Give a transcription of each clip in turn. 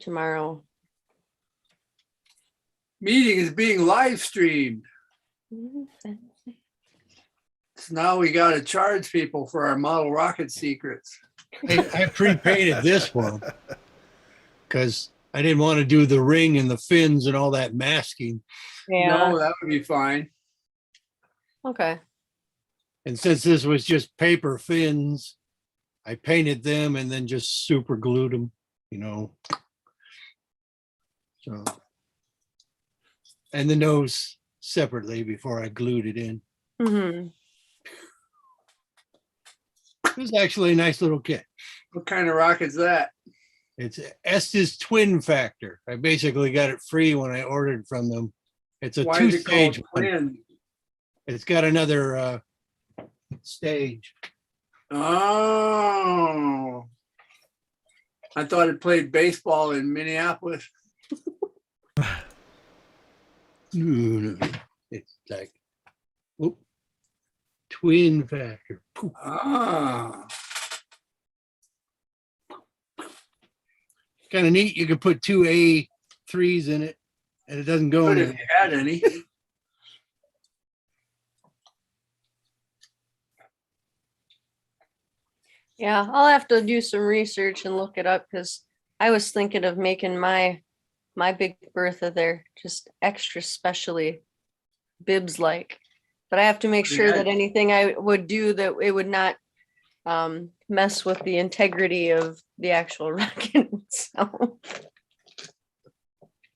tomorrow. Meeting is being live streamed. So now we got to charge people for our model rocket secrets. I pre-painted this for them because I didn't want to do the ring and the fins and all that masking. Yeah. No, that would be fine. Okay. And since this was just paper fins, I painted them and then just super glued them, you know. So, and the nose separately before I glued it in. Mm-hmm. It was actually a nice little kit. What kind of rocket's that? It's Estes Twin Factor. I basically got it free when I ordered from them. It's a Why is it called two-stage one. twin? It's got another stage. Oh, I thought it played baseball in Minneapolis. No. It's like, whoop, Twin Factor. Poof. Ah, Kind of neat. You can put two A3s in it and it doesn't go good if anywhere. you had any. Yeah, I'll have to do some research and look it up because I was thinking of making my Big Bertha there just extra specially bibs like. But I have to make sure that anything I would do that it would not mess with the integrity of the actual rocket itself.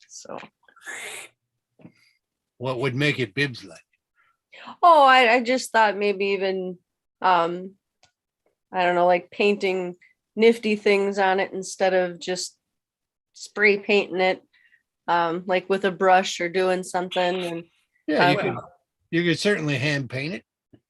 So, What would make it bibs like? oh, I just thought maybe even I don't know, like painting nifty things on it instead of just spray painting it like with a brush or doing something. And Yeah, Well, you could certainly hand paint it.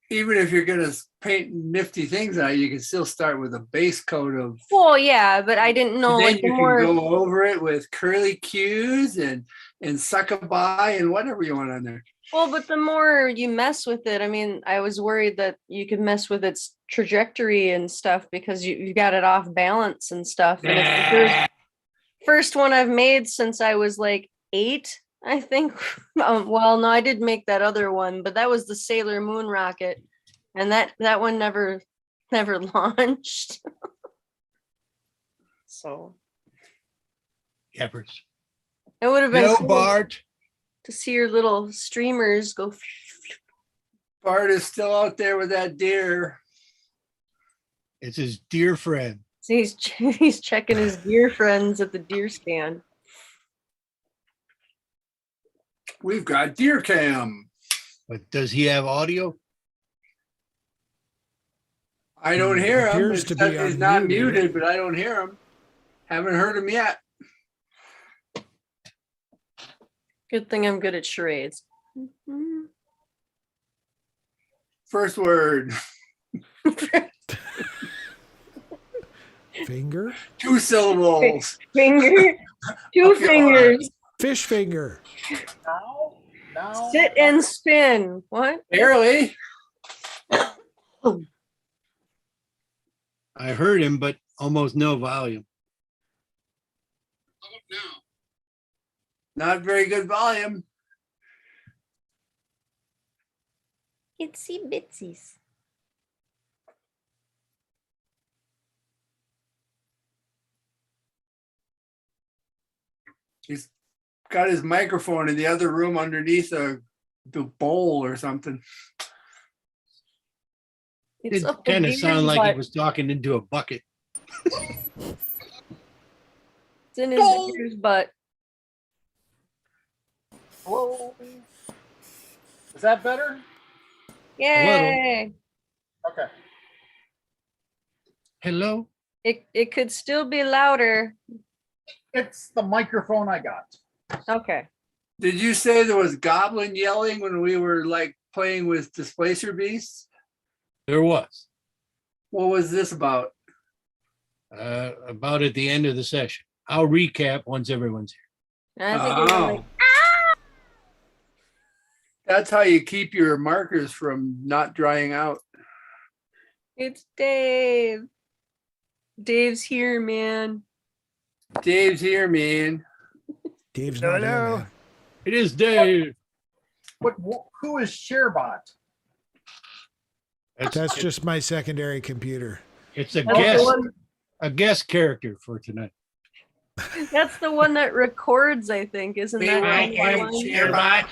even if you're gonna paint nifty things on it, you can still start with a base coat of. well, yeah, but I didn't know Then like the you can more. go over it with curly cues and suckaby and whatever you want on there. Well, but the more you mess with it, I mean, I was worried that you could mess with its trajectory and stuff because you got it off balance and stuff. And it's the first one I've made since I was like 8, I think. Well, no, I did make that other one, but that was the Sailor Moon rocket, and that one never launched. So Yeppers. it would have been No, cool Bart. to see your little streamers go. Bart is still out there with that deer. It's his dear friend. He's checking his deer friends at the deer stand. We've got deer cam. But does he have audio? I don't hear him. Appears to be He's not unmuted. muted, but I don't hear him. Haven't heard him yet. Good thing I'm good at charades. First word, Finger? 2 syllables. Finger, two Okay, fingers. Fish finger. Now. Sit and spin. What? Barely. I heard him, but almost no volume. Not very good volume. Itsy bitsies. He's got his microphone in the other room underneath the bowl or something. It's It up the kind of deer's sounded like he butt. was talking into a bucket. It's in his deer's butt. Whoa. Is that better? Yay! Okay. Hello? It could still be louder. It's the microphone I got. Okay. Did you say there was goblin yelling when we were like playing with displacer beasts? There was. What was this about? About at the end of the session. I'll recap once everyone's here. And I think it was like, That's how you keep your markers from not drying out. it's Dave. Dave's here, man. Dave's here, man. Dave's not here, Hello. man. It is Dave. Who is ShareBot? That's just my secondary computer. It's a That's the guest, one- a guest character for tonight. That's the one that records, I think, isn't We that? will the fight one? ShareBot.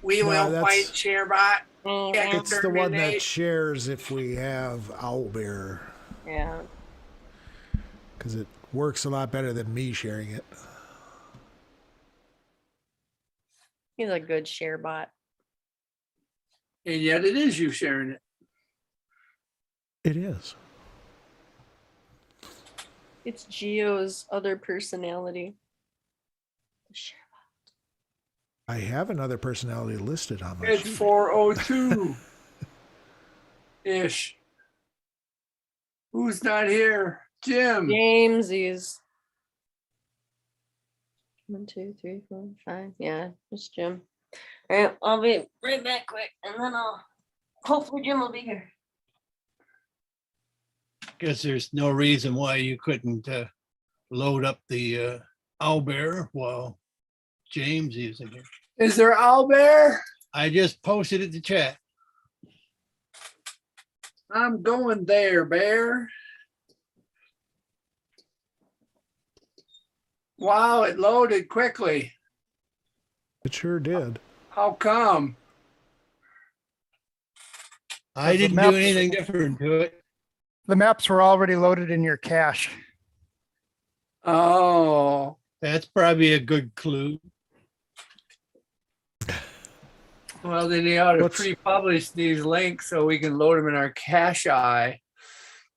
We No, will that's- fight ShareBot. It's the one that Exterminate. shares if we have owlbear, Yeah. because it works a lot better than me sharing it. He's a good share bot. And yet it is you sharing it. It is. It's Geo's other personality. The share I have another personality listed on my It's sheet. 4:02 ish. Who's not here? Jim. James is 1, 2, 3, 4, 5. Yeah, it's Jim. All right, I'll be right back quick, and then hopefully Jim will be here. Guess there's no reason why you couldn't load up the owlbear while James isn't here. Is there Owlbear? I just posted it to chat. I'm going there, Bear. Wow, it loaded quickly. It sure did. How come? I The didn't do maps- anything different to it. The maps were already loaded in your cache. Oh, That's probably a good clue. well, then they ought to What's- pre-publish these links so we can load them in our cache eye.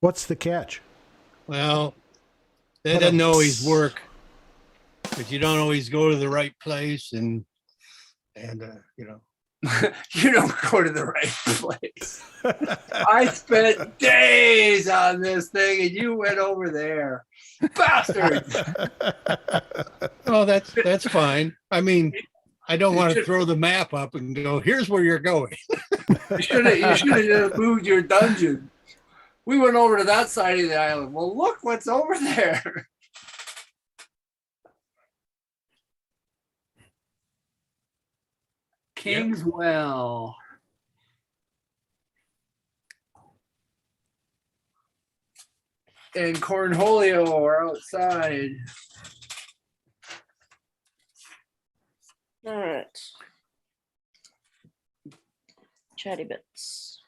What's the catch? Well, that What doesn't a- always work, but you don't always go to the right place, and you know. You don't go to the right place. I spent days on this thing and you went over there. Bastards. Oh, that's fine. I mean, I don't want to throw the map up and go, here's where you're going. You should have just moved your dungeon. We went over to that side of the island. Well, look what's over there. Kingswell. And Cornholio are outside. All right. Chatty bits.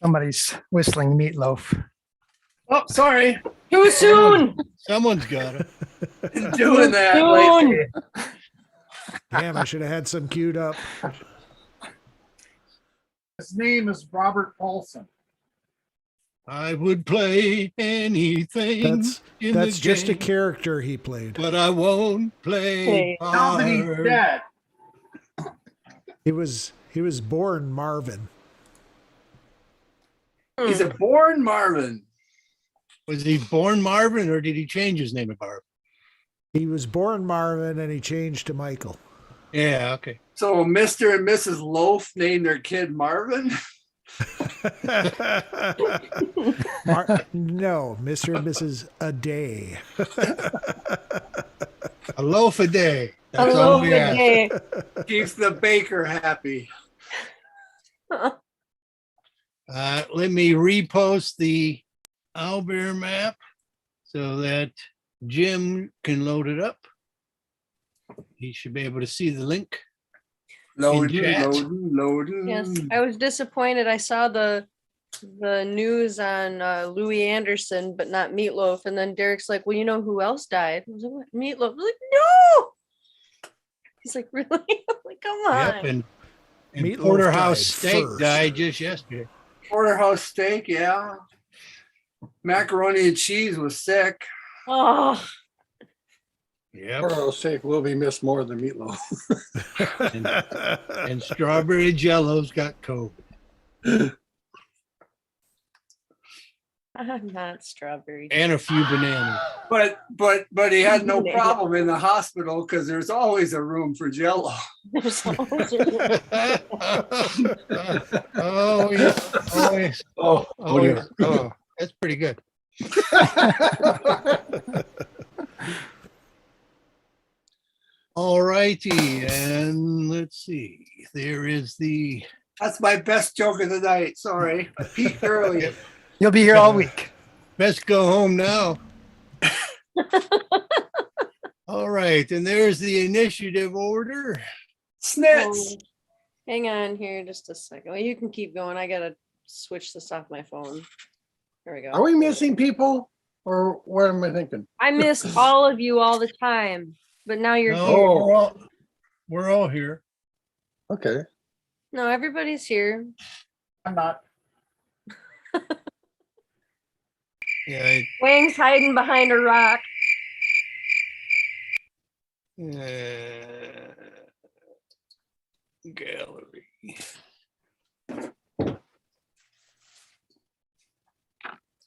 Somebody's whistling Meatloaf. Oh, sorry. Too soon. Someone's got it. Been doing that Soon. lately. Damn, I should have had some queued up. His name is Robert Paulson. I would play anything That's in that's the just a game, character he played. but I won't play Hey. Now that he's hard. dead, He was born Marvin. He's a born Marvin. Was he born Marvin, or did he change his name to Marvin? He was born Marvin and he changed to Michael. Yeah, okay. So Mr. and Mrs. Loaf named their kid Marvin. No, Mr. and Mrs. A Day. A loaf a day. A That's all loaf we a ask. day. Keeps the baker happy. Let me repost the owlbear map so that Jim can load it up. He should be able to see the link. Loading, chat. loading. Yes, I was disappointed. I saw the news on Louis Anderson, but not Meatloaf. And then Derek's like, "Well, you know who else died?" I was like, "What? Meatloaf?" I was like, "No!" He's like, "Really?" I'm like, "Come on." Yep, and Meatloaf Porterhouse died Steak first. died just yesterday. Porterhouse steak, yeah. Macaroni and cheese was sick. Oh, Yep. Porterhouse steak will be missed more than meatloaf. And strawberry jello's got COVID. I'm not strawberry. and a few bananas. But he had no Yeah. problem in the hospital because there's always a room for Jello. There's always a- Oh, yeah. Always. Oh, Oh, yeah. Oh, that's pretty good. All righty. And let's see. There is the That's my best joke of the night. Sorry, I peaked early. You'll be here all week. best go home now. All right. And there's the initiative order. Snits. Oh, hang on here just a second. Well, you can keep going. I gotta switch this off my phone. There we go. Are we missing people or what am I thinking? I miss all of you all the time, but now you're No, here. we're all here. Okay. No, everybody's here. I'm not. Yeah. Wang's hiding behind a rock. Gallery.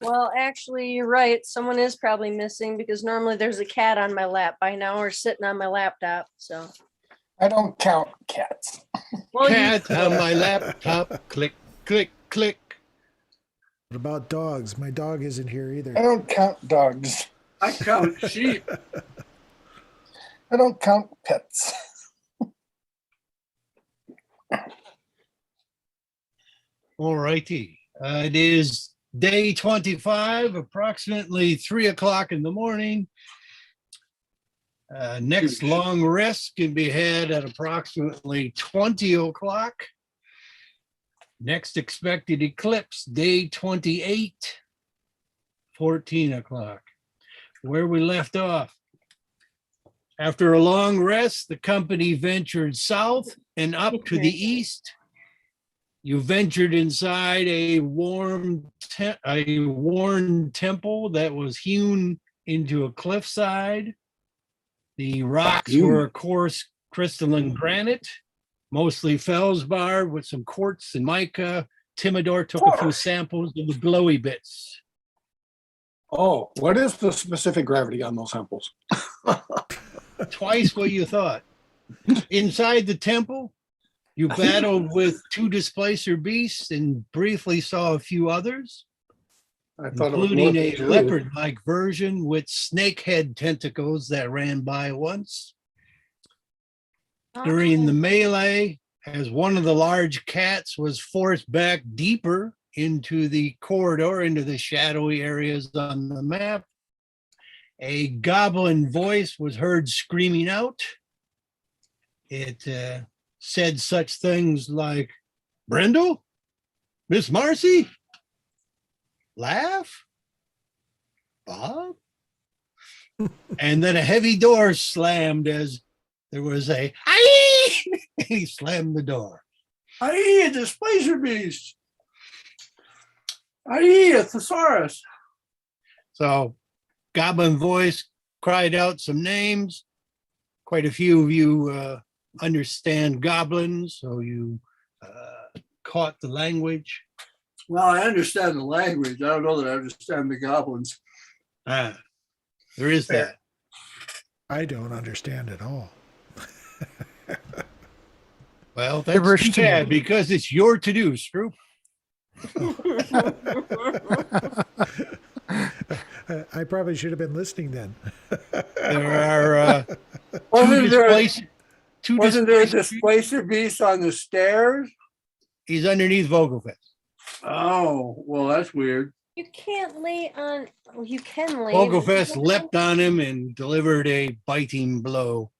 Well, actually, you're right. Someone is probably missing because normally there's a cat on my lap by now or sitting on my laptop. So, I don't count cats. well, Cat on my laptop. Click, click, click. What about dogs? My dog isn't here I either. don't count dogs. I count sheep. I don't count pets. All righty. It is day 25, approximately 3 o'clock in the morning. Next long rest can be had at approximately 20 o'clock. Next expected eclipse, day 28, 14 o'clock. Where we left off. After a long rest, the company ventured south and up to the east. You ventured inside a worn temple that was hewn into a cliffside. The rocks were, of course, crystalline granite, mostly feldspar with some quartz and mica. Timidor took a few samples of the glowy bits. Oh, what is the specific gravity on those samples? Twice what you thought. Inside the temple, you battled with 2 displacer beasts and briefly saw a few others, I thought it was including more a than two. leopard-like version with snakehead tentacles that ran by once. During the melee, as one of the large cats was forced back deeper into the corridor, into the shadowy areas on the map, a goblin voice was heard screaming out. It said such things like, Brendel? Miss Marcy? Laugh? Bob? And then a heavy door slammed as there was a, "Aye!" He slammed the door. I eat a displacer beast. I eat a thesaurus. So Goblin voice cried out some names. Quite a few of you understand goblins, so you caught the language. Well, I understand the language. I don't know that I understand the goblins. There is that. I don't understand at all. Well, Gibberish that's too to me. bad because it's your to-do, Stroop. I probably should have been listening then. There are Wasn't there a displacer- displacer beast on the stairs? He's underneath Vogelfest. Oh, well, that's weird. you can't lay on. Well, you can lay. Vogelfest leapt on him and delivered a biting blow.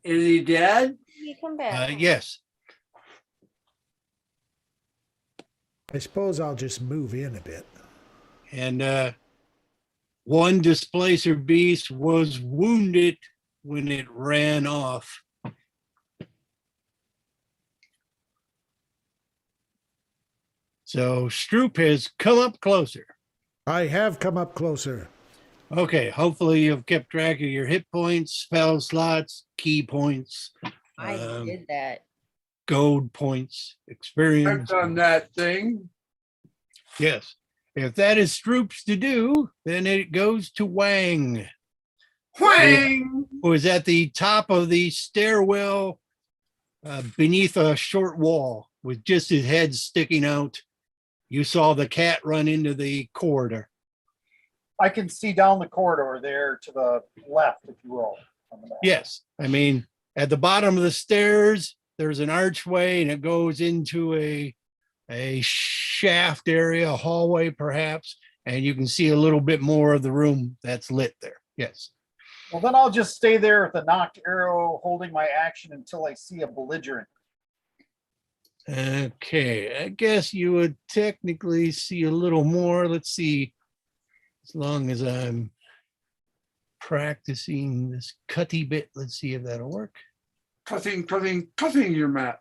Is he dead? You come back. Yes. I suppose I'll just move in a bit. And one displacer beast was wounded when it ran off. So Stroop has come up closer. I have come up closer. Okay, hopefully you've kept track of your hit points, spell slots, key points, I did that. gold points, I've experience. done that thing. Yes. If that is Stroop's to do, then it goes to Wang, Whang! who is at the top of the stairwell beneath a short wall with just his head sticking out. You saw the cat run into the corridor. I can see down the corridor there to the left, if you will. On the map. Yes. I mean, at the bottom of the stairs, there's an archway and it goes into a shaft area, a hallway perhaps, and you can see a little bit more of the room that's lit there. Yes. Well, then I'll just stay there with the knocked arrow, holding my action until I see a belligerent. Okay, I guess you would technically see a little more. Let's see, as long as I'm practicing this cutty bit, let's see if that'll work. Cutting your map.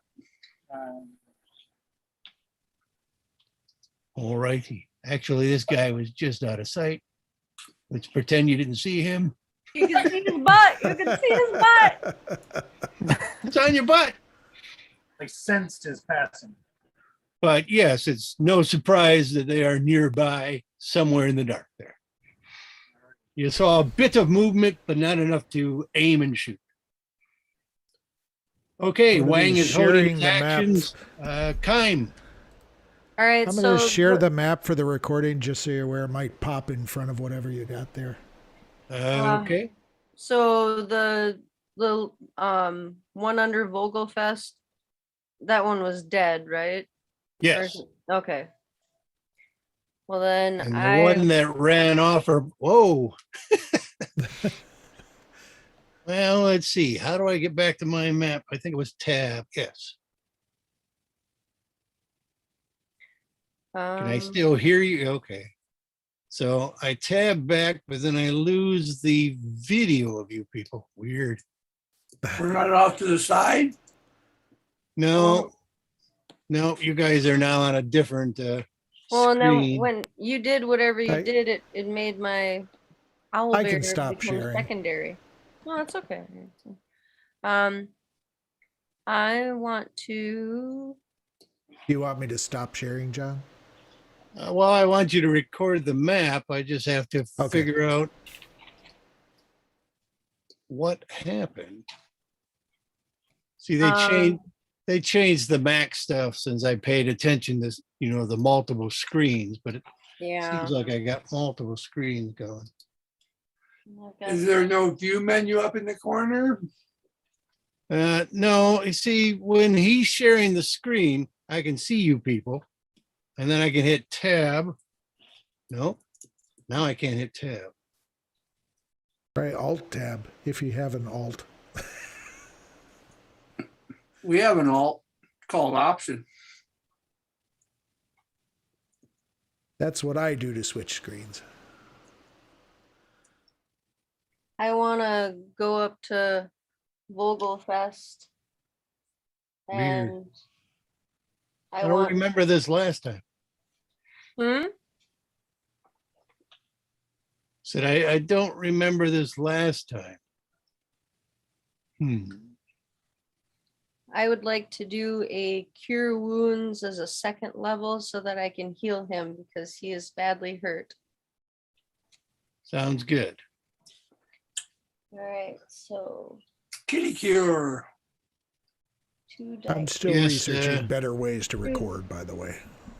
All righty. Actually, this guy was just out of sight. Let's pretend you didn't see him. You can see his butt. You can see his butt. It's on your butt. I sensed his passing. But yes, it's no surprise that they are nearby, somewhere in the dark there. You saw a bit of movement, but not enough to aim and shoot. Okay, I'm gonna Wang be is holding sharing his the map. actions. Kime. All right. I'm going to so share the map for the recording just so you're aware. It might pop in front of whatever you got there. Okay. So the one under Vogelfest, that one was dead, right? Yes. Okay. Well then, And the one that ran off, or whoa. Well, let's see. How do I get back to my map? I think it was tab. Yes. Can I still hear you? Okay. So I tab back, but then I lose the video of you people. Weird. We're not off to the side. No, no, you guys are now on a different Well, and then screen. when you did whatever you I- did, it made my owl I can bear stop become sharing. secondary. No, that's okay. I want to. Do you want me to stop sharing, John? Well, I want you to record the map. I just have to Okay. figure out what happened. See, they changed the Mac stuff since I paid attention to, the multiple screens, but it Yeah. seems like I got multiple screens going. Is there no view menu up in the corner? No, you see, when he's sharing the screen, I can see you people, and then I can hit tab. No, now I can't hit tab. Try Alt Tab if you have an Alt. We have an alt called option. That's what I do to switch screens. I want to go up to Vogelfest. Weird. And I I don't want. remember this last time. Said I don't remember this last time. I would like to do a cure wounds as a second level so that I can heal him because he is badly hurt. Sounds good. All right, so Kitty cure. 2 I'm die, still Yes, researching better ways to record, by the way.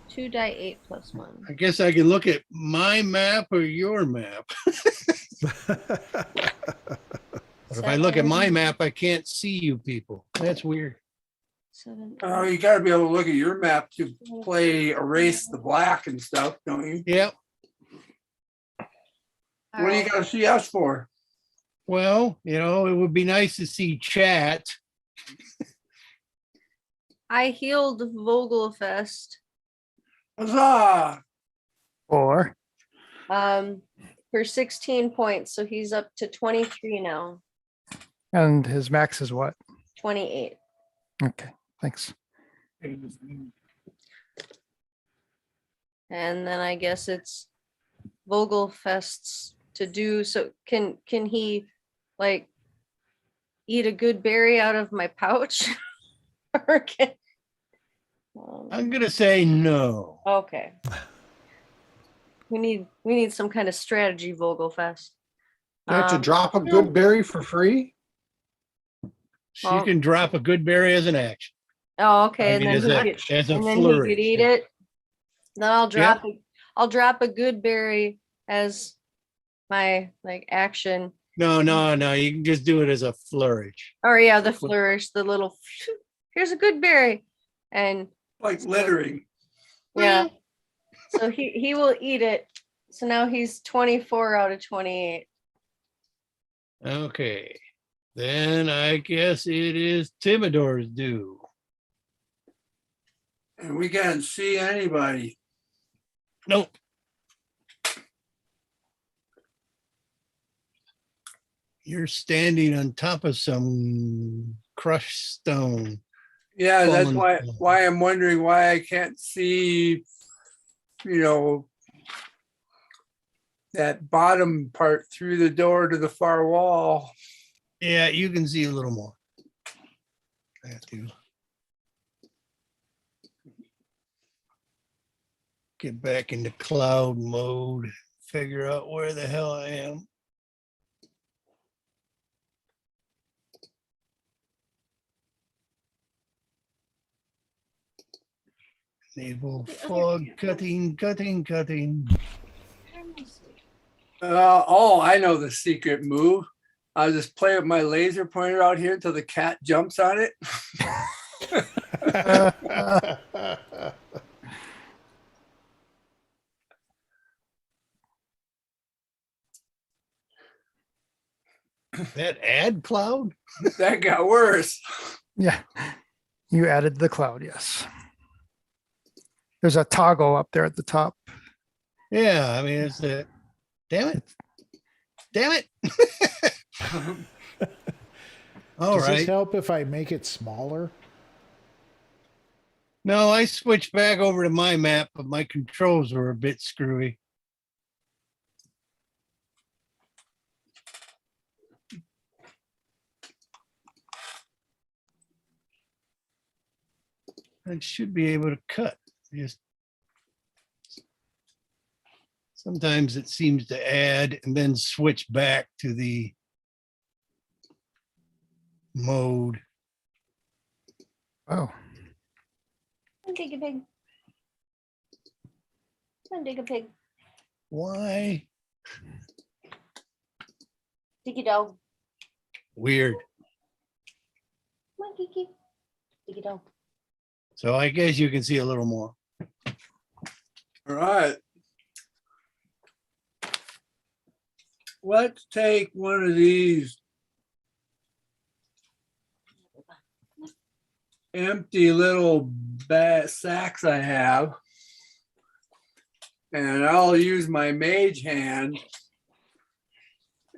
2 die 8 plus 1. I guess I can look at my map or your map. But if I look at my map, I can't see you people. That's weird. 7. Oh, you gotta be able to look at your map to play erase the black and stuff, don't you? Yep. What do you gotta see us for? Well, it would be nice to see chat. I healed Vogelfest Huzzah! Or for 16 points, so he's up to 23 now. and his max is what? 28. Okay, thanks. And then I guess it's Vogelfest's to do. So can he like eat a good berry out of my pouch? Or I'm going to say no. okay. We need some kind of strategy, Vogelfest. Can't you Um, drop a good berry for free? She Well- can drop a good berry as an action. Oh, okay, I and mean, then as he a, could, as a and then he flourish. could eat yeah. it. Then I'll drop a good berry as my like action. No, you can just do it as a flourish. Or yeah, the flourish, the little here's a good berry. And Like littering. yeah. So he will eat it. So now he's 24 out of 28. Okay. Then I guess it is Timidor's due. And we can't see anybody. Nope. You're standing on top of some crushed stone. Yeah, that's Fallen why I'm wondering why I can't see, that bottom part through the door to the far wall. Yeah, you can see a little more. I have to get back into cloud mode, figure out where the hell I am. Enable fog cutting. I know the secret move. I'll just play with my laser pointer out here until the cat jumps on it. That ad cloud? That got worse. Yeah. You added the cloud, yes. There's a toggle up there at the top. Yeah, I mean, it's a damn it. Damn it. All Does this right. help if I make it smaller? No, I switched back over to my map, but my controls were a bit screwy. I should be able to cut. Just sometimes it seems to add and then switch back to the mode. Oh, Dig a pig. Dig a pig. Why? Diggy dog. Weird. Come on, Kiki. Diggy dog. So I guess you can see a little more. All right. Let's take one of these empty little sacks I have, and I'll use my mage hand,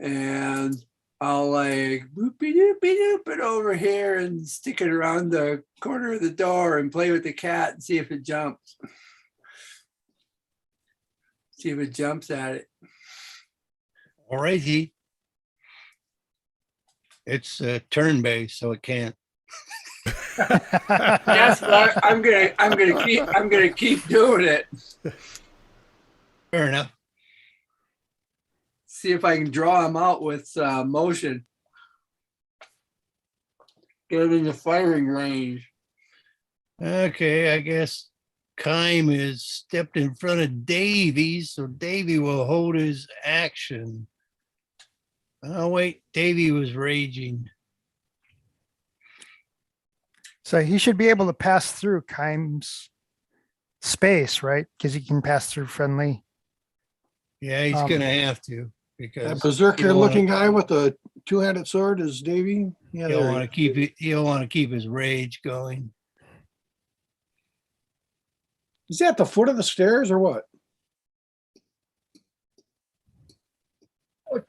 and I'll like boopy doopy doop it over here and stick it around the corner of the door and play with the cat and see if it jumps. See if it jumps at it. All righty. It's turn-based, so it can't. That's what I'm gonna keep doing it. Fair enough. See if I can draw them out with motion. Get it in the firing range. Okay, I guess Kime is stepped in front of Davey, so Davey will hold his action. Oh, wait, Davey was raging. so he should be able to pass through Kime's space, right? Because he can pass through friendly. Yeah, he's Um, gonna have to That because berserker looking guy with the two-handed sword is Davey. Yeah, he'll there want to keep it. He'll want to keep his rage going. is that the foot of the stairs or what?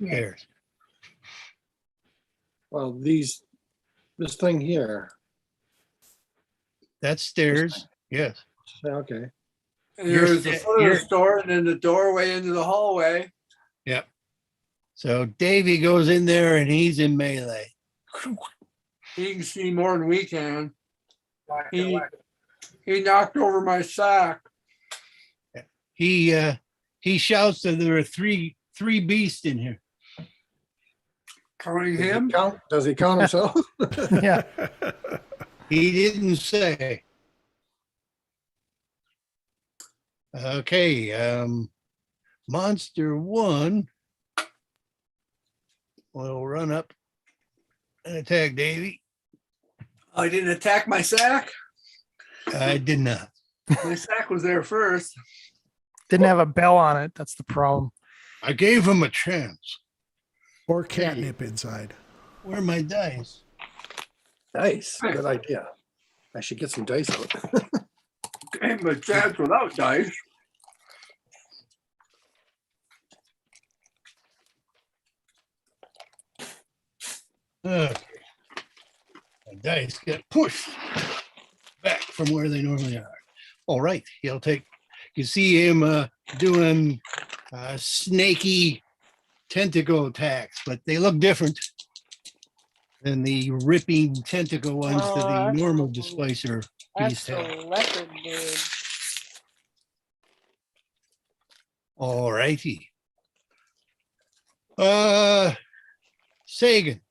Cares. Well, this thing here. That's stairs. Yes. Okay. And You're there's the sta- foot of the you're- store and then the doorway into the hallway. Yep. So Davey goes in there and he's in melee. He can see more than we can. He knocked over my sack. He he shouts that there are three beasts in here. Counting Does he him? count, does he count himself? Yeah. He didn't say. Okay, monster one will run up and attack Davey. I didn't attack my sack. I did not. My sack was there first. Didn't have a bell on it. That's the problem. I gave him a chance. Or catnip inside. Where are my dice? Nice, good idea. I should get some dice out. Gave him a chance without dice. Okay. My dice get pushed back from where they normally are. All right, he'll take. You see him doing snaky tentacle attacks, but they look different than the ripping tentacle ones that the that's- normal displacer That's beast the have. leopard dude. All righty. Sagan,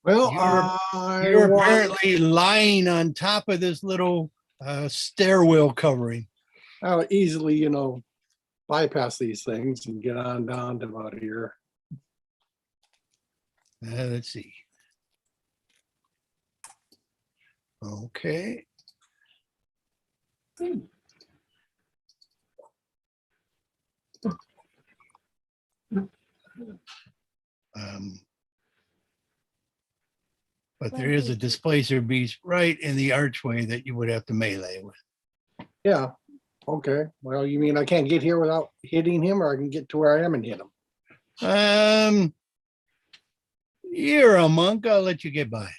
Well, you're apparently lying on top of this little stairwell covering. I'll easily, bypass these things and get on down to about here. Let's see. Okay. But there is a displacer beast right in the archway that you would have to melee with. Yeah, okay. Well, you mean I can't get here without hitting him, or I can get to where I am and hit him? You're a monk. I'll let you get by.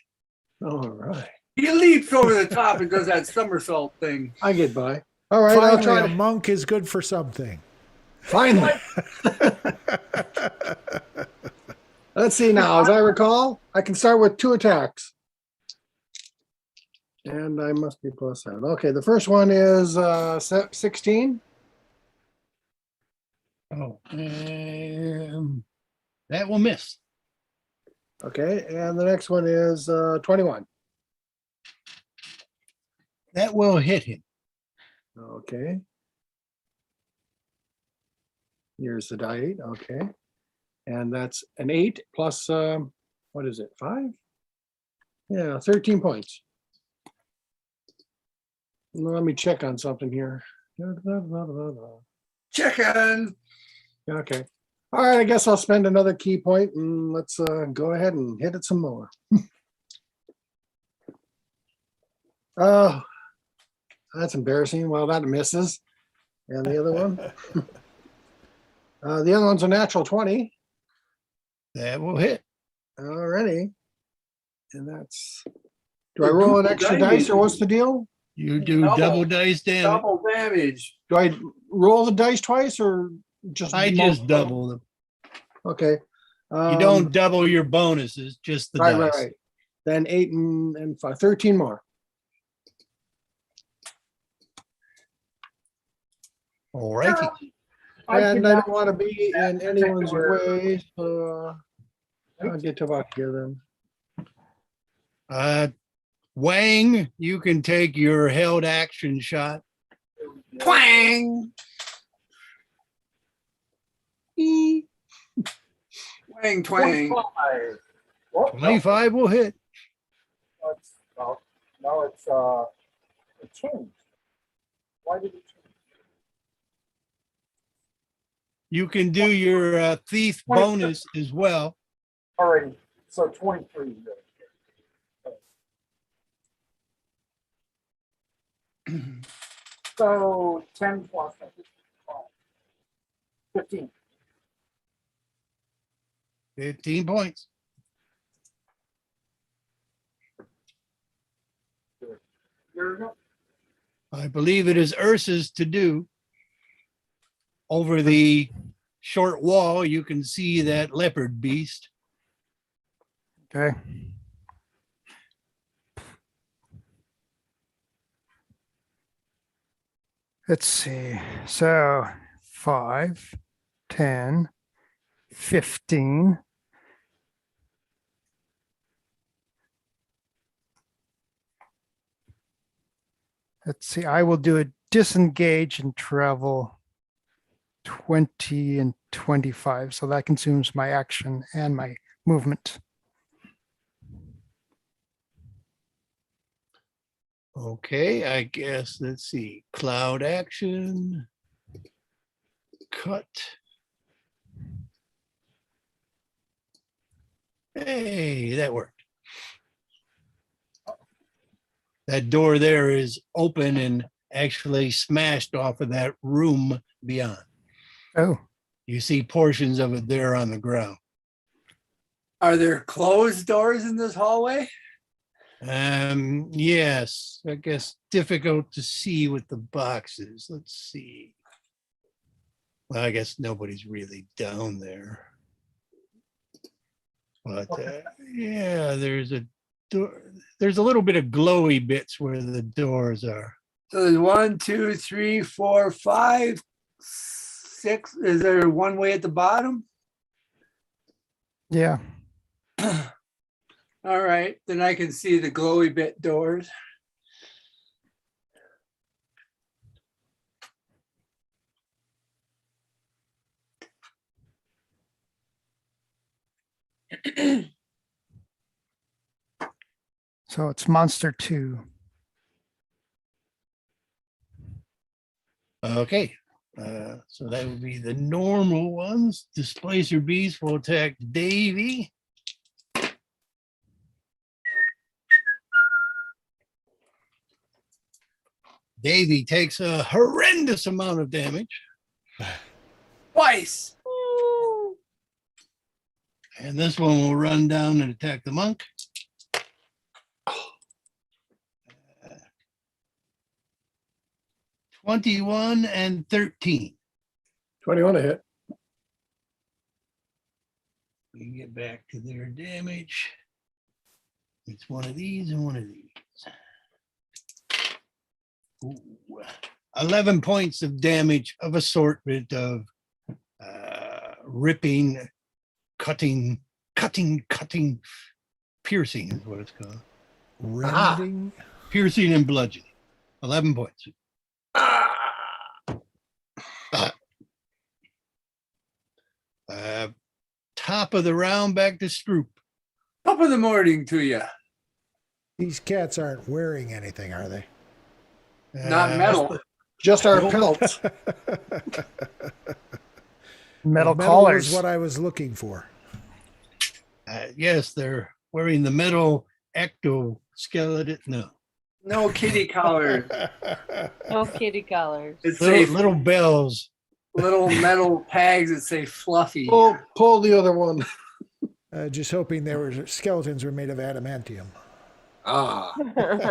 All right, He leaps over the top and does that somersault thing. I get by. All right, I'll Finally, try a to monk is good for something. finally. Let's see now. As I recall, I can start with 2 attacks. And I must be plus 7. Okay, the first one is 16. Oh, that will miss. Okay, and the next one is 21. That will hit him. Okay. Here's the die 8. Okay. And that's an 8 plus, what is it, 5? Yeah, 13 points. Let me check on something here. Chicken. Okay. All right, I guess I'll spend another key point and let's go ahead and hit it some more. Oh, that's embarrassing. Well, that misses. And the other one? The other one's a natural 20. That will hit. Alrighty. And that's, do I roll an extra dice or what's the deal? You do Double. double dice damage. Double damage. Do I roll the dice twice or just? I just double them. Okay. You don't double your bonuses, just the Right, dice. right. Then 8 and 5, 13 more. All righty. And I don't want to be in anyone's way, so I'll get to about here then. Wang, you can take your held action shot. Twang. Twang, twang. 25. Whoop, no, 25 will hit. no, it changed. Why did it change? You can do your thief bonus as well. Alrighty, so 23. So 10 plus 15. 15 points. There you go. I believe it is Ursa's to do. Over the short wall, you can see that leopard beast. Okay. Let's see. So 5, 10, 15. Let's see, I will do a disengage and travel 20 and 25. So that consumes my action and my movement. Okay, I guess, let's see, cloud action, cut. Hey, that worked. That door there is open and actually smashed off of that room beyond. Oh, You see portions of it there on the ground. Are there closed doors in this hallway? Yes, I guess difficult to see with the boxes. Let's see. Well, I guess nobody's really down there. But yeah, there's a door. There's a little bit of glowy bits where the doors are. So there's 1, 2, 3, 4, 5, 6. Is there one way at the bottom? yeah. All right, then I can see the glowy bit doors. So it's monster 2. Okay. So that would be the normal ones. Displacer beast will attack Davey. Davey takes a horrendous amount of damage. Twice. And this one will run down and attack the monk. 21 and 13. 21 to hit. We can get back to their damage. It's one of these and one of these. Ooh. 11 points of damage of assortment of ripping, cutting, piercing is what it's called. Rending. Piercing and bludgeoning. 11 points. Top of the round, back to Stroop. Top of the morning to you. These cats aren't wearing anything, are they? Not metal. Just our pelts. Metal Metal collars. is what I was looking for. Yes, they're wearing the metal ectoskeleton. No, No kitty collars. No kitty collars. It say little bells. little metal tags that say fluffy. Pull the other one. Just hoping there were skeletons were made of adamantium. Ah,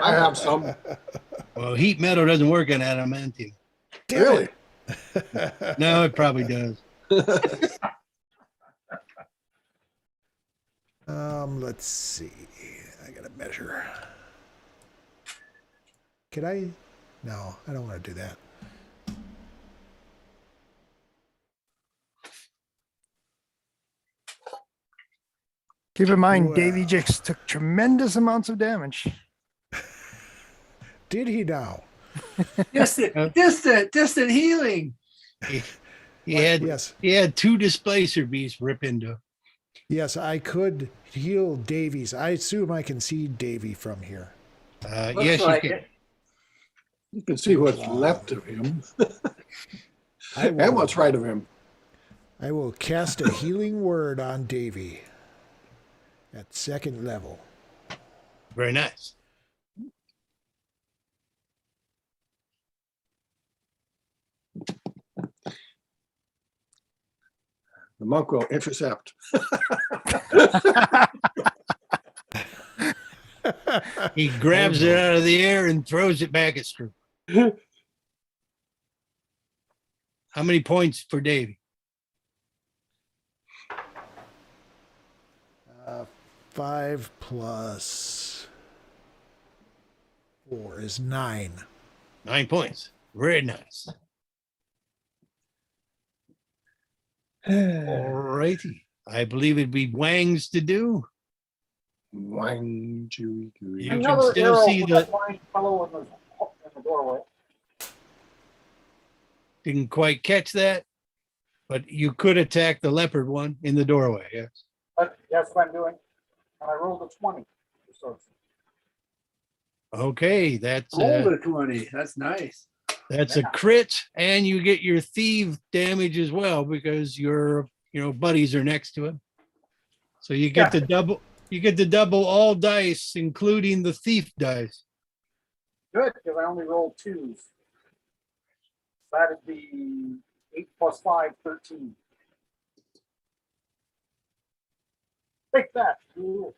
I have some. Well, heat metal doesn't work on adamantium. Really? No, it probably does. Let's see. I gotta measure. Could I? No, I don't want to do that. Keep in mind, Wow. Davey just took tremendous amounts of damage. Did he now? Distant healing. He had Yes. he had 2 displacer beasts rip into. Yes, I could heal Davies. I assume I can see Davy from here. Looks Yes, like you can. it. You can see what's left of him I and will, what's right of him. I will cast a healing word on Davy at 2nd level. Very nice. The monk will intercept. He grabs it out of the air and throws it back at Stroop. How many points for Davey? 5 plus 4 is 9. 9 points. Very nice. All righty. I believe it'd be Wang's to do. Wang, chewy, gooey. You can Another still arrow see for the, that blind fellow in the doorway. didn't quite catch that, but you could attack the leopard one in the doorway. Yes. That's what I'm doing. And I rolled a 20. So Okay, that's Rolled a 20. That's nice. a crit, and you get your thief damage as well because your buddies are next to him. So you get the double. You get the double all dice, including the thief dice. good, because I only rolled 2s. That'd be 8 plus 5, 13. Take that. Ooh.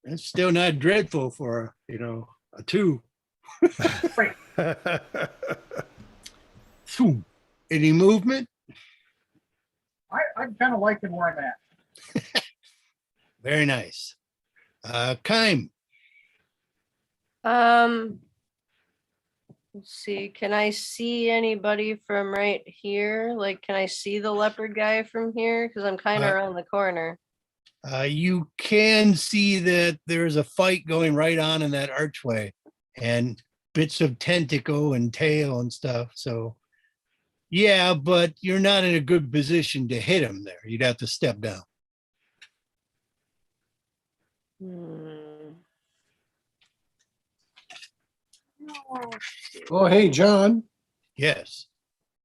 That's still not dreadful for a 2. Phew. Any movement? I'm kind of liking where I'm at. Very nice. Kime. Let's see. Can I see anybody from right here? Like, can I see the leopard guy from here? Because I'm kind of around the corner. You can see that there's a fight going right on in that archway, and bits of tentacle and tail and stuff. So, yeah, but you're not in a good position to hit him there. You'd have to step down. Oh, hey, John. Yes.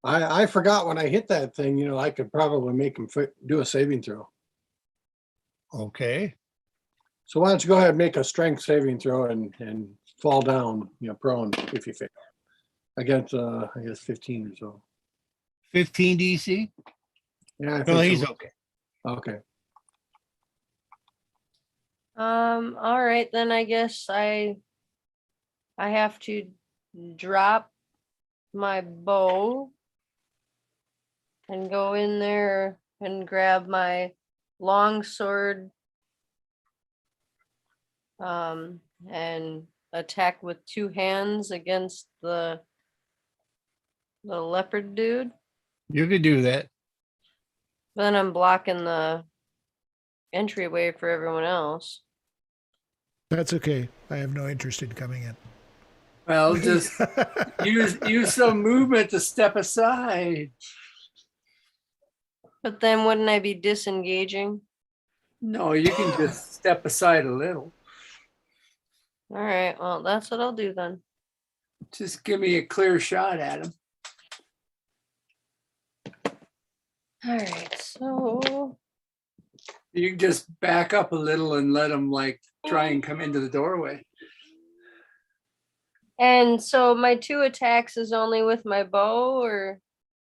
I forgot when I hit that thing, I could probably make him do a saving throw. Okay. So why don't you go ahead and make a strength saving throw and fall down, prone if you fail. Against, I guess 15 or so. 15 DC? Yeah, I No, think he's so. okay. Okay. All right, then I guess I have to drop my bow and go in there and grab my long sword and attack with 2 hands against the leopard dude. You could do that. Then I'm blocking the entryway for everyone else. That's okay. I have no interest in coming in. Well, just use some movement to step aside. But then wouldn't I be disengaging? No, you can just step aside a little. All right, well, that's what I'll do then. Just give me a clear shot at him. All right, so You can just back up a little and let him try and come into the doorway. and so my 2 attacks is only with my bow or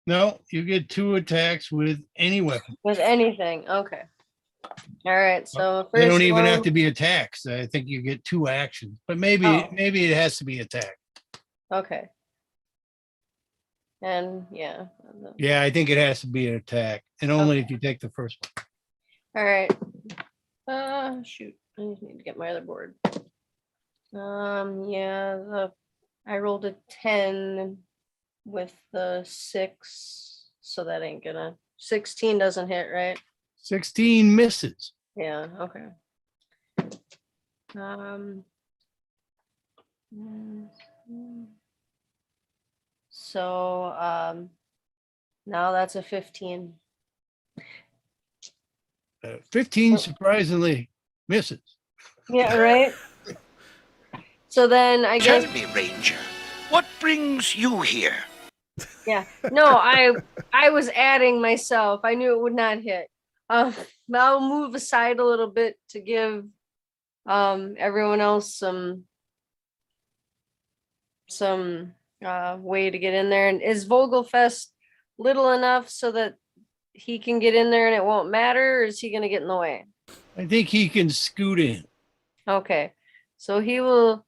No, you get 2 attacks with any weapon. with anything? Okay. All right, so first They don't even one, have to be attacks. I think you get 2 actions, but maybe Oh. it has to be attack. Okay. And yeah. Yeah, I think it has to be an attack, and only if you take the first one. All right. Shoot. I just need to get my other board. Yeah, I rolled a 10 with the 6, so that ain't gonna. 16 doesn't hit, right? 16 misses. Yeah, okay. mm, So now that's a 15. 15 surprisingly misses. Yeah, right. So then I guess Tell me, Ranger, what brings you here? yeah. No, I was adding myself. I knew it would not hit. I'll move aside a little bit to give everyone else some way to get in there. And is Vogelfest little enough so that he can get in there and it won't matter, or is he gonna get in the way? I think he can scoot in. Okay. So he will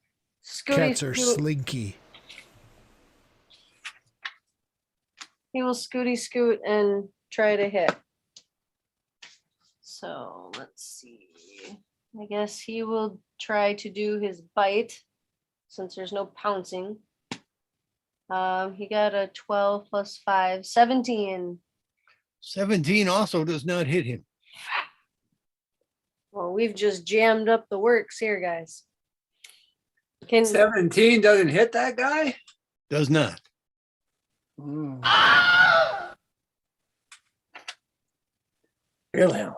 Cats are scoot. slinky. He will scooty scoot and try to hit. So let's see. I guess he will try to do his bite since there's no pouncing. He got a 12 plus 5, 17. 17 also does not hit him. Well, we've just jammed up the works here, guys. Can 17 doesn't hit that guy? Does not. Mm. Wilhelm.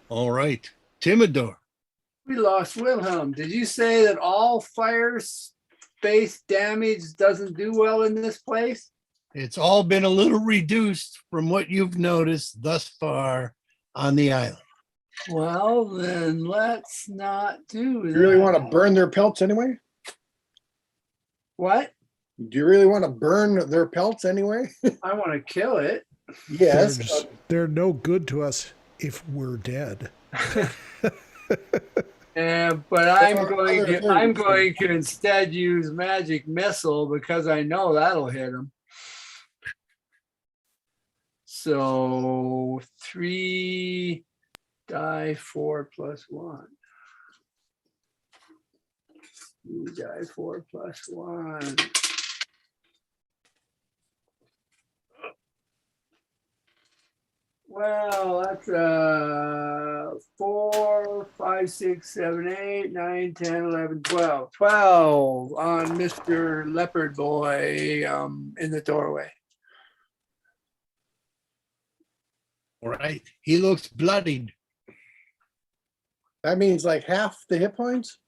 All right. Timidor. We lost Wilhelm. Did you say that all fire space damage doesn't do well in this place? It's all been a little reduced from what you've noticed thus far on the island. Well, then let's not do that. You really want to burn their pelts anyway? What? Do you really want to burn their pelts anyway? I want to kill it. Yes. They're no good to us if we're dead. But I'm Or going other to I'm things. going to instead use magic missile because I know that'll hit him. So 3 die 4 plus 1. 3 die 4 plus 1. Well, that's 4, 5, 6, 7, 8, 9, 10, 11, 12. 12 on Mr. Leopard Boy in the doorway. All right. He looks bloodied. That means like half the hit points?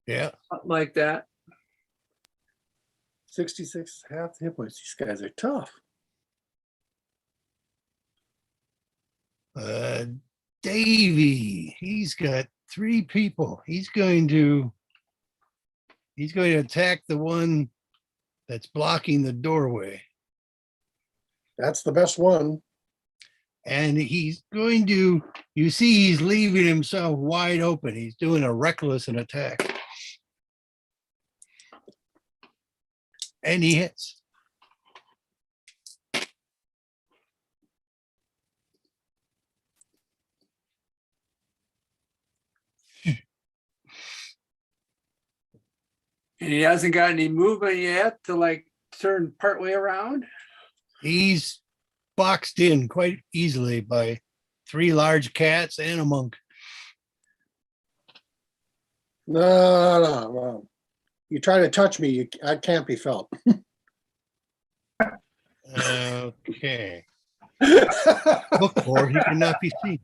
Yeah. Something like that. 66, half the hit points. These guys are tough. Davey. He's got 3 people. He's going to attack the one that's blocking the doorway. That's the best one. And he's going to, you see, he's leaving himself wide open. He's doing a reckless attack. And he hits. And he hasn't got any movement yet to like turn partway around. He's boxed in quite easily by 3 large cats and a monk. No. You try to touch me, I can't be felt. Okay. Look for, he cannot be seen.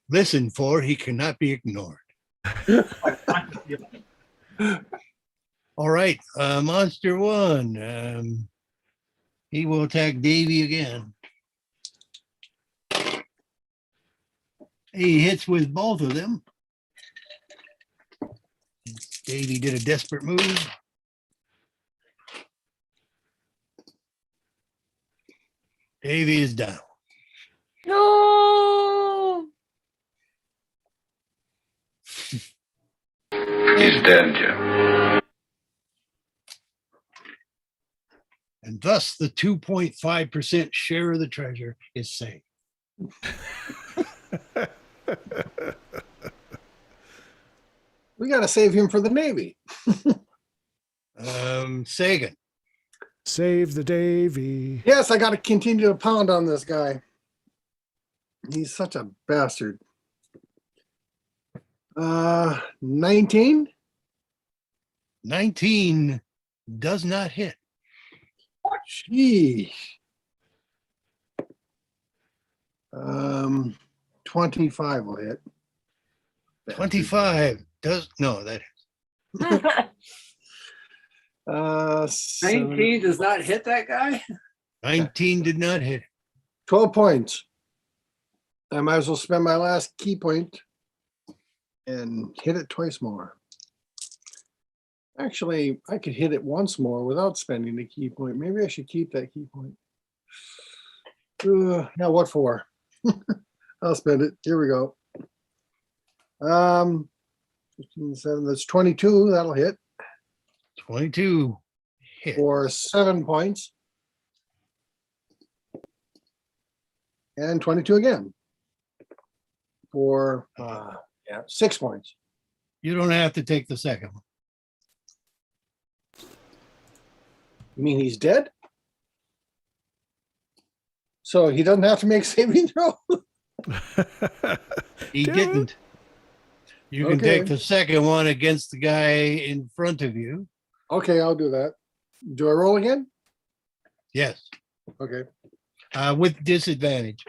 Listen for, he cannot be ignored. All right, monster 1. He will attack Davey again. He hits with both of them. Davey did a desperate move. Davey is down. no. He's dead, Jim. And thus the 2.5% share of the treasure is saved. We got to save him for the Navy. Sagan. Save the Davy. Yes, I got to continue to pound on this guy. He's such a bastard. 19. 19 does not hit. Gee. 25 will hit. 25 does, no, that is. 19 does not hit that guy. 19 did not hit. 12 points. I might as well spend my last key point and hit it twice more. Actually, I could hit it once more without spending the key point. Maybe I should keep that key point. Now what for? I'll spend it. Here we go. 15, 7, that's 22. That'll hit 22 hit. for 7 points. And 22 again for 6 points. You don't have to take the second one. You mean he's dead? So he doesn't have to make saving throw. He Do it. didn't. You can Okay. take the second one against the guy in front of you. Okay, I'll do that. Do I roll again? Yes, Okay. with disadvantage.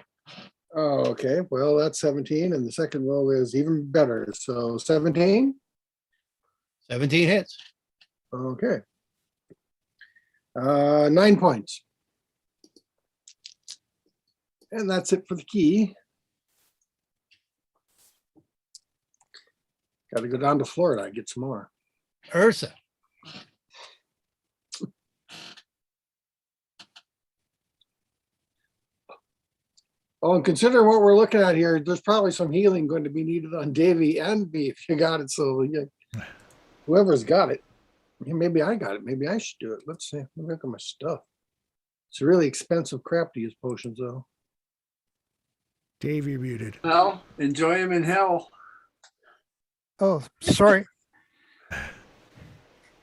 Oh, okay. Well, that's 17, and the second roll is even better. So 17. 17 hits. Okay. 9 points. And that's it for the key. Got to go down to Florida and get some more. Ursa. Oh, and consider what we're looking at here. There's probably some healing going to be needed on Davey and me if you got it. So yeah, whoever's got it, yeah, maybe I got it. Maybe I should do it. Let's see. Let me look at my stuff. It's really expensive crap to use potions, though. Davey muted. Well, enjoy him in hell. Oh, sorry.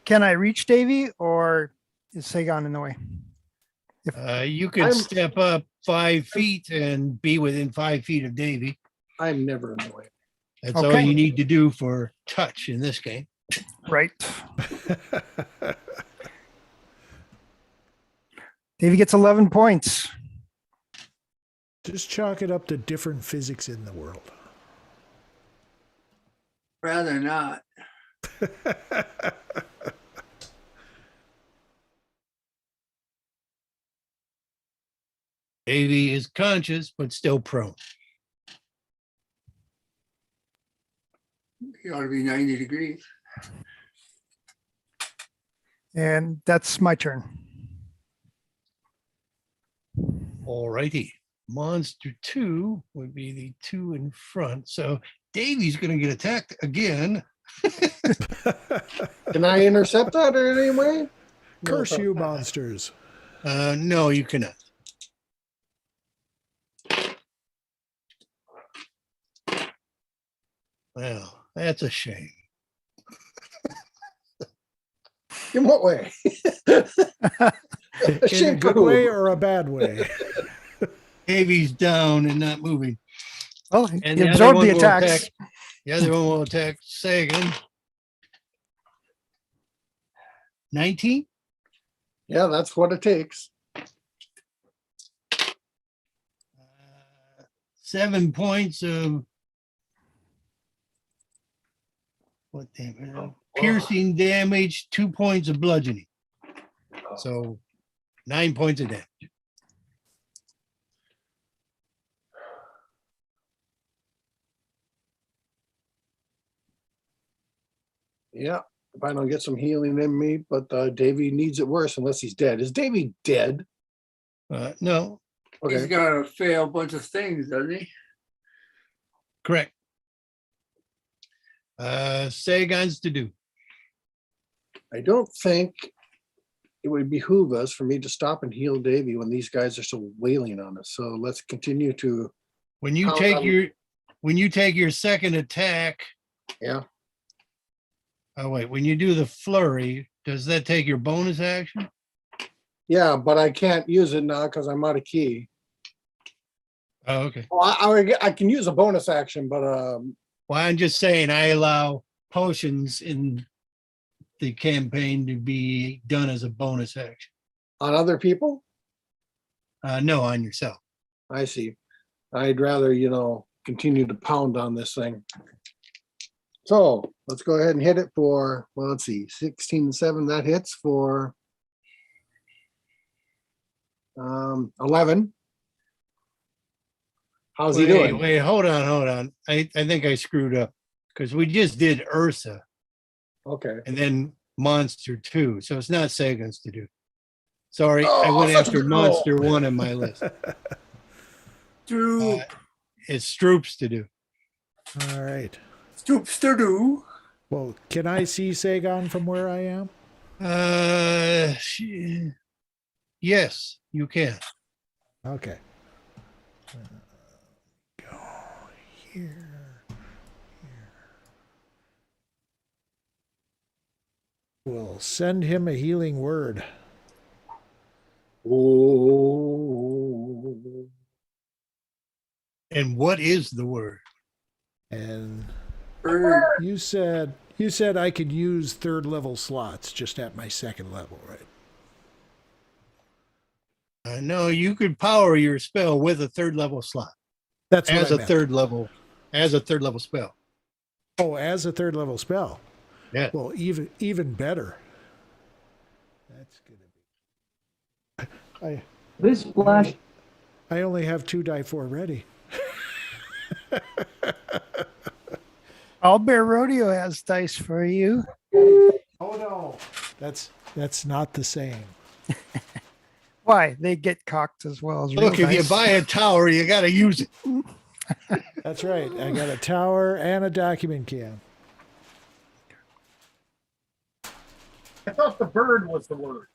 Can I reach Davey or is Sagan in the way? You can I'm- step up 5 feet and be within 5 feet of Davy. I'm never in the way. That's all Okay. you need to do for touch in this game. Right. Davey gets 11 points. Just chalk it up to different physics in the world. Rather not. Davy is conscious, but still prone. He ought to be 90 degrees. And that's my turn. All righty. Monster 2 would be the 2 in front. So Davy's going to get attacked again. Can I intercept that in any way? Curse No. you, monsters. No, you cannot. Well, that's a shame. In what way? In a Shame for good who? way or a bad way? Davy's down and not moving. Oh, And he the other absorbed one the will attacks. attack. The other one will attack Sagan. 19? Yeah, that's what it takes. 7 points of what damage? Piercing damage, 2 points of bludgeoning. So 9 points of damage. Yeah, if I don't get some healing in me, but Davey needs it worse unless he's dead. Is Davey dead? No, He's Okay. got to fail a bunch of things, doesn't he? correct. Sagan's to do. I don't think it would behoove us for me to stop and heal Davey when these guys are so wailing on us. So let's continue to, When you How take about- your second attack, yeah. oh wait, when you do the flurry, does that take your bonus action? Yeah, but I can't use it now because I'm out of key. Oh, okay. Well, I can use a bonus action, but Well, I'm just saying I allow potions in the campaign to be done as a bonus action. on other people, No, on yourself. I see. I'd rather, continue to pound on this thing. So let's go ahead and hit it for, well, let's see, 16-7, that hits for 11. How's he doing? Wait, hold on. I think I screwed up because we just did Ursa Okay. and then Monster 2. So it's not Sagan's to do. Sorry, I Oh, went such a after good roll. Monster 1 on my list. Droop, It's Stroops to do. All right. stoopster do. Well, can I see Sagan from where I am? Yes, you can. Okay. Go here. We'll send him a healing word. Oh, And what is the word? And Bird. you said I could use third level slots just at my second level, right? No, you could power your spell with a third level slot That's what as I a meant. third level spell. Oh, as a third level spell. Yeah. Well, even better. That's gonna be. This flash. I only have 2 die 4 ready. Owlbear Rodeo has dice for you. Oh no, that's not the same. Why? They get cocked as well as real Look, if you dice. buy a tower, you got to use it. That's right. I got a tower and a document can. I thought the bird was the word.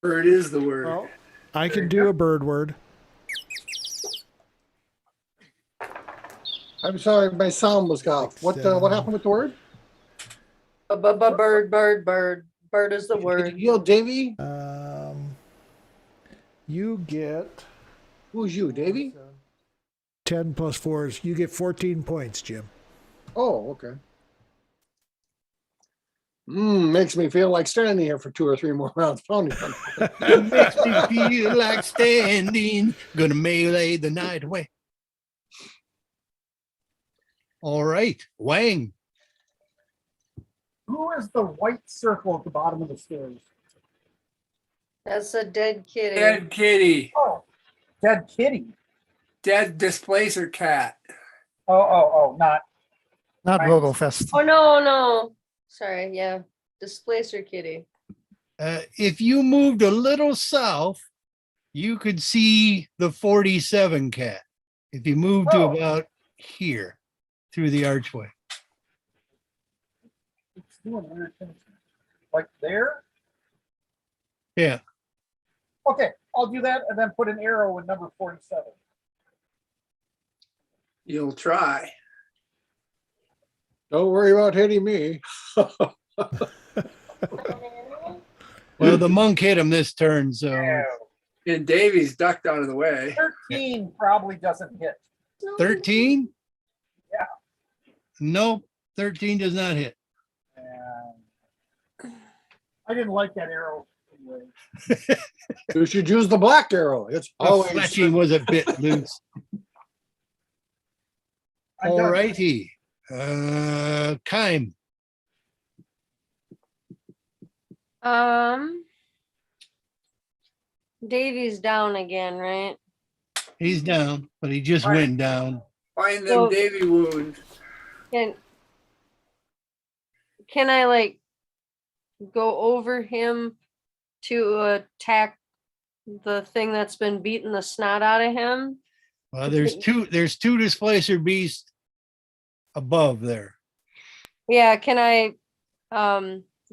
Bird is the word. Well, I can do a bird word. I'm sorry, my sound was off. What happened with the word? Bird, bird, bird. Bird is the Did word. you heal Davey? You get Who's you, Davey? 10 plus 4s. You get 14 points, Jim. Oh, okay. Makes me feel like standing here for 2 or 3 more rounds. It makes me feel like standing. Gonna melee the night away. All right, Wang. Who is the white circle at the bottom of the stairs? That's a dead kitty. Dead kitty. Oh, dead kitty. Dead displacer cat. Oh, not. Not Right. Vogelfest. Oh no. Sorry, yeah. Displacer kitty. If you moved a little south, you could see the 47 cat. If you moved to Oh. about here through the archway. It's doing weird things. Like there? Yeah. Okay, I'll do that and then put an arrow in number 47. You'll try. Don't worry about hitting me. Well, the monk hit him this turn, so And Davey's ducked out of the way. 13 probably doesn't hit. 13? Yeah. Nope, 13 does not hit. And I didn't like that arrow anyway. You should use the black arrow. It's The always fletching was a bit loose. I'm All done. righty. Kime. Davey's down again, right? He's down, but he just Right. went down. Find them So- Davey wounds. Can I like go over him to attack the thing that's been beating the snot out of him? Well, there's two displacer beasts above there. Yeah, can I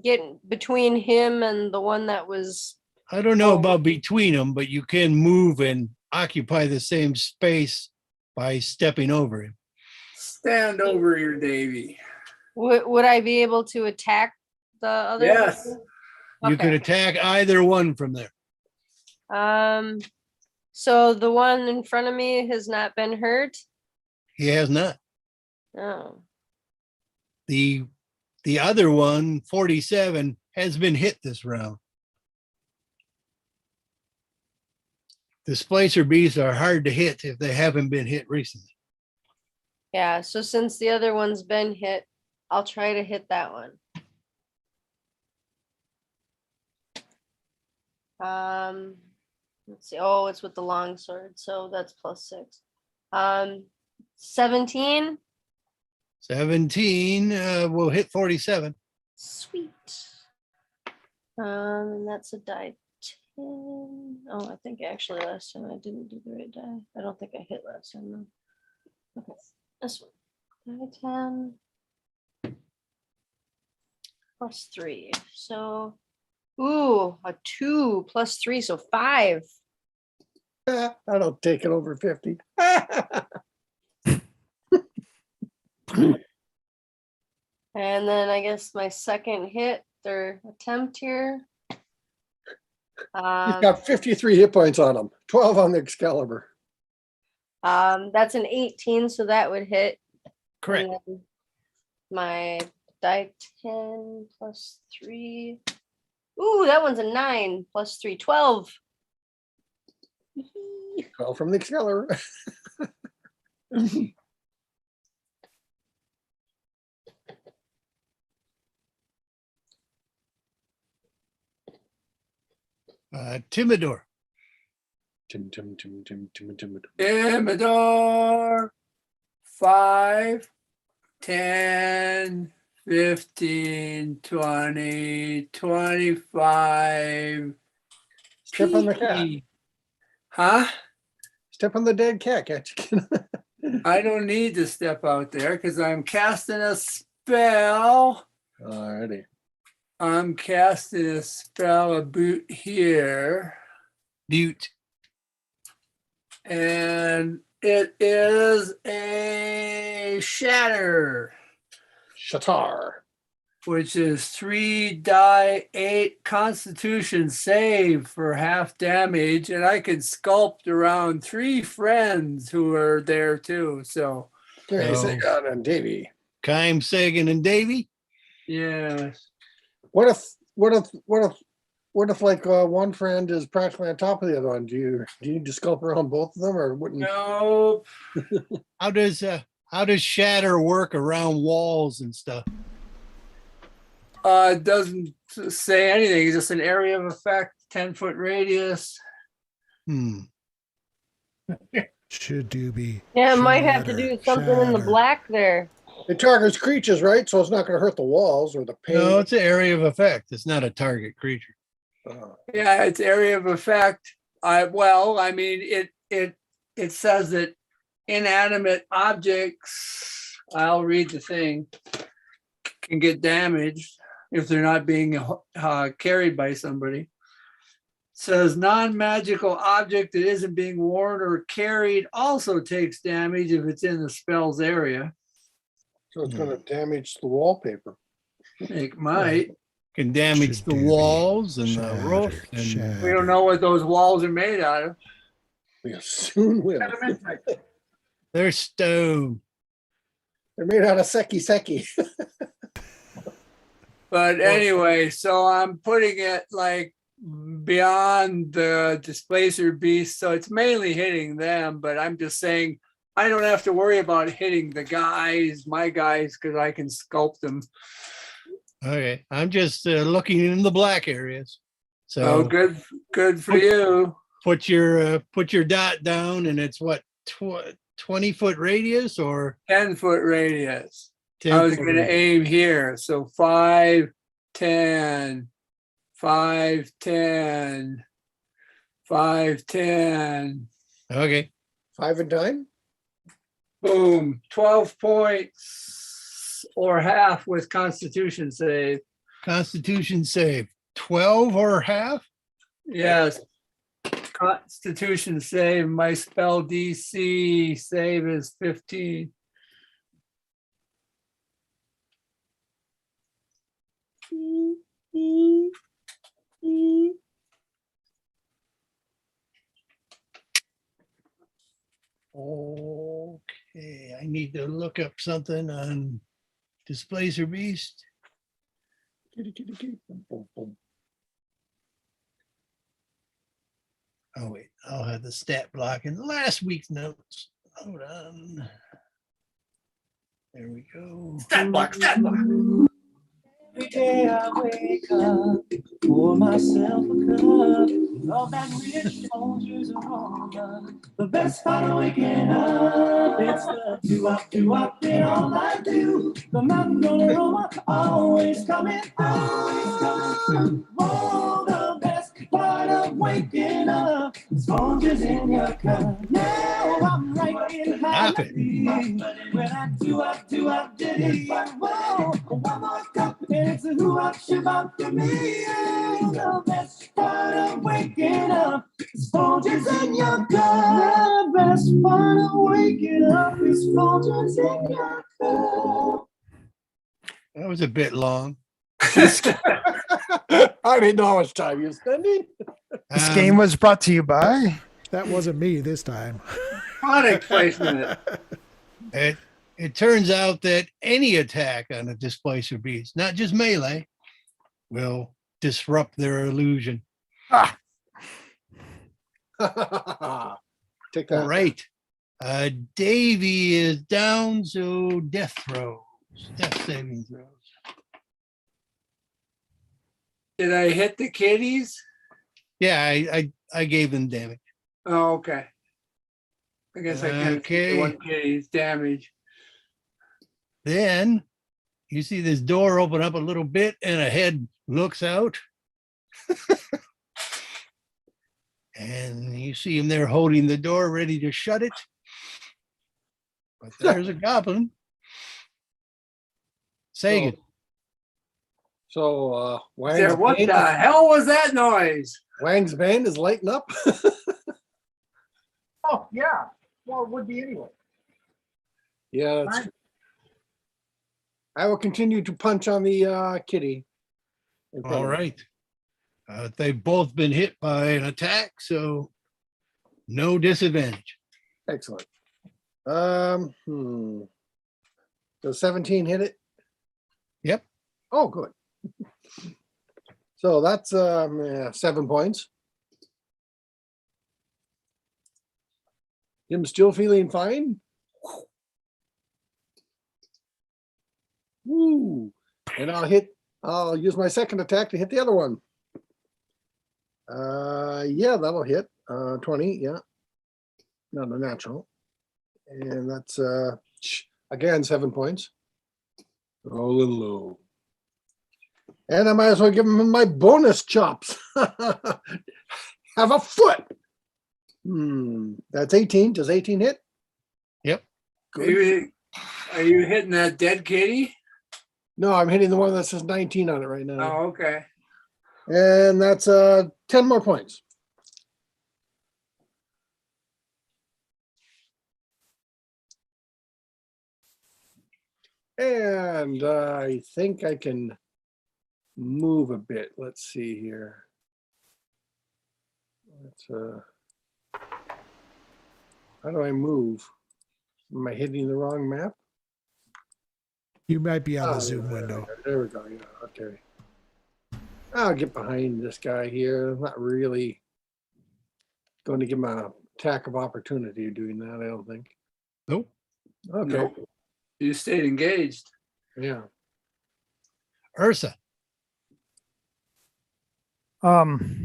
get between him and the one that was I don't know about between them, but you can move and occupy the same space by stepping over him. Stand over your Davey. would I be able to attack the other Yes. one? You could Okay. attack either one from there. So the one in front of me has not been hurt? He has not. Oh. The other one, 47, has been hit this round. Displacer beasts are hard to hit if they haven't been hit recently. Yeah, so since the other one's been hit, I'll try to hit that one. Let's see. Oh, it's with the long sword, so that's +6. 17. 17 will hit 47. Sweet. And that's a die 10. Oh, I think actually last time I didn't do the right die. I don't think I hit last time though. Okay, this one. Die 10. +3. So, ooh, a 2 +3, so 5. I don't take it over 50. And then I guess my second hit or attempt here. He's got 53 hit points on him, 12 on the Excalibur. That's an 18, so that would hit. Correct. And then my die 10 plus 3. Ooh, that one's a 9 plus 3, 12. 12 from the Excalibur. Timidor. Tim. Imador. 5, 10, 15, 20, 25. Step on the cat. Peaky. Huh? Step on the dead cat. Catch. I don't need to step out there because I'm casting a spell. Alrighty. I'm casting a spell about here. Butte. And it is a shatter, Shatar. which is 3 die 8 constitution save for half damage. And I can sculpt around 3 friends who are there too. So, Okay, Oh. Sagan and Davey. Kime, Sagan, and Davey. yes. What if like one friend is practically on top of the other one? Do you need to sculpt around both of them, or wouldn't? Nope. How does shatter work around walls and stuff? It doesn't say anything. It's just an area of effect, 10-foot radius. Should do be. Yeah, it might have to do shatter, with something in the shatter. black there. It targets creatures, right? So it's not going to hurt the walls or the paint. No, it's an area of effect. It's not a target creature. Yeah, it's area of effect. It says that inanimate objects, I'll read the thing, can get damaged if they're not being carried by somebody. It says non-magical object that isn't being worn or carried also takes damage if it's in the spell's area. So it's going to damage the wallpaper. It might. Can damage Should the do be walls and the shattered, roof. And shattered. We don't know what those walls are made out of. We soon will. they're stone. They're made out of seki. But anyway, so I'm putting it like beyond the displacer beast. So it's mainly hitting them, but I'm just saying I don't have to worry about hitting the guys, my guys, because I can sculpt them. Okay, I'm just looking in the black areas. So Oh, good for you. put your dot down, and it's what 20-foot radius or 10-foot radius. 10 I was foot going to radius? aim here. So 5, 10, 5, 10, 5, 10. Okay, 5 and 9. Boom, 12 points or half with Constitution save. Constitution save 12 or half. Yes. Constitution save. My spell DC save is 15. Okay, I need to look up something on Displacer Beast. Oh wait, I'll have the stat block in last week's notes. Hold on. There we go. Stat block. Every day I wake up, pour myself a cup. All that rich Folgers aroma. The best part of waking up, it's the do-up in all I do. The mountain aroma always coming through. Oh, the best part of waking up is Folgers in your cup. Now I'm right in Stop it. when I do-up, diddy. Whoa, one more cup, and it's a who-up, shabop to me. Oh, the best part of waking up is Folgers in your cup. The best part of waking up is Folgers in your cup. That was a bit long. I didn't know how much time you're spending. This game was brought to you by. That wasn't me this time. Product placement. It turns out that any attack on a displacer beast, not just melee, will disrupt their illusion. Ah, Take that. All right. Davey is down, so death throws, death saving throws. Did I hit the kitties? Yeah, I gave them damage. Oh, okay. I guess I can't Okay. take the one kitty's damage. Then you see this door open up a little bit and a head looks out. And you see him there holding the door, ready to shut it. But there's a goblin. Sagan. So There, what the hell was that noise? Wang's band is lighting up. Oh, yeah. Well, it would be anyway. Yeah, that's, I will continue to punch on the kitty. in front All of me. right. They've both been hit by an attack, so no disadvantage. Excellent. Does 17 hit it? Yep. Oh, good. So that's 7 points. Him still feeling fine. Woo. And I'll use my second attack to hit the other one. Yeah, that'll hit. 20, yeah. Not a natural. And that's again 7 points. Oh, a little low. And I might as well give him my bonus chops. Have a foot. That's 18. Does 18 hit? Yep. Good. Are you hitting that dead kitty? No, I'm hitting the one that says 19 on it right now. Oh, okay. And that's 10 more points. And I think I can move a bit. Let's see here. How do I move? Am I hitting the wrong map? You might be on Oh, the Zoom window. There we go. Yeah, okay. I'll get behind this guy here. I'm not really going to give him an attack of opportunity doing that, I don't think. Nope. Okay. Nope. You stayed engaged. Yeah. Ursa. How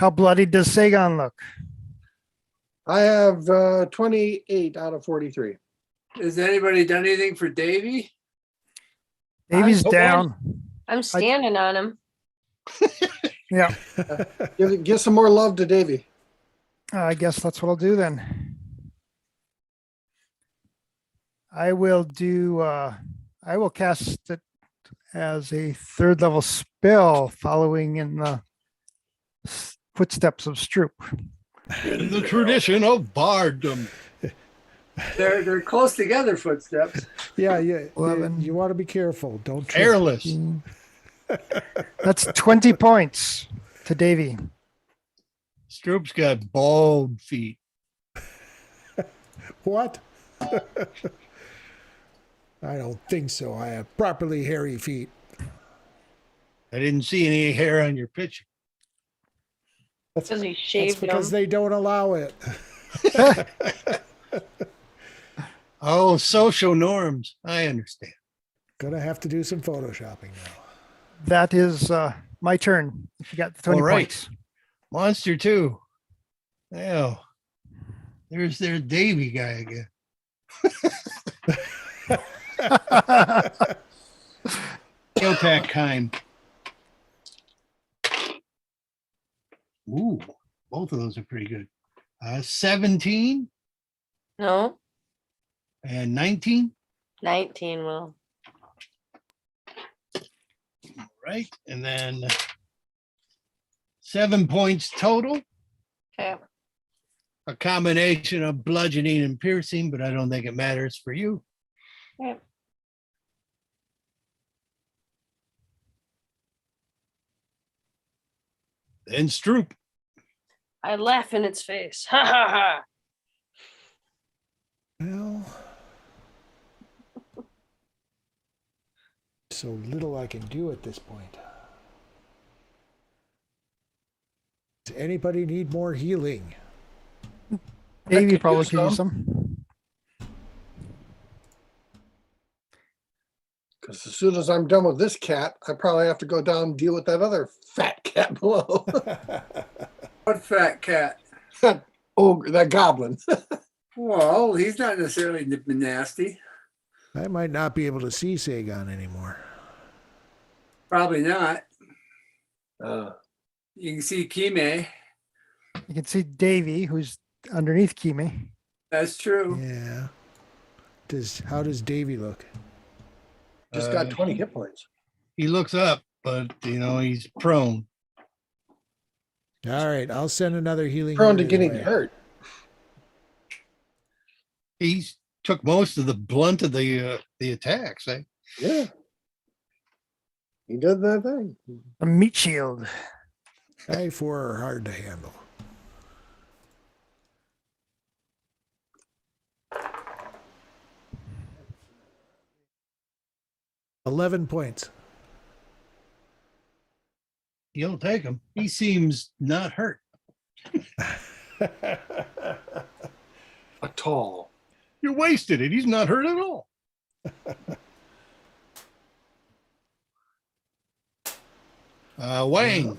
bloody does Sagan look? I have 28 out of 43. Has anybody done anything for Davey? Davey's I'm down. I'm standing on him. Yeah, Give some more love to Davey. I guess that's what I'll do then. I will cast it as a third level spell following in the footsteps of Stroop. In the tradition of barddom. They're close together footsteps. Yeah, yeah. 11. You want to be careful. Don't trip. Careless. That's 20 points to Davey. Stroop's got bald feet. What? I don't think so. I have properly hairy feet. I didn't see any hair on your picture. Because he That's shaved because them. they don't allow it. Oh, social norms. I understand. Gonna have to do some photoshopping now. That is my turn. If you got the 20 All right. points. Monster 2. Well, there's their Davey guy again. Attack kind. Ooh, both of those are pretty good. 17 No, and 19. 19 will. Right. And then 7 points total. Okay. A combination of bludgeoning and piercing, but I don't think it matters for you. Okay. Then Stroop. I laugh in its face. Ha ha ha. Well, so little I can do at this point. Does anybody need more healing? Davey could probably use could use some. some. Because as soon as I'm done with this cat, I probably have to go down and deal with that other fat cat below. What fat cat? That ogre, that goblin. Well, he's not necessarily nasty. I might not be able to see Sagon anymore. Probably not. Uh, You can see Kime. You can see Davey, who's underneath Kimi. That's true. Yeah. How does Davey look? just got 20 hit points. He looks up, but he's prone. All right, I'll send another healing. Prone word to his getting way. hurt. He's took most of the blunt of the attacks. Eh? Yeah. He did that thing. A meat shield. I four are hard to handle. $11 points. You'll take him. He seems not hurt. A tall. You're wasted it. He's not hurt at all. Wayne.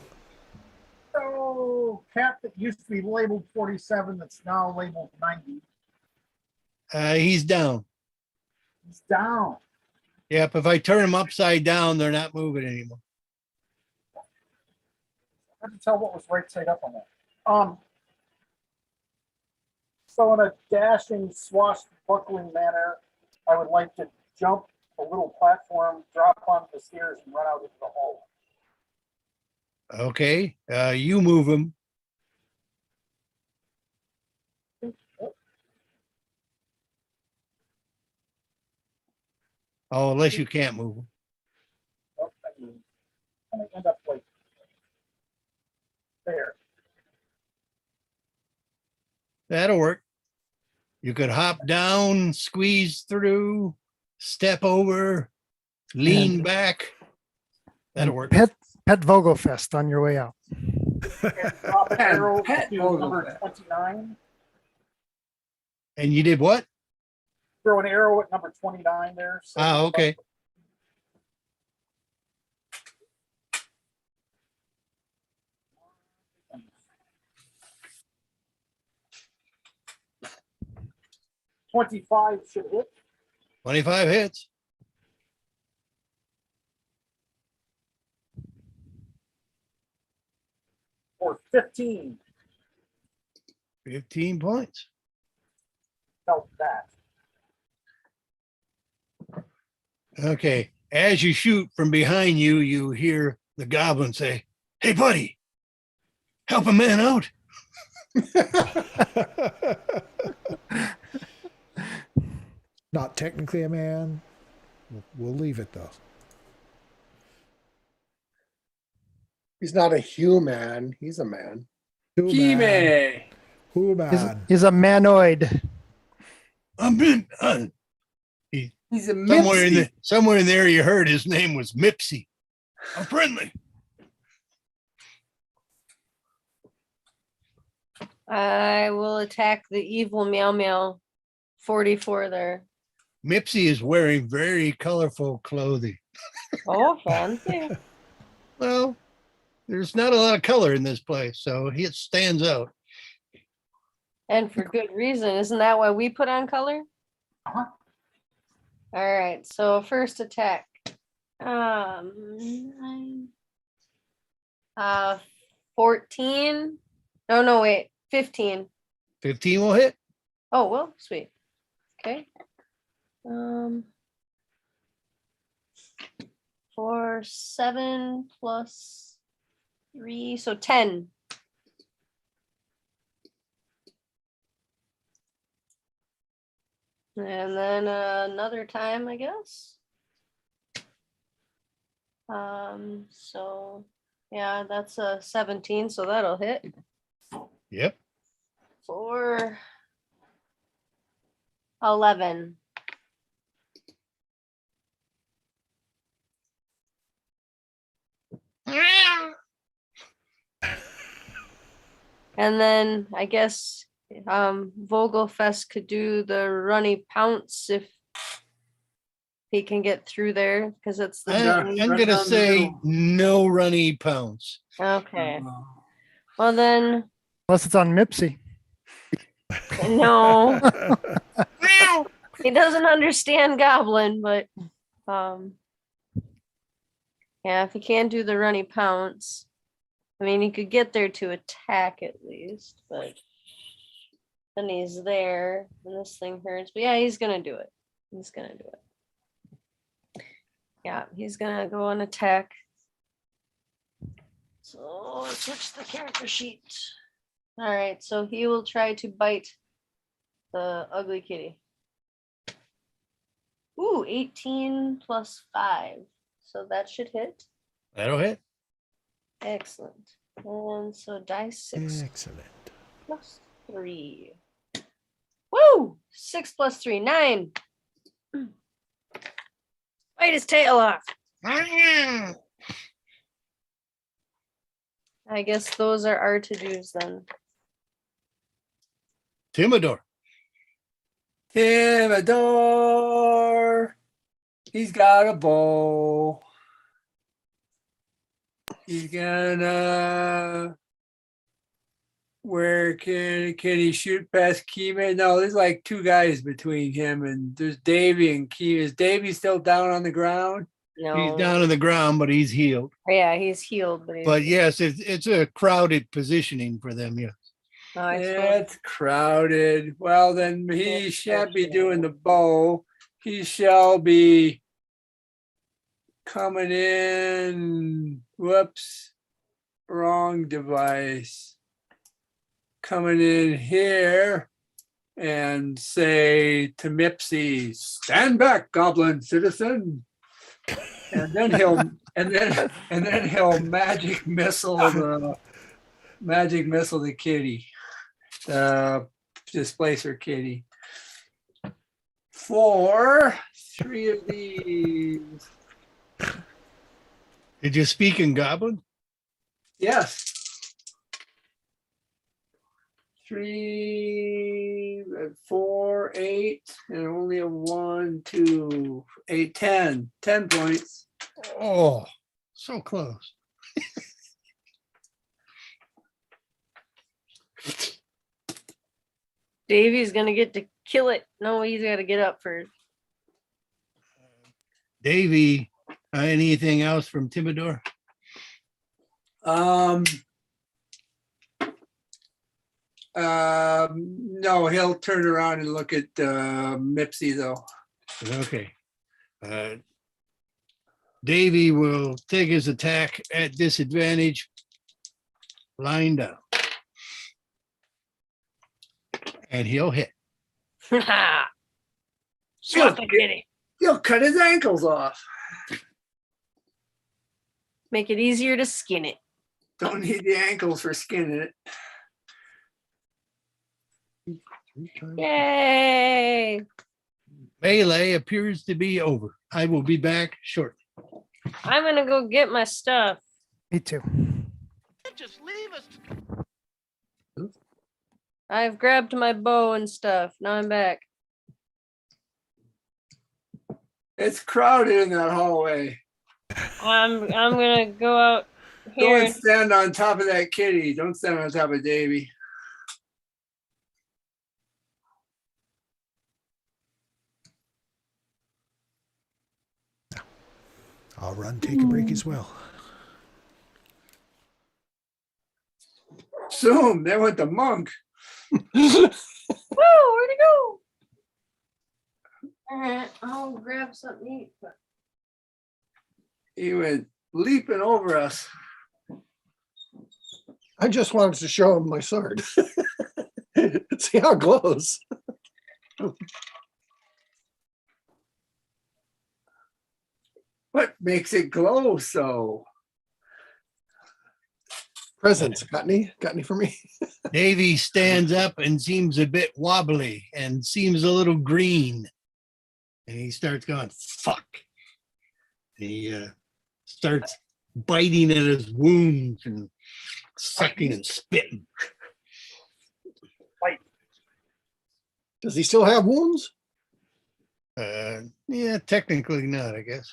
So cat that used to be labeled 47 that's now labeled 90. He's down. He's down. Yep. If I turn him upside down, they're not moving anymore. I have to tell what was right side up on that. So in a dashing, swashbuckling manner, I would like to jump a little platform, drop onto the stairs, and run out into the hall. Okay. You move him. Oh, unless you can't move him. Oh, I mean, I'm gonna end up like there. That'll work. You could hop down, squeeze through, step over, lean back. That'll work. Pet Vogelfest on your way out. And drop an arrow Pet to Vogel. number 29. And you did what? Throw an arrow at number 29 there. So Okay. $25 should hit. 25 hits. Or 15. 15 points. Felt that. Okay. As you shoot from behind you, you hear the goblin say, "Hey, buddy, help a man out." Not technically a man. We'll leave it though. He's not a human. He's a man. Kime. Human. He's a manoid. I'm in. He's a Somewhere in there, you heard his name was Mipsy. I'm friendly. I will attack the evil meow meow 44 there. Mipsy is wearing very colorful clothing. Oh, fancy. Well, there's not a lot of color in this place, so it stands out. And for good reason. Isn't that why we put on color? Uh-huh. All right. So first attack. 14. No, wait. 15. 15 will hit. Oh, well, sweet. Okay. 4, 7 plus 3, so 10. And then another time, I guess. So Yeah, that's a 17, so that'll hit. Yep. For 11. And then I guess Vogelfest could do the runny pounce if he can get through there because it's the Yeah, I'm run gonna down the say middle. no runny pounce. okay. Well then, Unless it's on Mipsy. no, he doesn't understand Goblin, but yeah, if he can do the runny pounce, I mean, he could get there to attack at least, but then he's there and this thing hurts. But yeah, he's gonna do it. He's gonna do it. Yeah, he's gonna go and attack. So let's switch the character sheet. All right, so he will try to bite the ugly kitty. Ooh, 18 plus 5. So that should hit. That'll hit. Excellent. And so dice 6 Excellent. plus 3. Woo! 6 plus 3, 9. Bite his tail off. I guess those are our to-dos then. Timidor. Theodore. He's got a bow. He's gonna. Where can he shoot past Kima? No, there's like two guys between him and there's Davey and Kima. Is Davey still down on the ground? No. He's down on the ground, but he's healed. Yeah, he's healed, but, But yes, it's a crowded positioning for them. Yeah. no, I suppose- It's crowded. Well, then he It's shan't be crowded. doing the bow. He shall be coming in. Whoops. Wrong device. Coming in here and say to Mipsy, "Stand back, goblin citizen." And then he'll magic missile the kitty. Displacer kitty. For 3 of these. Did you speak in Goblin? Yes. 3, 4, 8, and only a 1, 2, 8, 10. 10 points. Oh, so close. Davey's gonna get to kill it. No, he's got to get up first. Davey, anything else from Timidor? No, he'll turn around and look at Mipsy though. Okay. Davey will take his attack at disadvantage, lying down. And he'll hit. Svarta kitty. He'll cut his ankles off. Make it easier to skin it. Don't need the ankles for skinning it. Yay! Melee appears to be over. I will be back shortly. I'm gonna go get my stuff. Me too. Just leave us. I've grabbed my bow and stuff. Now I'm back. It's crowded in that hallway. I'm gonna go out Go here. and stand on top of that kitty. Don't stand on top of Davy. I'll run, take a break as well. Zoom, there went the monk. Woo! Where'd it go? All right, I'll grab something to eat. But He went leaping over us. I just wanted to show him my sword. See how it glows. What makes it glow so? Presents. Got any? Got any for me? Davey stands up and seems a bit wobbly and seems a little green. And he starts going, fuck. He starts biting at his wounds and sucking and spitting. Does he still have wounds? Yeah, technically not, I guess.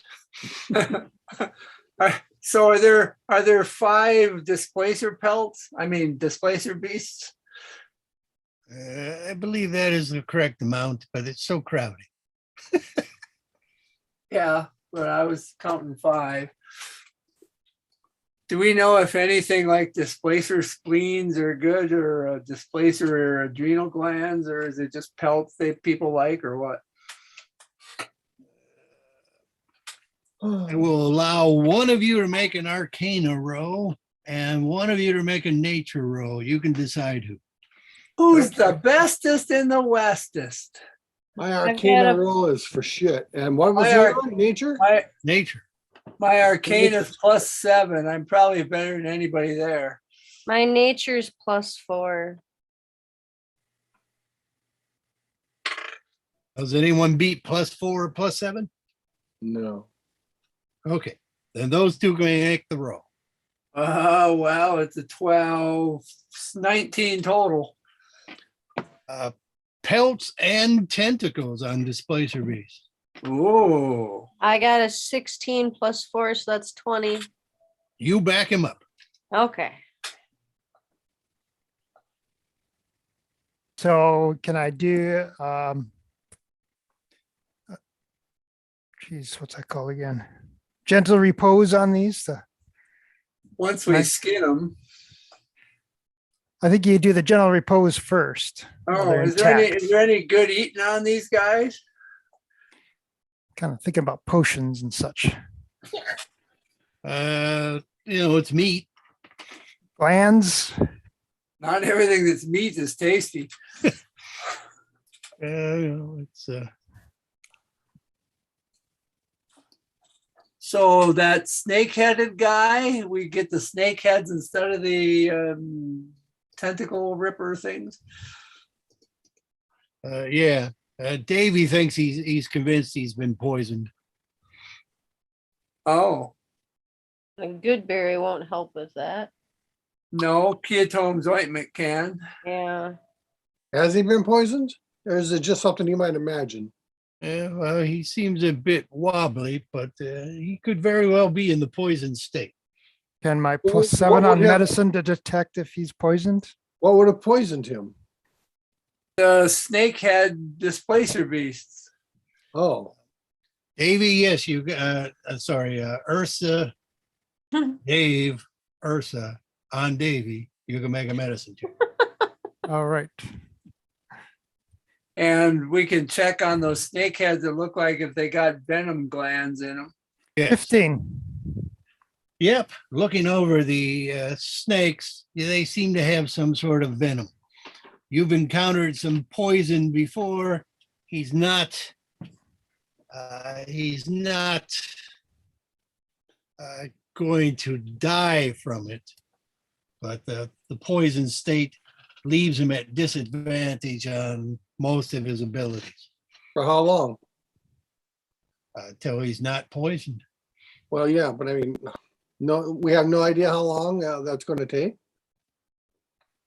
So are there 5 displacer pelts? I mean, displacer beasts? I believe that is the correct amount, but it's so crowded. Yeah, but I was counting 5. Do we know if anything like displacer spleens are good, or displacer adrenal glands, or is it just pelts that people like, or what? I will allow one of you to make an Arcana roll and one of you to make a nature roll. You can decide who. Who's the bestest in the westest? My I've Arcana got a- roll is for shit. And what was My the Ar- other one? Nature? Nature. My Arcana's +7. I'm probably better than anybody there. My nature's +4. Does anyone beat +4 or +7? No. Okay, then those two can make the roll. Oh, well, it's a 12, 19 total. Pelts and tentacles on displacer beast. Ooh. I got a 16 +4, so that's 20. You back him up. Okay. So can I do, geez, what's that called again? Gentle repose on these? Once we Nice. skin them. I think you do the gentle repose first. while Oh, they're is intact. there any good eating on these guys? Kind of thinking about potions and such. It's meat. Glands, Not everything that's meat is tasty. It's So that snake-headed guy, we get the snake heads instead of the tentacle ripper things. yeah. Davey thinks he's convinced he's been poisoned. Oh, A good berry won't help with that. no, Keatome's ointment can. Yeah. Has he been poisoned? Or is it just something you might imagine? Well, he seems a bit wobbly, but he could very well be in the poison state. can my Well, +7 what on would have- medicine to detect if he's poisoned? What would have poisoned him? The snakehead displacer beasts. Oh, Davey, yes, Ursa, Dave, Ursa, on Davey, you can make a medicine check. All right. And we can check on those snakeheads that look like if they got venom glands in them. Yes. 15. Yep, looking over the snakes, they seem to have some sort of venom. You've encountered some poison before. He's not going to die from it, but the poison state leaves him at disadvantage on most of his abilities for how long? until he's not poisoned. Well, yeah, but I mean, no, we have no idea how long that's going to take.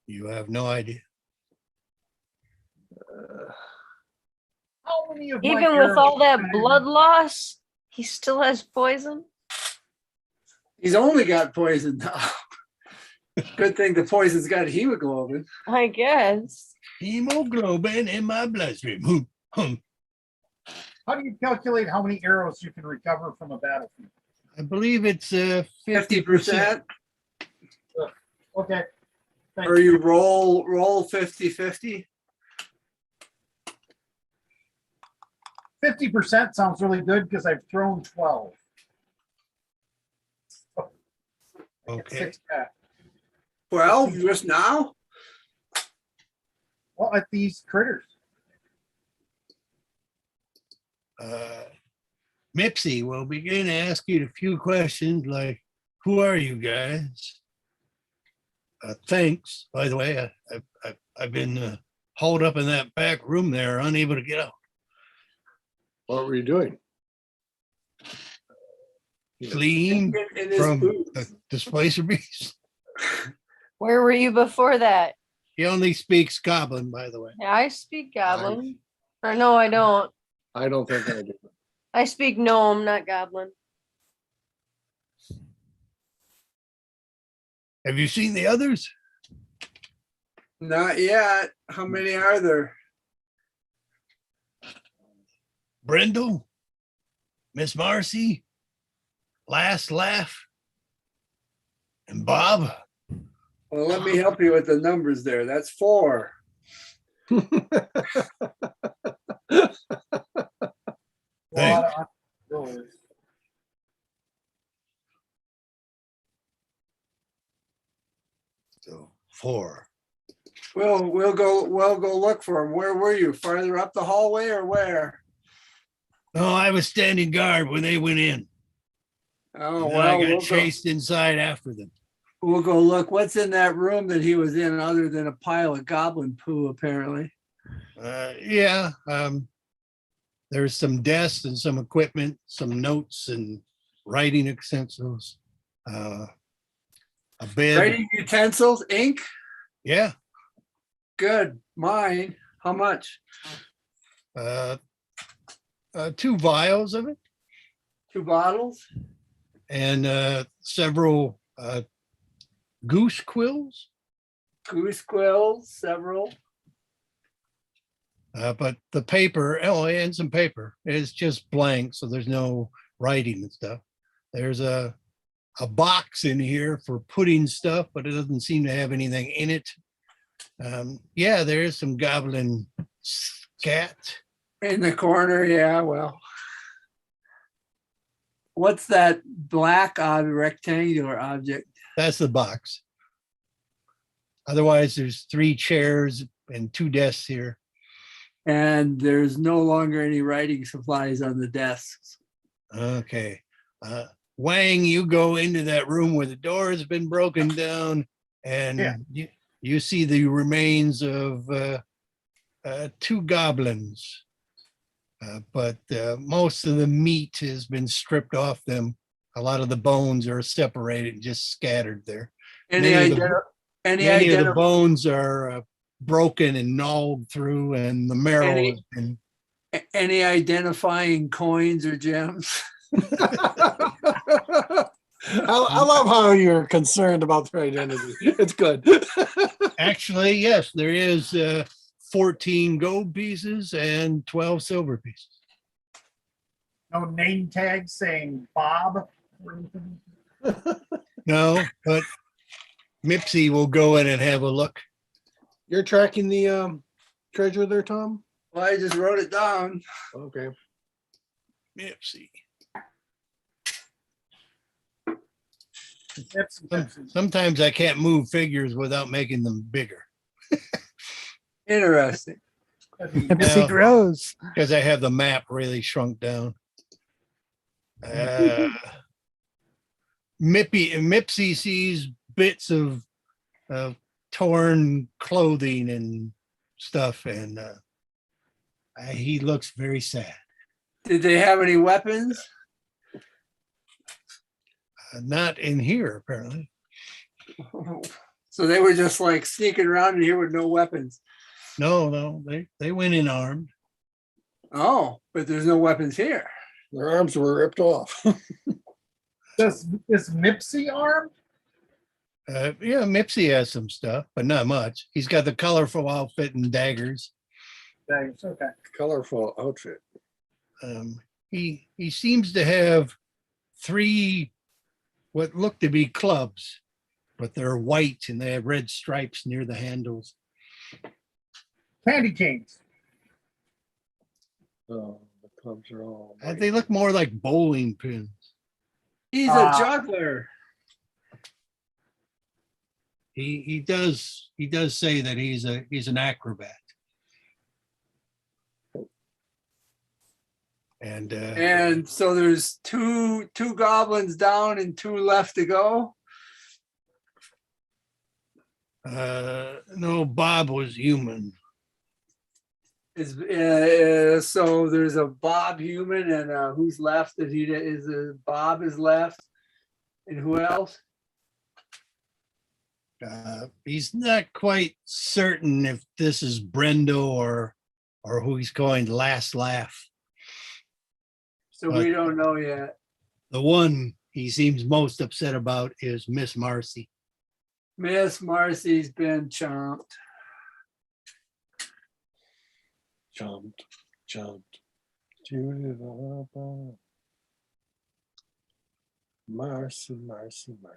You have no idea. How many of my Even with all that arrows- blood loss, he still has poison. He's only got poison now. Good thing the poison's got hemoglobin. I guess. Hemoglobin in my bloodstream. How do you calculate how many arrows you can recover from a battlefield? I believe it's 50%. 50%. Okay. Thank Or you. you roll 50-50. 50% sounds really good because I've thrown 12. Okay. 6 back. 12 just now? Well, at these critters. Mipsy will begin to ask you a few questions like, who are you guys? Thanks, by the way. I've been holed up in that back room there, unable to get out. What were you doing? Fleeing In his from booth. the displacer beast. Where were you before that? He only speaks Goblin, by the way. Yeah, I speak Goblin. Or no, I don't. I don't think I do. I speak Gnome, not Goblin. Have you seen the others? Not yet. How many are there? Brindle, Miss Marcy, Last Laugh, and Bob. Well, let me help you with the numbers there. That's 4. Thanks. So 4. We'll go look for him. Where were you? Farther up the hallway or where? No, I was standing guard when they went in. Oh, And then well, I got chased inside after them. We'll go look. What's in that room that he was in other than a pile of goblin poo, apparently? Yeah, there's some desks and some equipment, some notes and writing utensils, a bed. Writing utensils, ink? Yeah, Good. Mine. How much? 2 vials of it, 2 bottles? and several goose quills. Goose quills, several. But the paper, and some paper is just blank, so there's no writing and stuff. There's a box in here for putting stuff, but it doesn't seem to have anything in it. Yeah, there is some goblin scat. In the corner, yeah, well. What's that black rectangular object? That's the box. Otherwise, there's 3 chairs and 2 desks here. And there's no longer any writing supplies on the desks. Okay. Wang, you go into that room where the door has been broken down, and you see the remains of 2 goblins. But most of the meat has been stripped off them. A lot of the bones are separated and just scattered there. Many of the bones are broken and gnawed through, and the marrow has been. Any identifying coins or gems? I love how you're concerned about their identity. It's good. Actually, yes, there is 14 gold pieces and 12 silver pieces. No name tag saying Bob or anything? No, but Mipsy will go in and have a look. You're tracking the treasure there, Tom? Well, I just wrote it down. Okay. Mipsy. Ipsy. Sometimes I can't move figures without making them bigger Interesting. Ipsy Well- grows. because I have the map really shrunk down. Mipsy sees bits of torn clothing and stuff, and he looks very sad. Did they have any weapons? Not in here, apparently. So they were just like sneaking around in here with no weapons. No, they went in armed. Oh, but there's no weapons here. Their arms were ripped off. Is Mipsy armed? Yeah, Mipsy has some stuff, but not much. He's got the colorful outfit and daggers. Thanks. Okay. Colorful outfit. He seems to have 3 what look to be clubs, but they're white and they have red stripes near the handles. Candy canes. Oh, the clubs are all. They look more like bowling pins. He's a juggler. He does say that he's an acrobat. And So there's two goblins down and 2 left to go. No, Bob was human. So there's a Bob human, and who's left? That he is Bob is left, and who else? He's not quite certain if this is Brendo or who he's going last laugh. So But- we don't know yet. The one he seems most upset about is Miss Marcy. Miss Marcy's been chomped. Jumped. Marcy.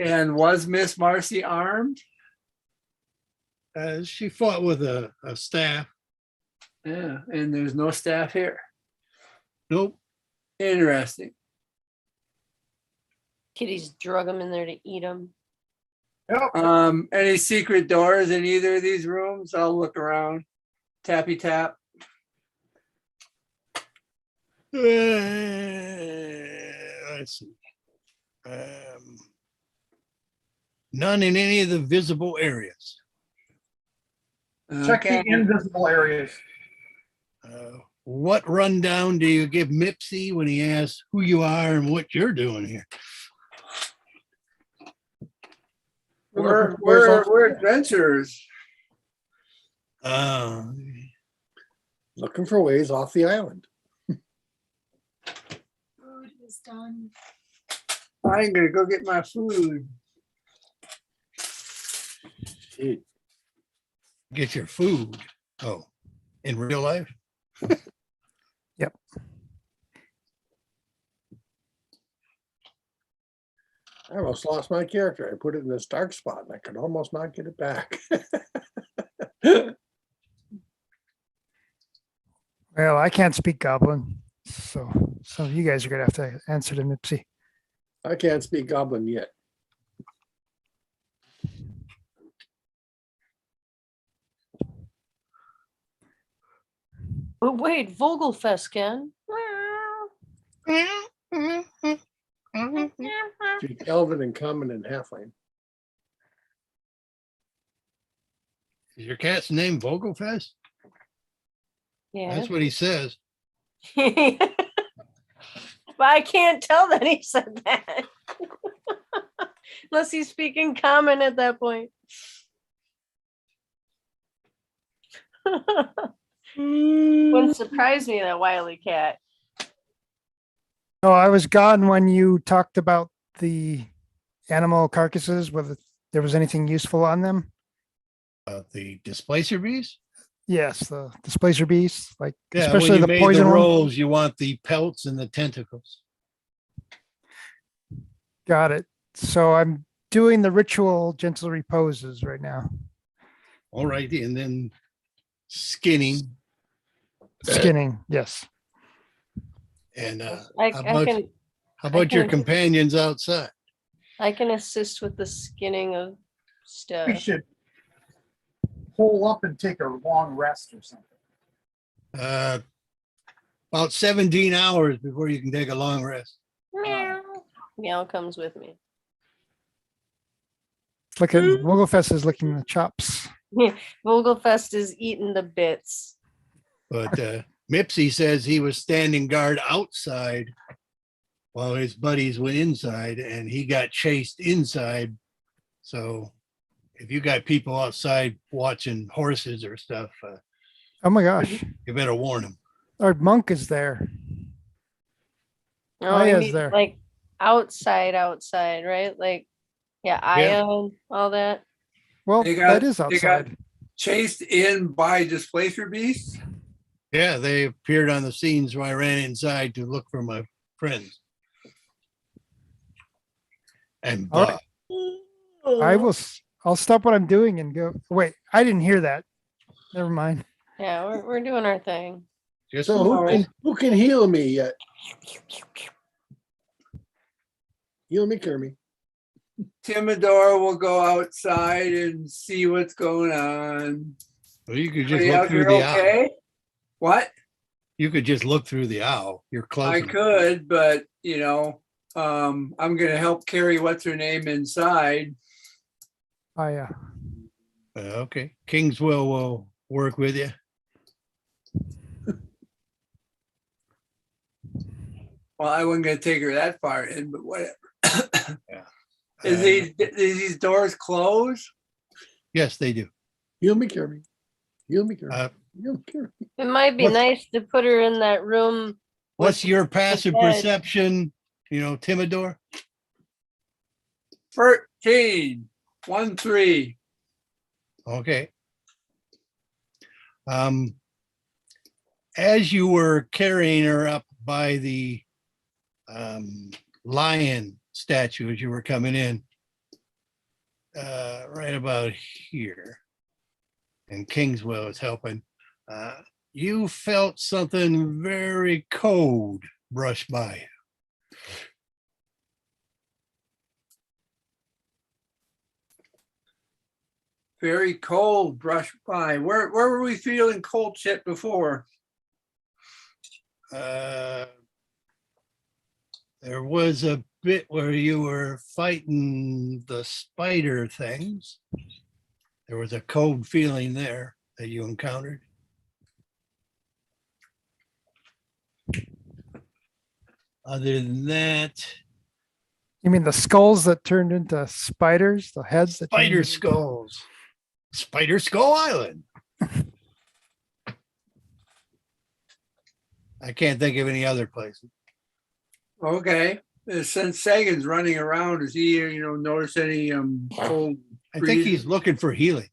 And was Miss Marcy armed? She fought with a staff. Yeah, and there's no staff here. Nope. Interesting. Kitties drug them in there to eat them. Any secret doors in either of these rooms? I'll look around. Tappy tap. Let's see. None in any of the visible areas. Check the Okay. invisible areas. What rundown do you give Mipsy when he asks who you are and what you're doing here? We're adventurers. Looking for ways off the island. Food is done. I'm gonna go get my food. Gee, Get your food. Oh, in real life? Yep. I almost lost my character. I put it in this dark spot and I could almost not get it back. Well, I can't speak Goblin, so some of you guys are gonna have to answer to Mipsy. I can't speak Goblin yet. But wait, Vogelfest can. Speak Elven and Common and Halfling. Is your cat's name Vogelfest? Yeah. That's what he says. But I can't tell that he said that. Unless he's speaking common at that point. Wouldn't surprise me, that wily cat. Oh, I was gone when you talked about the animal carcasses, whether there was anything useful on them. The displacer beast? Yes, the displacer beasts, like Yeah, especially when you the made poison the one. rolls, you want the pelts and the tentacles. Got it. So I'm doing the ritual gentle reposes right now. All right, and then skinning. Skinning, yes. And I how about, can how about your can- companions outside? I can assist with the skinning of We stuff. should hole up and take a long rest or something. About 17 hours before you can take a long rest. Meow. Meow comes with me. Look at Vogelfest is licking the chops. Vogelfest is eating the bits. But Mipsy says he was standing guard outside while his buddies went inside and he got chased inside. So if you got people outside watching horses or stuff, Oh my gosh, you better warn them. our monk is there. Oh, Aya's you mean there. like outside, right? Like, yeah, Aya and all that. Well, They got- that is they got- outside. Chased in by displacer beasts. Yeah, they appeared on the scenes where I ran inside to look for my friends. And All right. Bob. I'll stop what I'm doing and go. Wait, I didn't hear that. Never mind. Yeah, we're doing our thing. Just So who can heal me yet? Heal me, Kermie. Timidor will go outside and see what's going on. well, you could just Everybody look out through here the owl. okay? What? You could just look through the owl. You're close. I enough. could, but I'm gonna help carry what's her name inside. Oh yeah. Okay, Kingswell will work with you. Well, I wasn't gonna take her that far in, but whatever. Yeah. Is these doors closed? Yes, they do. Heal me, cure me. Heal me, cure me. Uh, Heal me, cure me. It might be What's- nice to put her in that room. What's with your passive bed. perception? Timidor? 13, 1-3. Okay. As you were carrying her up by the lion statue as you were coming in, right about here, and Kingswell is helping, you felt something very cold brush by you. Very cold, brush by. Where were we feeling cold shit before? There was a bit where you were fighting the spider things. There was a cold feeling there that you encountered. Other than that, You mean the skulls that turned into spiders, the heads that turned spider into- skulls, Spider Skull Island. I can't think of any other places. Okay. Since Sagan's running around, does he, notice any cold? I think he's looking for healing.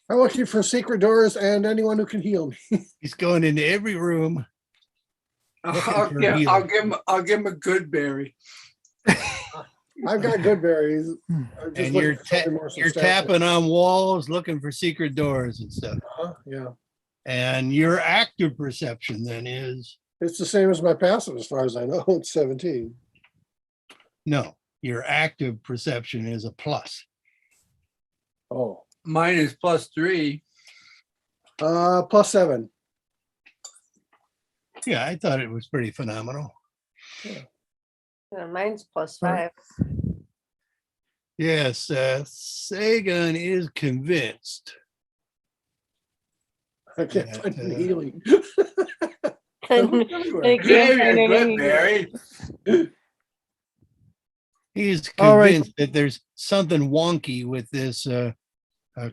I'm looking for secret doors and anyone who can heal me. He's going into every room. I'll for give, healing. I'll give him a good berry. I've got good berries. Hmm. I'm just And looking you're, for something more you're substantial. tapping on walls looking for secret doors and stuff. Yeah. And your active perception then is It's the same as my passive as far as I know. It's 17. no, your active perception is a plus. Oh. Mine is +3. +7. Yeah, I thought it was pretty phenomenal. Yeah, mine's Sorry. +5. Yes, Sagan is convinced. I can't Yeah, find any healing. And Everywhere. they Gave can't you a find good any- berry. He's All right. convinced that there's something wonky with this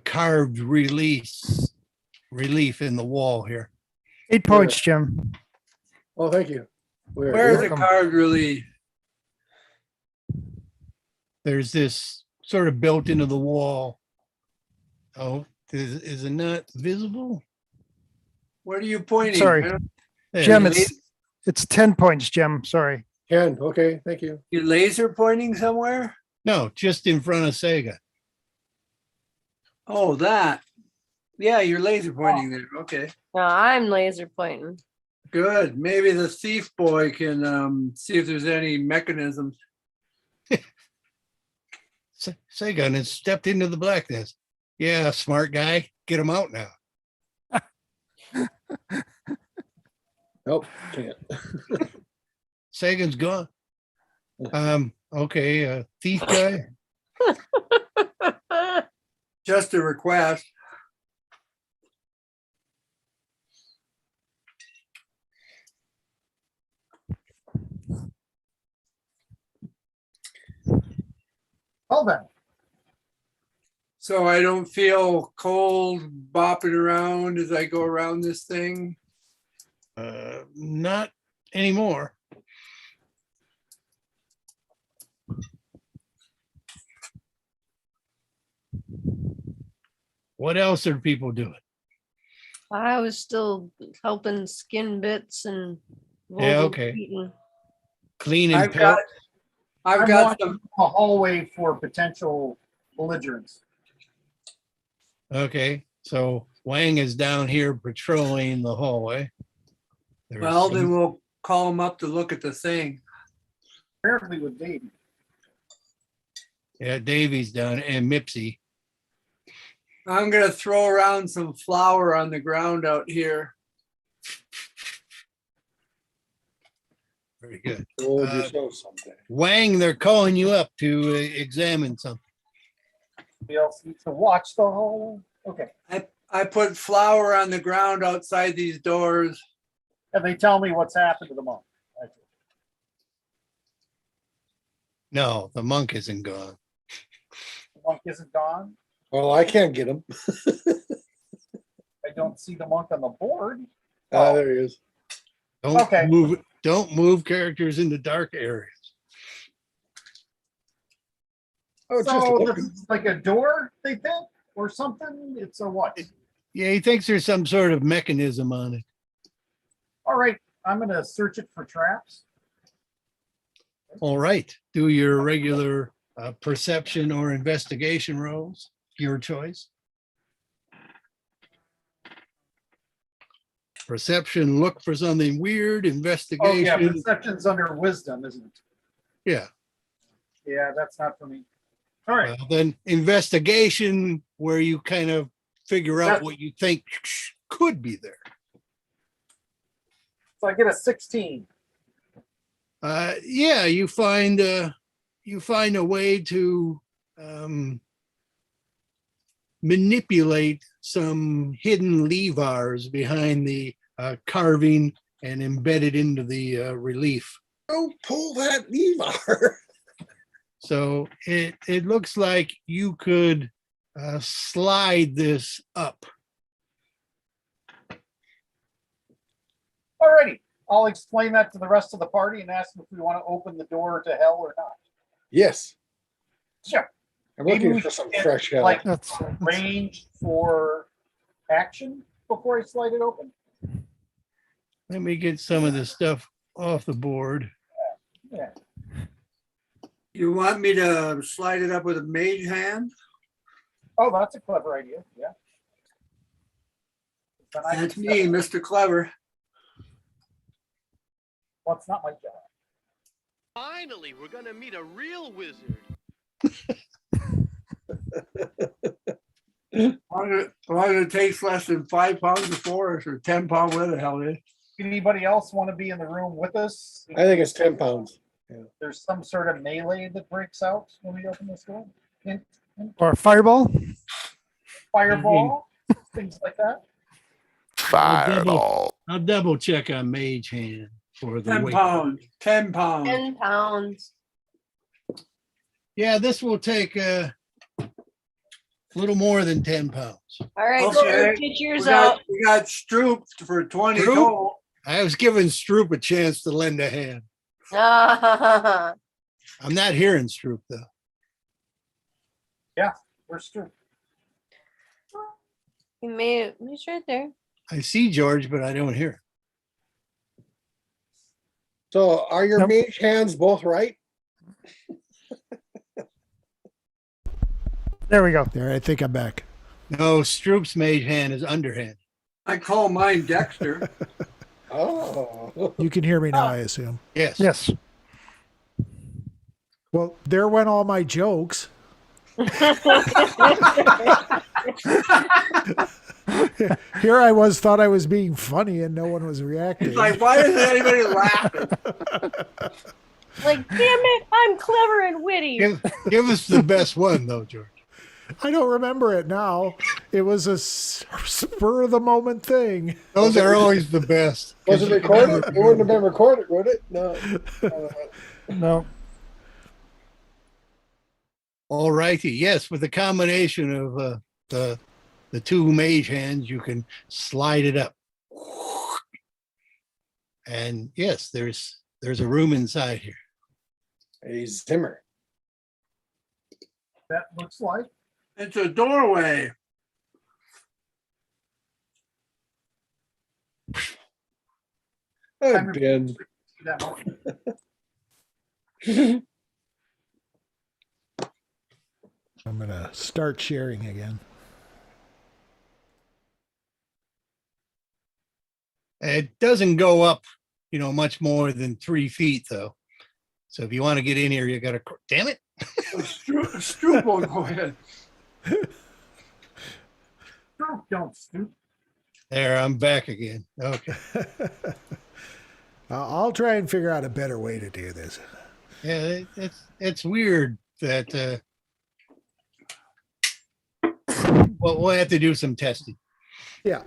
carved relief in the wall here. 8 points, Jim. Oh, thank you. Where's the welcome. card relief? There's this sort of built into the wall. Oh, is it not visible? What are you pointing? Sorry. I don't- There Jim, it is. it's 10 points, Jim. Sorry. 10. Okay, thank you. You laser pointing somewhere? No, just in front of Sega. Oh, that. Yeah, you're laser pointing there. Okay, No, I'm laser pointing. good. Maybe the thief boy can see if there's any mechanisms. Sagan has stepped into the blackness. Yeah, smart guy. Get him out now. Nope, can't. Sagan's gone. Okay, thief guy. Just a request. Well then, So I don't feel cold bopping around as I go around this thing. Not anymore. What else are people doing? I was still helping skin bits and Yeah, Vogel okay. eating. Cleaning I've pelt. got, I've I'm got watching some, a hallway for potential belligerents. Okay, so Wang is down here patrolling the hallway. There's well, then some- we'll call him up to look at the thing. Apparently with Davey. yeah, Davey's down and Mipsy. I'm gonna throw around some flour on the ground out here. Very good. Told you Uh, so someday. Wang, they're calling you up to examine something. Somebody else needs to watch the whole. Okay. I put flour on the ground outside these doors. And they tell me what's happened to the monk. No, the monk isn't gone. The monk isn't gone. Well, I can't get him. I don't see the monk on the board. Ah, there he is. Okay. Don't move characters into dark areas. Oh, just So looking. this is like a door, they think, or something? It's a what? Yeah, he thinks there's some sort of mechanism on it. All right, I'm gonna search it for traps. All right, do your regular perception or investigation rolls, your choice. Perception, look for something weird. Oh, yeah, Investigation, perception's under wisdom, isn't it? yeah. Yeah, that's not for me. All right, Well, then investigation, where you kind of figure out what you think could be there. so I get a 16. Yeah, you find a way to manipulate some hidden levers behind the carving and embedded into the relief. Don't pull that lever. So it looks like you could slide this up. All righty, I'll explain that to the rest of the party and ask them if we want to open the door to hell or not. Yes. Sure. I'm Maybe looking we for some should fresh hell. Like That's range for action before I slide it open. Let me get some of the stuff off the board. Yeah. You want me to slide it up with a mage hand? Oh, that's a clever idea. Yeah. Then I That's can me, step- Mr. Clever. Well, it's not my job. Finally, we're gonna meet a real wizard. As long as it takes less than 5 pounds of force or 10 pound, whatever the hell it is. Anybody else want to be in the room with us? I think it's 10 pounds. There's some sort of melee that breaks out when we open this door. Hint, hint, or fireball. fireball, things like that. I'll double check on mage hand for the 10 weight. pounds, 10 pounds. 10 pounds. Yeah, this will take a little more than 10 pounds. All right, Okay. so get We yours out. got Stroop for 20 Stroop? total. I was giving Stroop a chance to lend a hand. Ah, I'm not hearing Stroop though. Where's Stu? he's right there. I see George, but I don't hear. So are your Nope. mage hands both right? There we go. There, I think I'm back. No, Stroop's mage hand is underhand. I call mine Dexter. Oh. You can hear me now, I assume. Yes. Yes. Well, there went all my jokes. Here I was, thought I was being funny, and no one was reacting. It's like, why isn't anybody laughing? Like, damn it, I'm clever and witty. Give us the best one though, George. I don't remember it now. It was a spur of the moment thing. Those are always the best. Was it recorded? It wouldn't have been recorded, would it? No. No. All righty. Yes, with the combination of the two mage hands, you can slide it up. And yes, there's a room inside here. A Zimmer. That looks like. It's a doorway. I've been. See that much. I'm going to start sharing again. It doesn't go up, much more than 3 feet though. So if you want to get in here, you got to, damn it. Stroop will go ahead. Don't stoop. There, I'm back again. Okay. I'll try and figure out a better way to do this. Yeah, it's weird that Well, we'll have to do some testing. Yeah.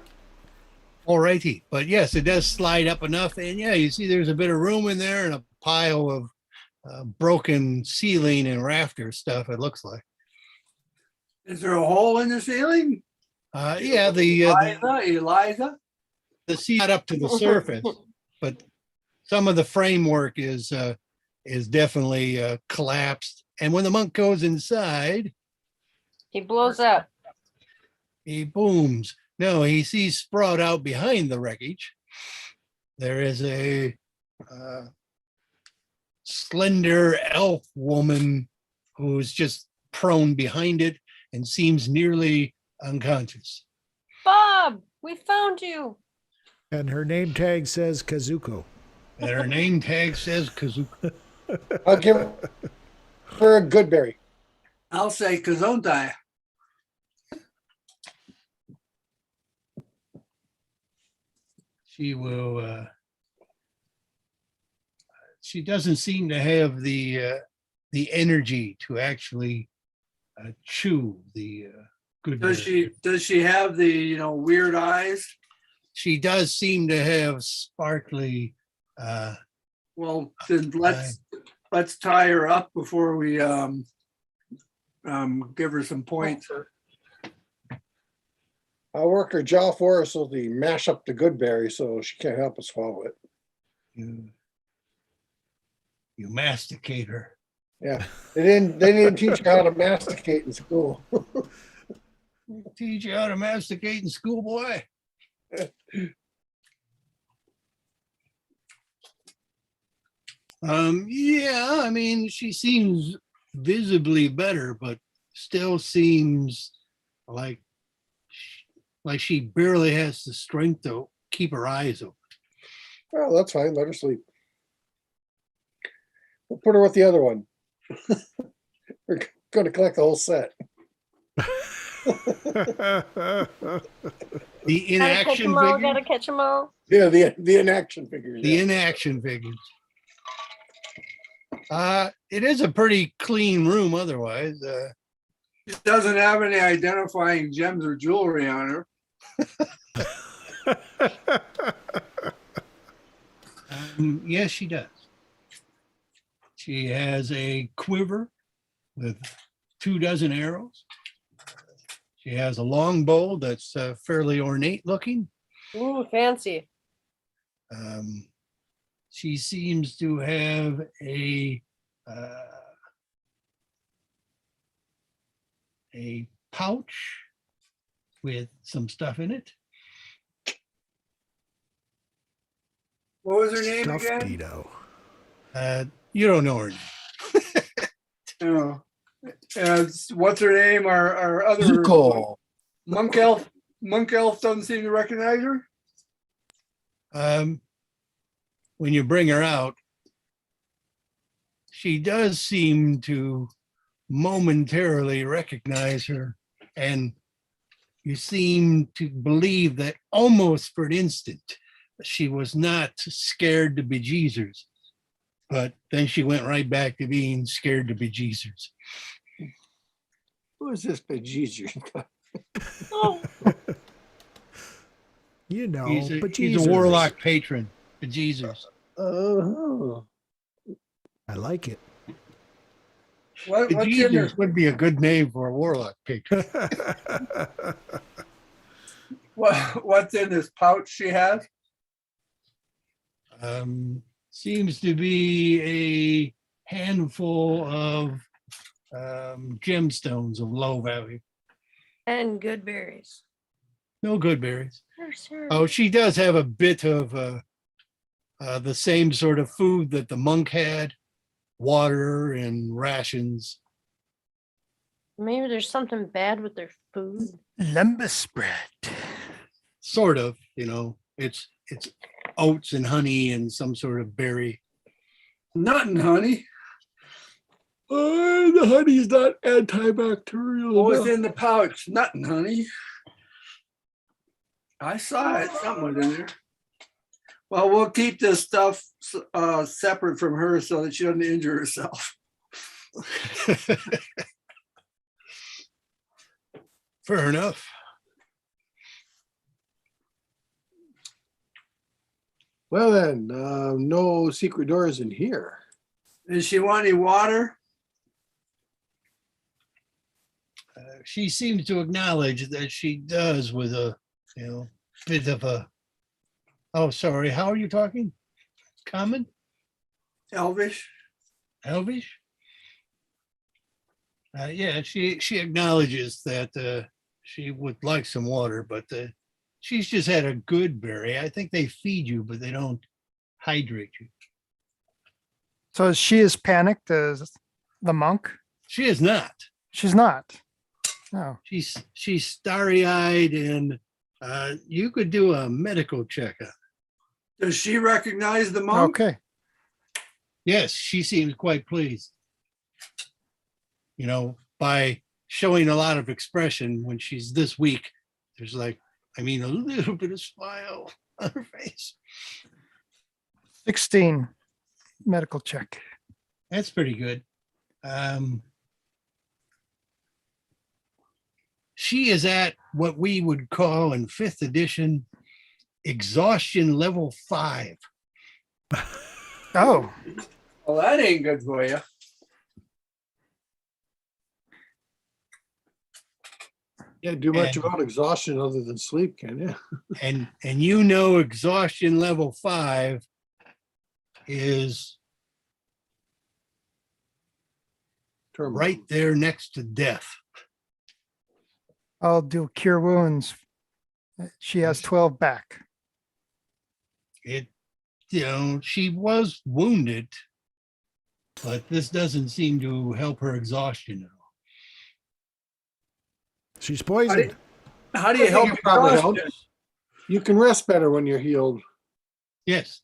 All righty. But yes, it does slide up enough. And yeah, you see there's a bit of room in there and a pile of broken ceiling and rafter stuff, it looks like. Is there a hole in the ceiling? Yeah, Eliza? the sea got up to the surface, but some of the framework is definitely collapsed. And when the monk goes inside, He blows up. he booms. No, he sees Sprout out behind the wreckage. There is a slender elf woman who's just prone behind it and seems nearly unconscious. Bob, we found you. And her name tag says Kazuko. And her name tag says Kazuka. I'll give her a good berry. I'll say Kazontai. She will. She doesn't seem to have the energy to actually chew the good. Does she have the weird eyes? She does seem to have sparkly. Well, then let's tie her up before we give her some points. I'll work her jaw for her so they mash up the good berry so she can't help but swallow it. You masticate her. Yeah, they didn't teach you how to masticate in school. Teach you how to masticate in school, boy. Yeah, I mean, she seems visibly better, but still seems like she barely has the strength to keep her eyes open. Well, that's fine. Let her sleep. We'll put her with the other one. We're going to collect the whole set. The inaction figures. Gotta catch them all. Yeah, the inaction figures. The inaction figures. It is a pretty clean room otherwise. It doesn't have any identifying gems or jewelry on her. Yes, she does. She has a quiver with 24 arrows. She has a long bow that's fairly ornate looking. Ooh, fancy. She seems to have a pouch with some stuff in it. What was her name Stuffed again? Dito. You don't know her name. No. What's her name? Our other Zuko. monk elf doesn't seem to recognize her. When you bring her out, she does seem to momentarily recognize her, and you seem to believe that almost for an instant she was not scared to bejesus, but then she went right back to being scared to bejesus. Who is this bejesus? You know, but he's a warlock patron, bejesus. Oh, I like it. What's in her, Bejesus would be a good name for a warlock patron. what's in this pouch she has? Seems to be a handful of gemstones of low value. And good berries. No good berries. Sure. Oh, she does have a bit of the same sort of food that the monk had, water and rations. Maybe there's something bad with their food. Lembas spread. Sort of, it's oats and honey and some sort of berry. Nut and honey. the honey's not antibacterial. What was in the pouch? Nut and honey. I saw it. Something was in there. Well, we'll keep this stuff separate from her so that she doesn't injure herself. Fair enough. Well then, no secret doors in here. Does she want any water? She seems to acknowledge that she does with a, bit of a, oh, sorry, how are you talking? Common? Elvish? Elvish? Yeah, she acknowledges that she would like some water, but she's just had a good berry. I think they feed you, but they don't hydrate you. So she is panicked as the monk? She is not. She's not. No. She's starry-eyed, and you could do a medical check on her. Does she recognize the monk? Okay. Yes, she seems quite pleased. By showing a lot of expression when she's this weak, there's a little bit of smile on her face. 16 medical check. That's pretty good. She is at what we would call in 5th edition exhaustion level 5. Oh, Well, that ain't good for you. Can't do much And- about exhaustion other than sleep, can you? And exhaustion level 5 is Terminal. right there next to death. I'll do cure wounds. She has 12 back. She was wounded, but this doesn't seem to help her exhaustion at all. She's poisoned. How do you help? You probably help. exhaustion? You can rest better when you're healed. Yes.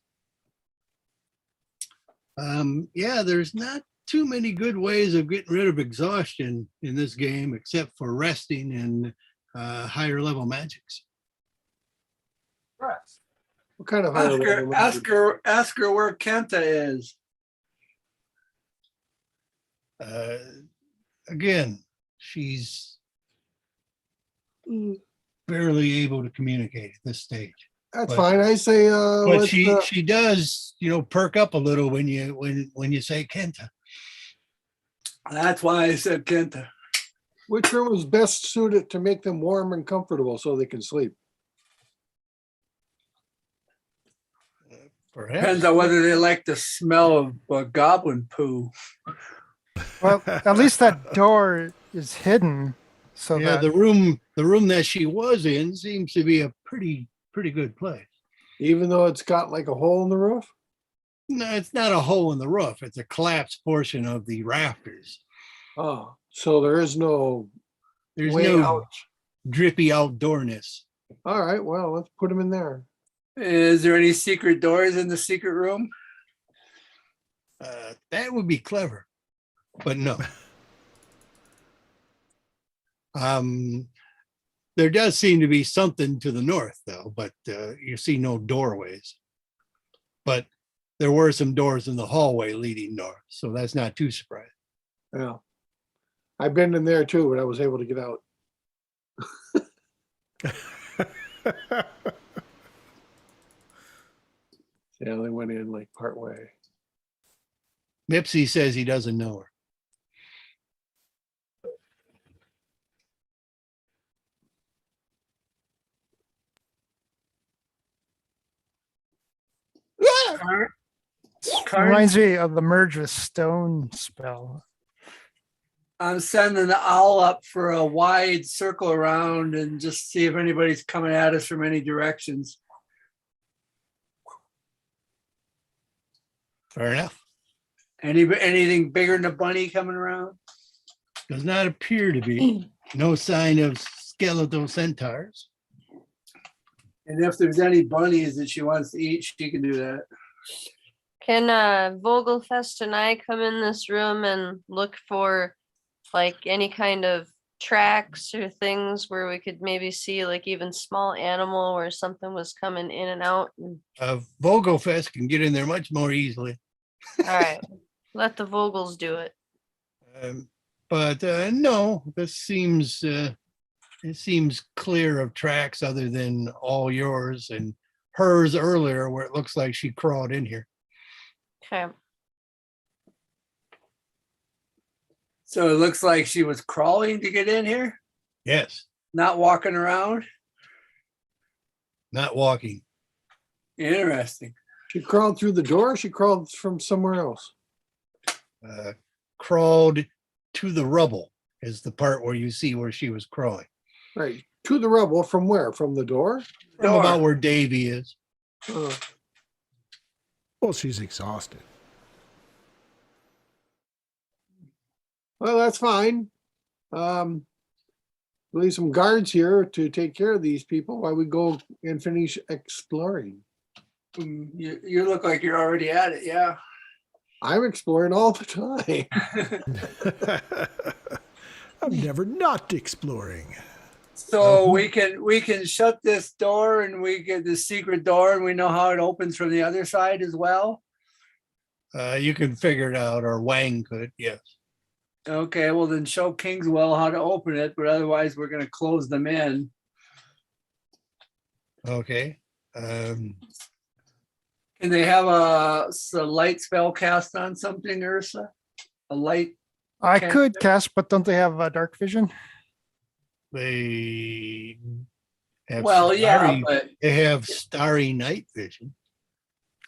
Yeah, there's not too many good ways of getting rid of exhaustion in this game, except for resting and higher level magics. Rest. What kind of higher level magic? Ask her where Kenta is. Again, she's barely able to communicate at this stage. That's but- fine. I say, But let's, she does, perk up a little when you say Kenta. That's why I said Kenta. which room is best suited to make them warm and comfortable so they can sleep? Perhaps. Depends on whether they like the smell of goblin poo. Well, at least that door is hidden. So Yeah, that the room that she was in seems to be a pretty good place. Even though it's got like a hole in the roof? No, it's not a hole in the roof. It's a collapsed portion of the rafters. Oh, so there is no There's way no out. drippy outdoorness. All right, well, let's put them in there. Is there any secret doors in the secret room? That would be clever, but no. There does seem to be something to the north, though, but you see no doorways. But there were some doors in the hallway leading north, so that's not too surprising. Yeah. I've been in there too, but I was able to get out. Yeah, they went in like part way. Mipsy says he doesn't know her. reminds me of the merge with stone spell. I'm sending the owl up for a wide circle around and just see if anybody's coming at us from any directions. Fair enough. Anything bigger than a bunny coming around? Does not appear to be. No sign of skeletal centaurs. And if there's any bunnies that she wants to eat, she can do that. Can Vogelfest and I come in this room and look for like any kind of tracks or things where we could maybe see like even small animal or something was coming in and out? Vogelfest can get in there much more easily. All right, let the Vogels do it. But no, this seems it seems clear of tracks other than all yours and hers earlier where it looks like she crawled in here. Okay. So it looks like she was crawling to get in here, Yes, not walking around. not walking. Interesting. She crawled through the door. She crawled from somewhere else. Crawled to the rubble is the part where you see where she was crawling. Right. To the rubble from where? From the door? From about where Davey is. Well, she's exhausted. Well, that's fine. Leave some guards here to take care of these people while we go and finish exploring. You look like you're already at it. Yeah. I'm exploring all the time. I'm never not exploring. So we can shut this door and we get the secret door and we know how it opens from the other side as well. You can figure it out, or Wang could, yes. Okay, well then show Kingswell how to open it, but otherwise we're gonna close them in. Okay. Can they have a light spell cast on something, Ursa? A light? I Okay. could cast, but don't they have dark vision? They have Well, yeah, starry- but they have starry night vision.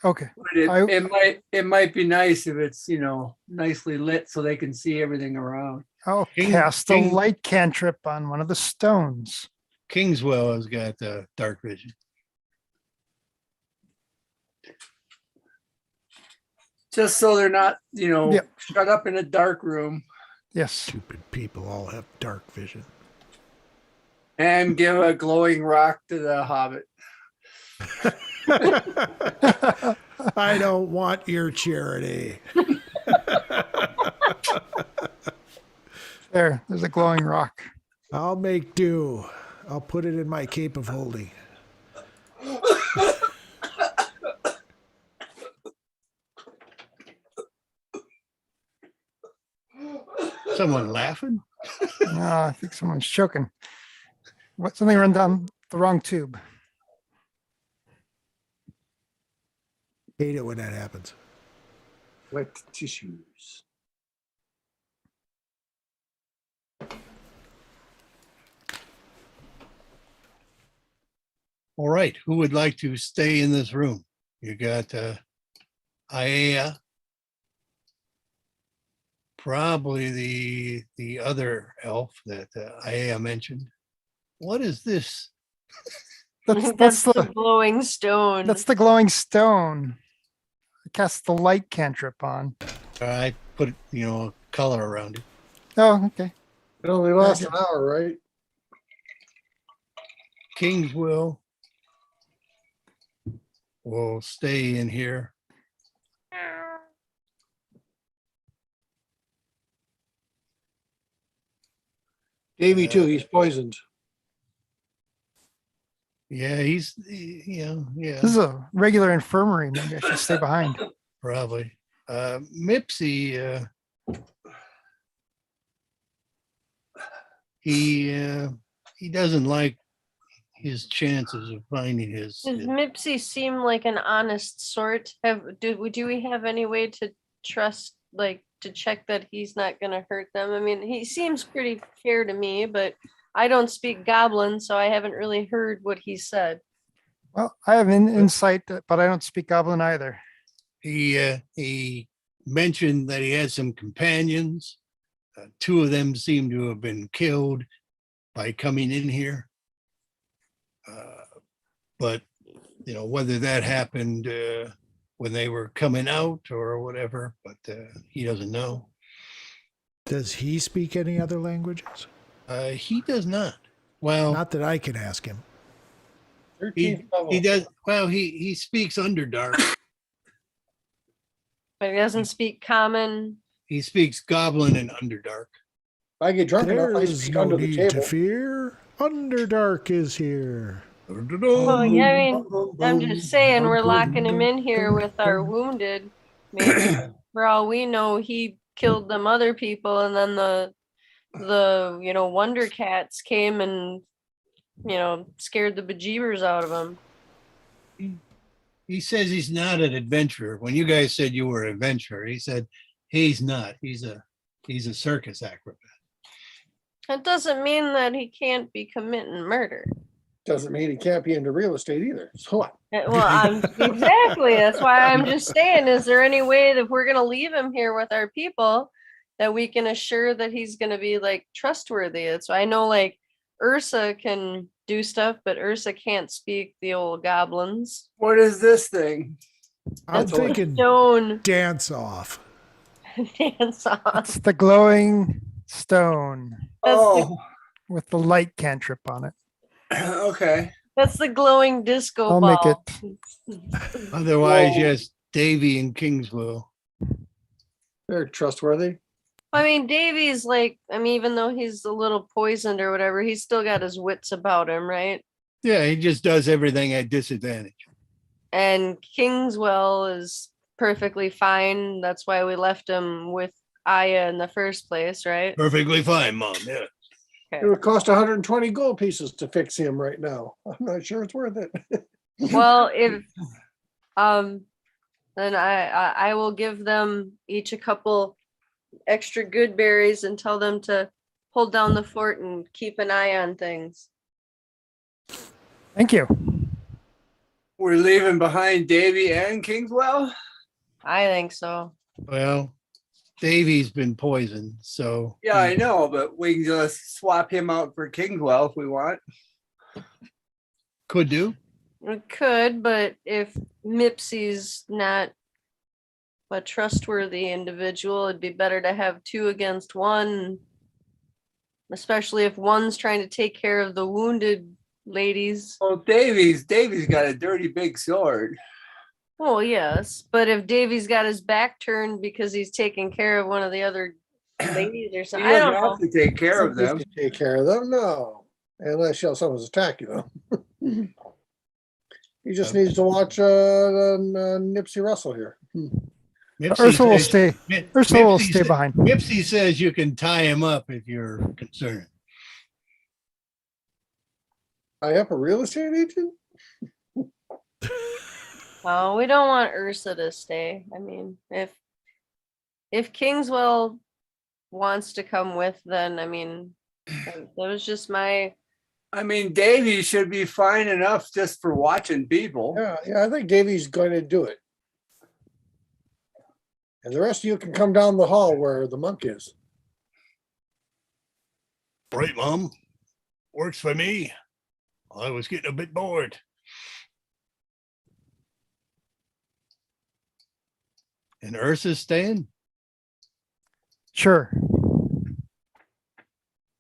Okay. it might be nice if it's, nicely lit so they can see everything around. I'll King- cast a King- light cantrip on one of the stones. Kingswell has got dark vision. Just so they're not, Yep. shut up in a dark room. Yes. Stupid people all have dark vision. And give a glowing rock to the hobbit. I don't want your charity. There's a glowing rock. I'll make do. I'll put it in my cape of holding. Someone laughing? No, I think someone's choking. Something run down the wrong tube. Hate it when that happens. Wet tissues. All right, who would like to stay in this room? You got Aya, probably the other elf that Aya mentioned. What is this? That's the the glowing stone. that's the glowing stone. I cast the light cantrip on. I put color around it. Oh, okay. It only lasts an hour, right? Kingswell will stay in here. Davey too, he's poisoned. Yeah, yeah, This is a regular infirmary. Maybe I should stay behind. probably. Mipsy, he doesn't like his chances of finding his. Does Mipsy seem like an honest sort? Do we have any way to trust, like, to check that he's not going to hurt them? I mean, he seems pretty fair to me, but I don't speak Goblin, so I haven't really heard what he said. Well, I have an insight, but I don't speak Goblin either. He mentioned that he had some companions. Two of them seem to have been killed by coming in here. But whether that happened when they were coming out or whatever, but he doesn't know. Does he speak any other languages? He does not. Well, Not that I can ask him. he does. Well, he speaks Underdark. But he doesn't speak Common. He speaks Goblin and Underdark. If I get drunk enough, I There's speak no under the need to table. fear. Underdark is here. Well, yeah, I mean, I'm just saying we're locking him in here with our wounded. Maybe for all we know, he killed them other people, and then the the, Wonder Cats came and, scared the bejeebers out of him. He says he's not an adventurer. When you guys said you were an adventurer, he said he's not. He's a circus acrobat. That doesn't mean that he can't be committing murder. Doesn't mean he can't be into real estate either. So what? Well, exactly. That's why I'm just saying, is there any way that we're going to leave him here with our people that we can assure that he's going to be like trustworthy? So I know like Ursa can do stuff, but Ursa can't speak the old goblins. What is this thing? I'm That's the thinking stone dance off. dance off. It's the glowing stone Oh, with the light cantrip on it. okay. That's the glowing disco I'll ball. make it. Otherwise, Whoa. yes, Davey and Kingsville. They're trustworthy. I mean, Davey's like, even though he's a little poisoned or whatever, he's still got his wits about him, right? Yeah, he just does everything at disadvantage. And Kingswell is perfectly fine. That's why we left him with Aya in the first place, right? Perfectly fine, Mom. Yeah. It would cost 120 gold pieces to fix him right now. I'm not sure it's worth it. Well, if then I will give them each a couple extra good berries and tell them to hold down the fort and keep an eye on things. Thank you. We're leaving behind Davy and Kingswell. I think so. Well, Davey's been poisoned, so Yeah, I know, but we can just swap him out for Kingswell if we want. could do. We could, but if Mipsy's not a trustworthy individual, it'd be better to have two against one, especially if one's trying to take care of the wounded ladies. Well, Davy's got a dirty big sword. Well, yes, but if Davy's got his back turned because he's taking care of one of the other ladies or He something, I doesn't don't have know. to take care of them. Take care of them? No. Unless someone's attack you, though. He just needs to watch Nipsey Russell here. Mipsy Ursa will says- stay. Mi- Ursa will Mipsy stay sa- behind. Mipsy says you can tie him up if you're concerned. I have a real estate agent? Oh, we don't want Ursa to stay. I mean, if Kingswell wants to come with, then that was just my. I mean, Davy should be fine enough just for watching people. Yeah, I think Davey's going to do it. And the rest of you can come down the hall where the monk is. Right, Mom. Works for me. I was getting a bit bored. And Ursa's staying? Sure.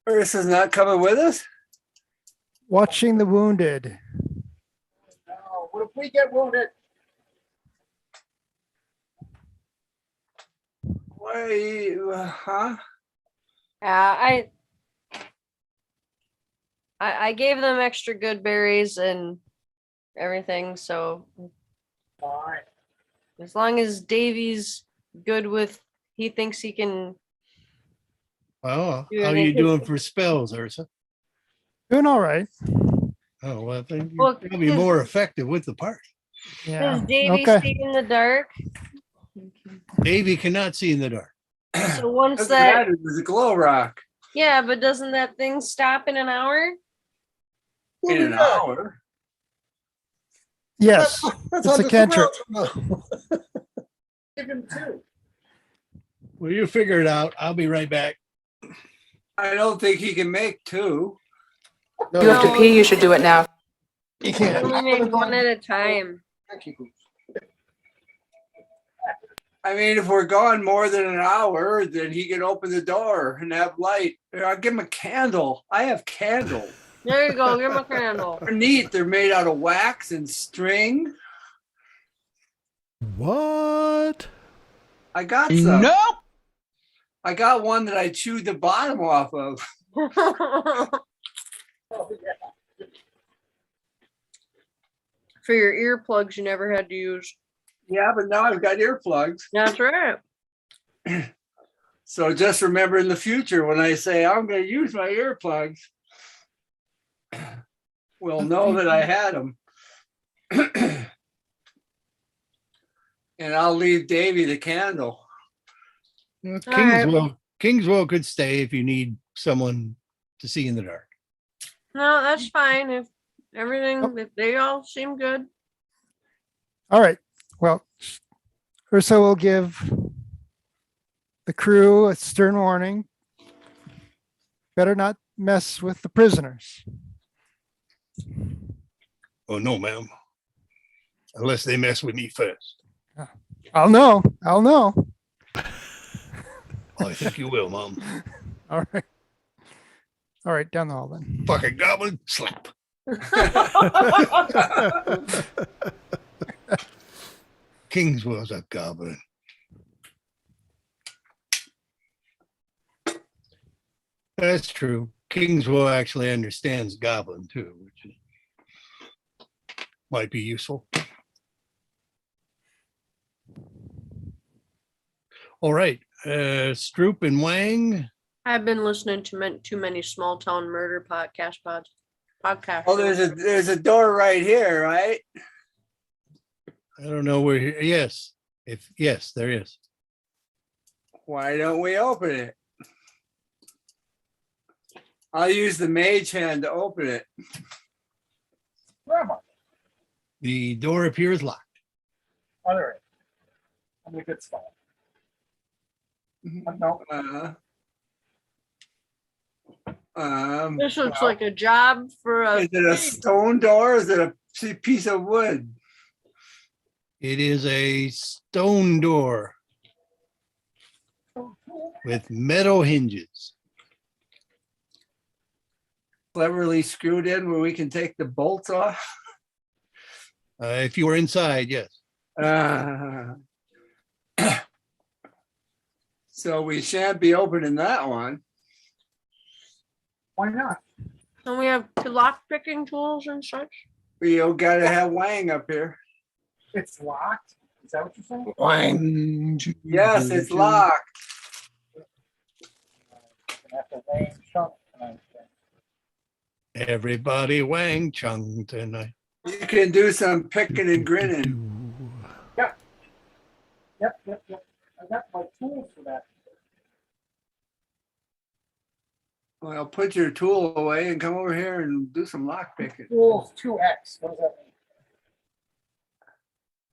Ursa's not coming with us? Watching the wounded. No, what if we get wounded? Why, huh? I gave them extra good berries and everything, so Fine. as long as Davy's good with, he thinks he can. Oh, Yeah, how are they you could- doing for spells, Ursa? Doing all right. Oh, well, I think Well, you're probably more effective with the party. Yeah. Does Davy Okay. see in the dark? Davey cannot see in the dark. So once Doesn't that, matter, there's a glow rock yeah, but doesn't that thing stop in an hour? in an hour. Yes. That's It's how a cantrip. Give him two. Well, you figure it out. I'll be right back. I don't think he can make two. No, You have to pee, you should do it now. you can't. Only make one at a time. I mean, if we're gone more than an hour, then he can open the door and have light. I'll give him a candle. I have candles. There you go. Give him a candle. They're neat. They're made out of wax and string. What? I got some. Nope. I got one that I chewed the bottom off of. For your earplugs, you never had to use. Yeah, but now I've got earplugs. That's right. So just remember in the future when I say I'm going to use my earplugs, we'll know that I had them. And I'll leave Davey the candle. Kingswell could stay if you need someone to see in the dark. No, that's fine. If everything, if they all seem good. All right. Well, Ursa will give the crew a stern warning. Better not mess with the prisoners. Oh, no, ma'am. Unless they mess with me first. I'll know. I'll know. I think you will, Mom. All right. All right, down the hall then. Fucking goblin, slap. Kingswell's a goblin. That's true. Kingswell actually understands goblin too, which is, might be useful. All right, Stroop and Wang. I've been listening to too many small town murder podcasts. Oh, there's a door right here, right? I don't know where. Yes, yes, there is. Why don't we open it? I'll use the mage hand to open it. Where am I? The door appears locked. Oh, there it is. I'm in a good spot. No, This looks like a job for a. Is it a stone door or is it a piece of wood? It is a stone door with metal hinges. Cleverly screwed in where we can take the bolts off. If you were inside, yes. So we shan't be opening that one. why not? And we have lock picking tools and such. We gotta have Wang up here. It's locked. Is that what you're saying? Yes, it's locked. Gonna have to weigh chunk tonight. Everybody Wang Chung tonight. You can do some picking and grinning. Yep. I got my tools for that. Well, put your tool away and come over here and do some lock picking. Tools 2X. What does that mean?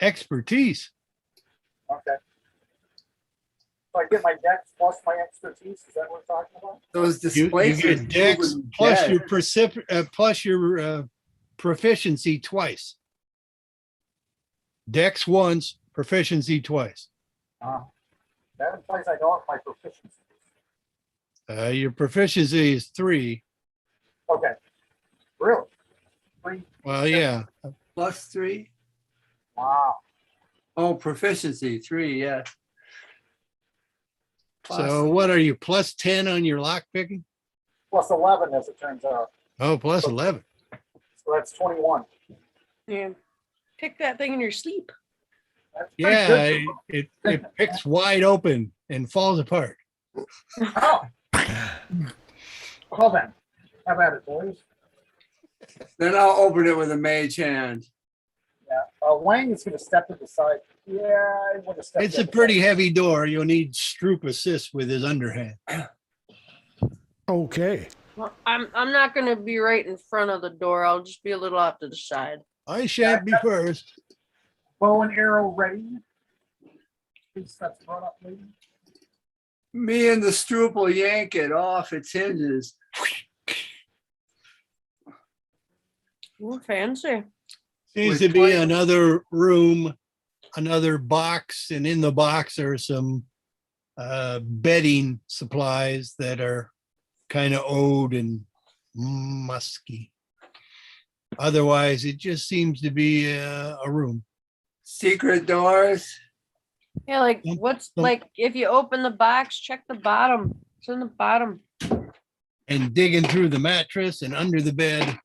Expertise. Okay. So I get my dex plus my expertise. Is that what we're talking about? Those You displacers. get dex moving plus dead. your proficiency twice. Dex once, proficiency twice. That implies I don't have my proficiency. Your proficiency is 3. Okay. Really? 3. Well, yeah. +3. Wow. Oh, proficiency 3, yeah. So what are you, plus 10 on your lock picking? Plus 11, as it turns out. Oh, plus 11. So that's 21. Yeah. Pick that thing in your sleep. That's pretty Yeah, good. it picks wide open and falls apart. Oh. Well then, have at it, boys. Then I'll open it with a mage hand. Yeah. Wang is going to step to the side. Yeah, I would have stepped. It's a pretty heavy door. You'll need Stroop assist with his underhand. Okay. Well, I'm not gonna be right in front of the door. I'll just be a little off to the side. I shan't be first. Bow and arrow ready. Please, that's brought up, lady. Me and the Stroop will yank it off its hinges. Ooh, fancy. Seems With to be 20 another room, another box, and in the box are some bedding supplies that are kind of old and musky. Otherwise, it just seems to be a room. Secret doors. Yeah, like Don't- what's don't- like if you open the box, check the bottom. It's in the bottom. And digging through the mattress and under the bed.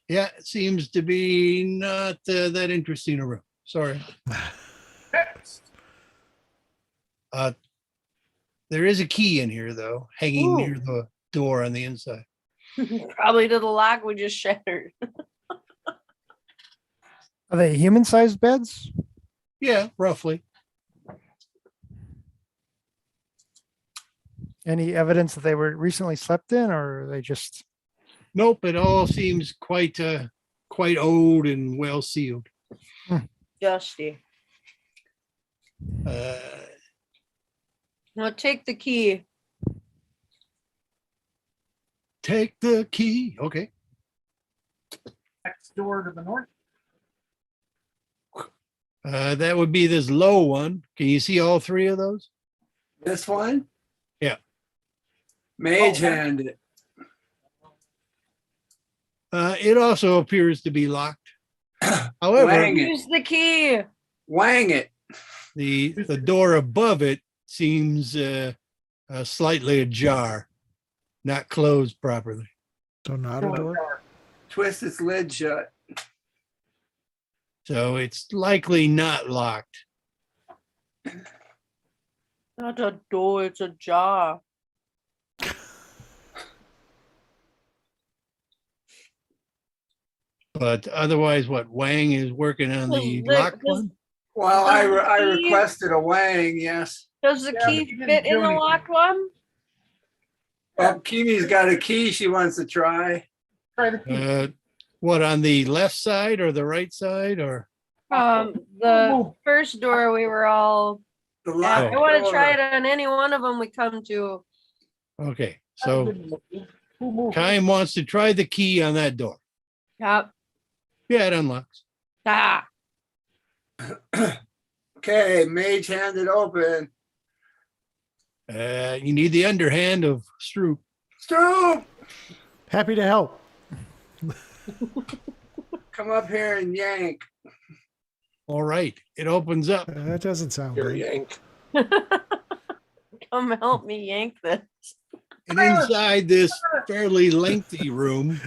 Yeah, it seems to be not that interesting a room. Sorry. Next. There is a key in here though, hanging near Ooh. the door on the inside. Probably to the lock we just shattered. Are they human-sized beds? Yeah, roughly. Any evidence that they were recently slept in, or are they just? Nope, it all seems quite old and well sealed. Dusty. Uh, Well, take the key. take the key. Okay. Next door to the north. That would be this low one. Can you see all three of those? This one? Yeah. Mage hand it. It also appears to be locked. However, Wang it. Use the key. Wang it. the door above it seems slightly ajar, not closed properly. So not a door. Twist its lid shut. So it's likely not locked. Not a door, it's a jar. But otherwise, what Wang is working on the locked one? Well, I Key? requested a wang, yes. Does the Yeah, but key you didn't fit do in the anything. locked one? Well, Kimi's got a key she wants to try. Try the key. What, on the left side or the right side or? The first door we were all. The Yeah, locked I want to door. try it on any one of them we come to. Okay, so Who moved? Kime wants to try the key on that door. Yep. Yeah, it unlocks. Ah. Okay, mage hand it open. You need the underhand of Stroop. Stroop, Happy to help. come up here and yank. All right, it opens up. That doesn't sound Here, good. yank. Come help me yank this. And inside this fairly lengthy room,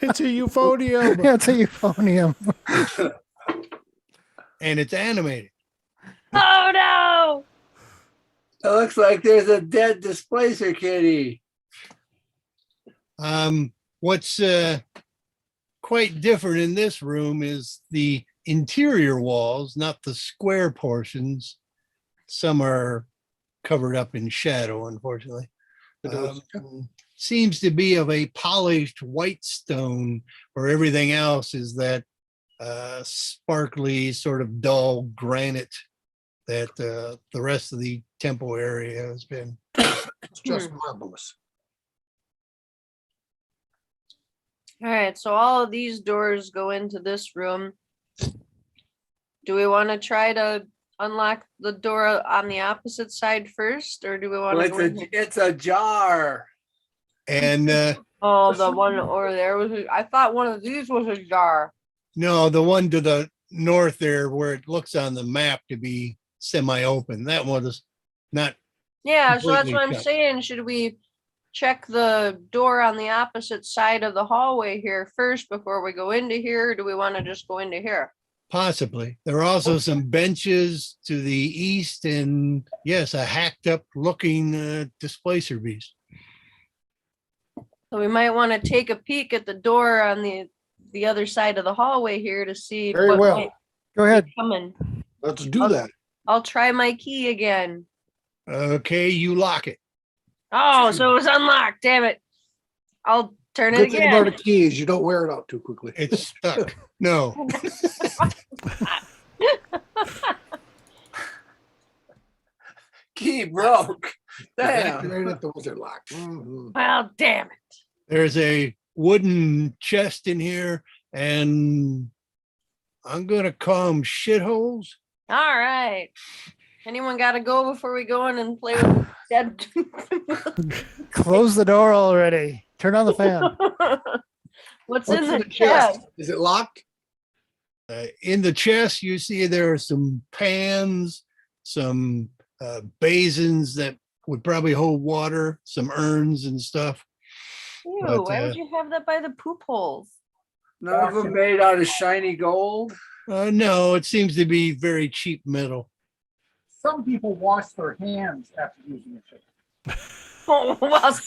It's a euphonium. Yeah, it's a euphonium. and it's animated. Oh no! It looks like there's a dead displacer kitty. What's quite different in this room is the interior walls, not the square portions. Some are covered up in shadow, unfortunately. Seems to be of a polished white stone, where everything else is that sparkly, sort of dull granite that the rest of the temple area has been. It's just marvelous. All right, so all of these doors go into this room. Do we want to try to unlock the door on the opposite side first, or do we want Well, to go in? it's a jar. And Oh, the one over there was. I thought one of these was a jar. no, the one to the north there, where it looks on the map to be semi-open, that one is not. Yeah, so that's Completely what I'm shut. saying. Should we check the door on the opposite side of the hallway here first before we go into here? Or do we want to just go into here? Possibly. There are also some benches to the east and yes, a hacked up looking displacer beast. So we might want to take a peek at the door on the other side of the hallway here to see Very what well. might Go ahead. be coming. Let's do that. I'll try my key again. Okay, you lock it. Oh, so it was unlocked. Damn it. I'll turn it Good thing about a again. key is you don't wear it out too quickly. It's stuck. No. Key broke. Damn. Right at the wizard lock. Mhm. Well, damn it. There's a wooden chest in here and I'm gonna call them shitholes. All right. Anyone got to go before we go in and play with dead? Close the door already. Turn on the fan. What's What's in the chest? chest? Is it locked? In the chest, you see there are some pans, some basins that would probably hold water, some urns and stuff. Ew, But, why would you have that by the poop holes? None of them made out of shiny gold. No, it seems to be very cheap metal. Some people wash their hands after using a chicken. Oh, well,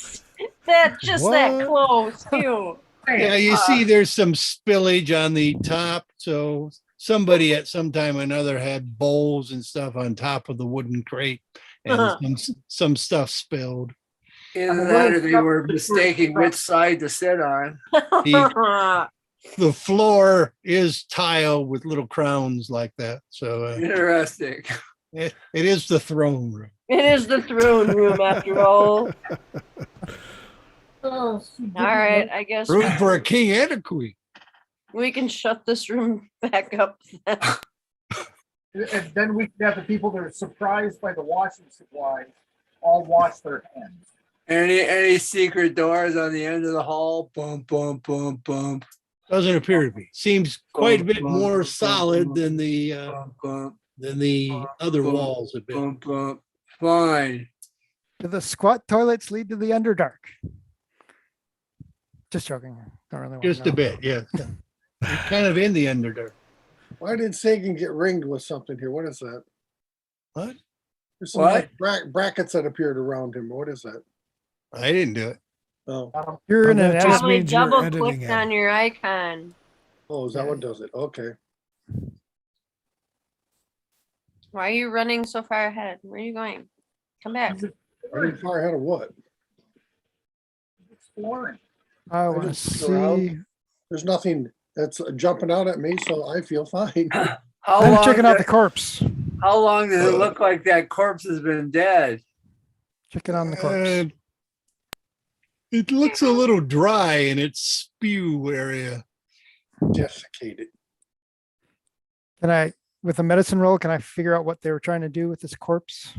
that just that What? close too. Yeah, you see there's some spillage on the top. So somebody at some time or another had bowls and stuff on top of the wooden crate and some stuff spilled. Either that or they were mistaking which side to sit on. The floor is tile with little crowns like that. So Interesting. it is the throne room. It is the throne room after all. Oh, All right, I guess Room for a king and a queen. we can shut this room back up then. And then we can have the people that are surprised by the washing supplies all wash their hands. Any secret doors on the end of the hall? Bump, bump, bump, bump. Doesn't appear to be. Seems quite a bit Bump, more bump, solid bump, than the bump, other bump, walls have been. bump, bump. Fine. Do the squat toilets lead to the Underdark? Just joking. Don't really want to Just a know. bit, yeah. You're kind of in the Underdark. Why did Sagan get ringed with something here? What is that? What? There's some What? like brackets that appeared around him. What is that? I didn't do it. Oh, You're in Oh, an that just edit. Probably means you're double editing clicked it. on your icon. oh, is that what does it? Okay. Why are you running so far ahead? Where are you going? Come back. Running far ahead of what? Exploring. I I want to just look around. see. There's nothing that's jumping out at me, so I feel fine. I'm checking out the corpse. How long does it look like that corpse has been dead? Checking on the corpse. It looks a little dry in its spew area. Desiccated. Can I, with a medicine roll, can I figure out what they were trying to do with this corpse?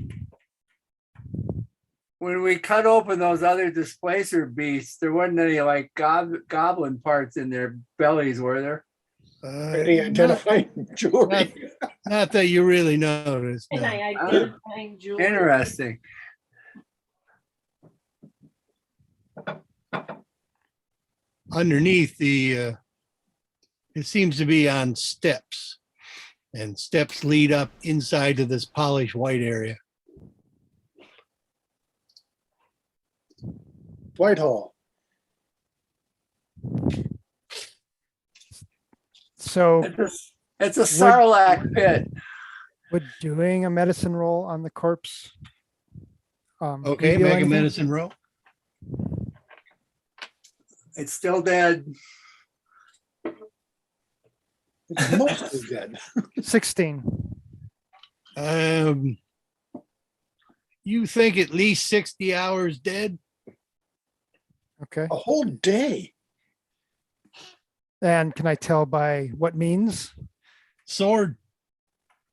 When we cut open those other displacer beasts, there wasn't any like goblin parts in their bellies, were there? Any identifying jewelry? Not that you really noticed. No. Identifying jewelry. Interesting. Underneath it seems to be on steps, and steps lead up inside to this polished white area. Whitehall. So It's a Sarlacc pit. would doing a medicine roll on the corpse. Okay, reveal make a anything? medicine roll. It's still dead. It's mostly dead. 16. You think at least 60 hours dead? Okay. A whole day. And can I tell by what means? Sword.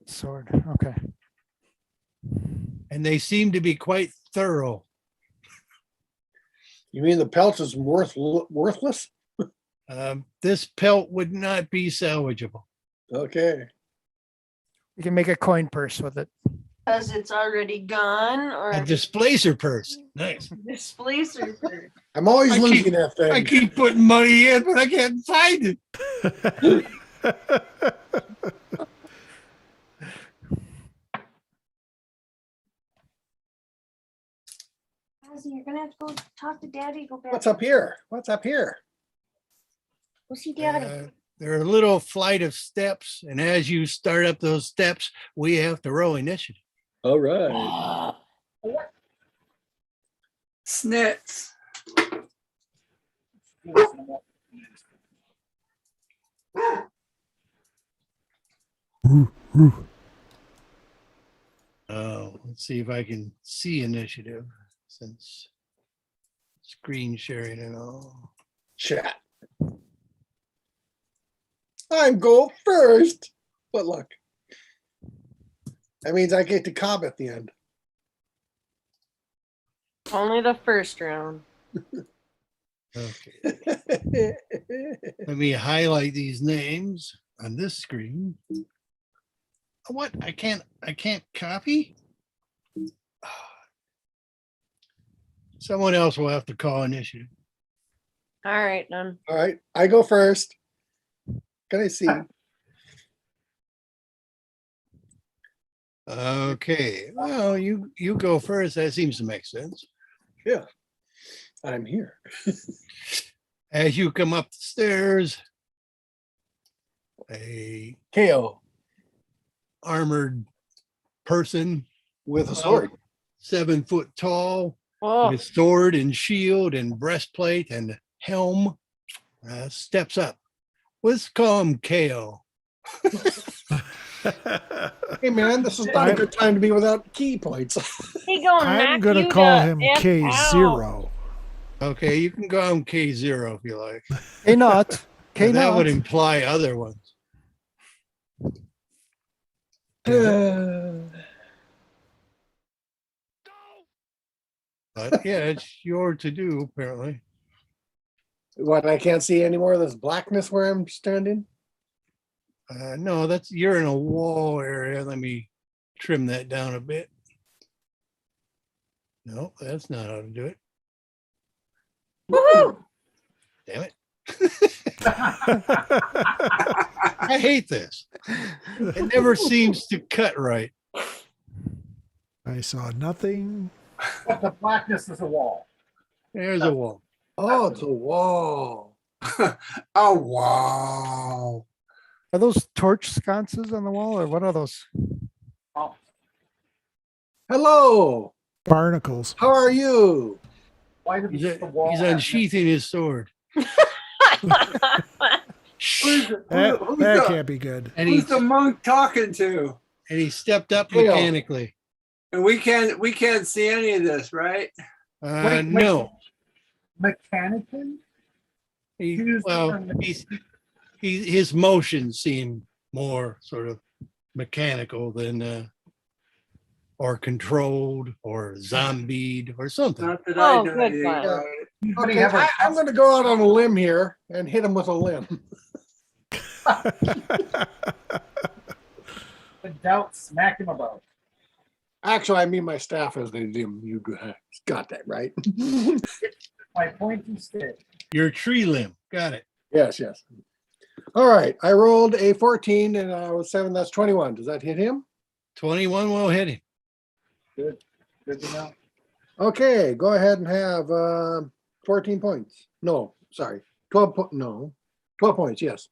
Sword. Okay. And they seem to be quite thorough. You mean the pelt is worthless? This pelt would not be salvageable. Okay. You can make a coin purse with it. Because it's already gone or A displacer purse. Nice. displacer. I'm always I losing keep- that thing. I keep putting money in, but I can't find it. You're gonna have to go talk to Daddy. Go back. What's up here? What's up here? Go see Daddy. There are a little flight of steps, and as you start up those steps, we have to roll initiative. All right. Snits. Let's see if I can see initiative since screen sharing and all. Chat. I'm go first. What luck. That means I get to cob at the end. Only the first round. Okay. Let me highlight these names on this screen. What? I can't copy? Someone else will have to call initiative. All right, then. All right. I go first. Can I see? Okay. Well, you go first. That seems to make sense. Yeah, I'm here. As you come up the stairs, a KO. armored person, With a sword. 7 foot tall, Oh, with sword and shield and breastplate and helm, steps up. Let's call him KO. Hey man, this is not a good time to be without key points. he gonna I'm knock gonna you call the him F K0. Okay, you can call him K0 if you like. K not. But K that would not. imply other ones. But yeah, it's your to do, apparently. What, I can't see any more of this blackness where I'm standing? No, you're in a wall area. Let me trim that down a bit. No, that's not how to do it. Woohoo! Damn it. I hate this. It never seems to cut right. I saw nothing. But the blackness is a wall. There's a wall. Oh, it's a wall. Oh, wow. Are those torch sconces on the wall or what are those? Oh, Hello, Barnacles. how are you? why did He's, the wall he's have unsheathing his sword. That can't be good. And Who's the monk talking to? he stepped up Hail. mechanically. And we can't see any of this, right? Wait, No. Mechanically? His motions seem more sort of mechanical than or controlled or zombied or something. Not that I Oh, know good anything one. about it. Anybody Okay, have a I'm going to go out on a limb here and hit him with a limb. doubt, smack him about. Actually, I mean my staff as they limb. You got that right. My pointy stick. Your tree limb. Got it. Yes, yes. All right, I rolled a 14 and I was 7. That's 21. Does that hit him? 21 will hit him. Good to know. Okay, go ahead and have 14 points. No, sorry. 12 points, yes.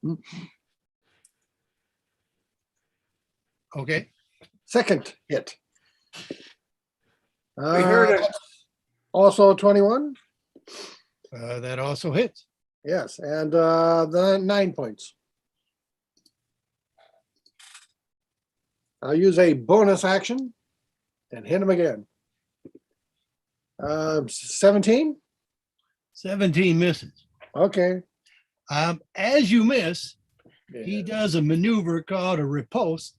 Okay. Second hit. We heard it. Also 21? That also hits. Yes, and the 9 points. I'll use a bonus action and hit him again. 17? 17 misses. Okay. As you miss, Yeah. he does a maneuver called a riposte,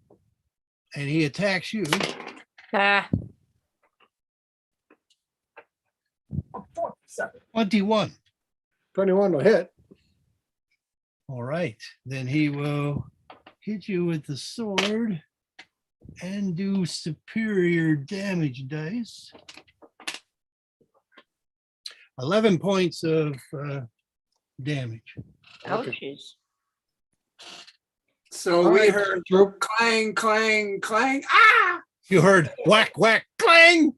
and he attacks you. Ah, 21. 21 will hit. All right. Then he will hit you with the sword and do superior damage dice. 11 points of damage. ouchies. So All we right, heard Troop. clang, clang, clang. Ah! You heard whack, whack, clang.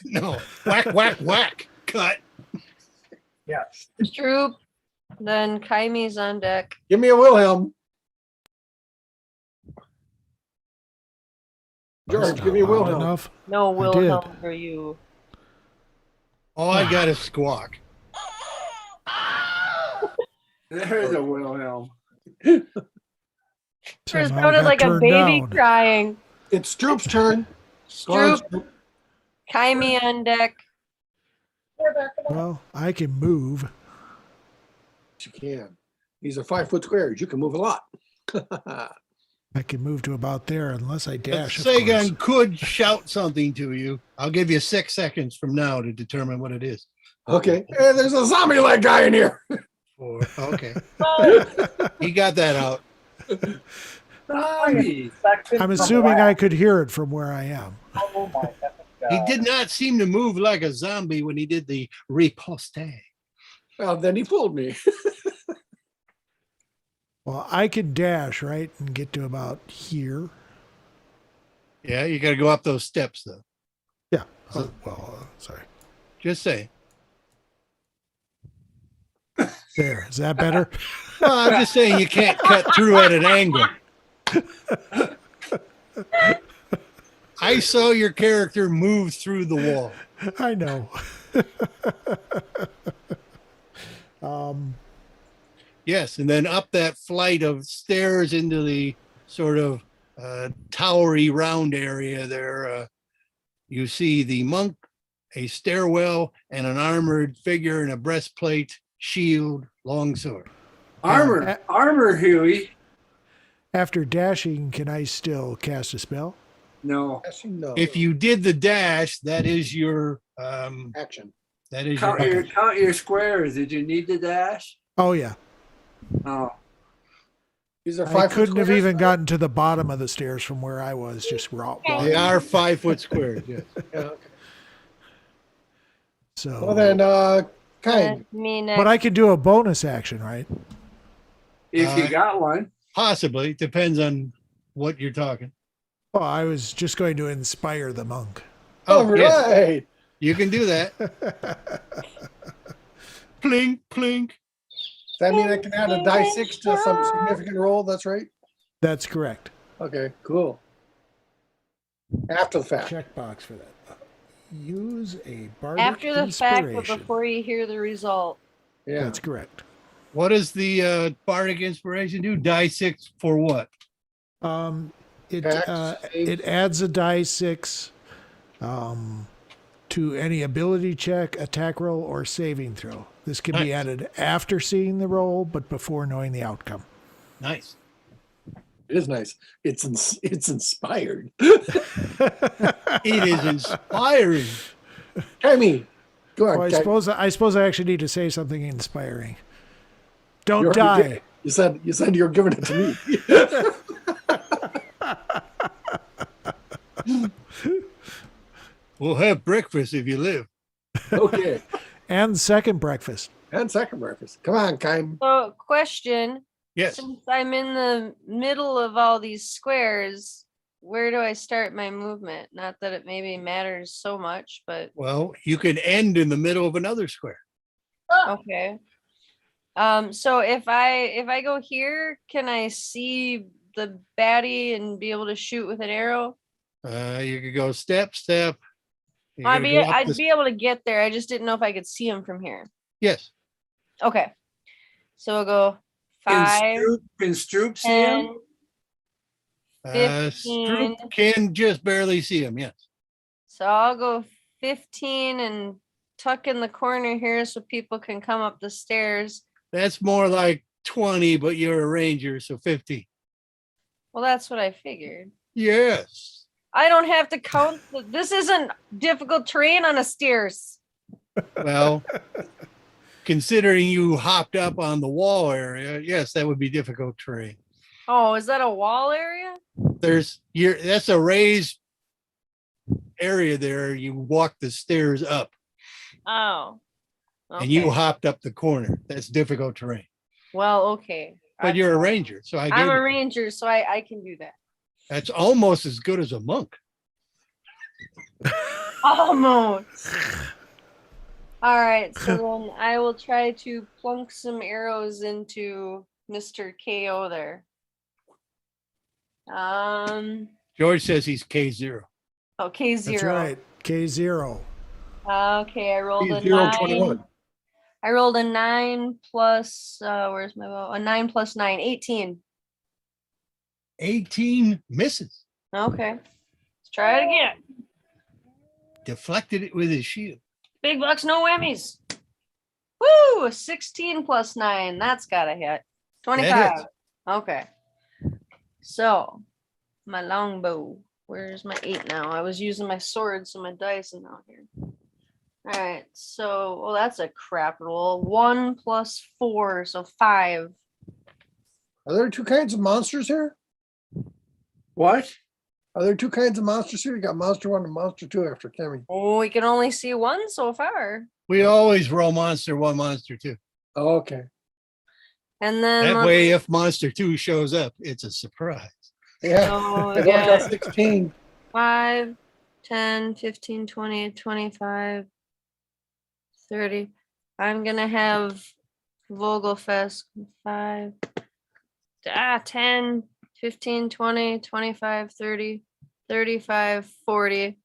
No, whack, whack, whack. Cut. Yeah. Troop. Then Kaime's on deck. Give me a Wilhelm. That's George, not give me a loud Wilhelm. enough. No I did. Wilhelm for you. Oh, I got a squawk. There's a Wilhelm. Sure Somehow sounded got like a turned baby down. crying. It's Stroop's turn. Go on, Stroop, Stroop. Kaime on deck. Well, I can move. You can. These are 5 foot squares. You can move a lot. I can move to about there unless I But dash. Of course. Sagan could shout something to you. I'll give you 6 seconds from now to determine what it is. Okay. Hey, there's a zombie leg guy in here. Okay. Oh, He got that out. Zombies. I'm assuming I could hear it from where I am. Oh my He did not seem to move like a zombie when he did the riposte. Well, then he fooled me. Well, I can dash, right, and get to about here. Yeah, you got to go up those steps, though. Yeah. Oh, well, sorry. Just saying. There, is that better? Well, I'm just saying you can't cut through at an angle. I saw your character move through the wall. I know. Yes, and then up that flight of stairs into the sort of towery round area there, you see the monk, a stairwell, and an armored figure in a breastplate, shield, longsword. Armor, Huey. After dashing, can I still cast a spell? No. No. If you did the dash, that is your Action. that is your Count your squares. Did you need the dash? Oh, yeah. Oh. These are I 5 couldn't have even gotten to the bottom of the stairs from where I was, just raw. They are 5 foot squares, yes. Yeah, okay. So, Well then, kind. Me but next. I could do a bonus action, right? If you got one. Possibly. Depends on what you're talking. Well, I was just going to inspire the monk. All yes, right. you can do that. Plink, plink. Does that mean I can add a die 6 to some significant roll? That's right. That's correct. Okay, cool. After the fact. Checkbox for that. Use a bardic After the fact, but inspiration. before you hear the result. Yeah. That's correct. What does the bardic inspiration do? Die 6 for what? It Attack, save. it adds a die 6 to any ability check, attack roll, or saving throw. This can be Nice. added after seeing the roll, but before knowing the outcome. Nice. It is nice. It's inspired. It is inspiring. Timmy, go on. Well, Timmy. I suppose I actually need to say something inspiring. Don't You already did. die. You said you're giving it to me. We'll have breakfast if you live. Okay. And second breakfast. And second breakfast. Come on, Kaim. So, question. Yes. Since I'm in the middle of all these squares, where do I start my movement? Not that it maybe matters so much, but Well, you can end in the middle of another square. okay. So if I go here, can I see the baddie and be able to shoot with an arrow? You could go step, step. You gotta go up I'd this- be able to get there. I just didn't know if I could see him from here. Yes. Okay. So we'll go 5, Can Stroop see him? 10. Stroop can just barely see him. Yes. So I'll go 15 and tuck in the corner here so people can come up the stairs. That's more like 20, but you're a ranger, so 50. Well, that's what I figured. Yes. I don't have to count. This isn't difficult terrain on a stairs. Well, considering you hopped up on the wall area, yes, that would be difficult terrain. Oh, is that a wall area? That's a raised area there. You walk the stairs up Oh. and you Okay. hopped up the corner. That's difficult terrain. Well, okay. But you're a ranger, so I'm gave a it- ranger, so I can do that. that's almost as good as a monk. Almost. All right, so then I will try to plunk some arrows into Mr. KO there. George says he's K0. Okay, That's 0. right. K0. Okay, I rolled a 021. 9. I rolled a 9 plus where's my bow? A 9 plus 9, 18. 18 misses. Okay. Let's try it again. Deflected it with his shield. Big bucks, no whammies. Woo! 16 plus 9. That's gotta hit. 25. hits. Okay. So my longbow. Where's my 8 now? I was using my sword, so my dice are not here. All right. So, well, that's a crap roll. 1 plus 4, so 5. Are there two kinds of monsters here? What? Are there two kinds of monsters here? You got monster 1 and monster 2 after Kimmy. Oh, we can only see one so far. We always roll monster 1, monster 2. Oh, okay. And then That let's- way, if monster 2 shows up, it's a surprise. Yeah. Oh, I yeah. got 16. 5, 10, 15, 20, 25. 30. I'm gonna have Vogelfest 5, 10, 15, 20, 25, 30, 35, 40,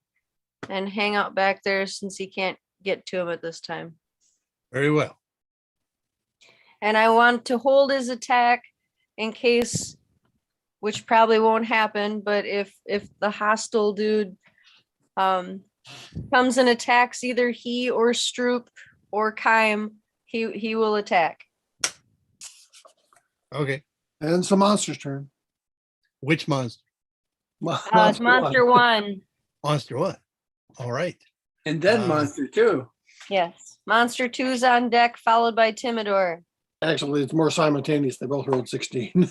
and hang out back there since he can't get to him at this time. Very well. And I want to hold his attack in case, which probably won't happen, but if the hostile dude comes and attacks either he or Stroop or Kym, he will attack. Okay. And it's the monster's turn. Which monster? It's monster one. Monster one. All right. And then monster two. Yes. Monster two's on deck, followed by Timidor. Actually, it's more simultaneous. They both rolled 16.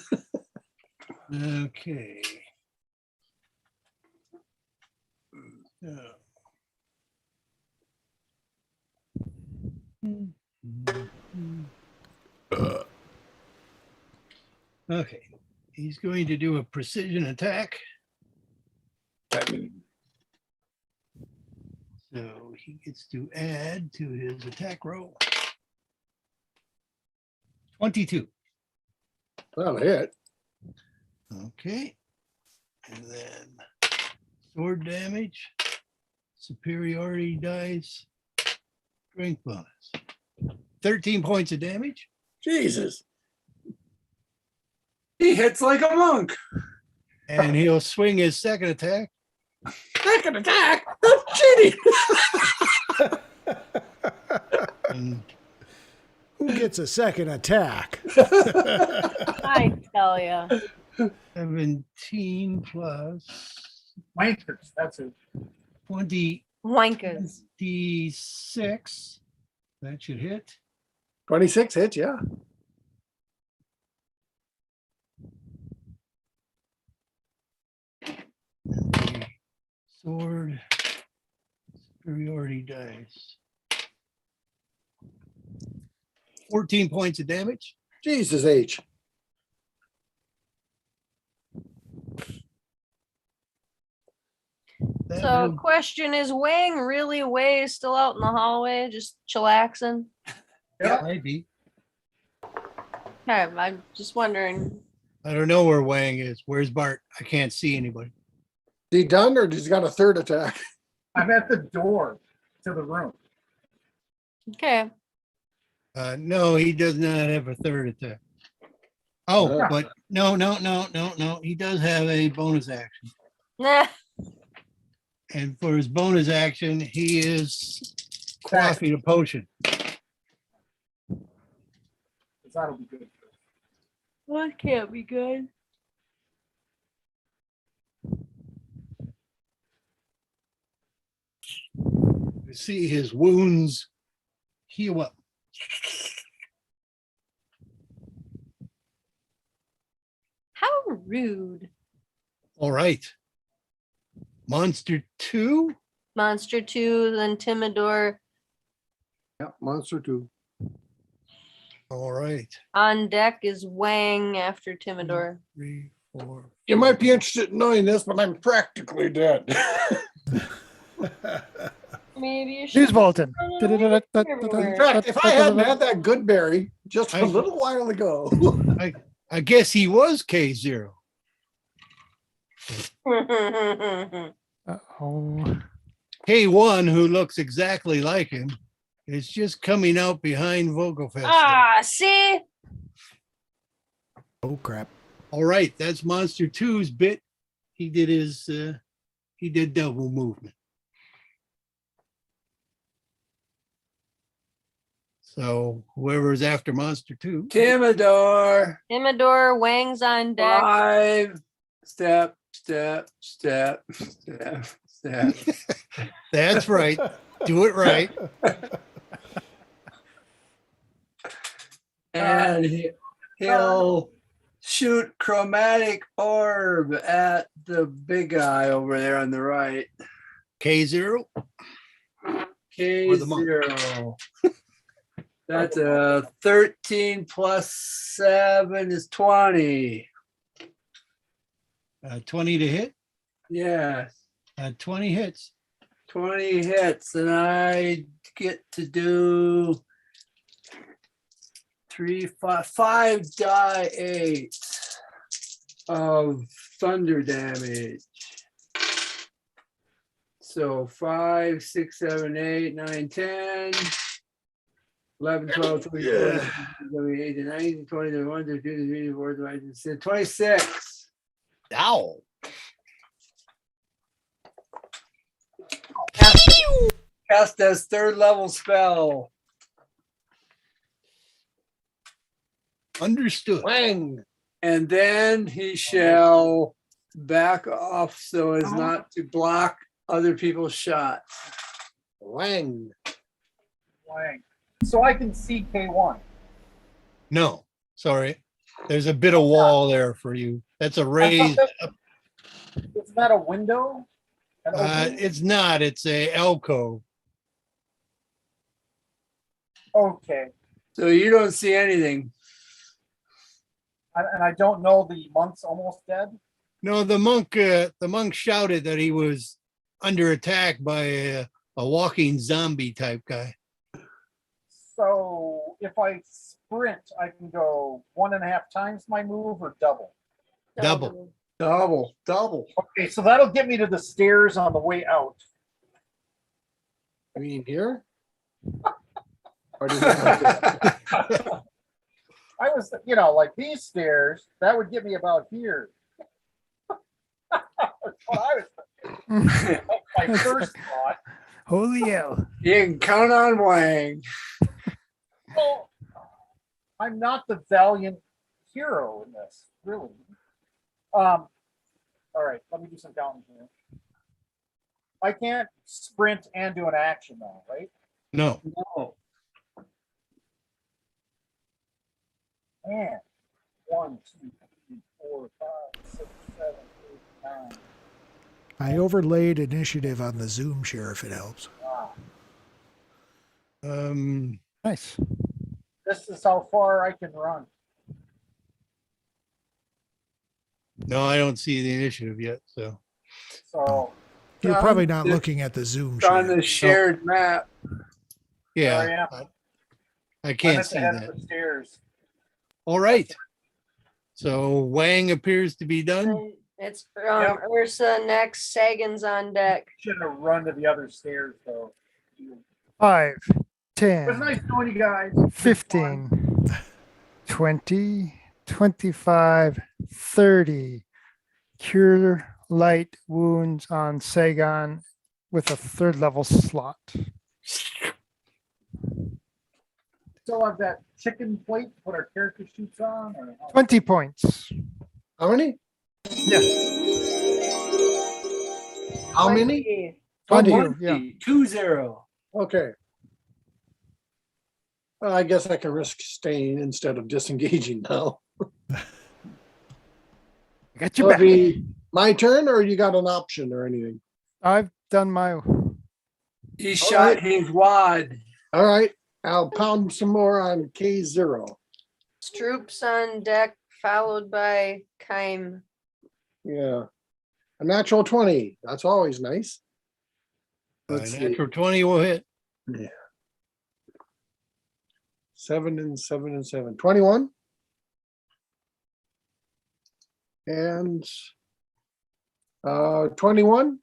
Okay. Okay, he's going to do a precision attack. So he gets to add to his attack roll. 22. That'll hit. Okay. And then sword damage, superiority dice, strength bonus. 13 points of damage. Jesus. He hits like a monk. And he'll swing his second attack. Second attack? That's cheating. And Who gets a second attack? I tell ya. 17 plus Wankers, that's it. 26. Wankers. That should hit. 26 hits, yeah. And the sword superiority dice. 14 points of damage. Jesus H. That So will- question is Wang really way still out in the hallway, just chillaxing? might be. Okay, I'm just wondering. I don't know where Wang is. Where's Bart? I can't see anybody. Is he done or he's got a third attack? I'm at the door to the room. Okay. No, he does not have a third attack. Oh, Yeah. but no. He does have a bonus action. Nah. And for his bonus action, he is quaffing a potion. That'll be good. Well, it can't be good. You see his wounds heal up. How rude. All right. Monster 2. Monster 2, then Timidor. Yeah, monster 2. All right. On deck is Wang after Timidor. 3, 4. You might be interested in knowing this, but I'm practically dead. Maybe you should. News bulletin. In fact, if I hadn't had that good berry just a little while ago. I guess he was K0. Oh, K1, who looks exactly like him, is just coming out behind Vogelfest. See? Oh, crap. All right, that's Monster 2's bit. He did double movement. So whoever's after Monster 2. Timidor. Timidor, Wang's on deck. 5 step. That's right. Do it right. And he'll shoot chromatic orb at the big guy over there on the right. K0. the monk. K0. That's a 13 plus 7 is 20. 20 to hit. Yes, 20 hits. 20 hits, and I get to do 5 die 8 of thunder damage. So 5, 6, 7, 8, 9, 10, 11, 12, 13, 14, 18, 19, 20, 21, 22, 23, 24, 25, 26. Ow. Cast as 3rd level spell. Understood. Wang. And then he shall back off so as not to block other people's shots. Wang. Wang. So I can see K1. No, sorry. There's a bit of wall there for you. That's a I thought raised. Isn't that a window? An opening? It's not. It's a alcove. Okay. So you don't see anything. And I don't know the monk's almost dead. No, the monk shouted that he was under attack by a walking zombie type guy. So if I sprint, I can go 1.5 times my move or double. Double. Double. Okay, so that'll get me to the stairs on the way out. I mean, here? Or do you want to- I was, like these stairs, that would get me about here. That's what I was thinking. That's my first thought. Holy hell. You can count on Wang. Well, I'm not the valiant hero in this, really. All right, let me do some counting here. I can't sprint and do an action though, right? No. No. And 1, 2, 3, 4, 5, 6, 7, 8, 9. I overlaid initiative on the Zoom share if it helps. Nice. This is how far I can run. No, I don't see the initiative yet. So So You're John, probably not it's looking at the Zoom It's on share. the shared map. yeah, I I I'm can't at see the head that. of the stairs. All right. So Wang appears to be done. And it's Yep. Ursa next. Sagan's on deck. Should have run to the other stairs though. 5, It was 10, nice knowing you guys. 15, 20, 25, 30. Cure light wounds on Sagan with a 3rd level slot. Still have that chicken plate to put our character sheets on? Or 20 points. How many? Yeah. How many? 20. 20. Yeah. 2-0. Okay. Well, I guess I can risk staying instead of disengaging now. Got you Will it back. be my turn or you got an option or anything? I've done my. He shot his wad. All right. I'll pound some more on K0. Troops on deck, followed by Kaim. Yeah. A natural 20. That's always nice. Let's see. Natural 20 will hit. 7 and 7 and 7. 21. And 21.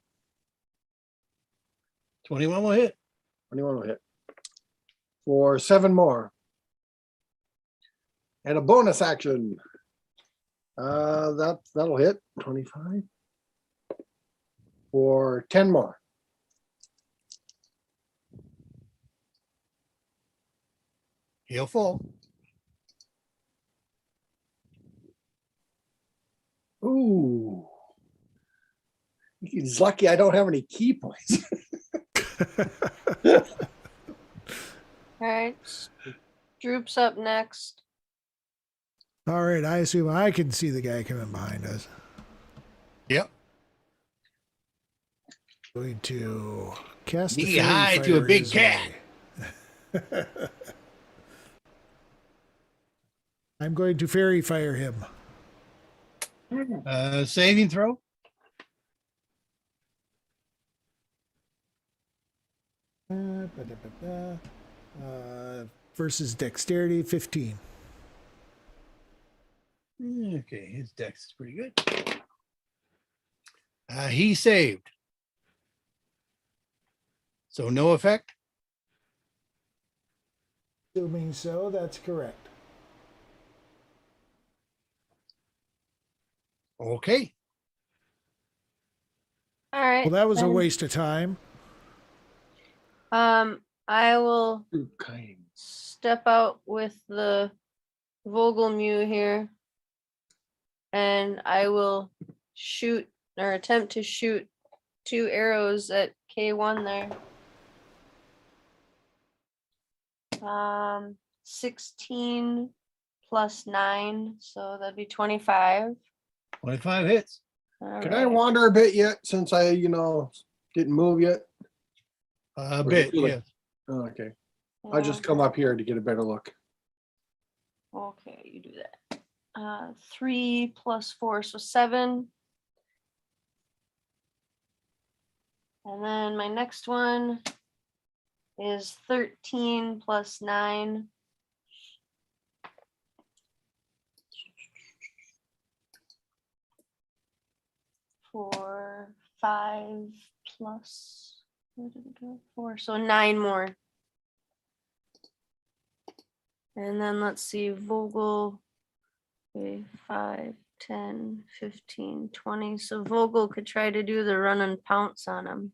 21 will hit. 21 will hit. For 7 more. And a bonus action. That'll hit 25. For 10 more. He'll fall. Ooh. He's lucky I don't have any key points. All right. Droop's up next. All right, I assume I can see the guy coming behind us. Yep. Going to cast the Knee fairy high to a fire big his cat. way. I'm going to fairy fire him. Saving throw. Versus dexterity 15. Okay, his dex is pretty good. He saved. So no effect? Assuming so, that's correct. Okay. All right. Well, that was a then, waste of time. I will Kind. step out with the Vogelmew here. And I will shoot or attempt to shoot 2 arrows at K1 there. 16 plus 9, so that'd be 25. 25 hits. All Can I right. wander a bit yet since I, didn't move yet? A Or bit, you feel yes. Oh, okay. I'll just come up here to get a better look. Okay, you do that. 3 plus 4, so 7. And then my next one is 13 plus 9. For 5 plus, where did it go? 4, so 9 more. And then let's see, Vogel, okay, 5, 10, 15, 20. So Vogel could try to do the run and pounce on him.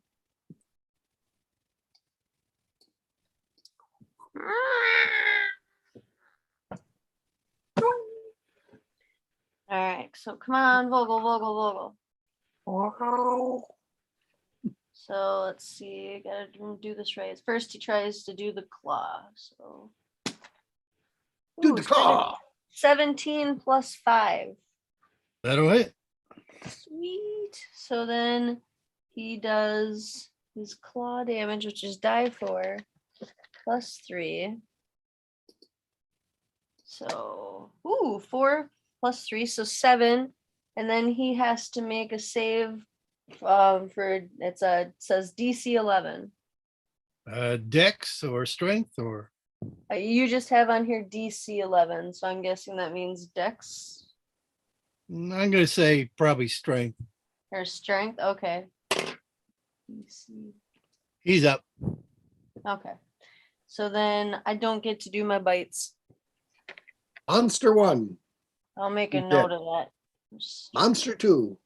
All right, so come on, Vogel, Vogel, Vogel. So let's see, I gotta do this right. First he tries to do the claw, so. Do Ooh, the claw. 17 plus 5. That'll hit. Sweet. So then he does his claw damage, which is die 4 plus 3. So, 4 plus 3, so 7. And then he has to make a save for it says DC 11. Dex or strength or You just have on here DC 11, so I'm guessing that means Dex I'm going to say probably strength. or Strength. Okay. DC. He's up. Okay. So then I don't get to do my bites. Monster 1. I'll make a He's note dead. of that. Monster 2.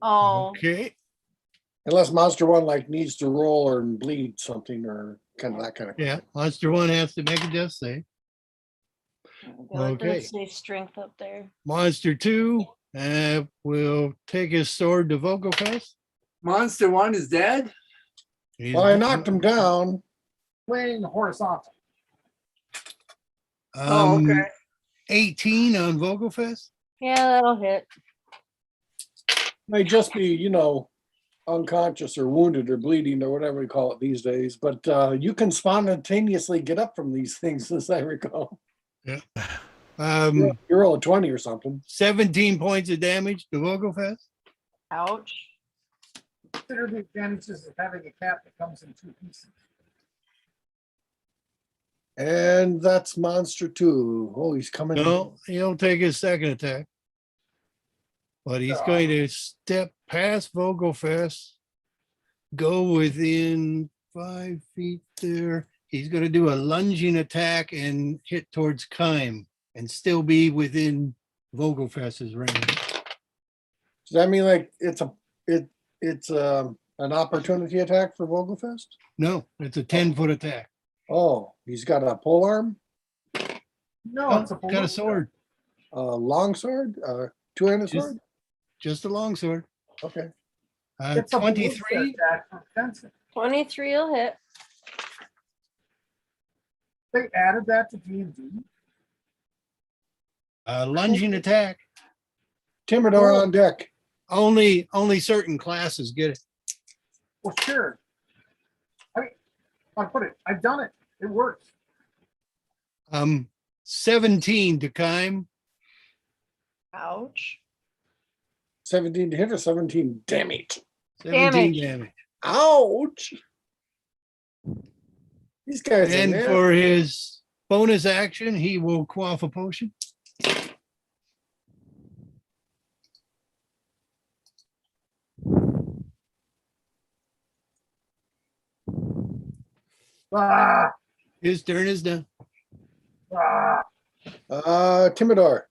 Oh, Okay. Unless Monster 1 needs to roll or bleed something or kind of that kind of. Yeah. Monster 1 has to make a death save. okay. It Okay. does say strength up there. Monster 2 will take his sword to Vogelfest. Monster 1 is dead? He's Well, I knocked him down. Playing horizontal. Oh, okay. 18 on Vogelfest. Yeah, that'll hit. May just be, unconscious or wounded or bleeding or whatever we call it these days. But you can spontaneously get up from these things, as I recall. Yeah. You roll a 20 or something. 17 points of damage to Vogelfest. Ouch. Consider the advantages of having a cat that comes in 2 pieces. And that's Monster 2. Oh, he's coming. No, he'll take his second attack. But he's going to step past Vogelfest, go within 5 feet there. He's going to do a lunging attack and hit towards Kime and still be within Vogelfest's range. Does that mean it's an opportunity attack for Vogelfest? No, it's a 10-foot attack. Oh, he's got a pole arm, No, Oh, it's a got a sword, a long sword, two-handed Just- sword. just a long sword. Okay. It's a 23. attack for fencing. 23 will hit. They added that to D&D. Lunging attack. Timidor on deck. Only certain classes get it. Well, sure. I've done it. It works. 17 to Kime. Ouch. 17 to hit or 17 damage. 17 Damage. damage. Ouch. These guys are And nasty. for his bonus action, he will quaff a potion. Ah, His turn is done. ah. Timidor.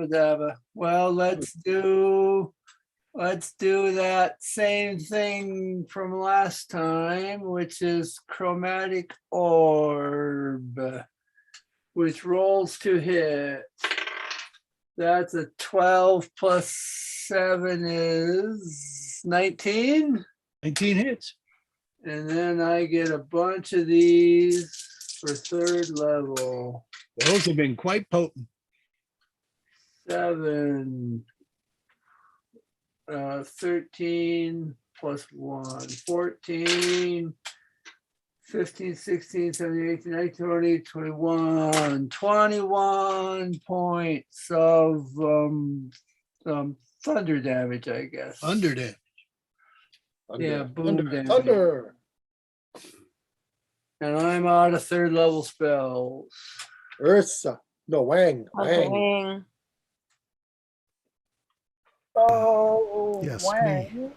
Dabba. Well, let's do that same thing from last time, which is chromatic orb, which rolls to hit. That's a 12 plus 7 is 19. 19 hits. And then I get a bunch of these for third level. Those have been quite potent. 7, 13 plus 1, 14, 15, 16, 17, 18, 19, 20, 21, 21 points of thunder damage, I guess. Thunder damage. Yeah, boom damage. Thunder. And I'm out of third level spells. Ursa. No, Wang. Wang. Wang. Oh, Yes, Wang.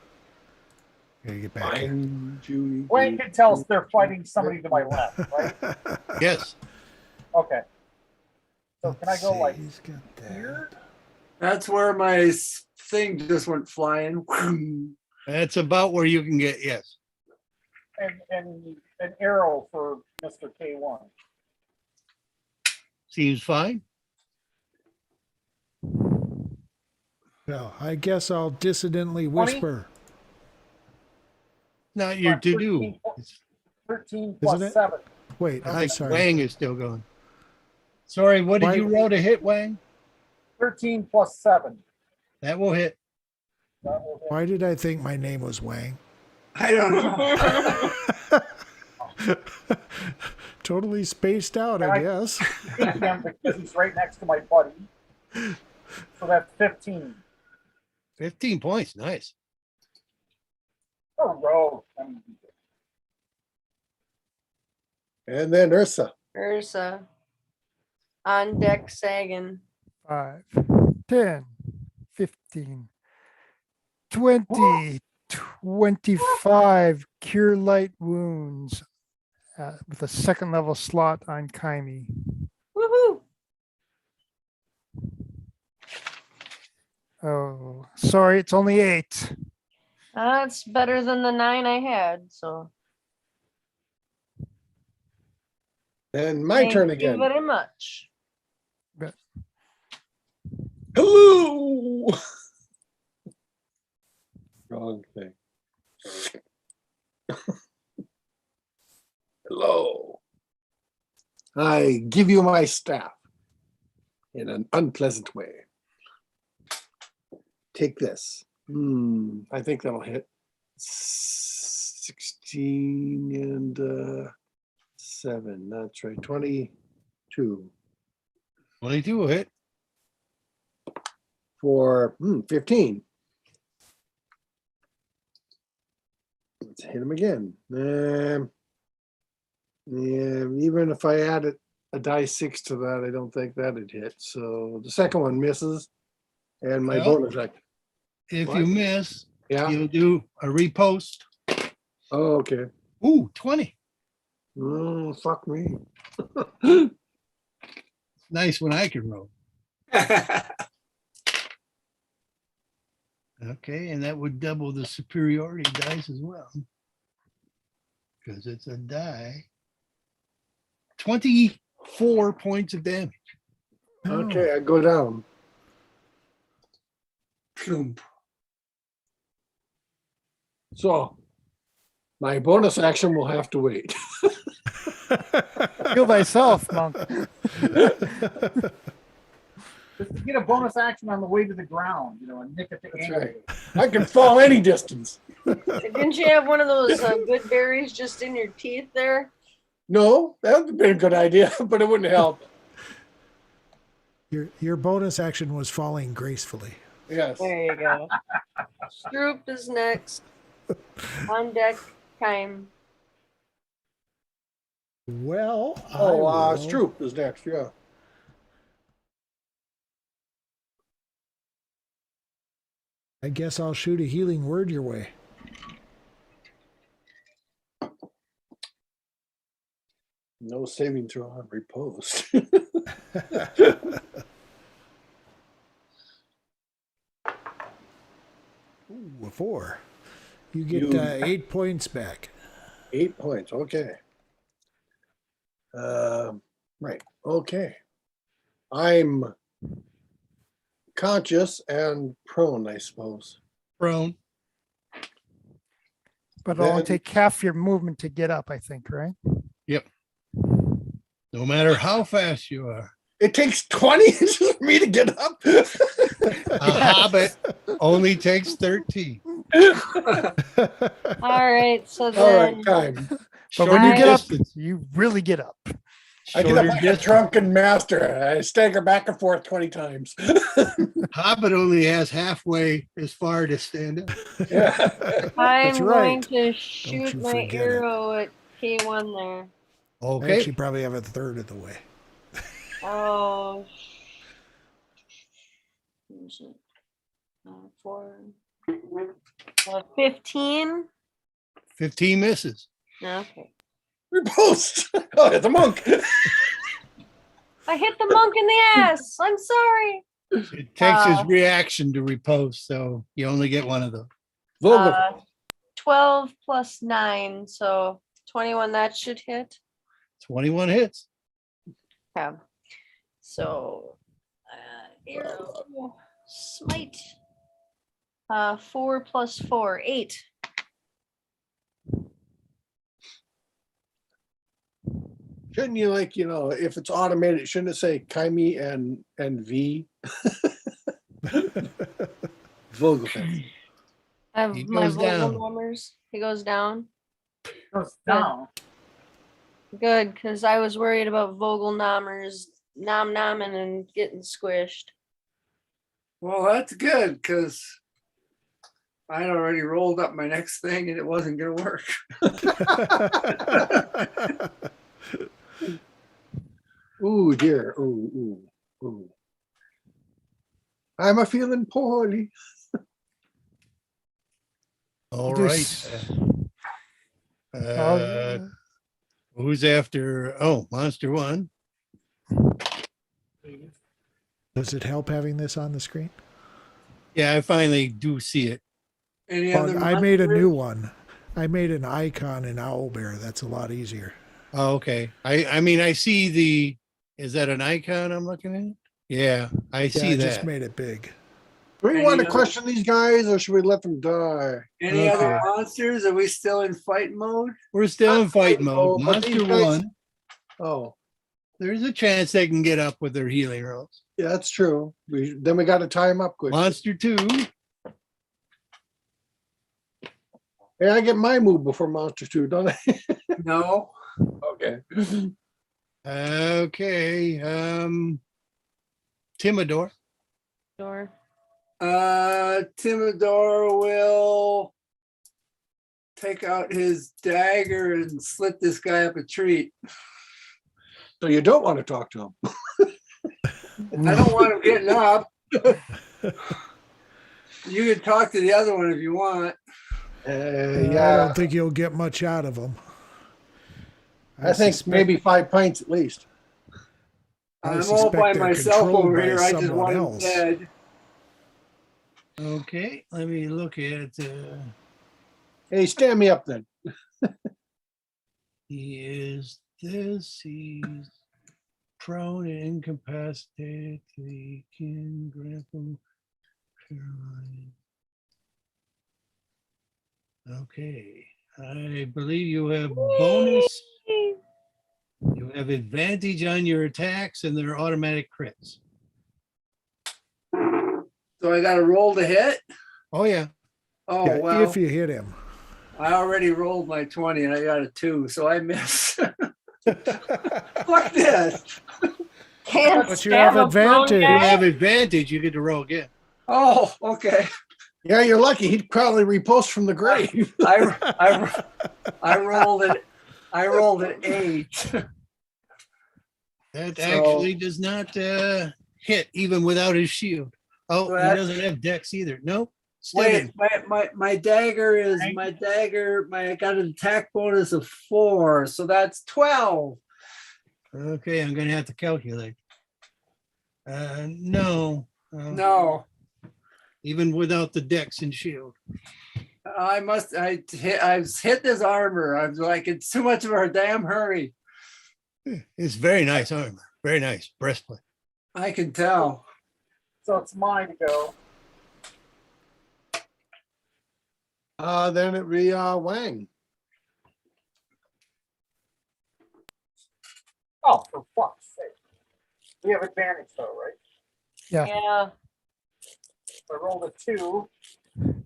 Gotta get back here. Wang, Judy. Wang can tell us they're fighting somebody to my left, right? Yes. Okay. So can I go like He's got that. here? That's where my thing just went flying. That's about where you can get, yes. And an arrow for Mr. K1. Seems fine. Well, I guess I'll dissidently whisper. Not your to do. 13 plus Isn't it? 7. Wait, I I'm think sorry. Wang is still going. Sorry, what did Why- you roll to hit, Wang? 13 plus 7. That will hit. That will hit. Why did I think my name was Wang? I don't know. Totally spaced out, I guess. Beat him because he's right next to my buddy. So that's 15. 15 points. Nice. Oh, row. I mean, And then Ursa. Ursa. On deck sagging. 5, 10, 15, 20, 25 cure light wounds with a second level slot on Kaimi. Woohoo! Oh, sorry, it's only 8. That's better than the 9 I had, so. And my thank turn you again. very much. Hello. Wrong thing. Hello. I give you my staff in an unpleasant way. Take this. I think that'll hit 16 and 7. That's right. 22 22 will hit. for 15. Let's hit him again. Yeah, even if I added a die 6 to that, I don't think that'd hit. So the second one misses, and my Well, bonus act. If What? you miss, Yeah. you'll do a repost. Oh, okay. Ooh, 20. Oh, fuck me. Nice when I can roll. Okay, and that would double the superiority dice as well. Because it's a die. 24 points of damage. Okay, I go down. Plump. So my bonus action will have to wait. Heal thyself, monk. just to get a bonus action on the way to the ground, and nick at the That's angle. right. I can fall any distance. Didn't you have one of those good berries just in your teeth there? No, that would have been a good idea, but it wouldn't help. Your bonus action was falling gracefully. Yes. There you go. Stroop is next. On deck, time. Well, It's Troop is next, yeah. I guess I'll shoot a healing word your way. No saving throw on repose. Ooh, a 4. You get 8 points back. 8 points, okay. Right, okay. I'm conscious and prone, I suppose. Prone. But it'll only Then- take half your movement to get up, I think, right? Yep. No matter how fast you are. It takes 20 inches for me to get up. A hobbit only takes 13. All right, so All then right, time. But when you I- get up, distance. you really get up. I get up Shorter like a distance. drunken master. I stagger back and forth 20 times. Hobbit only has halfway as far to stand up. Yeah. I'm going right. to shoot you my forget it. arrow at K1 there. I Okay. actually probably have a third of the way. Oh, where's it? 4, 15. 15 misses. Okay. Repulsed. Oh, it's a monk. I hit the monk in the ass. I'm sorry. It takes his Uh, reaction to repose, so you only get one of those. Vogel. 12 plus 9, so 21. That should hit. 21 hits. Yeah. So, arrow, smite. 4 plus 4, 8. Shouldn't you if it's automated, shouldn't it say Kaimi and V? Vogel. I have He my goes down. Vogel numbers. He goes down. Goes down. Good, because I was worried about Vogel nommers nomming and getting squished. Well, that's good because I had already rolled up my next thing and it wasn't going to work. Ooh, dear. Ooh. I'm a feeling poorly. All Do right. s- Who's after? Oh, Monster One. Does it help having this on the screen? Yeah, I finally do see it. Any Oh, other I made a monsters? new one. I made an icon in Owlbear. That's a lot easier. Oh, okay. I mean, I see the. Is that an icon I'm looking at? Yeah, I Yeah, see I just that. made it big. Do we Any want to other- question these guys or should we let them die? Any other Okay. monsters? Are we still in fight mode? We're still in fight mode. but these Monster guys- One. Oh, There's a chance they can get up with their healing rolls. yeah, that's true. Then we got to tie them up quick. Monster Two. Hey, I get my move before Monster 2, don't I? No. Okay. Okay. Timidor. Door. Timidor will take out his dagger and slit this guy up a tree. So you don't want to talk to him. I don't want him getting up. You can talk to the other one if you want. I Yeah, don't think you'll get much out of them. I think suspect- maybe 5 pints at least. I I'm all suspect by they're myself controlled over by here. I just someone want him else. dead. Okay, let me look at. Hey, stand me up then. He is this. He's prone and incapacitated. He can grapple, paralyzed. Okay, I believe you have bonus. You have advantage on your attacks, and they're automatic crits. So I got to roll to hit. Oh yeah. Oh Yeah, well, if you hit him. I already rolled my 20 and I got a 2, so I miss. Fuck this. Can't But you stab have a prone advantage. You guy. have advantage. You get to roll again. Oh, okay. Yeah, you're lucky. He'd probably repost from the grave. I rolled it. I rolled an 8. That So- actually does not hit even without his shield. Oh, So he that- doesn't have dex either. Nope. Wait, Steady. my dagger is my dagger. I got an attack bonus of 4, so that's 12. Okay, I'm gonna have to calculate. No. No, Even without the dex and shield. I've hit this armor. I was like, it's too much of a damn hurry. It's very nice armor. Very nice breastplate. I can tell. So it's mine to go. Then it be Wang. Oh, for fuck's sake. We have advantage though, right? Yeah. Yeah. So I rolled a 2. Just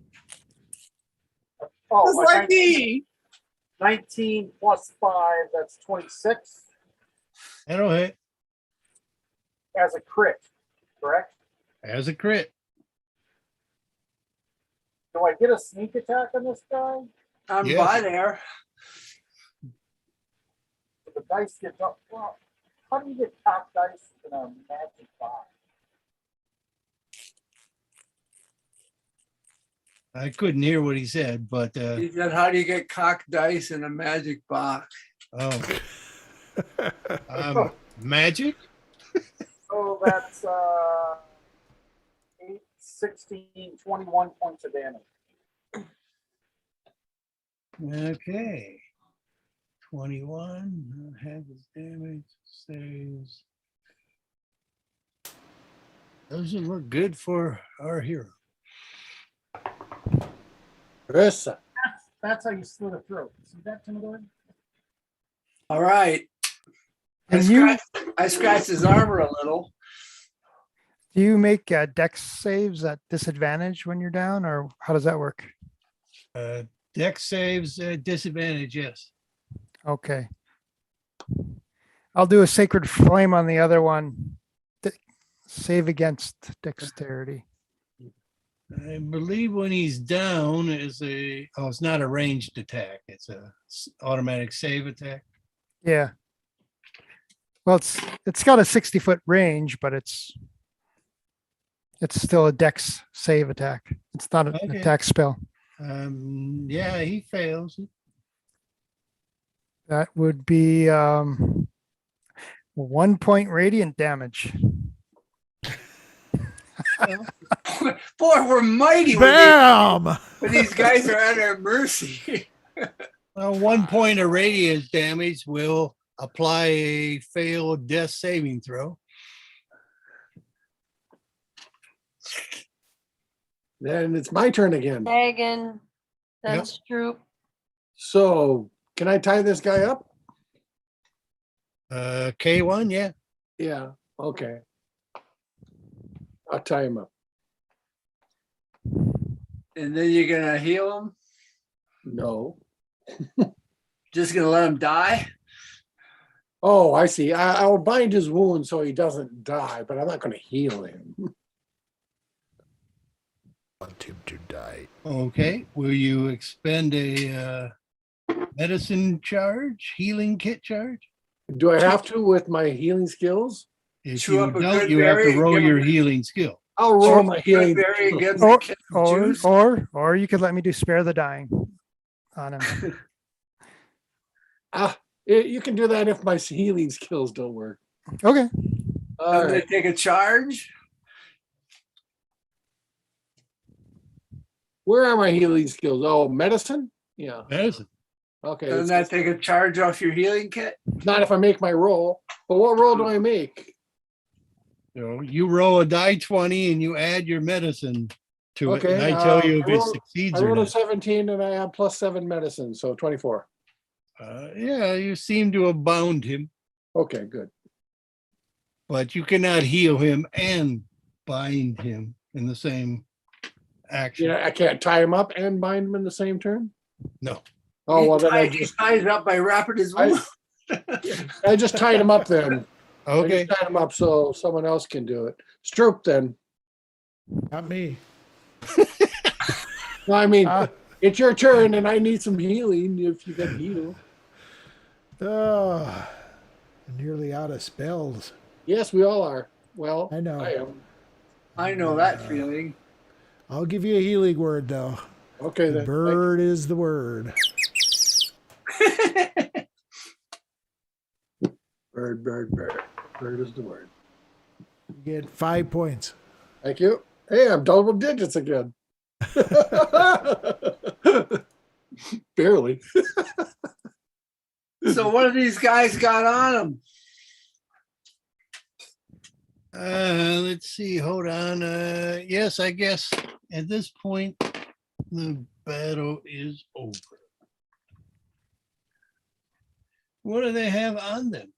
Oh, like me. 19 plus 5, that's 26 That'll hit as a crit, correct? as a crit. Do I get a sneak attack on this guy? I'm Yes. by there. The dice get up. Well, how do you get top dice in a magic box? I couldn't hear what he said, but He said, how do you get cocked dice in a magic box? oh, magic. So that's 8, 16, 21 points of damage. Okay. 21. Half his damage saves. Doesn't look good for our hero. Rissa. That's how you slit a throat. See that, Timothy? All right. And you, I scratched his armor a little. do you make dex saves at disadvantage when you're down, or how does that work? Dex saves disadvantage, yes. Okay. I'll do a sacred flame on the other one. Save against dexterity. I believe when he's down is it's not a ranged attack. It's a automatic save attack. Yeah. Well, it's got a 60-foot range, but it's still a dex save attack. It's not an Okay. attack spell. Yeah, he fails. That would be 1 point radiant damage. Boy, we're mighty Bam! when these guys are at our mercy. Well, 1 point of radiant damage will apply a failed death saving throw. Then it's my turn again. Megan, that's true. So can I tie this guy up? K1, yeah. Yeah. Okay. I'll tie him up. And then you're gonna heal him? No. Just gonna let him die? Oh, I see. I'll bind his wound so he doesn't die, but I'm not going to heal him. Want him to die. Okay. Will you expend a medicine charge, healing kit charge? Do I have to with my healing skills? If Chew you up a don't, good you have berry, to roll give your him- healing skill. I'll roll my healing. Very good. Or, Kid or, juice. or you could let me do spare the dying on him. You can do that if my healing skills don't work. Okay. All And they right. take a charge? Where are my healing skills? Oh, medicine? Yeah. Medicine. Okay. Doesn't it's- that take a charge off your healing kit? Not if I make my roll. But what roll do I make? You roll a die 20 and you add your medicine to it. And Okay, I tell you if I it rolled- succeeds I or rolled a not. 17 and I have +7 medicine, so 24. Yeah, you seem to have bound him, Okay, good. but you cannot heal him and bind him in the same action. I can't tie him up and bind him in the same turn? No. Oh, well, then He ties it up by wrapping his wound. I just tied him up then. I Okay. just tied him up so someone else can do it. Stroop then. Not me. No, I mean, Ah. it's your turn and I need some healing if you can heal. Oh, I'm nearly out of spells. Yes, we all are. Well, I know. I am. I know that feeling. I'll give you a healing word though. Okay, The then. bird is the word. Bird, bird, bird. Bird is the word. You get 5 points. Thank you. Hey, I'm double digits again. Barely. So what have these guys got on them? Let's see. Hold on. Yes, I guess at this point the battle is over. What do they have on them?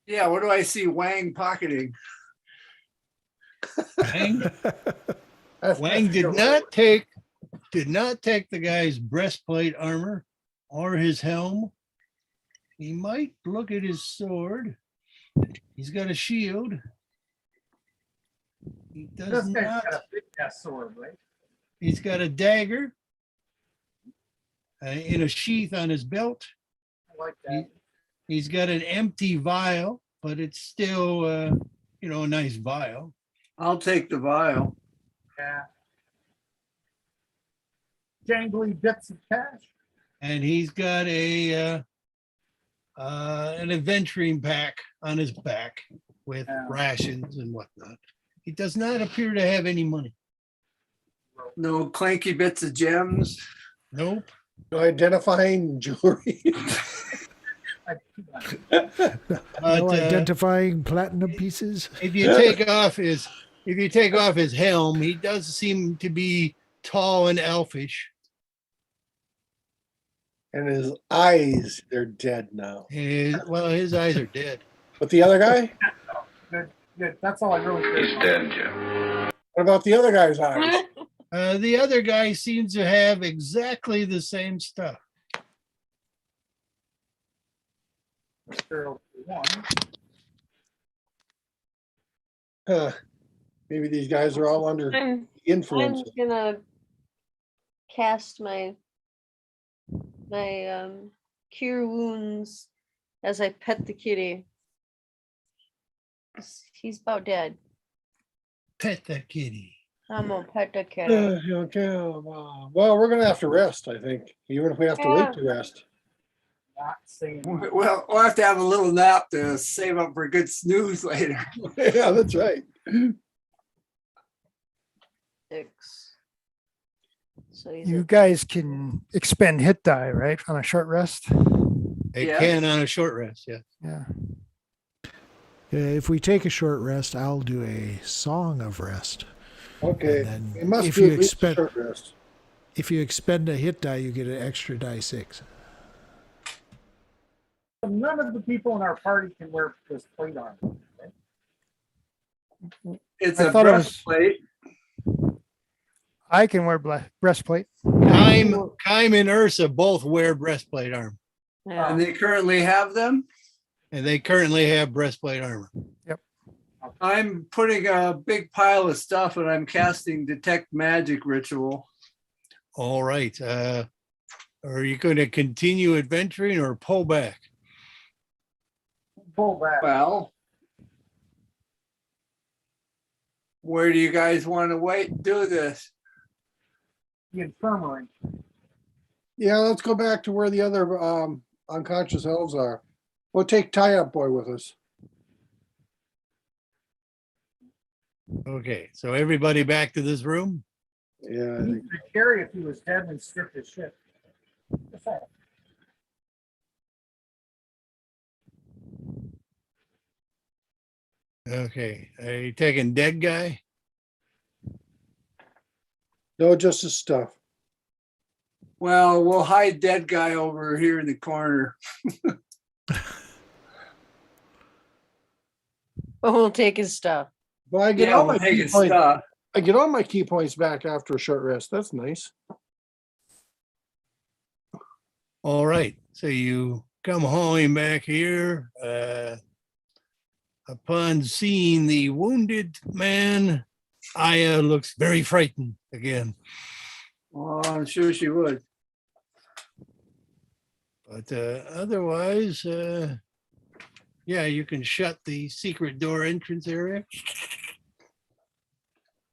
Yeah, what do I see Wang pocketing? Wang, That's- Wang did not take the guy's breastplate armor or his helm. He might look at his sword. He's got a shield. He This does guy's not. got a big ass sword, right? He's got a dagger in a sheath on his belt. I like that. He's got an empty vial, but it's still, a nice vial. I'll take the vial. Yeah. Jangly bits of cash. And he's got an adventuring pack on his back with Yeah. rations and whatnot. He does not appear to have any money. No clanky bits of gems. Nope. No identifying jewelry. But, No identifying platinum pieces. if you take off his helm, he does seem to be tall and elfish. And his eyes, they're dead now. His eyes are dead. But the other guy? Good, good. That's all I really care He's about. dead, Jim. What about the other guy's eyes? The other guy seems to have exactly the same stuff. Zero to one. Huh. Maybe these guys are all under I'm influence. gonna cast my cure wounds as I pet the kitty. He's about dead. Pet that kitty. I'm gonna pet the kitty. Okay. Well, we're gonna have to rest, I think, even if we have to wait to rest. Not saying. Well, we'll have to have a little nap to save up for a good snooze later. Yeah, that's right. 6. So he's You at guys can expend hit die, right, on a short rest? They Yes. can on a short rest, yeah. Yeah. If we take a short rest, I'll do a song of rest. Okay. And then We must if do you at least a expend short rest. if you expend a hit die, you get an extra die 6. None of the people in our party can wear this plate armor. It's I a thought it was- breastplate. I can wear breastplate. Kime and Ursa both wear breastplate armor, yeah. And they currently have them. and they currently have breastplate armor. I'm putting a big pile of stuff and I'm casting detect magic ritual. All right. Are you going to continue adventuring or pull back? Pull back. Well, where do you guys want to do this? The infirmary. Yeah, let's go back to where the other unconscious elves are. We'll take Tie Up Boy with us. Okay, so everybody back to this room? Yeah, I He think could carry if he was dead and stripped his shit. What's that? Okay, are you taking dead guy? no, just his stuff. Well, we'll hide dead guy over here in the corner. But we'll take his stuff. Well, I get Yeah, all we'll my take key his points. stuff. I get all my key points back after a short rest. That's nice. All right, so you come hauling back here. Upon seeing the wounded man, Aya looks very frightened again. Oh, I'm sure she would. But otherwise, yeah, you can shut the secret door entrance area.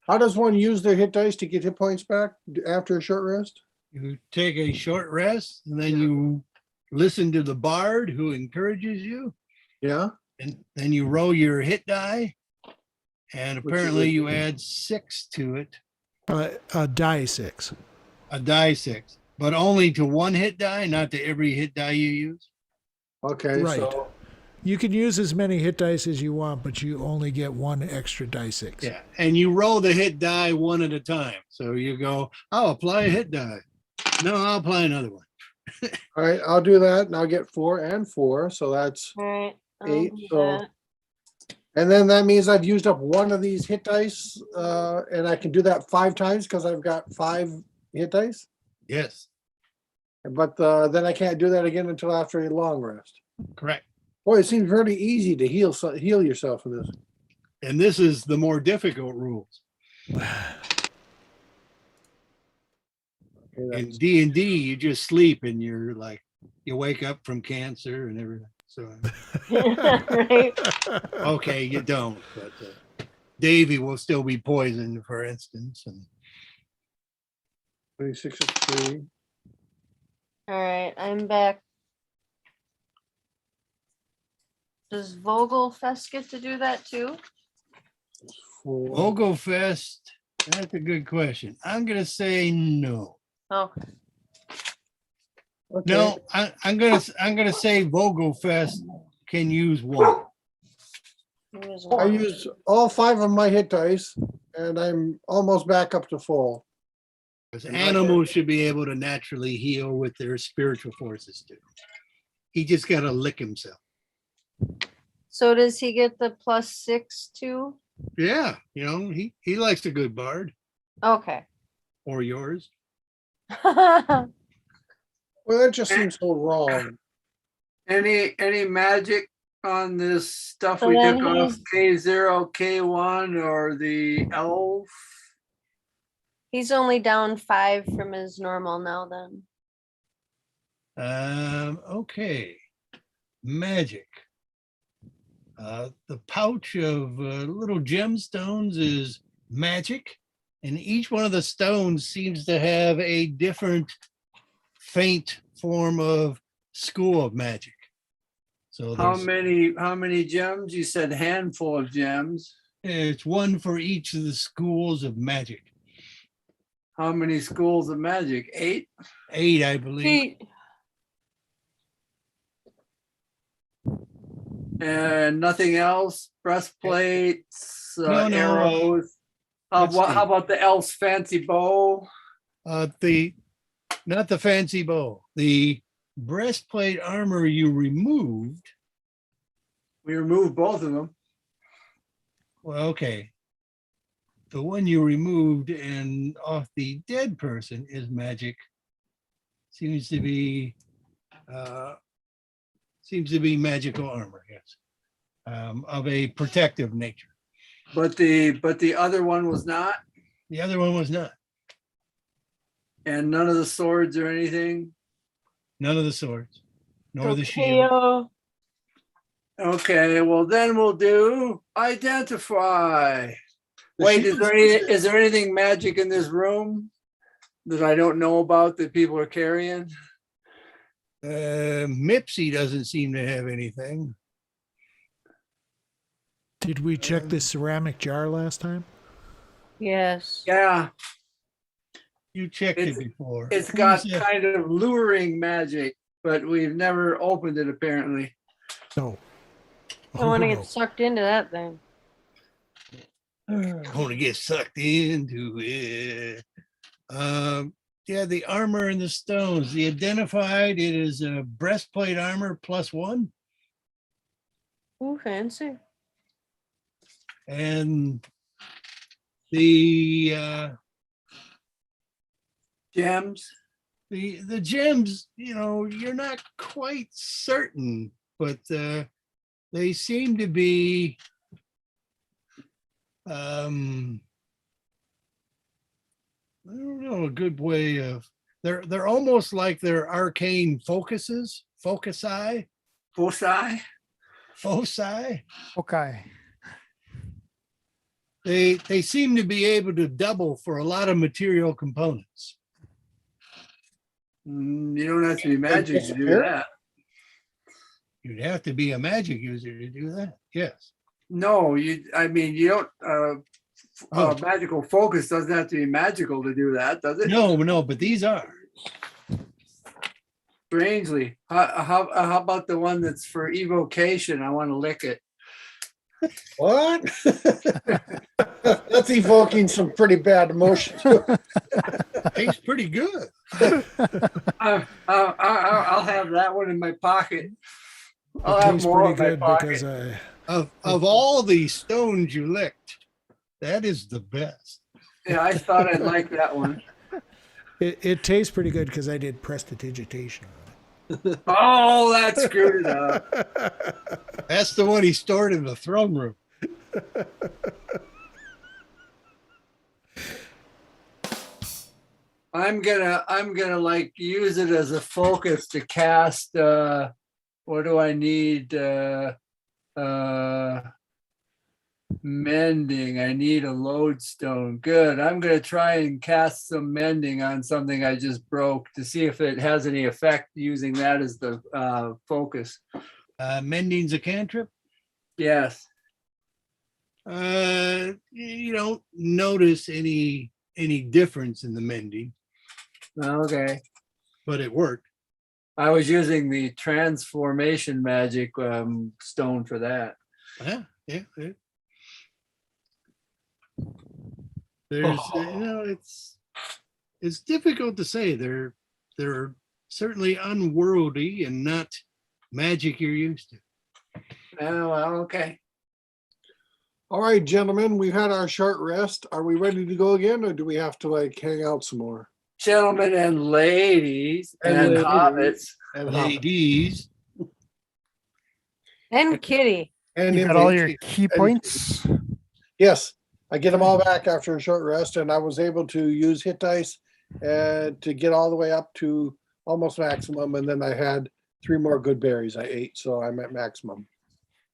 How does one use their hit dice to get hit points back after a short rest? You take a short rest and then you listen to the bard who encourages you, Yeah. and then you roll your hit die. And Which is apparently a- you add 6 to it, A die 6. a die 6, but only to one hit die, not to every hit die you use. Okay. Right. So You can use as many hit dice as you want, but you only get one extra die 6. Yeah, and you roll the hit die one at a time. So you go, I'll apply a hit die. No, I'll apply another one. all right, I'll do that, and I'll get 4 and 4. So that's All right. I'll 8. do So that. and then that means I've used up one of these hit dice, and I can do that 5 times because I've got 5 hit dice. Yes, But then I can't do that again until after a long rest. correct. Boy, it seems really easy to heal yourself in this. And this is the more difficult rules. Okay, In that's- D&D, you just sleep and you're like, you wake up from cancer and everything. So, Right. okay, you don't, but Davey will still be poisoned, for instance. And 26 is 3. All right, I'm back. Does Vogelfest get to do that too? 4. Vogelfest, that's a good question. I'm going to say no. Oh, Okay. No, I'm gonna say Vogelfest can use one. here's I one. used all 5 of my hit dice, and I'm almost back up to full. Because animals should be able to naturally heal with their spiritual forces too. He just got to lick himself. So does he get the +6 too? Yeah, you know, he likes a good bard, Okay. or yours. Well, that just seems so wrong. Any magic on this stuff So we then took off he's- K0, K1, or the elf? He's only down 5 from his normal now then. Okay, magic. The pouch of little gemstones is magic, and each one of the stones seems to have a different faint form of school of magic. So How there's, many gems? You said handful of gems. it's one for each of the schools of magic. How many schools of magic? 8? 8, I believe. And nothing else? Breastplates, No, no, arrows. let's see. How about the elf's fancy bow? Not the fancy bow. The breastplate armor you removed. We removed both of them. Well, okay. The one you removed and off the dead person is magic. Seems to be magical armor, yes. Of a protective nature. But the other one was not, The other one was not. and none of the swords or anything. None of the swords, nor the shield. Tokyo. Okay, well then we'll do identify. The Wait, shield is there anything magic in this room that I don't know about that people are carrying? Mipsy doesn't seem to have anything. Did we check the ceramic jar last time? Yes. Yeah, You checked it before. it's got Who's, kind of luring magic, but we've never opened it apparently. No. I want to Oh, get sucked into that thing. want to get sucked into it. Yeah, the armor and the stones. The identified, it is a breastplate armor +1, Ooh, fancy. and the Gems. the gems. You know, you're not quite certain, but they seem to be. don't know, a good way of, they're almost like they're arcane focuses, foci, Foci? foci. Okay. They seem to be able to double for a lot of material components. You don't have to be magic to do that. You'd have to be a magic user to do that. Yes. No, you don't, Oh. magical focus doesn't have to be magical to do that, does it? No, but these are. Strangely. How about the one that's for evocation? I want to lick it. What? That's evoking some pretty bad emotions. Tastes pretty good. I'll have that one in my pocket. I'll It have tastes more pretty in my good pocket. because Of all the stones you licked, that is the best. Yeah, I thought I'd like that one. it tastes pretty good because I did prestidigitation on Oh, that screwed it up. That's the one he stored in the throne room. I'm gonna like use it as a focus to cast what do I need? Mending. I need a lodestone. Good. I'm gonna try and cast some mending on something I just broke to see if it has any effect using that as the focus. Mending's a cantrip. Yes. You don't notice any difference in the mending, Okay. but it worked. I was using the transformation magic stone for that. Yeah. There's, it's difficult to say. They're certainly unworldly and not magic you're used to. Oh, well, okay. All right, gentlemen, we've had our short rest. Are we ready to go again, or do we have to like hang out some more? Gentlemen and ladies And and ladies. hobbits. And ladies, And Kitty. And You got all your invitation. key points. Yes, I get them all back after a short rest, and I was able to use hit dice to get all the way up to almost maximum, and then I had 3 more good berries I ate, so I'm at maximum.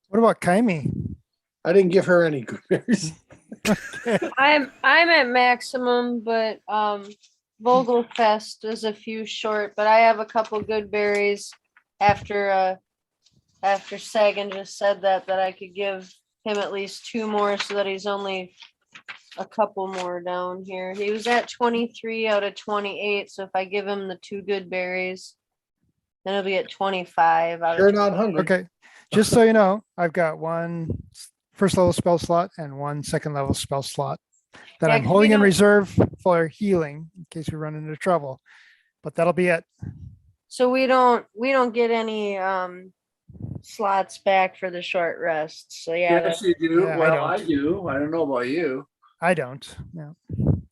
What about Kaimi? I didn't give her any good berries. I'm at maximum, but Vogelfest is a few short, but I have a couple good berries after Sagan just said that I could give him at least 2 more so that he's only a couple more down here. He was at 23 out of 28, so if I give him the 2 good berries, then he'll be at 25 out You're of not hungry. Okay. Just so you know, I've got 1 first level spell slot and 1 second level spell slot that Yeah, I'm 'cause holding we in don't- reserve for healing in case we run into trouble. But that'll be it. So we don't get any slots back for the short rest. So yeah, Yes, you do. Yeah, I Well, don't. I do. I don't know about you. I don't. Yeah.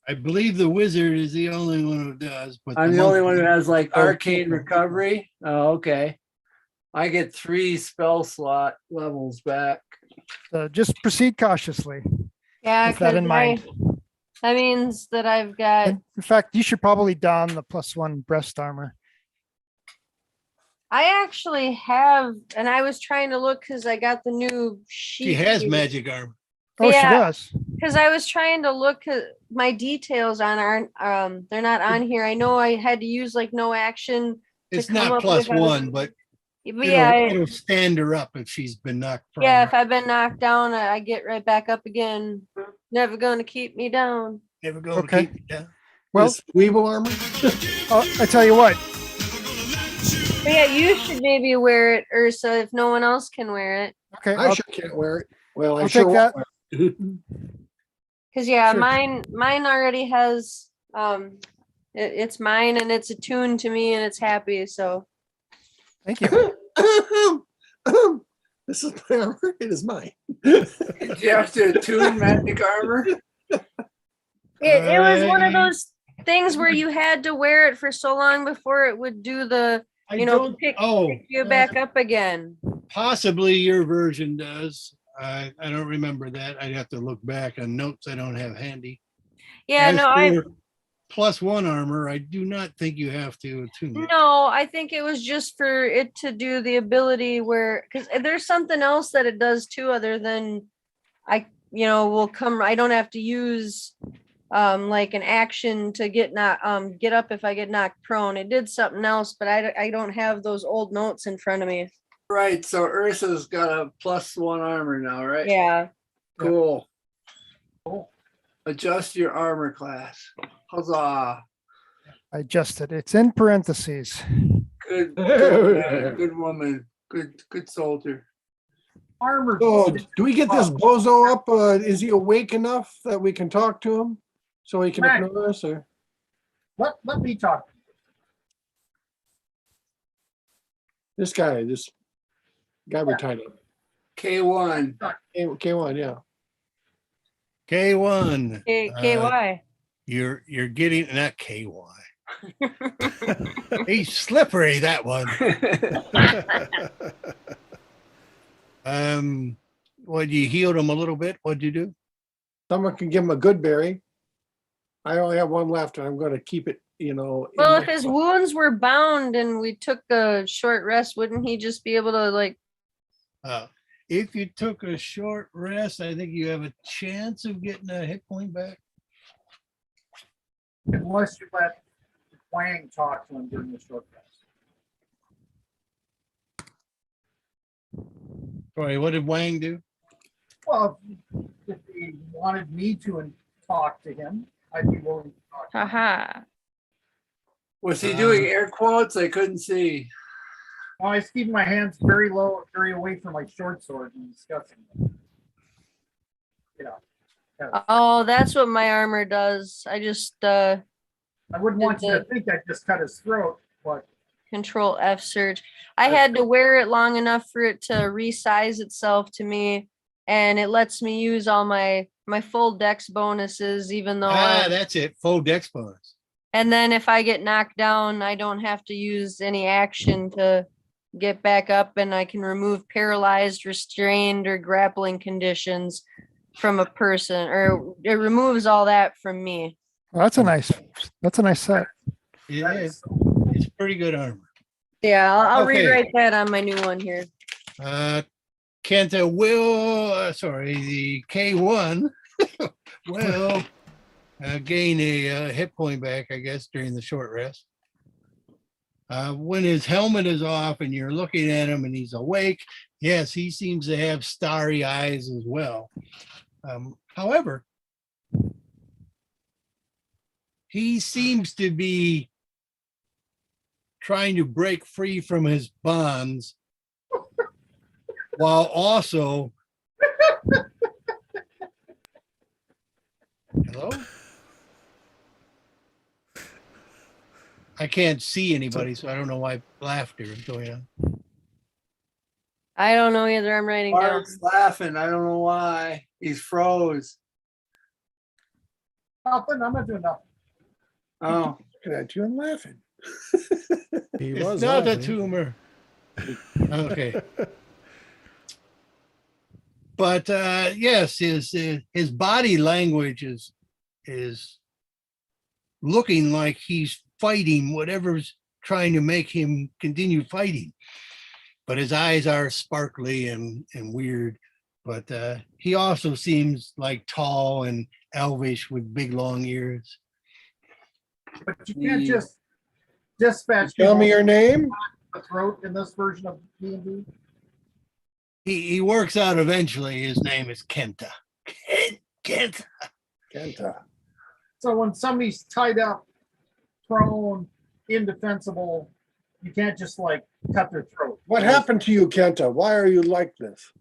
I believe the wizard is the only one who does. But I'm the only one who monk- has like Oh, arcane recovery. Oh, okay. I get 3 spell slot levels back. So just proceed cautiously. yeah, With that in 'cause mind. that means that I've got In fact, you should probably don the +1 breast armor. I actually have, and I was trying to look because I got the new sheet. She has magic armor. Oh, she Yeah. does. Because I was trying to look at my details on aren't they're not on here. I know I had to use like no action. It's come not up with +1, but yeah, it'll stand her up if she's been knocked prone. yeah. If I've been knocked down, I get right back up again. Never gonna keep me down. Never go Okay. keep it down. Well, This Weevil armor. I tell you what, But yeah, you should maybe wear it, Ursa, if no one else can wear it. okay, I I'll, sure can't wear it. Well, I I'll sure take won't that. wear it. Cause yeah, Sure. mine already has it's mine and it's attuned to me and it's happy. So thank you. This is my armor. It is mine. Do you have to attune magic armor? it was one of those things where you had to wear it for so long before it would do the I you know, don't- pick oh, you back up again. possibly your version does. I don't remember that. I'd have to look back on notes I don't have handy. Yeah, As no, I for +1 armor, I do not think you have to attune it. No, I think it was just for it to do the ability where, because there's something else that it does too, other than will come, I don't have to use like an action to get up if I get knocked prone. It did something else, but I don't have those old notes in front of me. Right, so Ursa's got a +1 armor now, right? Yeah. Cool. Adjust your armor class. Huzzah. I adjusted. It's in parentheses. Good man, good woman, good soldier. Armor. So do we get this bozo up? Is he awake enough that we can talk to him? So he can Mac. ignore us or? Let me talk. This guy we're tiny. K1. K1, yeah. K1. KY. You're getting not KY. He's slippery, that one. What, you healed him a little bit? What'd you do? Someone can give him a good berry. I only have one left and I'm going to keep it, in Well, my- if his wounds were bound and we took a short rest, wouldn't he just be able to like? If you took a short rest, I think you have a chance of getting a hit point back. Unless you let Wang talk to him during the short rest. Sorry, what did Wang do? Well, if he wanted me to talk to him, I'd be willing to talk to him. Haha. Was he doing air quotes? I couldn't see. Well, I was keeping my hands very low, very away from my short sword and discussing them. Oh, that's what my armor does. I just I wouldn't want you to think I just cut his throat, but Control F search. I had to wear it long enough for it to resize itself to me, and it lets me use all my full dex bonuses, even though That's it. Full dex bonus. and then if I get knocked down, I don't have to use any action to get back up, and I can remove paralyzed, restrained, or grappling conditions from a person, or it removes all that from me. Well, that's a nice set. Yeah, it's pretty good armor. Yeah, I'll Okay. rewrite that on my new one here. Kenta will, the K1 will gain a hit point back, I guess, during the short rest. When his helmet is off and you're looking at him and he's awake, yes, he seems to have starry eyes as well. However, he seems to be trying to break free from his bonds while also hello? I can't see anybody, so I don't know why laughter is going on. I don't know either. I'm writing down. Bart's laughing. I don't know why. He's froze. nothing. I'm not doing nothing. Oh, Looking at you and laughing. He It's was not a laughing. tumor. Okay. But yes, his body language is looking like he's fighting whatever's trying to make him continue fighting. But his eyes are sparkly and weird. But he also seems like tall and elvish with big long ears. But you can't just dispatch Tell me people your name. the throat in this version of D&D. He works out eventually. His name is Kenta. Kenta. Kenta. So when somebody's tied up, prone, indefensible, you can't just like cut their throat. What happened to you, Kenta? Why are you like this?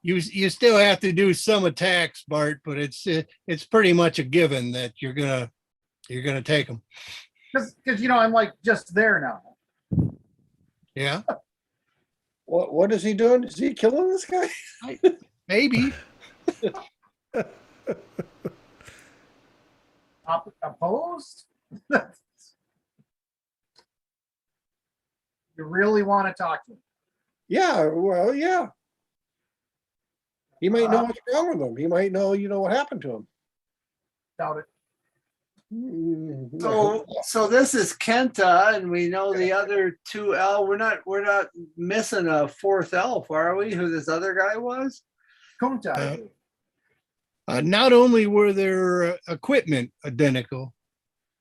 You still have to do some attacks, Bart, but it's pretty much a given that you're gonna take them. Because I'm like just there now. Yeah, What is he doing? Is he killing this guy? maybe. Opposed? You really want to talk to him? Yeah, well, yeah. He might know what's wrong with him. He might know, what happened to him. Doubt it. So this is Kenta, and we know the other two elf. We're not missing a fourth elf, are we? Who this other guy was? Kunta. Not only were their equipment identical,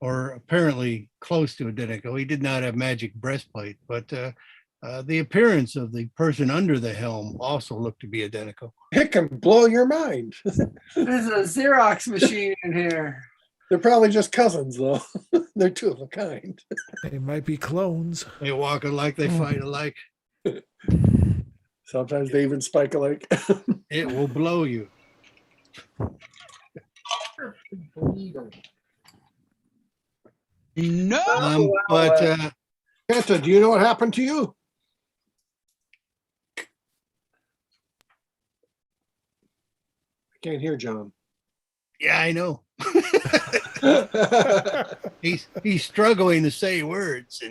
or apparently close to identical, he did not have magic breastplate, but the appearance of the person under the helm also looked to be identical. It can blow your mind. There's a Xerox machine in here. They're probably just cousins, though. They're two of a kind. They might be clones. They walk alike, they fight alike. Sometimes they even spike alike. It will blow you. No. But Kenta, do you know what happened to you? I can't hear John. yeah, I know. He's struggling to say words,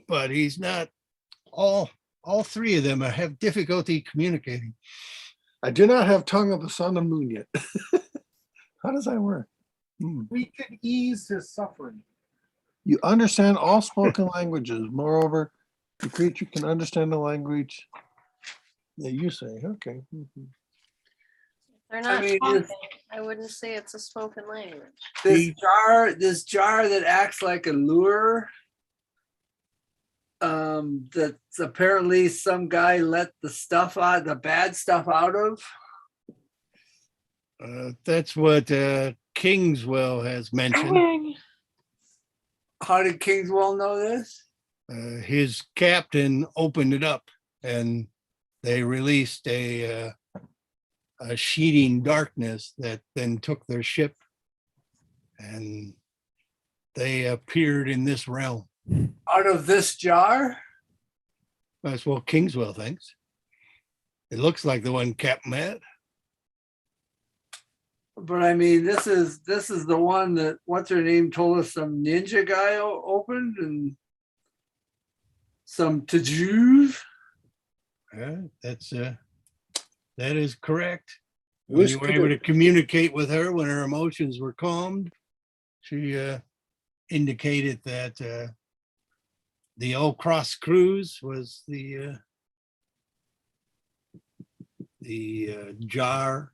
but he's not. All three of them have difficulty communicating. I do not have tongue of the sun and moon yet. How does that work? We could ease his suffering. You understand all spoken languages. Moreover, the creature can understand the language that you say. Okay. Mhm. They're not mean, talking. I wouldn't say it's a spoken language. This jar that acts like a lure. That's apparently some guy let the bad stuff out of. That's what Kingswell has mentioned. How did Kingswell know this? His captain opened it up, and they released a sheeting darkness that then took their ship, and they appeared in this realm. Out of this jar? That's what Kingswell thinks. It looks like the one Captain had. But I mean, this is the one that what's her name told us some ninja guy opened and some Tajuv. Yeah, that is correct. It When was you were able to communicate with her when her emotions were calmed, she indicated that the Old Cross Cruise was the jar.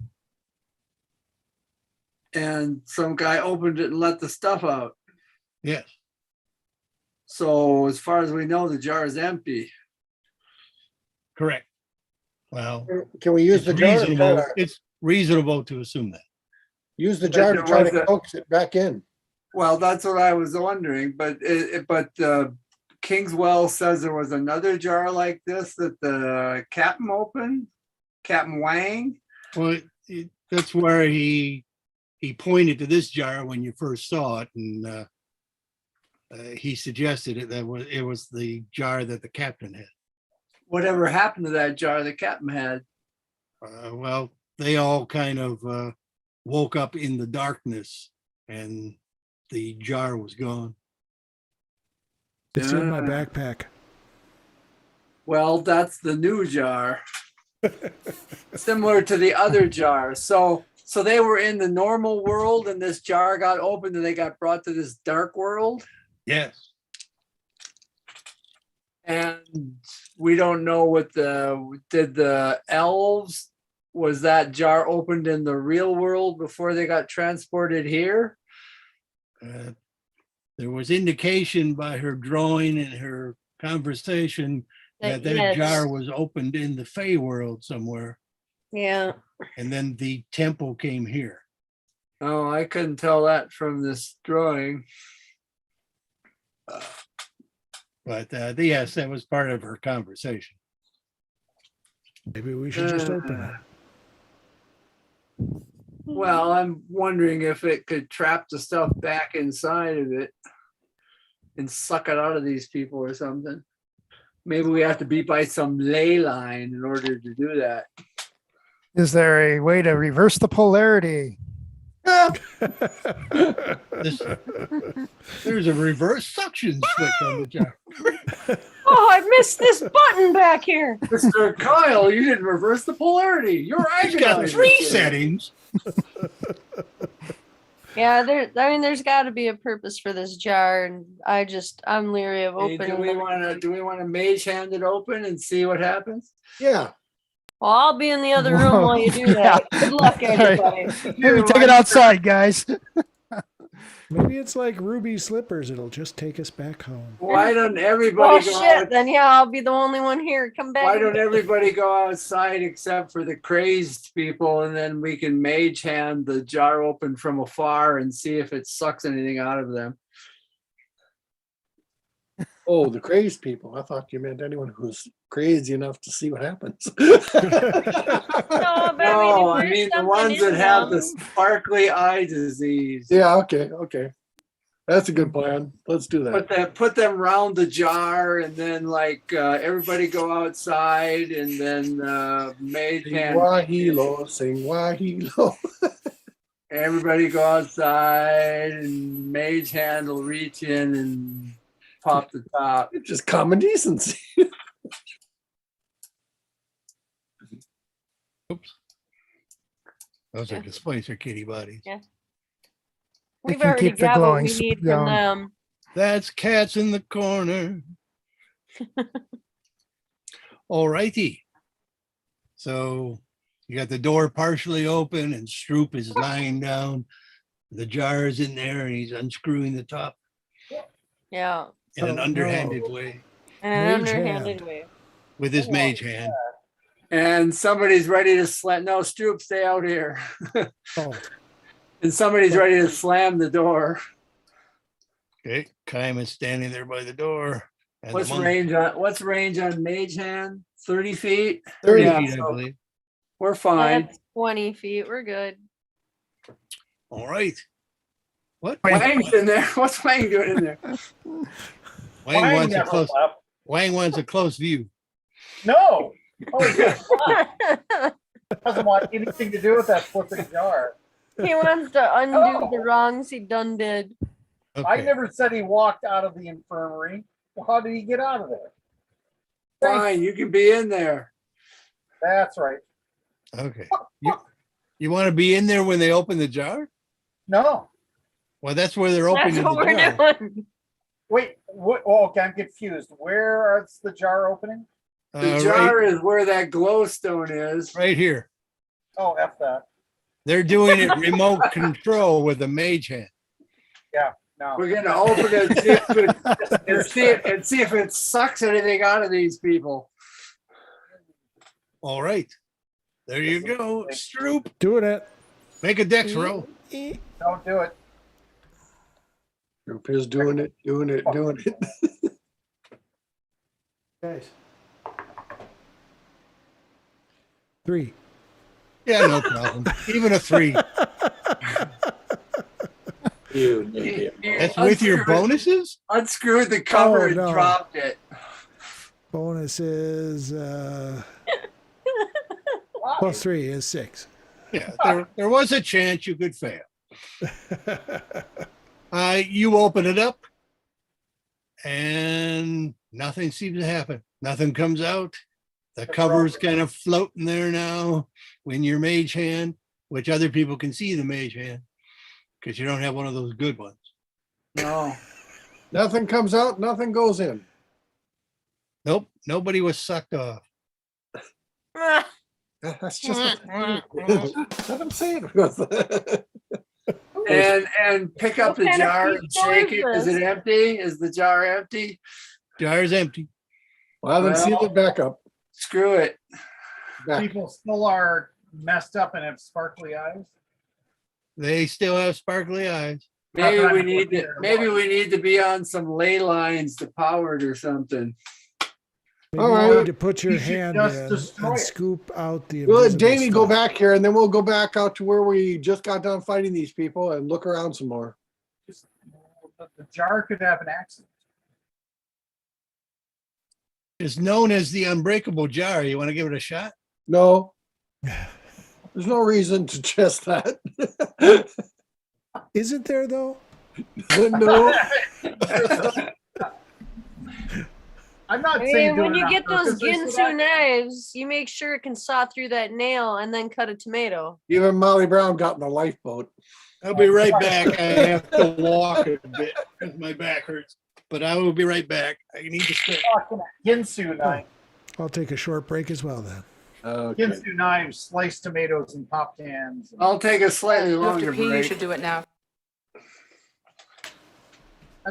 And some guy opened it and let the stuff out. Yes, So as far as we know, the jar is empty. correct. Well, Can we use the jar? To try to, it's reasonable to assume that. use the jar to try to was a- coax it back in. Well, that's what I was wondering, but Kingswell says there was another jar like this that the captain opened, Captain Wang. Well, that's where he pointed to this jar when you first saw it, and he suggested it was the jar that the captain had. Whatever happened to that jar the captain had? Well, they all kind of woke up in the darkness, and the jar was gone. It's in my backpack. Well, that's the new jar. Similar to the other jar. So they were in the normal world and this jar got opened and they got brought to this dark world. Yes. And we don't know what did the elves, was that jar opened in the real world before they got transported here? There was indication by her drawing and her conversation that Yes. jar was opened in the Fey world somewhere, Yeah. and then the temple came here. Oh, I couldn't tell that from this drawing. But yes, that was part of her conversation. Maybe we should just open it. Well, I'm wondering if it could trap the stuff back inside of it and suck it out of these people or something. Maybe we have to be by some ley line in order to do that. Is there a way to reverse the polarity? There's a reverse suction switch on the jar. Oh, I missed this button back here. Mr. Kyle, you didn't reverse the polarity. You're He's got agonizing. 3 settings. Yeah, there's got to be a purpose for this jar, and I'm leery of Hey, opening. do we want to mage hand it open and see what happens? Yeah. Well, I'll be in the other room while you do Yeah. that. Good luck, All right. everybody. Maybe take it outside, guys. Maybe it's like Ruby Slippers. It'll just take us back home. Why don't Oh everybody go shit! out? Then yeah, I'll be the only one here. Come back. Why and don't get- everybody go outside except for the crazed people, and then we can mage hand the jar open from afar and see if it sucks anything out of them. Oh, the crazed people. I thought you meant anyone who's crazy enough to see what happens. No, but No, I if there's mean the something ones in that have the them- sparkly eye disease. Yeah, okay. That's a good plan. Let's do that. Put them round the jar, and then everybody go outside, and then mage Sing hand. Wahilo, sing Wahilo. Everybody go outside, and mage hand will reach in and pop the top. It's just common decency. Oops. Those are displays for kitty bodies. Yeah. They We've can already keep the got what glowing we need spit from going. them. That's cats in the corner. All righty. So you got the door partially open and Stroop is lying down. The jar is in there and he's unscrewing the top Yeah, in an Oh, underhanded no. way in an Mage underhanded hand. way. with his mage hand. And somebody's ready to slam. No, Stroop, stay out here. Oh, And somebody's ready to slam the door. Okay, Kaim is standing there by the door. And What's the monk- range on mage hand? 30 feet? 30 Yeah, feet, I so believe. we're fine. That's 20 feet. We're good. All right. What? Wang's in there. What's Wang doing in there? Wang Wang wants a never close. left. Wang wants a close view. No. Oh, he doesn't want anything to do with that flipping jar. He wants to undo Oh. the wrongs he done did. I Okay. never said he walked out of the infirmary. Well, how did he get out of there? Fine, you can be in there. That's right. Okay. You want to be in there when they open the jar? No. Well, that's where they're That's opening what the we're jar. doing. Wait. What? Oh, okay, I'm confused. Where is the jar opening? The jar is where that glowstone is. Right here. Oh, F that. They're doing it remote control with a mage hand. No. We're gonna open it and see if it sucks anything out of these people. All right. There you go. Stroop. doing it. Make a dex roll. Don't do it. Group is doing it. Guys. 3. Yeah, no problem. Even a 3. You idiot. That's with your bonuses? Unscrewed the cover Oh, and no. dropped it. Bonus is +3 is 6. Yeah, there was a chance you could fail. You open it up and nothing seems to happen. Nothing comes out. The cover's kind of floating there now in your mage hand, which other people can see the mage hand because you don't have one of those good ones. No. Nothing comes out, nothing goes in. Nope, nobody was sucked off. That's just what I'm saying. And pick up What the kind of jar and pizza shake is it. Is this? it empty? Is the jar empty? Jar's empty. Well, I haven't seen the backup. Screw it. Back. People still are messed up and have sparkly eyes. They still have sparkly eyes. Maybe we need to be on some ley lines to power it or something. Maybe All you right. need to put your You should hand just in destroy and it. scoop out the We'll let invisible Davey go stuff. back here and then we'll go back out to where we just got done fighting these people and look around some more. The jar could have an accident. It's known as the unbreakable jar. You want to give it a shot? No. There's no reason to test that. Isn't there though? No. I'm not I saying mean, do when it you on get those purpose. I said Ginsu knives, you make sure it can saw through that nail and then cut a tomato. Even Molly Brown got in the lifeboat. I'll be right back. I have to walk a bit because my back hurts, but I will be right back. I need to stretch. Fucking Ginsu knife. I'll take a short break as well then. Okay. Ginsu knives, sliced tomatoes, and pop cans. I'll take a slightly You have longer to pee, you break. should do it now. I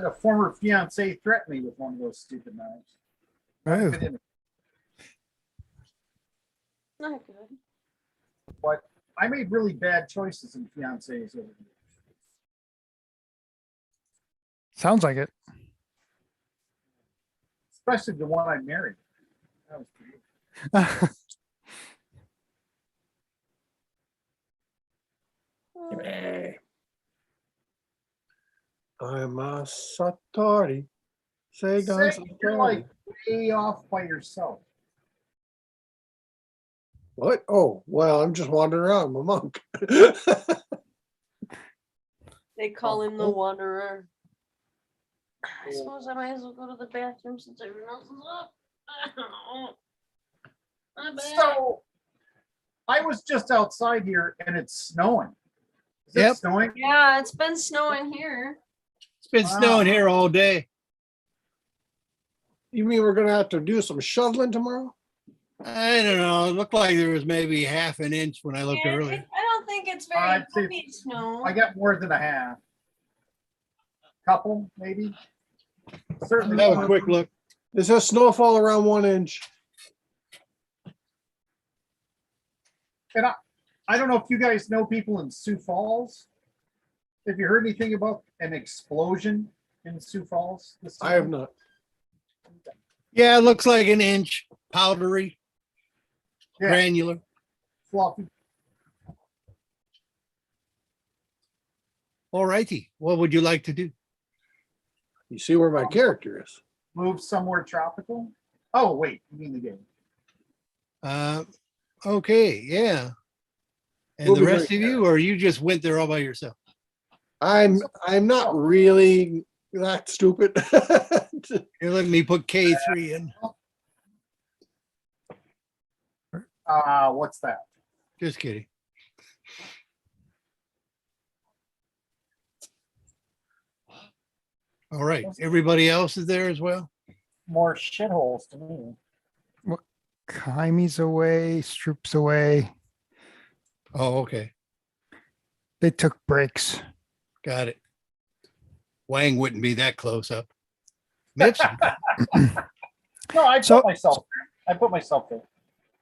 had a former fiance threaten me with one of those stupid knives. Oh, Not good. But I made really bad choices in fiancés over the years. sounds like it. Especially the one I married. That was pretty I'm a Satori. Say Say, you're like way off by yourself. What? Oh, well, I'm just wandering around. I'm a monk. They call him the Wanderer. I suppose I might as well go to the bathroom since everyone else is up. My bad. So I was just outside here and it's snowing. Is it Yep. snowing? Yeah, it's been snowing here. It's been snowing here all day. You mean we're gonna have to do some shoveling tomorrow? I don't know. It looked like there was maybe half an inch when I looked Yeah, earlier. I don't think it's very I'd say- heavy snow. I got more than a half. Couple, maybe. Certainly. Have a more. quick look. It says snowfall around 1 inch. And I don't know if you guys know people in Sioux Falls. Have you heard anything about an explosion in Sioux Falls? This I have summer? not. Yeah, it looks like an inch, powdery, Yeah, granular. fluffy. All righty. What would you like to do? You see where my character is. Move somewhere tropical. Oh, wait, you mean the game. Okay, yeah. And We'll the be rest right of you, or you just went there all by yourself? I'm not really that stupid. Here, let me put K3 in. What's that? Just kidding. All right. Everybody else is there as well? More shitholes to me. Kaime's away, Stroop's away. Oh, okay. They took breaks. Got it. Wang wouldn't be that close up. Mitch, No, I put So- myself there. I put myself there.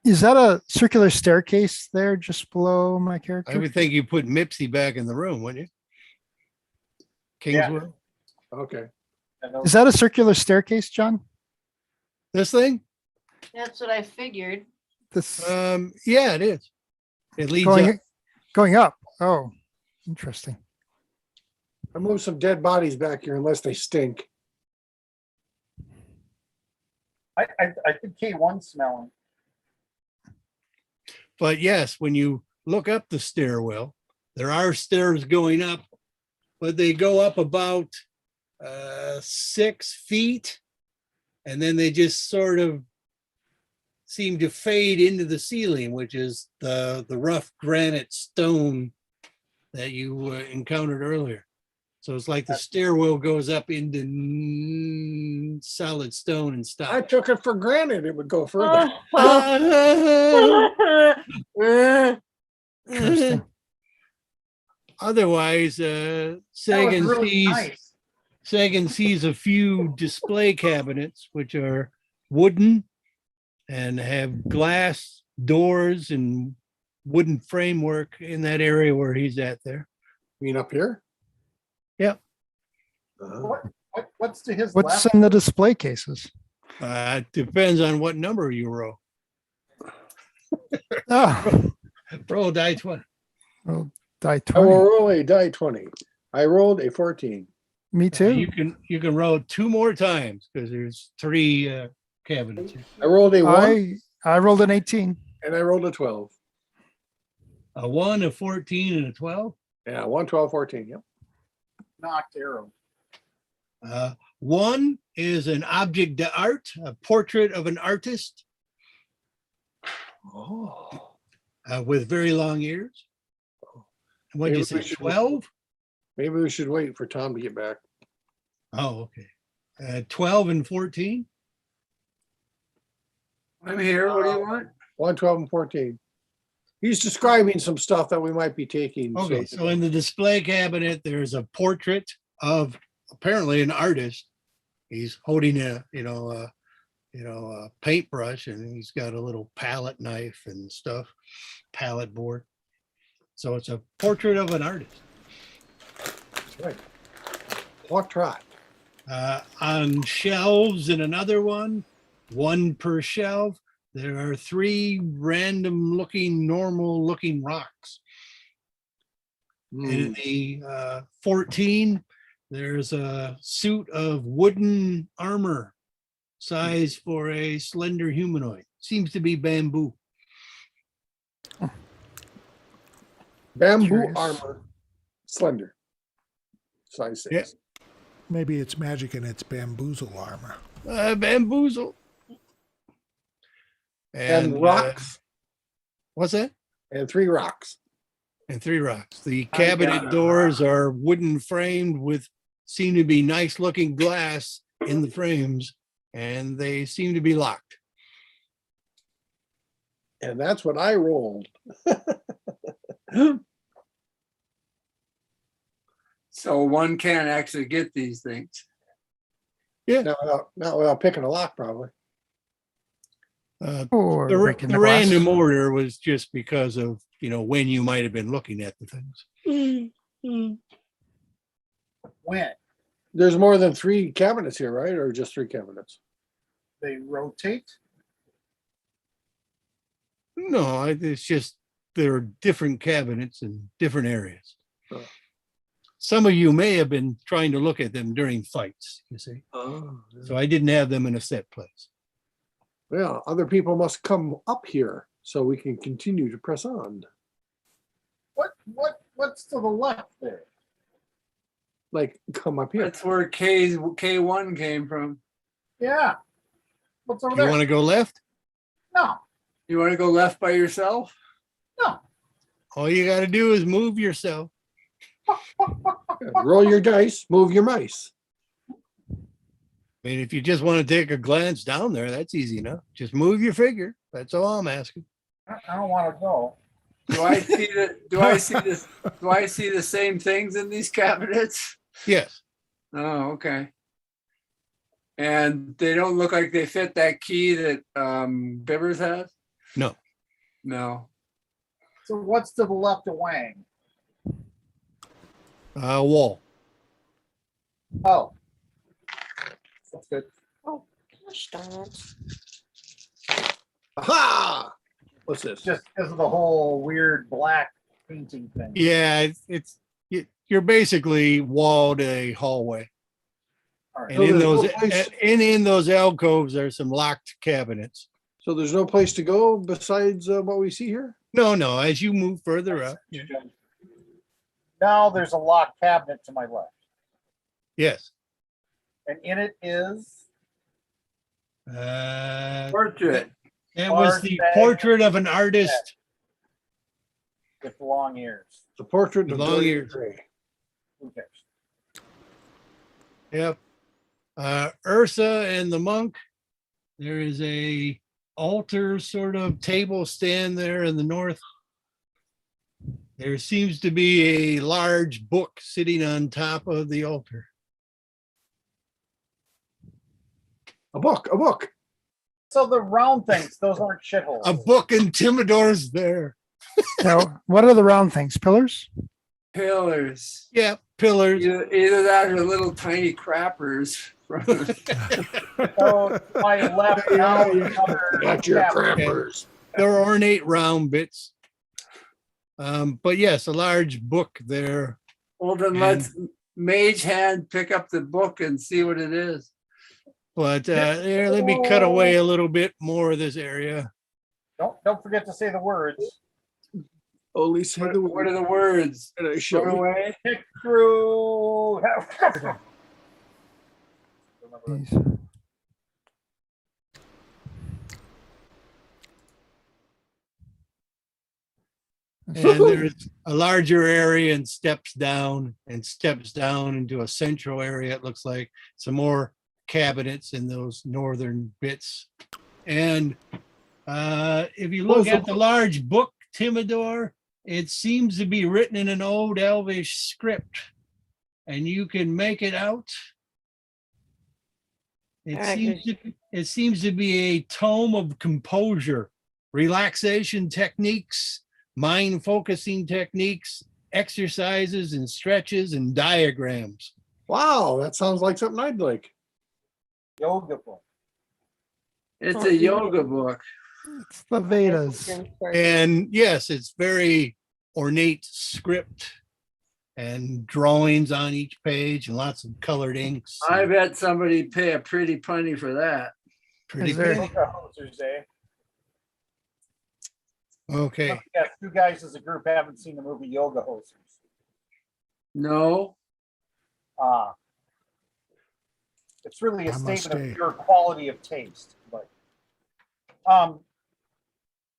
Is that a circular staircase there just below my I character? would think you put Mipsy back in the room, wouldn't you? Kingswell? Okay. And those- Is that a circular staircase, John? This thing? That's what I figured. This Yeah, it is. It leads going up. going up. Oh, interesting. I moved some dead bodies back here unless they stink. I think K1's smelling. But yes, when you look up the stairwell, there are stairs going up, but they go up about 6 feet, and then they just sort of seem to fade into the ceiling, which is the rough granite stone that you encountered earlier. So it's like the stairwell goes up into solid stone and I stops. took it for granted it would go further. Interesting. Otherwise, That was Sagan really sees nice. Sagan sees a few display cabinets which are wooden and have glass doors and wooden framework in that area where he's at there. You mean up here? Yep. What's to his What's left? in the display cases? Depends on what number you roll. Oh, Roll die 20. well, die I 20. will roll a die 20. I rolled a 14. Me too. You can roll 2 more times because there's 3 cabinets. here. I rolled a 1 I rolled an 18. and I rolled a 12. A 1, a 14, and a 12. Yeah, 1, 12, 14. Yep. Knocked arrow. One is an object d'art, a portrait of an artist Oh. with very long ears. What'd you Maybe say, we should- 12? Maybe we should wait for Tom to get back. Oh, okay. 12 and 14? I'm here. What do you want? 1, 12, and 14. He's describing some stuff that we might be taking. Okay, so in the display cabinet, there's a portrait of apparently an artist. He's holding a paintbrush, and he's got a little palette knife and stuff, palette board. So it's a portrait of an artist. That's right. Portrait. On shelves in another one per shelf, there are 3 random looking, normal looking rocks. And in the 14, there's a suit of wooden armor, size for a slender humanoid. Seems to be bamboo. Bamboo Curious. armor. Slender. Size 6. Yeah. Maybe it's magic and it's bamboozle armor. Bamboozle. And rocks. What's that? And 3 rocks. And 3 rocks. The I cabinet got it. doors are wooden framed with seem to be nice looking glass in the frames, and they seem to be locked. And that's what I rolled. So one can't actually get these things. Not without picking a lock, probably. Or The, breaking the the glass. random order was just because of, when you might have been looking at the things. When There's more than 3 cabinets here, right? Or just 3 cabinets? they rotate. No, it's just there are different cabinets in different areas. Oh. Some of you may have been trying to look at them during fights, you see. Oh. So I didn't have them in a set place. Well, other people must come up here so we can continue to press on. What's to the left there? Like, come up here. That's where K1 came from. Yeah. What's over You there? want to go left? No. You want to go left by yourself? No. All you got to do is move yourself. Roll your dice, move your mice. I mean, if you just want to take a glance down there, that's easy enough. Just move your figure. That's all I'm asking. I don't want to go. Do I see the same things in these cabinets? Yes. Oh, okay. And they don't look like they fit that key that Bibbers has? No. No. So what's to the left of Wang? Wall. Oh. That's good. Oh, gosh darn it. Aha! What's this? Just because of the whole weird black painting thing. Yeah, you're basically walled a hallway. All right. And So in there's no those place- in those alcoves are some locked cabinets. So there's no place to go besides what we see here? No, as you move further up. Now there's a locked cabinet to my left. Yes. And in it is Portrait. That was the Large bag. portrait of an artist. with long ears. The portrait of Long Dorian ears. Gray. Who cares? Yep. Ursa and the monk. There is a altar sort of table stand there in the north. There seems to be a large book sitting on top of the altar. A book. So the round things, those aren't shitholes. A book and Timidor's there. Now, what are the round things? Pillars? Pillars. Yeah, pillars. Either that or little tiny crappers. So my left now is another Got your cabinet. crappers. They're ornate round bits. But yes, a large book there. Well, then let's Mage Hand pick up the book and see what it is. But here, let me cut away a little bit more of this area. Don't forget to say the words. Only say the What word. are the words? And I show Run you. away. Pick through. remember. These- And there's a larger area and steps down into a central area. It looks like some more cabinets in those northern bits. And if you look at the large book, Timidor, it seems to be written in an old Elvish script, and you can make it out. It seems to be a tome of composure, relaxation techniques, mind focusing techniques, exercises and stretches and diagrams. Wow, that sounds like something I'd like. Yoga book. It's a yoga book. It's the Vedas. And yes, it's very ornate script and drawings on each page and lots of colored inks. I bet somebody pay a pretty penny for that. Pretty Is there- good. Yoga hosers, eh? Okay. Yeah, you guys as a group haven't seen the movie Yoga Hosers. No, It's really a I must statement say. of pure quality of taste. But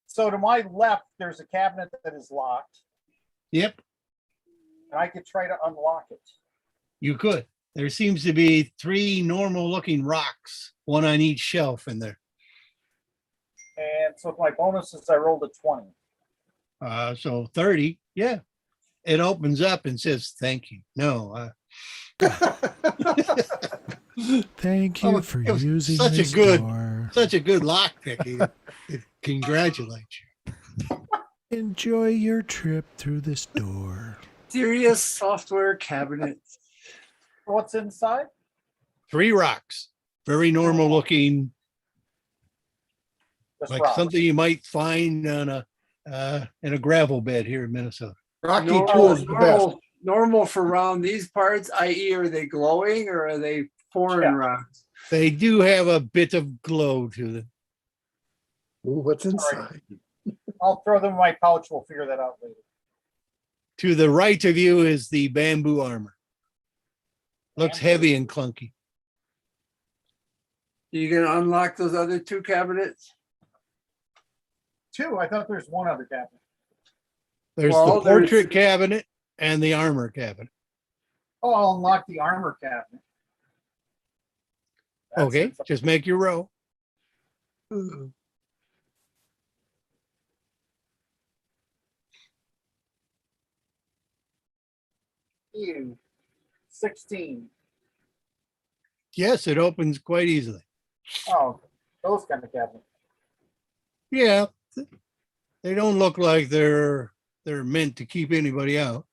so to my left, there's a cabinet that is locked, Yep, and I could try to unlock it. you could. There seems to be 3 normal looking rocks, one on each shelf in there. And so with my bonuses, I rolled a 20. So 30, yeah. It opens up and says, thank you. No, Thank you for it was using such a this good- door. such a good lock picking. It congratulates you. Enjoy your trip through this door. serious software cabinet. What's inside? 3 rocks, very normal looking, Just like rocks. something you might find on in a gravel bed here in Minnesota. Rocky Normal, 2 is the best. normal for around these parts, i.e., are they glowing or are they foreign Yeah. rocks? They do have a bit of glow to them. Ooh, what's inside? I'll throw them in my pouch. We'll figure that out later. To the right of you is the bamboo armor. Looks heavy and clunky. You gonna unlock those other 2 cabinets? 2. I thought there's one other cabinet. There's Well, the there's- portrait cabinet and the armor cabinet. Oh, I'll unlock the armor cabinet. That's Okay, it. just make your row. Ew. 16. Yes, it opens quite easily. Oh, those kind of cabinets. Yeah, they don't look like they're meant to keep anybody out.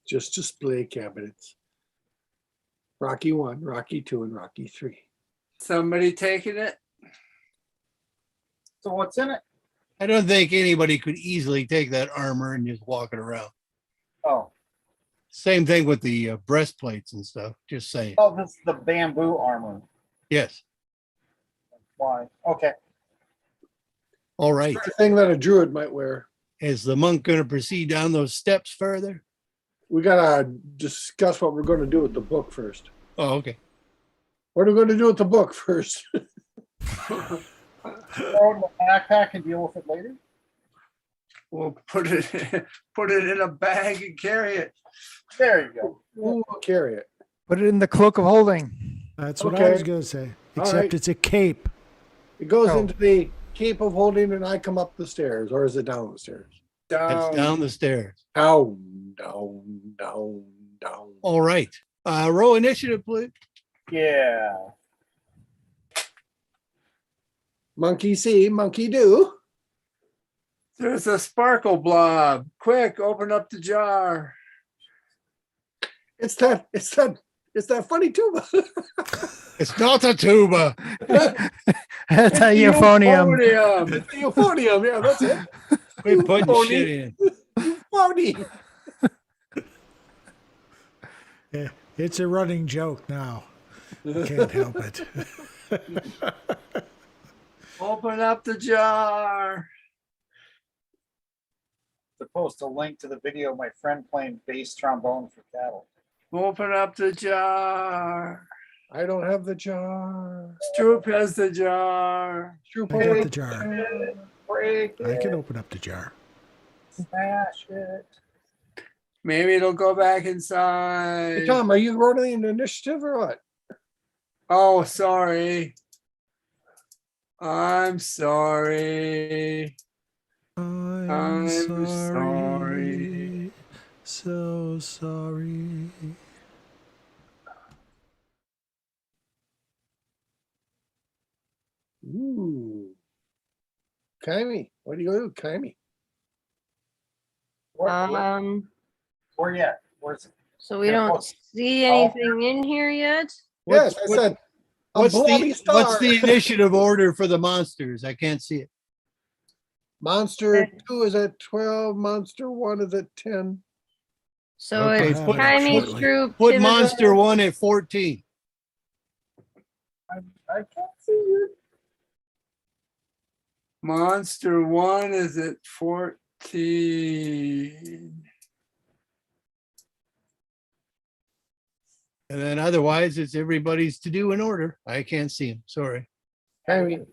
Just display cabinets. Rocky 1, Rocky 2, and Rocky 3. Somebody taking it? So what's in it? I don't think anybody could easily take that armor and just walk it around. Oh, Same thing with the breastplates and stuff. Just saying. oh, this is the bamboo armor. Yes. Why? Okay. All right. The thing that a druid might wear. Is the monk going to proceed down those steps further? We gotta discuss what we're gonna do with the book first. Oh, okay. What are we gonna do with the book first? Throw it in the backpack and deal with it later. We'll put it in a bag and carry it. There you go. We'll carry it. Put it in the cloak of holding. That's what I Okay. was going to say. All Except right. it's a cape. It goes Oh. into the cape of holding and I come up the stairs, or is it down the stairs? That's down the stairs. Down, down, down, down. All right. Roll initiative, please. Yeah. Monkey see, monkey do. There's a sparkle blob. Quick, open up the jar. It's that funny tuba. It's not a tuba. That's a euphonium. Euphonium. The euphonium, yeah, that's it. Quit putting Phony. shit in. Euphony. Yeah, it's a running joke now. Can't help it. Open up the jar. To post a link to the video of my friend playing bass trombone for cattle. Open up the jar. I don't have the jar. Stroop has the jar. Stroop, I got open the jar. Break I can it, open up the jar. smash it. Maybe it'll go back Hey, inside. Tom, are you rolling the initiative or what? Oh, sorry. I'm sorry. I'm sorry. So sorry. Ooh. Kaimi, what do you do, Kaimi? Where yet? Where's it? So we Yeah, don't close. see anything in here yet. Yes, I said a What's bloody the star. what's the initiative order for the monsters? I can't see it. Monster 2 is at 12, Monster 1 is at 10. So Okay, it's put- Jaime, shortly. Stroop, Put Timothy. monster 1 at 14. I can't see you. Monster 1 is at 14. And then otherwise it's everybody's to do in order. I can't see them. Sorry. Kaimi,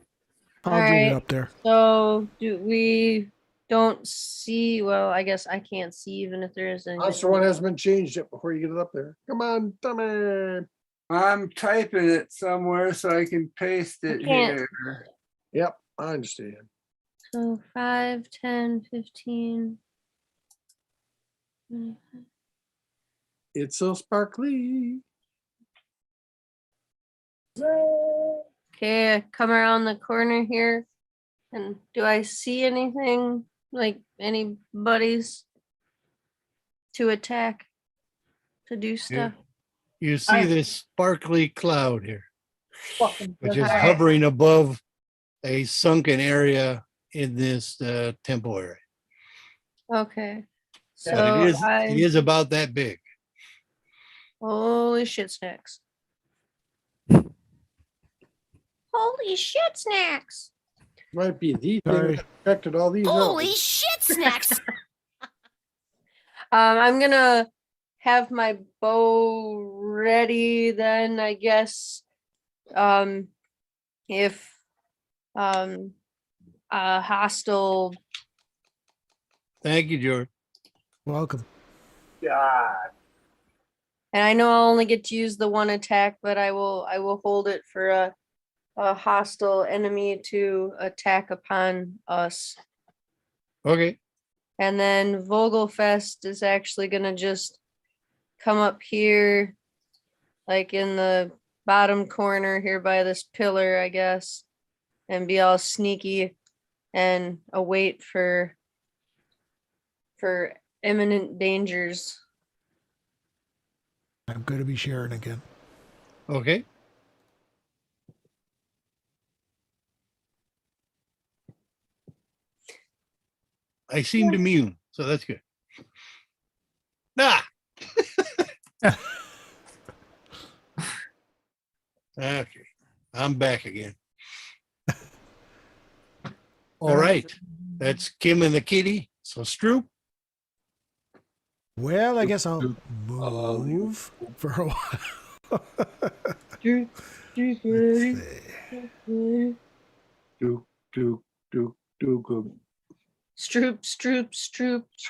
I'll All get it right. up there. So do we don't see, well, I guess I can't see even if there is anything. Monster 1 hasn't been changed yet before you get it up there. Come on, Tommy. I'm typing it somewhere so I can paste it can't. here. Yep, I understand. So 5, 10, 15. It's so sparkly. Okay, I come around the corner here. And do I see anything like anybody's to attack to do stuff? You see this sparkly cloud here, Fucking which is Alright. hovering above a sunken area in this temple area. Okay. So But it is about that big. holy shit snacks. Holy shit snacks. Might be the thing Sorry. that affected all these. out. Shit snacks. I'm gonna have my bow ready then, I guess. If a hostile Thank you, George. Welcome. God. and I know I'll only get to use the one attack, but I will hold it for a hostile enemy to attack upon us. Okay. And then Vogelfest is actually gonna just come up here, like in the bottom corner here by this pillar, I guess, and be all sneaky and await for imminent dangers. I'm going to be sharing again. Okay. I seemed immune, so that's good. Ah. Okay, I'm back again. All right, that's Kim and the kitty. So Stroop, Well, I guess I'll move for a while. Do, do, do, good. Stroop.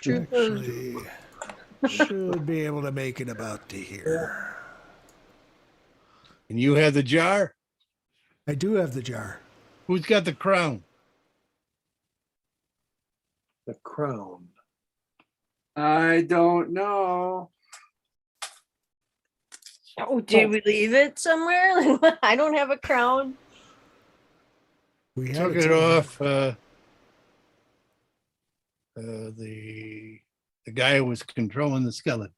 Actually, should be able to make it about to here. and you have the jar. I do have the jar. Who's got the crown? The crown. I don't know. Oh, did we leave it somewhere? I don't have a crown. We had Took it somewhere. off. The guy who was controlling the skeleton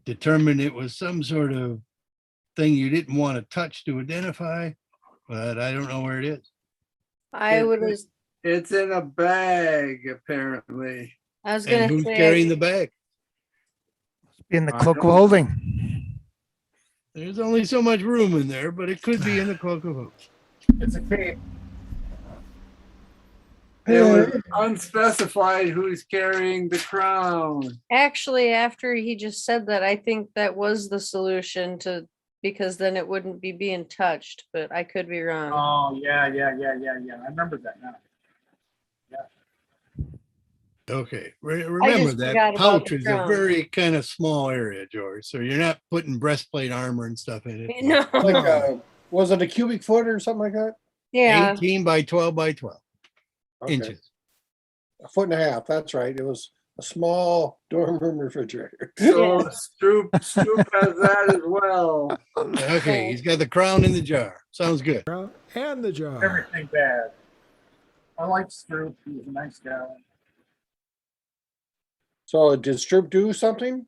determined it was some sort of thing you didn't want to touch to identify, but I don't know where it is. I was It's in a bag, apparently. And gonna who's say carrying the bag? In the I cloak of don't- holding. There's only so much room in there, but it could be in the cloak of hope. It's a cape. It was unspecified who's carrying the crown. actually after he just said that, I think that was the solution to because then it wouldn't be being touched, but I could be wrong. Oh, yeah. I remember that now. Okay, remember just that forgot about pouch the is a crown. very kind of small area, George. So you're not putting breastplate armor and stuff in it. No. Like, was it a cubic foot or something like that? Yeah. 18 by 12 by 12 Okay. inches. A foot and a half. That's right. It was a small dorm room refrigerator. So Yeah. Stroop has that as well. Okay, he's got the crown in the jar. Sounds good. And the jar. Everything bad. I like Stroop. He's a nice guy. So did Stroop do something?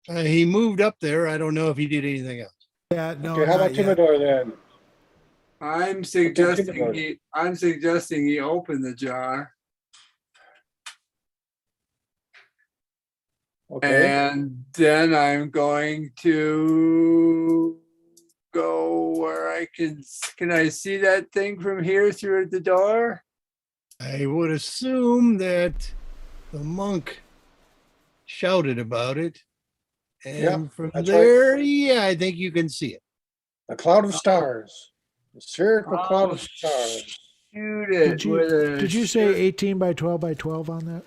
He moved up there. I don't know if he did anything else. Yeah, no, Okay, how about not yet. Timidor then? I'm suggesting he open the jar. Okay. And then I'm going to go where I can I see that thing from here through the door? I would assume that the monk shouted about it. And Yeah, from that's there, yeah, I think you can see it. A cloud of stars. A spherical cloud Oh, of stars. Shoot it. Did you say 18 by 12 by 12 on that?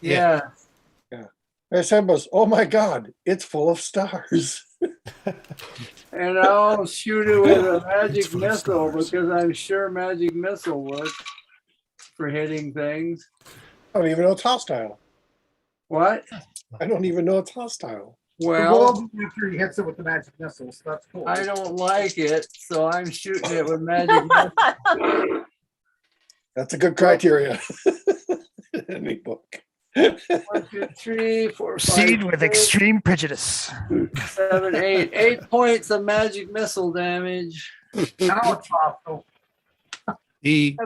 Yeah. I said was, oh my God, it's full of stars. And I'll shoot it with a magic It's full of missile stars. because I'm sure magic missile works for hitting things. I don't even know it's hostile. What? I don't even know it's hostile. Well, After he hits it with the magic missiles, that's cool. I don't like it, so I'm shooting it with magic missile. That's a good criteria. Any book. 1, 2, 3, 4, 5, Proceed with 6, extreme prejudice. 7, 8. 8 points of magic missile damage. Now it's hostile. The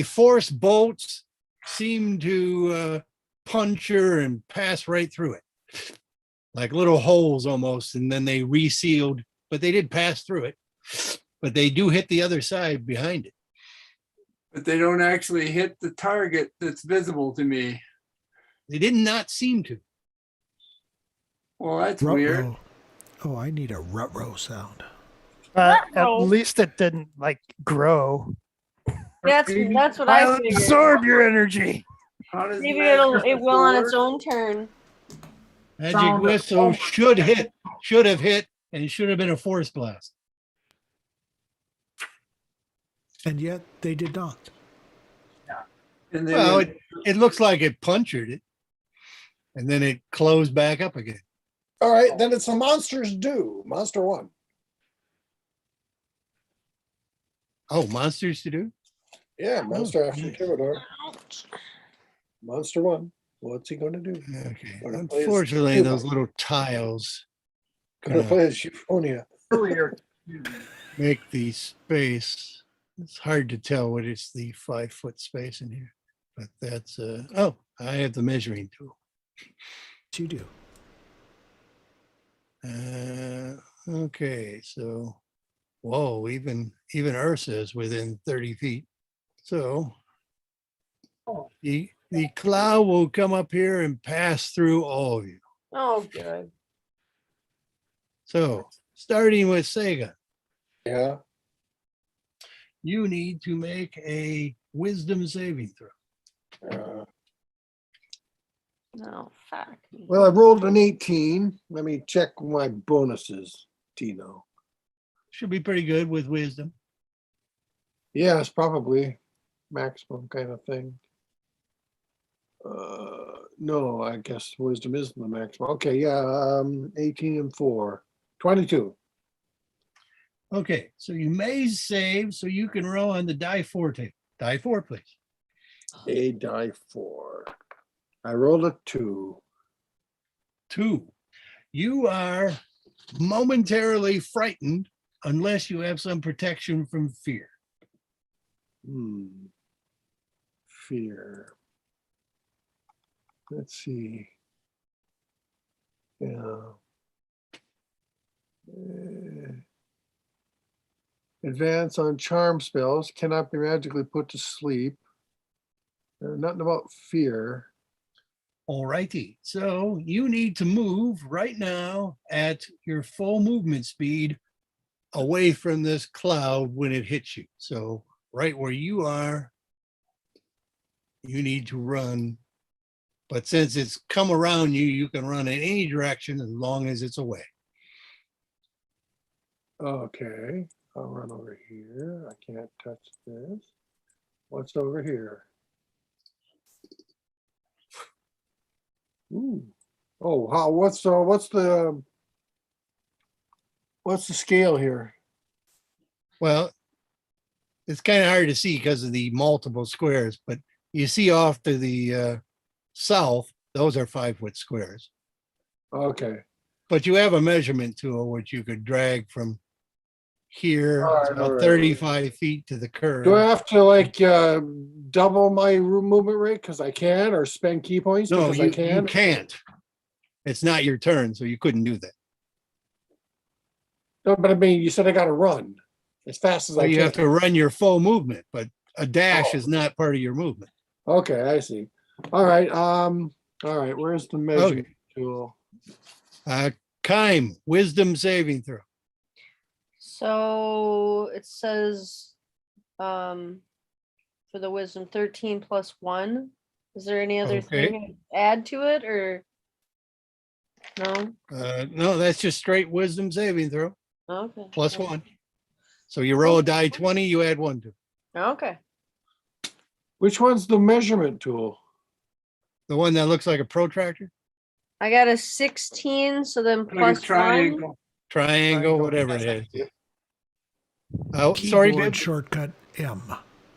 force bolts seem to puncture and pass right through it, like little holes almost, and then they resealed, but they did pass through it. But they do hit the other side behind it. But they don't actually hit the target that's visible to me. They did not seem to. Well, that's weird. Ruh-roh. Oh, I need a ruh-roh sound. But at least it didn't like grow. That's what I I'll figured. absorb your energy. How does Maybe magic it will on missile its work? own turn. Magic Sound whistle of- should have hit, and it should have been a force blast. And yet they did not. And they Well, would- it looks like it punctured it, and then it closed back up again. All right, then it's a monsters do. Monster one. Oh, monsters to do? Yeah, monster after Timidor. Monster one. What's he going to do? Okay. Gonna play his Unfortunately, tuba. those little tiles Going to gonna play his Euphonia. Earlier, make the space. It's hard to tell what is the 5-foot space in here, but that's oh, I have the measuring tool. Yes, you do. Okay, so whoa, even Ursa is within 30 feet. So the cloud will come up here and pass through all of you. Oh, good. So starting with Sega, Yeah. you need to make a wisdom saving throw. No, fuck. Well, I rolled an 18. Let me check my bonuses, Tino. Should be pretty good with wisdom. Yeah, it's probably maximum kind of thing. No, I guess wisdom isn't the maximum. Okay, yeah, 18 and 4. 22. Okay, so you may save so you can roll on the die 4 table. Die 4, please. A die 4. I rolled a 2. 2. You are momentarily frightened unless you have some protection from fear. Fear. Let's see. Yeah. Advance on charm spells cannot be magically put to sleep. Nothing about fear. All righty. So you need to move right now at your full movement speed away from this cloud when it hits you. So right where you are, you need to run. But since it's come around you, you can run in any direction as long as it's away. Okay, I'll run over here. I can't touch this. What's over here? Ooh. Oh, what's the scale here? Well, it's kind of hard to see because of the multiple squares, but you see off to the south, those are 5-foot squares. Okay. But you have a measurement tool which you could drag from here, All it's right, about all right. 35 feet to the curve. Do I have to like double my movement rate because I can, or spend key points No, because I you can? can't. It's not your turn, so you couldn't do that. No, but I mean, you said I got to run as fast as So I you can. have to run your full movement, but a dash Oh. is not part of your movement. Okay, I see. All right. All right. Where's the measurement tool? Kime, wisdom saving throw. So it says for the wisdom 13 plus 1. Is there any other Okay. thing I'd add to it or no? No, that's just straight wisdom saving throw Okay. plus 1. So you roll a die 20, you add 1 to it. Okay. Which one's the measurement tool? The one that looks like a protractor, I got a 16, so then Like a plus 1. triangle. triangle, whatever it is. Oh, sorry, Keyboard Bibbs. shortcut M. I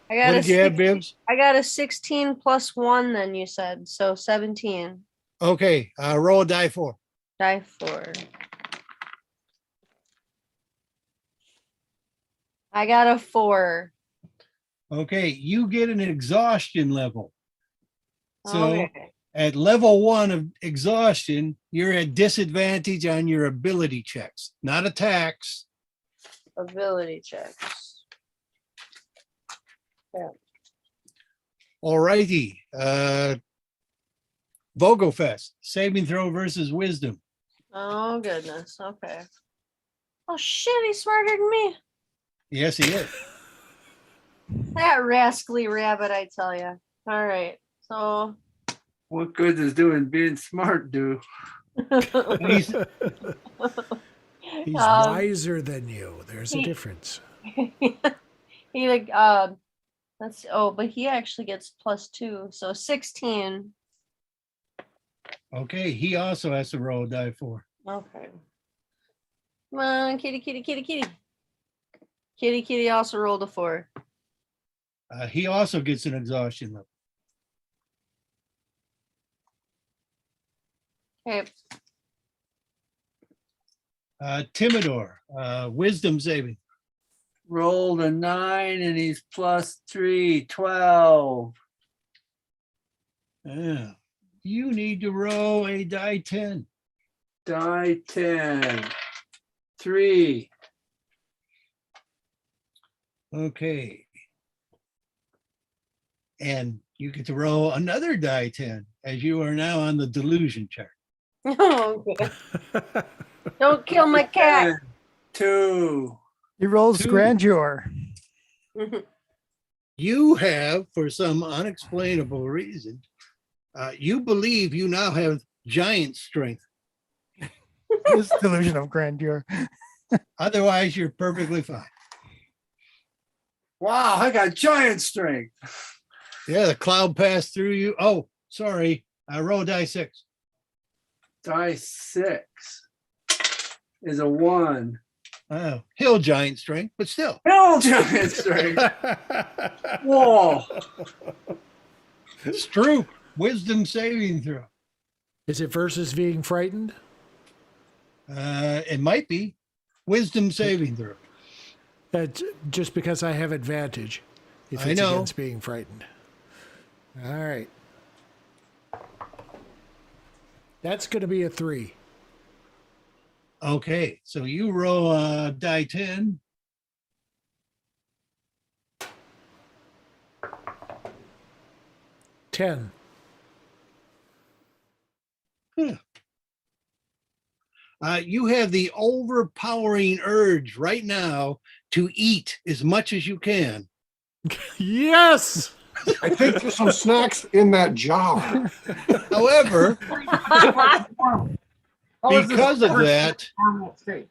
What got did you have, Bibbs? I got a 16 plus 1 then you said, so 17. Okay, roll a die 4. Die 4. I got a 4. Okay, you get an exhaustion level. So Okay. at level 1 of exhaustion, you're at disadvantage on your ability checks, not attacks. Ability checks. All righty. Vogelfest, saving throw versus wisdom. Oh goodness. Okay. Oh shit, he's smarter than me. Yes, he is. That rascally rabbit, I tell you. All right. So What good does being smart do? He's, He's Um, wiser than you. There's a he- difference. he like let's but he actually gets plus 2, so 16. okay, he also has to roll a die 4. Okay. Come on, kitty, kitty, kitty, kitty. Kitty, kitty also rolled a 4. He also gets an exhaustion level. Okay. Timidor, wisdom saving. Rolled a 9 and he's plus 3, 12. Yeah. You need to roll a die 10. Die 10. 3. Okay. And you get to roll another die 10 as you are now on the delusion chart. Oh, okay. Don't kill my cat. 2. He rolls 2. grandeur. You have, for some unexplainable reason, you believe you now have giant strength. This delusion of grandeur. Otherwise, you're perfectly fine. Wow, I got giant strength. Yeah, the cloud passed through you. Oh, sorry. I roll die 6. Die 6 is a 1. Hill giant strength, but still. Hell, giant strength. Whoa. It's true. Wisdom saving throw. Is it versus being frightened? It might be. Wisdom saving throw. That's just because I have advantage if I it's know. against being frightened. All right. That's going to be a 3. Okay, so you roll die 10. You have the overpowering urge right now to eat as much as you can. Yes. I think there's some snacks in that jar. However, How is this because of normal- that, normal state?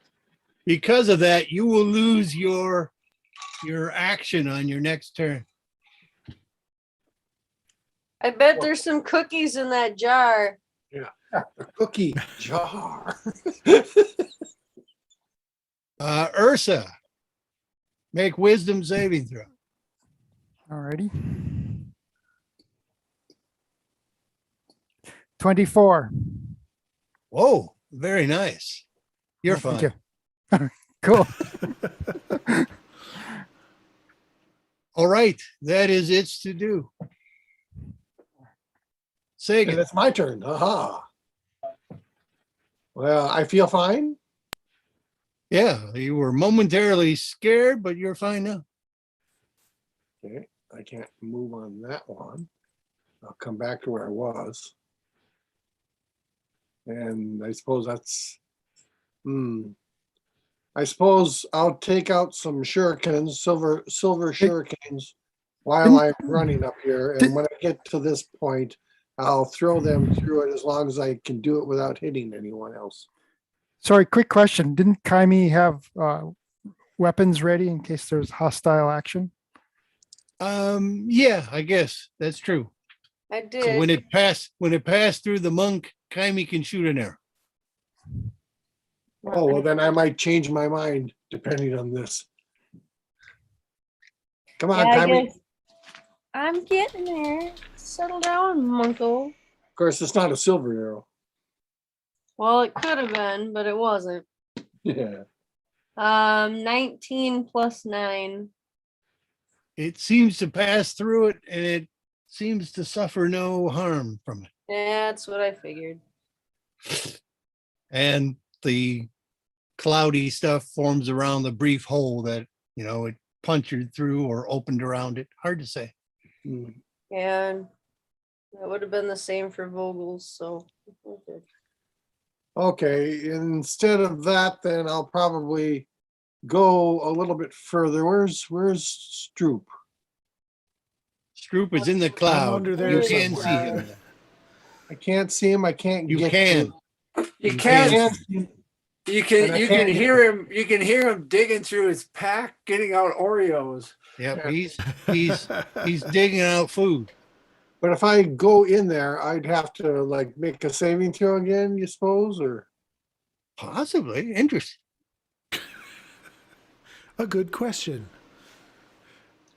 you will lose your action on your next turn. I bet there's some cookies in that jar. The cookie jar. Ursa, make wisdom saving throw. Alrighty. 24. Whoa, very nice. You're Oh, thank fine. you. Cool. All right, that is it's to do. And Sagan, it's my turn. Aha. Well, I feel fine. yeah, you were momentarily scared, but you're fine now. Okay, I can't move on that one. I'll come back to where I was. And I suppose that's, I suppose I'll take out some shurikens, silver shurikens while I'm running up here. And when I get to this point, I'll throw them through it as long as I can do it without hitting anyone else. Sorry, quick question. Didn't Kaimi have weapons ready in case there's hostile action? Yeah, I guess that's true. I So did. when it passed through the monk, Kaimi can shoot an arrow. Oh, well, then I might change my mind depending on this. Come on, Yeah, I Kyrie. guess. I'm getting there. Settle down, Munkle. Of course, it's not a silver arrow. Well, it could have been, but it wasn't. Yeah. 19 plus 9. It seems to pass through it, and it seems to suffer no harm from it. Yeah, that's what I figured. And the cloudy stuff forms around the brief hole that, it punctured through or opened around it. Hard to say. Mm. And that would have been the same for Vogel's, so okay. Okay, instead of that, then I'll probably go a little bit further. Where's Stroop? Stroop is in the cloud. under You there can see somewhere. him. I can't see him. I can't You get can. to You You can't. can't. You can. And I You can can't- hear him. You can hear him digging through his pack, getting out Oreos. Yep, he's digging out food. But if I go in there, I'd have to like make a saving throw again, you suppose, or Possibly. Interesting. A good question.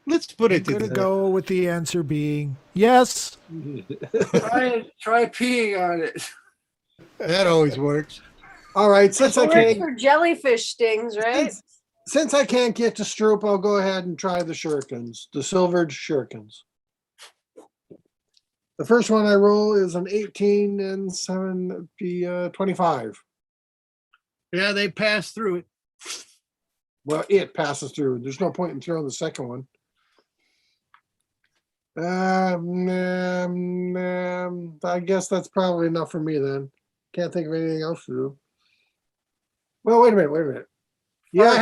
Let's put I'm it to going to the go with the answer being yes. Try peeing on it. That always works. all right. Since I It works can't, for jellyfish stings, right? since I can't get to Stroop, I'll go ahead and try the shurikens, the silvered shurikens. The first one I roll is an 18 and 7, the 25. Yeah, they pass through it. Well, it passes through. There's no point in throwing the second one. I guess that's probably enough for me then. Can't think of anything else to do. Well, wait a minute. Yeah, I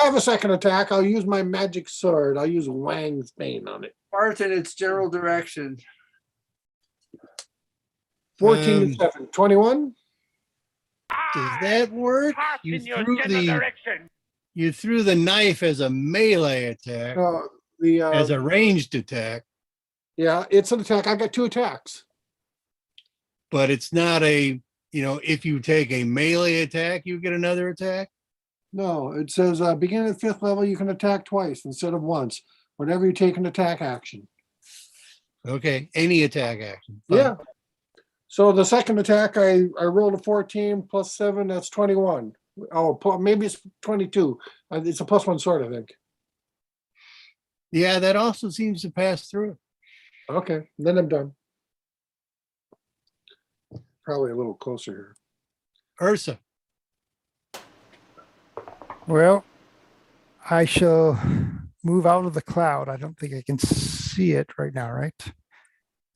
have a second attack. I'll use my magic sword. I'll use Wang's Bane on it. Part in its general direction. 14 and 7. 21? Does that work? You threw the knife as a melee attack, as a ranged attack, Yeah, it's an attack. I got 2 attacks. but it's not a, if you take a melee attack, you get another attack. No, it says beginning at 5th level, you can attack twice instead of once. Whenever you take an attack action. Okay, any attack action. Fine. Yeah. So the second attack, I rolled a 14 plus 7, that's 21. Oh, maybe it's 22. It's a +1 sword, I think. Yeah, that also seems to pass through. Okay, then I'm done. Probably a little closer here. Ursa. Well, I shall move out of the cloud. I don't think I can see it right now, right?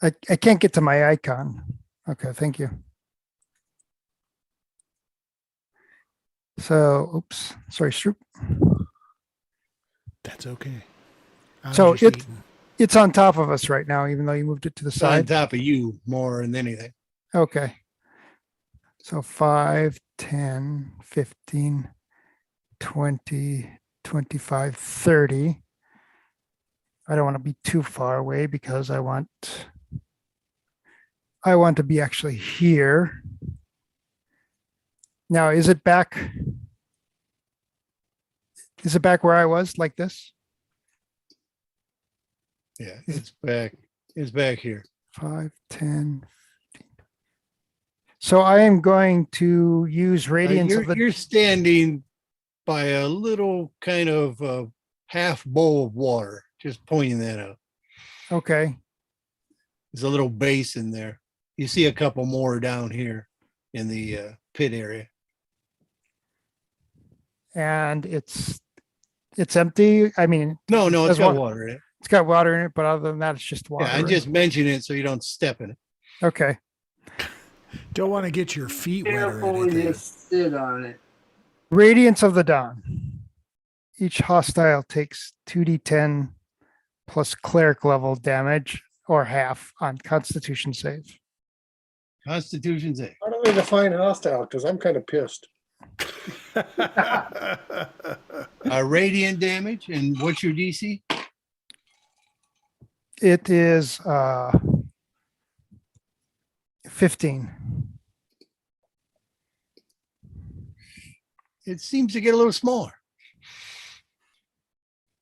I can't get to my icon. Okay, thank you. So, oops, sorry, Stroop. That's okay. I'm So just eating. It's on top of us right now, even though you moved it to the It's on side. top of you more than anything. Okay. So 5, 10, 15, 20, 25, 30. I don't want to be too far away because I want to be actually here. Now, is it back? Is it back where I was like this? Yeah, it's back. It's back here. 5, 10. 15. So I am going to use radiance of the. You're standing by a little kind of half bowl of water. Just pointing that out. Okay. There's a little basin there. You see a couple more down here in the pit area. And it's empty. I mean, No, it it's says got water in it. It's got water in it, but other than that, it's just water. Yeah, I just mentioned it so you don't step in it. Okay. Don't want to get your feet wet or Careful when anything. you sit on it. Radiance of the Dawn. Each hostile takes 2d10 plus cleric level damage or half on Constitution save. Constitution save. I don't need to find hostile because I'm kind of pissed. Radiant damage, and what's your DC? It is 15. It seems to get a little smaller.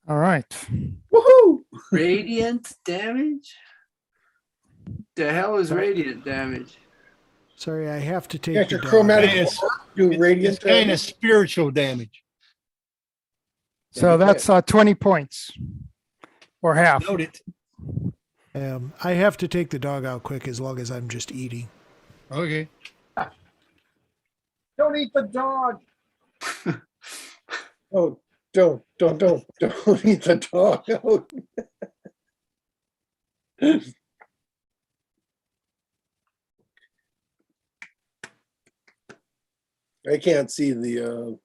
All right. Woohoo! Radiant damage? The hell is radiant damage? Sorry, I have to take Yeah, the your dog chromatic out. It's- do radiant It's kind of damage. spiritual damage. So that's 20 points or half. Note it. I have to take the dog out quick as long as I'm just eating. Okay. Don't eat the dog. Oh, don't eat the dog. I can't see the.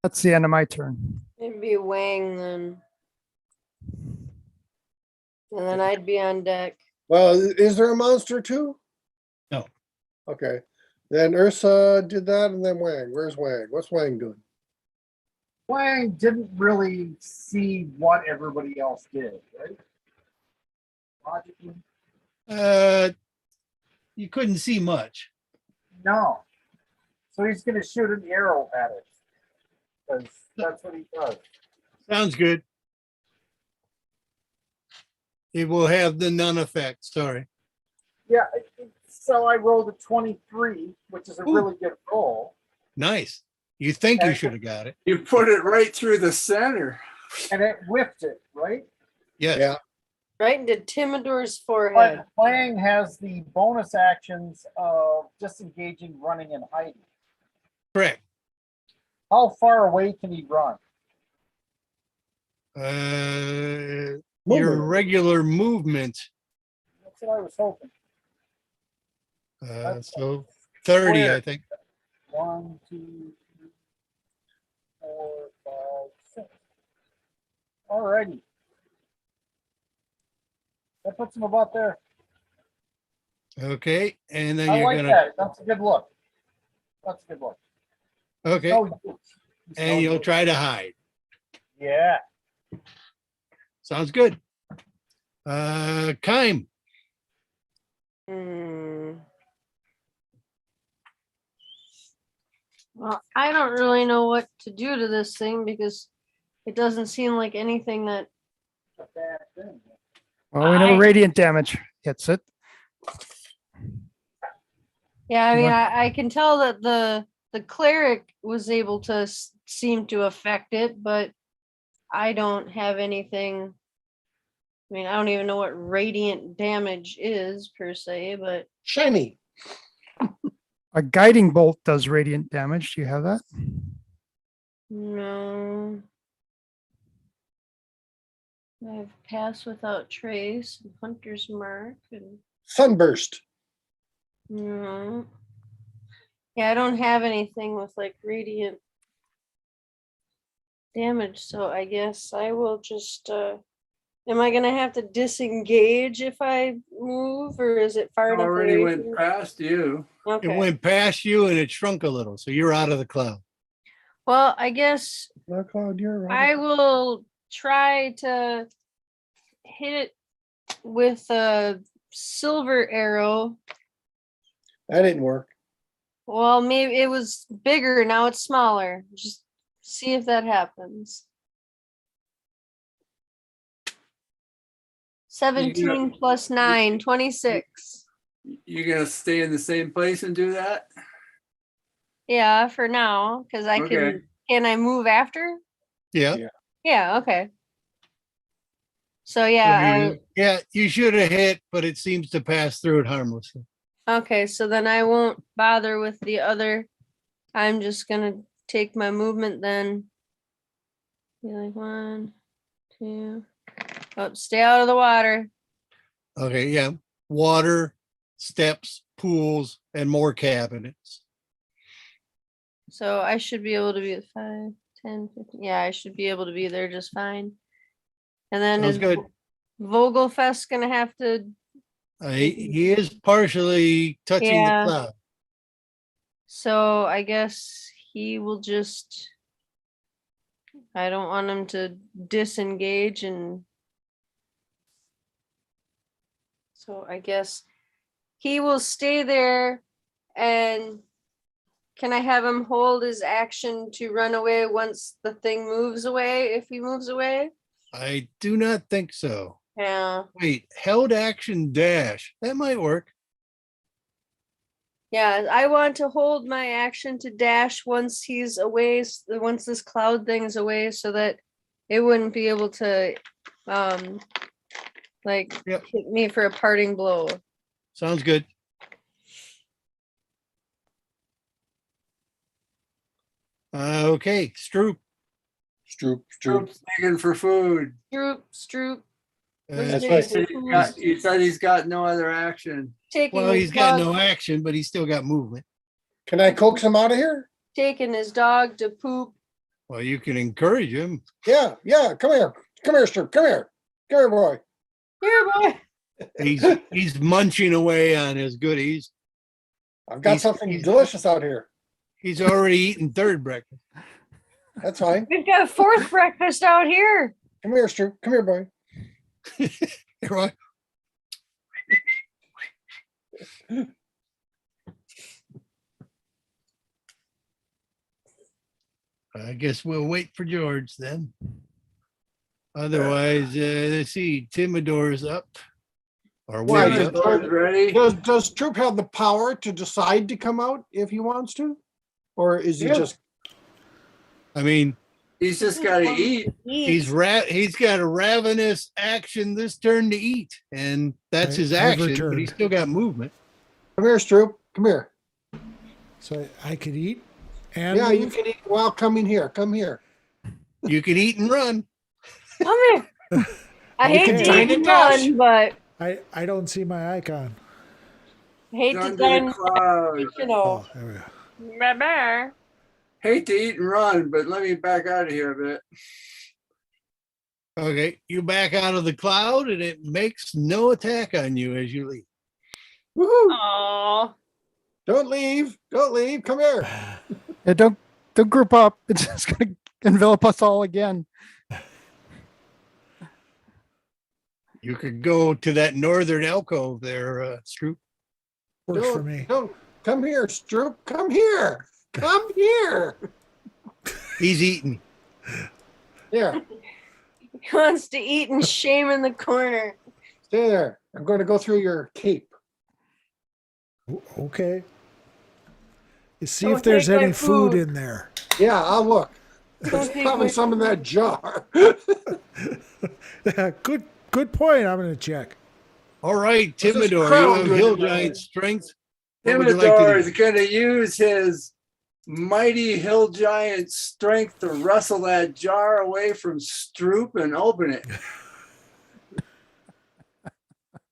That's the end of my turn. It'd be Wang then. And then I'd be on deck. Well, is there a monster too? No. Okay, then Ursa did that, and then Wang. Where's Wang? What's Wang doing? Wang didn't really see what everybody else did, right? Logically, You couldn't see much. no. So he's going to shoot an arrow at it because that's what he does. Sounds good. It will have the none effect. Sorry. Yeah. So I rolled a 23, which is a Ooh. really good roll. Nice. You think you should have got it. You put it right through the center. And it whipped it, right? Yes. Yeah. Right into Timidor's forehead. But Wang has the bonus actions of disengaging, running, and hiding. Correct. How far away can he run? Your regular movement. That's what I was hoping. So 30, Square. I think. 1, 2, 3, 4, 5, 6. Alrighty. That puts him about there. Okay. And then I you're like gonna that. That's a good look. That's a good look. okay. No, And you'll try to hide. Yeah. Sounds good. Kime. Well, I don't really know what to do to this thing because it doesn't seem like anything that A bad thing. Well, we know radiant damage hits it. Yeah, I mean, What? I can tell that the cleric was able to seem to affect it, but I don't have anything. I mean, I don't even know what radiant damage is per se, but Shiny. A guiding bolt does radiant damage. Do you have that? no. I have Pass Without Trace, and Hunter's Mark, and Sunburst. no. Yeah, I don't have anything with like radiant damage, so I guess I will just, am I gonna have to disengage if I move, or is it far It enough already away went from me? past you. It Okay, went past you and it shrunk a little, so you're out of the cloud. well, I guess Not Claude, you're right. I will try to hit it with a silver arrow. That didn't work. Well, maybe it was bigger, now it's smaller. Just see if that happens. 17 plus 9, 26. You're gonna stay in the same place and do that? Yeah, for now, because I Okay. can I move after? Yeah. Yeah, okay. So yeah, Yeah, you should have hit, but it seems to pass through it harmlessly. okay, so then I won't bother with the other. I'm just gonna take my movement then. Be like 1, 2. Oh, stay out of the water. Okay, yeah. Water, steps, pools, and more cabinets. So I should be able to be at 5, 10, 15. Yeah, I should be able to be there just fine. And then Sounds is good. Vogelfest gonna have to? He is partially touching the Yeah. cloud. So I guess he will just. I don't want him to disengage, and so I guess he will stay there. And can I have him hold his action to run away once the thing moves away, if he moves away? I do not think so. Yeah. Wait, held action dash. That might work. Yeah, I want to hold my action to dash once he's away, once this cloud thing is away, so that it wouldn't be able to, like, Yep. hit me for a parting blow. Sounds good. Okay, Stroop. Stroop. Troop's begging for food. Stroop. That's Who's right. You said he's got no other action. taking Well, his he's got dog- no action, but he's still got movement. Can I coax him out of here? taking his dog to poop. Well, you can encourage him. Yeah. Come here. Come here, Stroop. Come here. Come here, boy. Here, boy. He's munching away on his goodies. I've got He's- something he's- delicious out here. He's already eaten third breakfast. That's fine. We've got a fourth breakfast out here. Come here, Stroop. Come here, boy. Right. I guess we'll wait for George then. Otherwise, let's see, Timidor's up. Or Why, Will's does up. George ready? Does Stroop have the power to decide to come out if he wants to? Or is he Yeah. just I mean, He's just gotta eat. he's got a ravenous action this turn to eat, and that's his I've action, but returned. he's still got movement. come here, Stroop? Come here. So I could eat and Yeah, you move? can eat while coming here. Come here. You can eat and run. Come here. I hate Okay. to Dine eat and and run, but I don't see my icon. I hate He's to under dine, the cloud. you know. Oh, there we go. Blah. Hate to eat and run, but let me back out of here a bit. Okay, you back out of the cloud, and it makes no attack on you as you leave. Woohoo! Oh, Don't leave. Don't leave. Come here. Yeah, don't group up. It's just gonna envelop us all again. You could go to that northern alcove there, Stroop. Works for me. Don't come here, Stroop. Come here. Come here. He's eating. Here. he wants to eat and shame in the corner. Stay there. I'm going to go through your cape. Okay. You see Don't if there's take my any food food. in there. Yeah, I'll look. Don't There's take probably my some in that jar. Good point. I'm gonna check. All right, What's this Timidor, crown you have doing hill today? giant strength. What would you Timidor like to is do? gonna use his mighty hill giant strength to wrestle that jar away from Stroop and open it.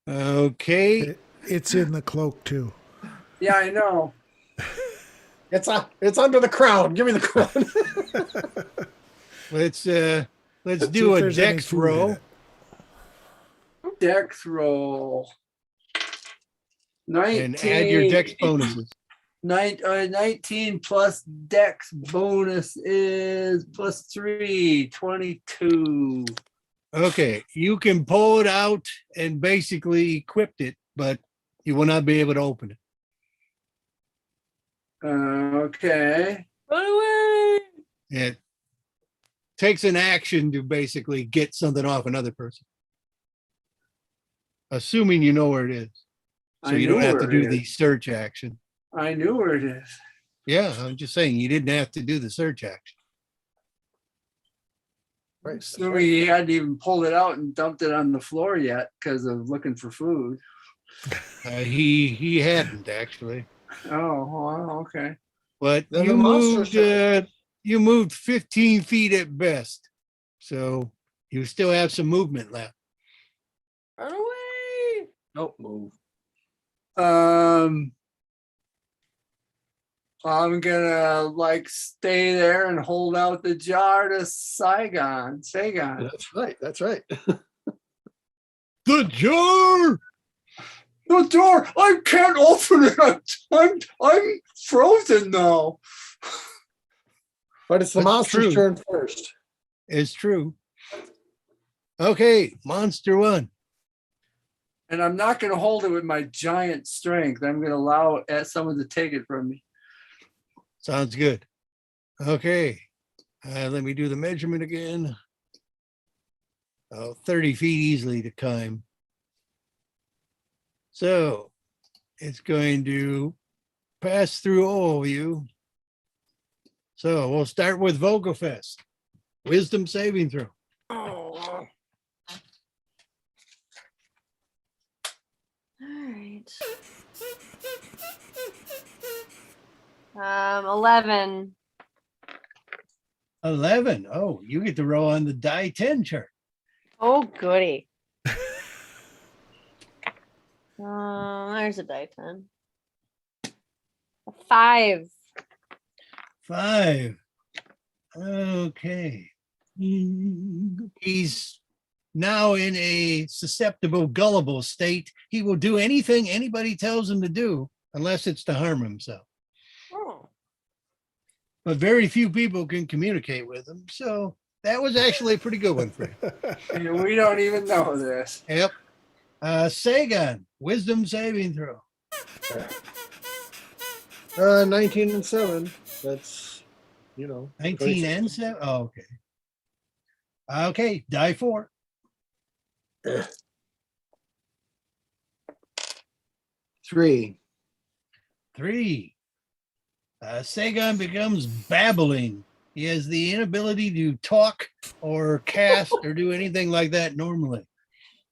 Okay, It's in the cloak too. Yeah, I know. It's under the crown. Give me the crown. Let's Let's see do if a there's any dex food in roll. it. Dex roll. And add your dex 19. bonuses. 19 plus dex bonus is plus 3, 22. Okay, you can pull it out and basically equip it, but you will not be able to open it. Okay. Run away. It takes an action to basically get something off another person. Assuming you know where it is. So I you don't knew have to where do it the is. search action. I knew where it is. Yeah, I'm just saying you didn't have to do the search action. Right. Assuming he hadn't even pulled it out and dumped it on the floor yet because of looking for food. He hadn't actually. Oh, well, okay. But Then the monster you moved 15 feet at best. So you still have some movement left. Run away. Don't move. I'm gonna like stay there and hold out the jar to Saigon. That's right. That's right. The jar! The door! I can't open it. I'm frozen now. But it's the That's monster's true. turn first. It's true. Okay, monster one. And I'm not gonna hold it with my giant strength. I'm gonna allow someone to take it from me. Sounds good. Okay. Let me do the measurement again. 30 feet easily to climb. So it's going to pass through all of you. So we'll start with Vogelfest. Wisdom saving throw. Oh. All right. 11. 11. Oh, you get to roll on the die 10 chart. Oh, goody. There's a die 10. 5. 5. Okay. He's now in a susceptible, gullible state. He will do anything anybody tells him to do, unless it's to harm himself. Oh. But very few people can communicate with him. So that was actually a pretty good one for you. And we don't even know this. Yep. Sagan, wisdom saving throw. 19 and 7. That's, 19 and 7. Oh, okay. Okay, die 4. 3. 3. Sagan becomes babbling. He has the inability to talk or cast or do anything like that normally.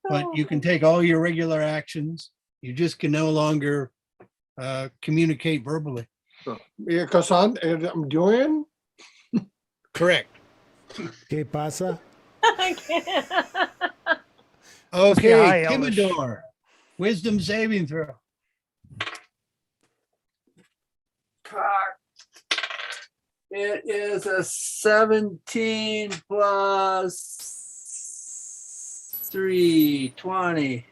But you can take all your regular actions. You just can no longer communicate verbally. Yeah, because I'm doing. Correct. ¿Qué pasa? Okay, high Elvish. Timidor. Wisdom saving throw. It is a 17 plus 3, 20.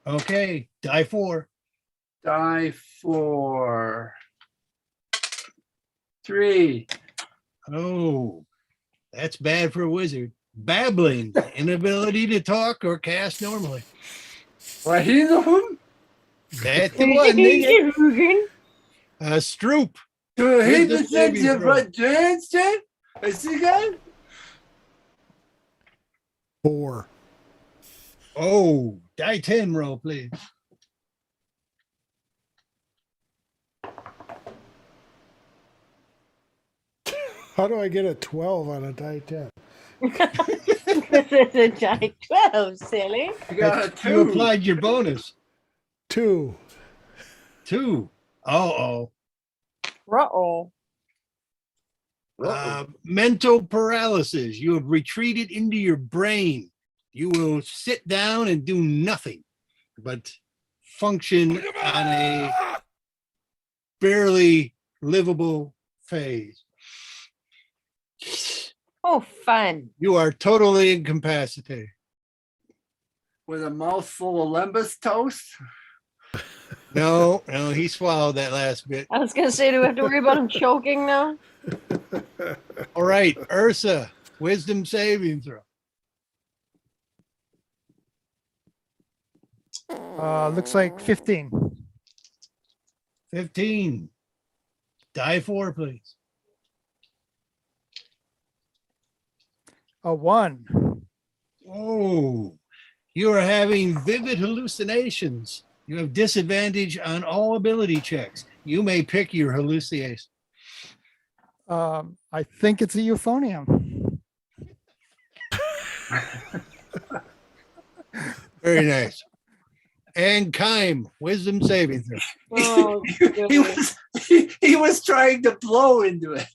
Okay, die 4. Die 4. 3. Oh, that's bad for a wizard. Babbling, inability to talk or cast normally. Wahidahum? That's the one. nigga. Stroop. Wisdom saving throw. Is he good? 4. Oh, die 10 roll, please. How do I get a 12 on a die 10? This is a giant 12, silly. You got a You 2. applied your bonus. 2. 2. Uh-oh. Uh-oh. Mental paralysis. You have retreated into your brain. You will sit down and do nothing but function on a barely livable phase. Oh, fun. You are totally incapacitated. With a mouthful of lembas toast. No, he swallowed that last bit. I was gonna say, do we have to worry about him choking now? All right, Ursa, wisdom saving throw. Looks like 15. 15. Die 4, please. A 1. Oh, you are having vivid hallucinations. You have disadvantage on all ability checks. You may pick your hallucination. I think it's a euphonium. Very nice. And Kime, wisdom saving throw. Oh, He was trying to blow into it.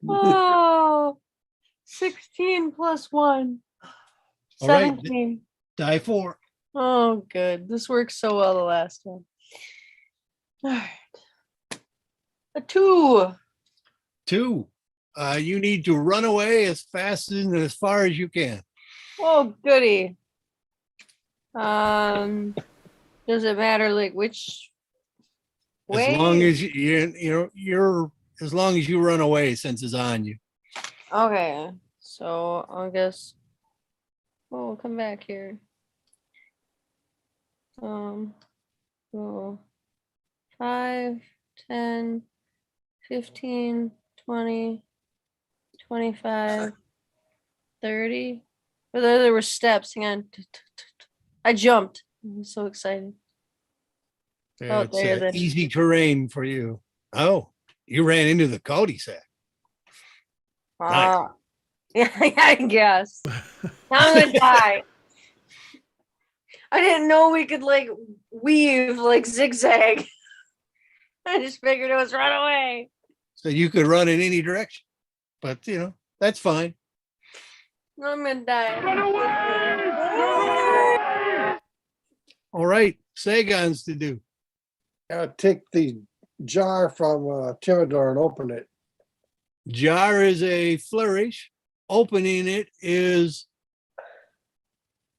oh, 16 plus 1. All right. 17. Die 4. Oh, good. This worked so well the last time. All right. A 2. 2. You need to run away as fast and as far as you can. Oh, goody. Does it matter like which way? As long as you're as long as you run away, since it's on you. Okay. So I guess we'll come back here. So 5, 10, 15, 20, 25, 30. But there were steps. Hang on. I jumped. I'm so excited. Oh, It's there it is. easy terrain for you. Oh, you ran into the cul-de-sac. Ah. Yeah, I guess. I'm gonna die. I didn't know we could like weave like zigzag. I just figured it was run away. So you could run in any direction. But that's fine. I'm gonna die. All right, Sagon's to do. Take the jar from Timidor and open it. Jar is a flourish. Opening it is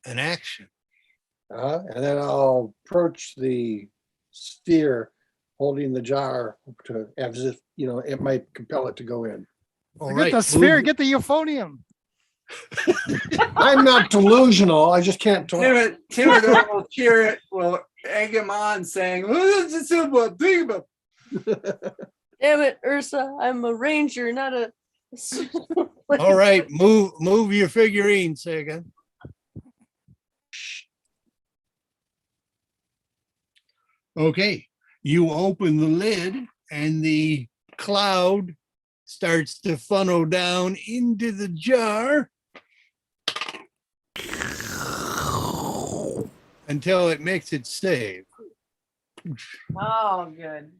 an action. And then I'll approach the sphere holding the jar to, as if, it might compel it to go in. All Get right, the sphere, move- get the euphonium. I'm not delusional. I just can't talk. Timidor will cheer it, will egg him on, saying, Damn it, Ursa. I'm a ranger, not a All right, move your figurine, Sagan. Okay, you open the lid and the cloud starts to funnel down into the jar until it makes its save. Oh, good.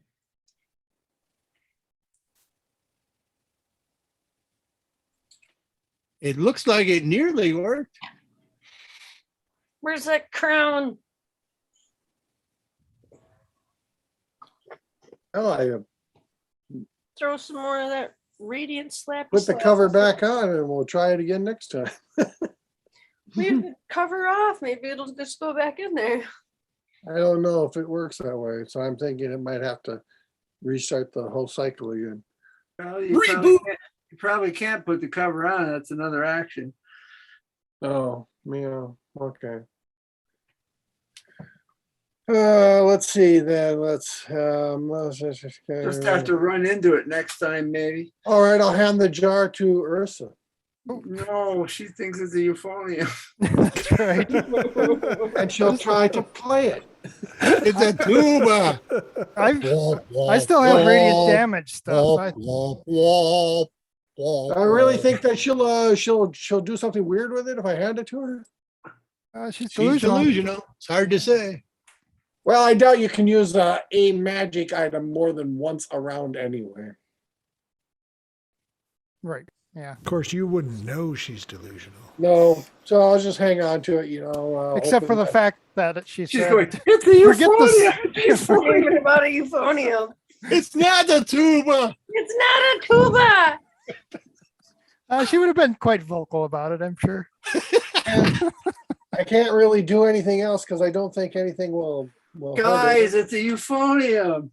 It looks like it nearly worked. Where's that crown? Oh, I Throw some more of that radiant slap. put the cover back on and we'll try it again next time. Leave the cover off. Maybe it'll just go back in there. I don't know if it works that way, so I'm thinking it might have to restart the whole cycle again. well, you probably can't put the cover on. That's another action. Oh, yeah, okay. Let's see then. Let's Just have to run into it next time, maybe. All right, I'll hand the jar to Ursa. No, she thinks it's a euphonium. That's right. And she'll try to play it. It's a tuba. I still have radiant damage stuff. I really think that she'll do something weird with it if I hand it to her. She's She's delusional. delusional. It's hard to say. Well, I doubt you can use a magic item more than once around anyway. Right. Yeah. Of course, you wouldn't know she's delusional. No, so I'll just hang on to it, Except for hoping the that- fact that she She's said, going, it's a Forget this- euphonium. She's thinking about a euphonium. It's not a tuba. It's not a tuba. She would have been quite vocal about it, I'm sure. And I can't really do anything else because I don't think anything will hurt it. Guys, it's a euphonium.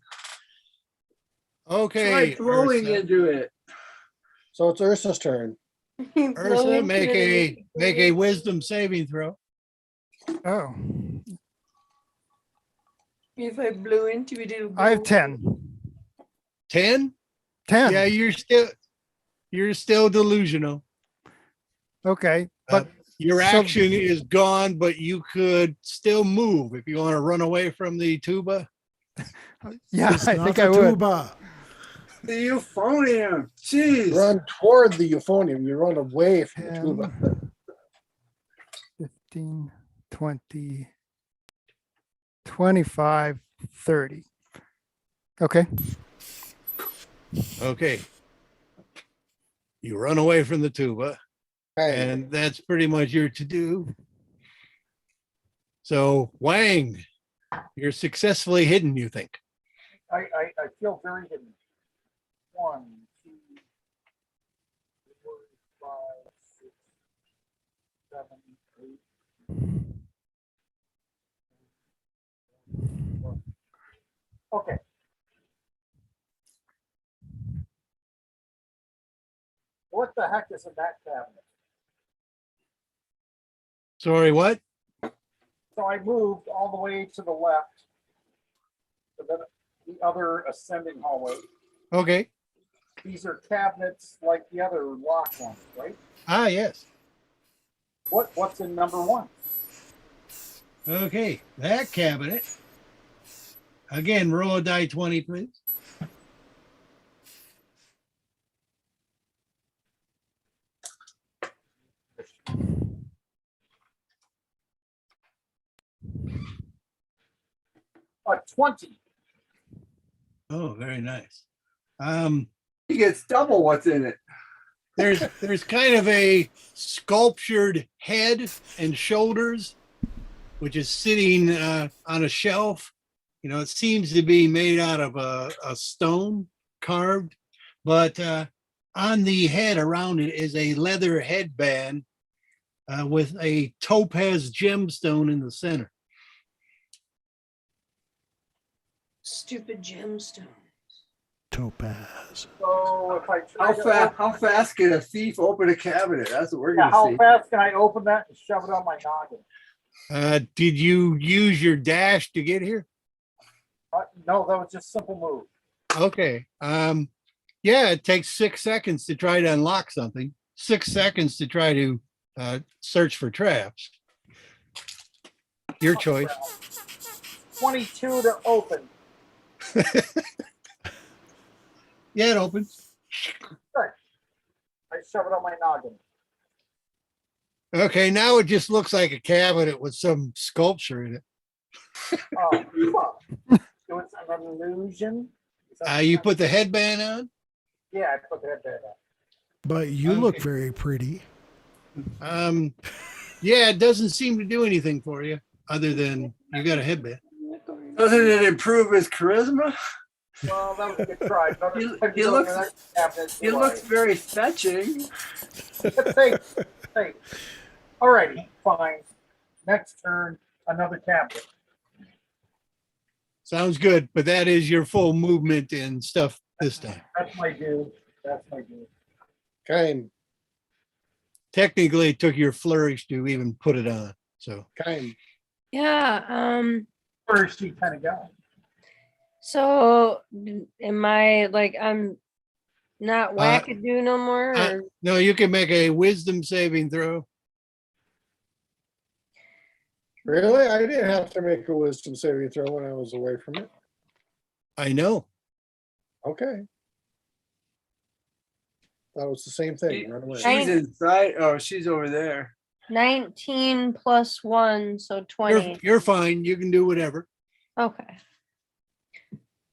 Okay, Try blowing Ursa. into it. So it's Ursa's turn. Ursa, make a wisdom saving throw. Oh, If I blew into it, it'll I have go. 10. 10? 10. Yeah, you're still delusional. Okay. But Your so- action is gone, but you could still move if you want to run away from the tuba. yeah, It's I not think the I would. tuba. The euphonium. Jeez. Run toward the euphonium. You run away from the tuba. 10, 15, 20, 25, 30. Okay. Okay. You run away from the tuba, Hey, and that's pretty much your to-do. So, Wang, you're successfully hidden, you think? I feel very hidden. 1, 2, 4, 5, 6, 7, 8. Okay. What the heck is in that cabinet? Sorry, what? So I moved all the way to the left to the other ascending hallway. Okay. These are cabinets like the other lock ones, right? Ah, yes. What's in number 1? Okay, that cabinet. Again, roll a die 20, please. A 20. Oh, very nice. He gets double what's in it. There's kind of a sculptured head and shoulders, which is sitting on a shelf. You know, it seems to be made out of a stone carved, but on the head around it is a leather headband with a topaz gemstone in the center. Stupid gemstone. Topaz. So if I try How fast can a thief open a cabinet? That's what we're yeah, gonna how see. fast can I open that and shove it on my noggin? Did you use your dash to get here? No, that was just simple move. Okay. Yeah, it takes 6 seconds to try to unlock something. 6 seconds to try to search for traps. Your choice. 22 to open. Yeah, it opens. Good. I shove it on my noggin. Okay, now it just looks like a cabinet with some sculpture in it. Oh, fuck. So it's an illusion. Is that- You put the headband on. Yeah, I put the headband on. But you look Okay. very pretty. Yeah, it doesn't seem to do anything for you other than you got a headband. Doesn't it improve his charisma? Well, that was a good try. He looks very fetching. Hey. Alrighty, fine. Next turn, another cabinet. Sounds good, but that is your full movement and stuff this time. That's my due. That's my due. Kind, Technically, it took your flourish to even put it on. So kind. Yeah. Thirsty kind of guy. So am I like I'm not wackadoo no more? Or? no, you can make a wisdom saving throw. Really? I didn't have to make a wisdom saving throw when I was away from it. I know. Okay. That was the same thing. Run away. She's inside. Oh, she's over there. 19 plus 1, so 20. You're fine. You can do whatever. Okay.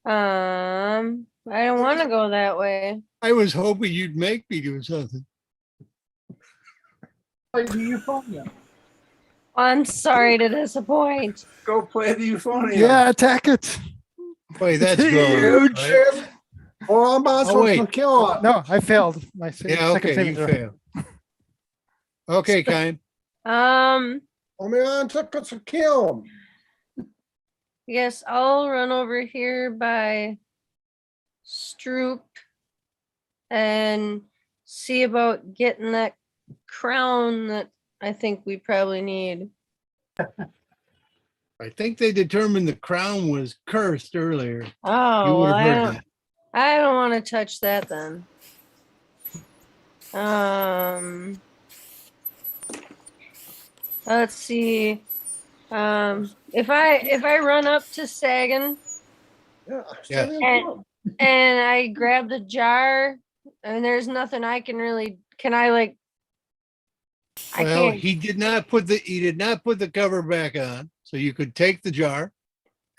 I don't want to go that way. I was hoping you'd make me do something. Play the euphonium. I'm sorry to disappoint. Go play the euphonium. Yeah, attack it. Wait, that's It's gone. Huge. Right? Oh, I'm not Oh, supposed wait. to kill it. No, I failed my Yeah, second okay, saving you throw. failed. Okay, Kyle. Oh man, took us to kill him. Yes, I'll run over here by Stroop and see about getting that crown that I think we probably need. I think they determined the crown was cursed earlier. You Oh, would well, have heard that. I don't want to touch that then. Let's see. If I run up to Sagan Yeah. Yeah. and I grab the jar and there's nothing I can really, can I like, I Well, can't he did not put the cover back on, so you could take the jar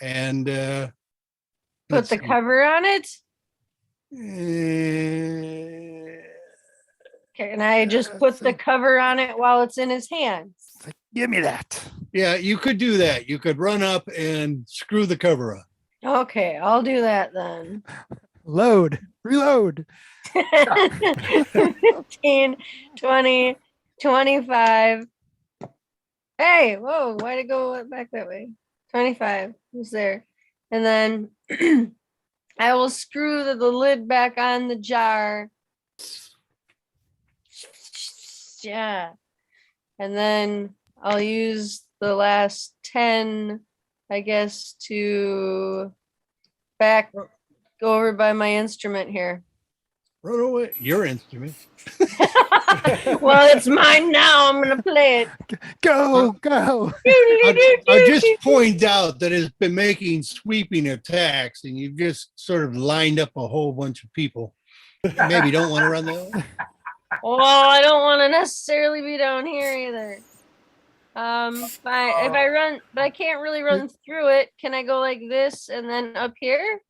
and put let's the see. cover on it? Uh, Can I just put the cover on it while it's in his hands? It's like, give me that. yeah, you could do that. You could run up and screw the cover on. Okay, I'll do that then. Load, reload. 15, 20, 25. Hey, whoa, why'd it go back that way? 25 was there. And then I will screw the lid back on the jar. Yeah. And then I'll use the last 10, I guess, to go over by my instrument here. Run away. Your instrument. Well, it's mine now. I'm gonna play it. Go. I'll just point out that it's been making sweeping attacks, and you've just sort of lined up a whole bunch of people. Maybe don't want to run that way. Well, I don't want to necessarily be down here either. If I run, but I can't really run through it. Can I go like this and then up here?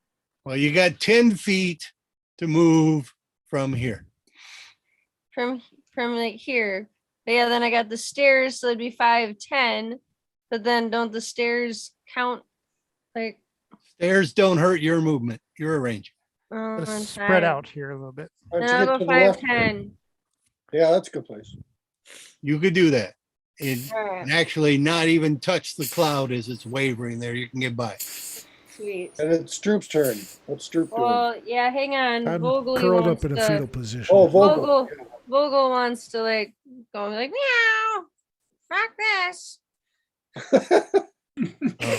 Well, you got 10 feet to move from here. From like here. But yeah, then I got the stairs, so it'd be 5, 10. But then don't the stairs count like Stairs don't hurt your movement. You're a ranger. Gotta I'm spread fine. out here a little bit. Why don't Then you I'll get go to the 5, left? 10. Yeah, that's a good place. You could do that. And, Alright, and actually not even touch the cloud as it's wavering there. You can get by. sweet. And it's Stroop's turn. What's Stroop doing? Well, yeah, hang on. I'm Vogel curled wants up in a to, fetal position. Oh, Vogel. Vogel wants to like go like meow. Fuck this.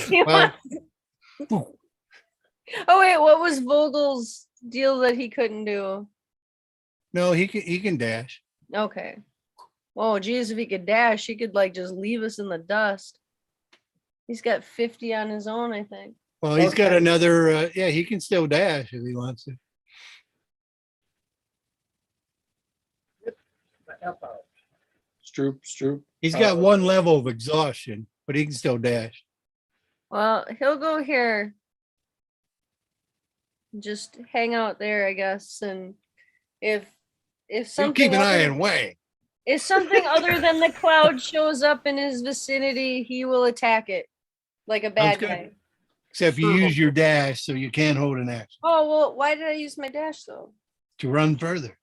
He Well, wants- Oh wait, what was Vogel's deal that he couldn't do? no, he can dash. Okay. Oh geez, if he could dash, he could like just leave us in the dust. He's got 50 on his own, I think. Well, he's got Okay. another. Yeah, he can still dash if he wants to. Stroop. He's got one level of exhaustion, but he can still dash. Well, he'll go here. Just hang out there, I guess. And if So something keep an eye other- on Wang. if something other than the cloud shows up in his vicinity, he will attack it like a bad good. guy. Except you use your dash, so you can't hold an action Oh well, why did I use my dash though? to run further.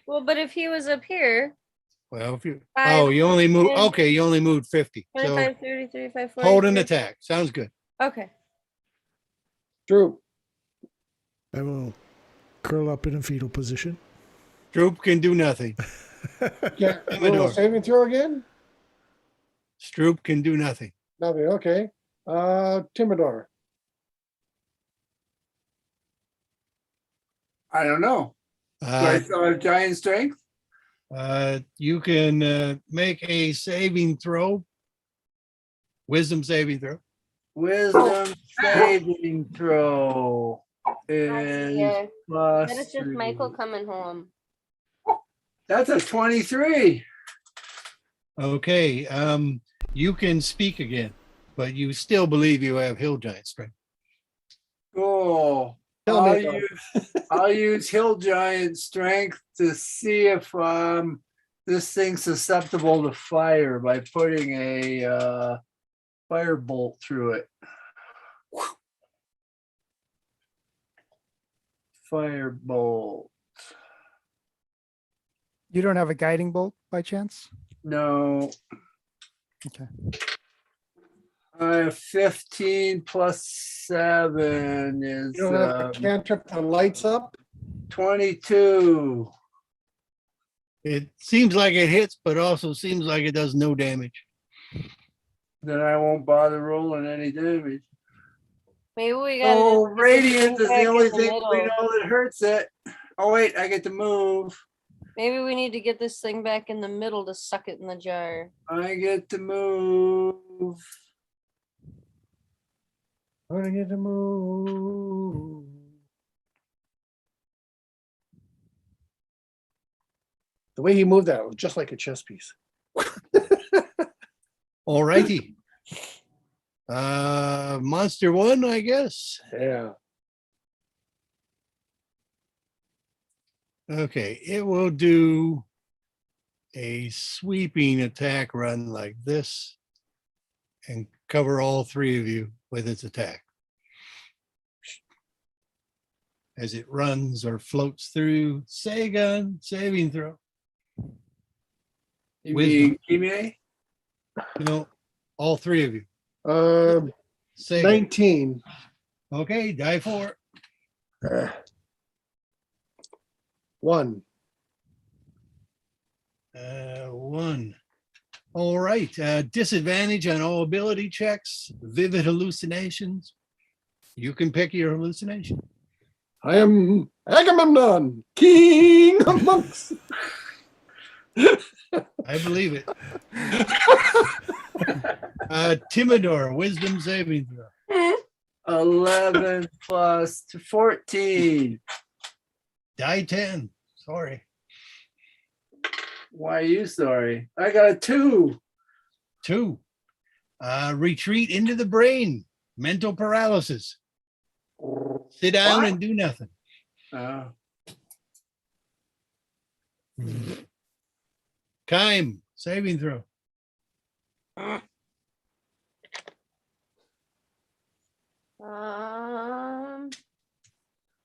Well, but if he was up here, Well, if you Five, you only move. 10, Okay, you only moved 50. 25, So 30, 35, 40. hold an attack. Sounds good. Okay. Stroop. I will curl up in a fetal position. Stroop can do nothing. Yeah. Commodore. Roll a saving throw again? Stroop can do nothing. Nothing. Okay. Timidor. I don't know. Do I still have giant strength? You can make a saving throw. Wisdom saving throw. Wisdom saving throw is Yeah. plus That is just 3. Michael coming home. That's a 23. Okay. You can speak again, but you still believe you have hill giant strength. Cool. Tell me I'll use hill giant strength to see if this thing's susceptible to fire by putting a fire bolt through it. Firebolt. You don't have a guiding bolt by chance? No. Okay. I have 15 plus 7 is You don't have a cantrip that lights up? 22. It seems like it hits, but also seems like it does no damage. Then I won't bother rolling any damage. Maybe we got. Oh, radiant is the only thing we know that hurts it. Oh wait, I get to move. Maybe we need to get this thing back in the middle to suck it in the jar. I get to move. I'm gonna get to move. The way he moved that was just like a chess piece. All righty. Monster one, I guess. Yeah. Okay, it will do a sweeping attack run like this and cover all three of you with its attack. As it runs or floats through Sagan, saving throw. You Wisdom. mean Kime? No, all three of you. Sagan. 19. Okay, die 4. 1. 1. All right. Disadvantage on all ability checks, vivid hallucinations. You can pick your hallucination. I am Agamemnon, king of monks. I believe it. Timidor, wisdom saving throw. 11 plus 14. Die 10. Sorry. Why are you sorry? I got a 2. 2. Retreat into the brain. Mental paralysis. Sit down and do nothing. Kime, saving throw.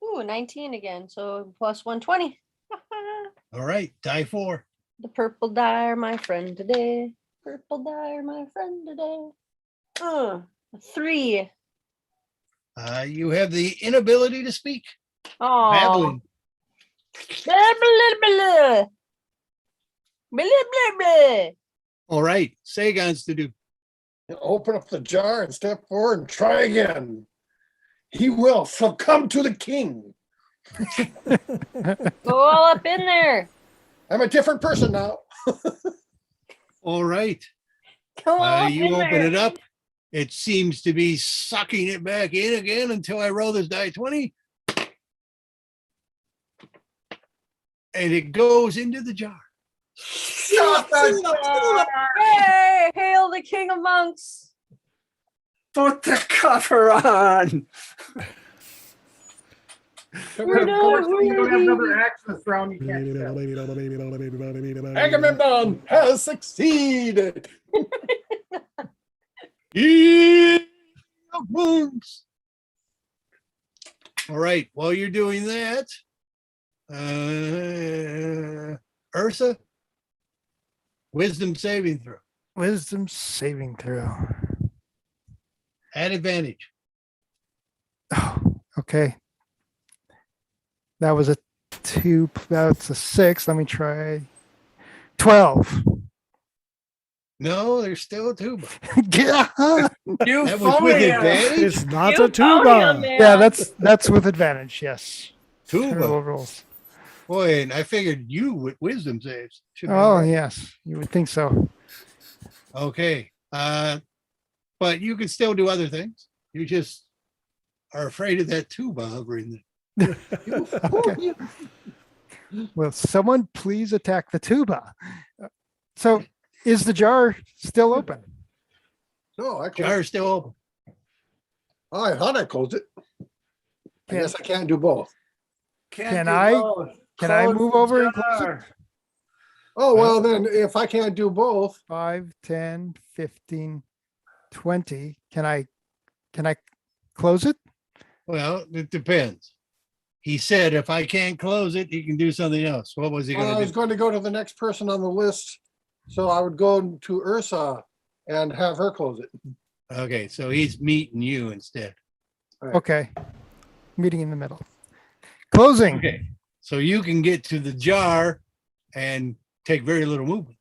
Ooh, 19 again. So plus 120. All right, die 4. The purple die are my friend today. Purple die are my friend today. 3. You have the inability to speak. Oh. Babbling. Blah, blah, blah. Blah, blah, blah. All right, Sagan's to do. Open up the jar and step forward and try again. He will succumb to the king. Go all up in there. I'm a different person now. All right. Go all up You in open there. it up. It seems to be sucking it back in again until I roll this die 20. And it goes into the jar. Hey, hail the king of monks. Put the cover on. We're not You don't have worthy. another action this round. You can't. tell. Agamemnon has succeeded. Wounds. All right, while you're doing that, Ursa, wisdom saving throw. Wisdom saving throw. At advantage. Oh, okay. That was a 2. That's a 6. Let me try 12. No, there's still a tuba. Yeah, You That was with phony. advantage. It's not You a phony, tuba. man. yeah, that's with advantage. Yes. Tuba. Roll rolls. Boy, and I figured you with wisdom saves. Should be Oh all right. yes, you would think so. Okay. But you can still do other things. You just are afraid of that tuba hovering there. Okay. Will someone please attack the tuba? So, is the jar still open? No, I closed Jar is still open. Oh, I thought I closed it. I Can- guess I can't do both. Can I move over and close it? Oh, well, then if I can't do both, 5, 10, 15, 20. Can I close it? Well, it depends. he said if I can't close it, he can do something else. What was he Well, I going was to do? going to go to the next person on the list. So I would go to Ursa and have her close it. Okay, so he's meeting you instead. Okay. Meeting in the middle. Closing. Okay, so you can get to the jar and take very little movement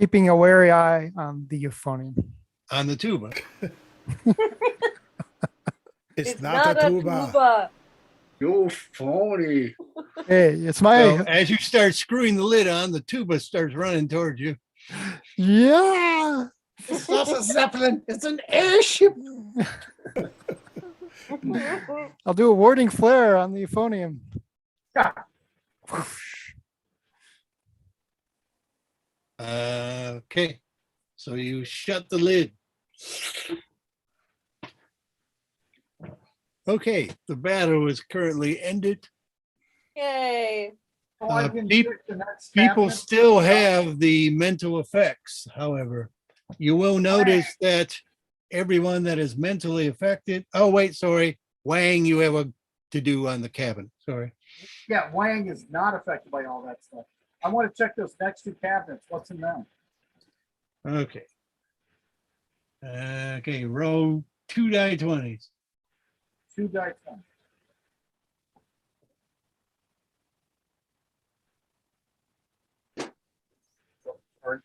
Keeping a wary eye on the euphonium. on the tuba. It's not a tuba. You phony. Hey, it's So my as you start screwing the lid on, the tuba starts running towards you. yeah. It's not a Zeppelin, it's an airship. I'll do a warding flare on the euphonium. Okay, so you shut the lid. Okay, the battle is currently ended. Yay. So I Uh, can peop- check the next People cabinet. still have the mental effects, however. You will notice that everyone that is mentally affected, oh, wait, sorry, Wang, you have a to do on the cabin, sorry. Yeah, Wang is not affected by all that stuff. I want to check those next two cabinets. What's in them? Okay. Okay, roll 2 die 20s. 2 die 20. Sorry.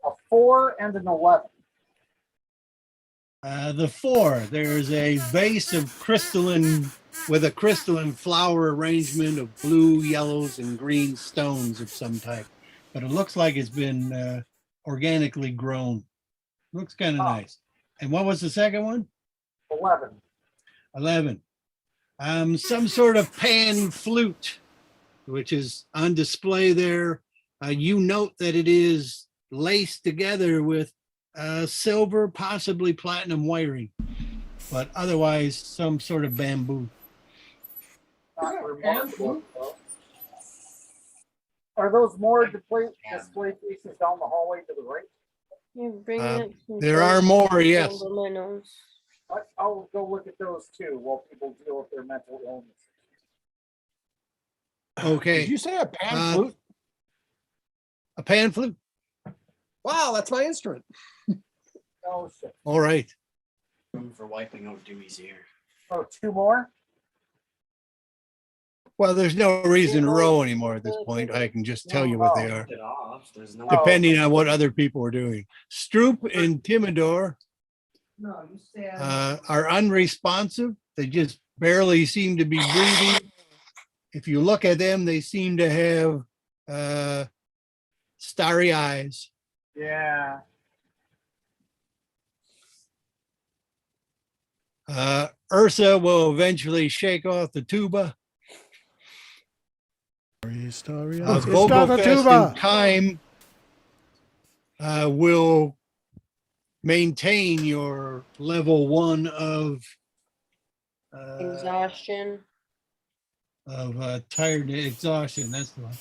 A 4 and an 11. The 4, there's a vase of crystalline with a crystalline flower arrangement of blue, yellows, and green stones of some type. But it looks like it's been organically grown. Looks kind of nice. And what was the second one? 11. 11. Some sort of pan flute, which is on display there. You note that it is laced together with silver, possibly platinum wiring, but otherwise some sort of bamboo. Not remarkable. Are those more display pieces down the hallway to the right? You bring Uh, up some there are things more, yes. under my nose. I'll go look at those too while people deal with their mental illness. Okay. Did you say a pan Uh, flute? A pan flute. Wow, that's my instrument. Oh shit. All right. Room for wiping out Dewey's ear. Oh, 2 more? Well, there's no reason to row anymore at this point. I can just tell you what they are, It off. There's no. depending on what other people are doing. Stroop and Timidor No, you said. are unresponsive. They just barely seem to be breathing. If you look at them, they seem to have starry eyes. Yeah. Ursa will eventually shake off the tuba. Story. Vogelfest It's not a tuba. and Time will maintain your level 1 of Exhaustion. tiredness, exhaustion. That's the one.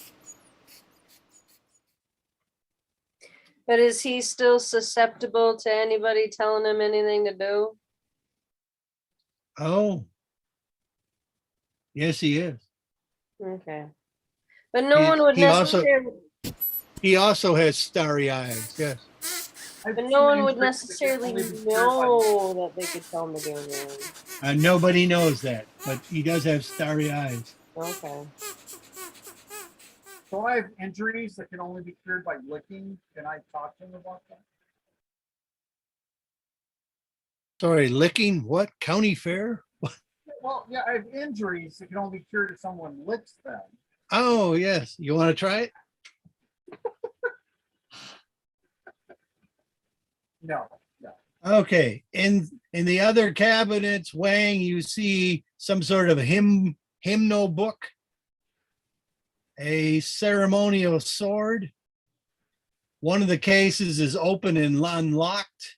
But is he still susceptible to anybody telling him anything to do? Oh, yes, he is. Okay. But no He- one would he also- necessarily, He also has starry eyes. Yes. but no one would necessarily know that they could tell him to do anything. Nobody knows that, but he does have starry eyes. Okay. So I have injuries that can only be cured by licking. Can I talk to him about that? Sorry, licking what? County fair? Well, yeah, I have injuries that can only be cured if someone licks them. Oh, yes. You want to try it? No, no. Okay. In the other cabinets, Wang, you see some sort of hymnal book, a ceremonial sword. One of the cases is open and unlocked.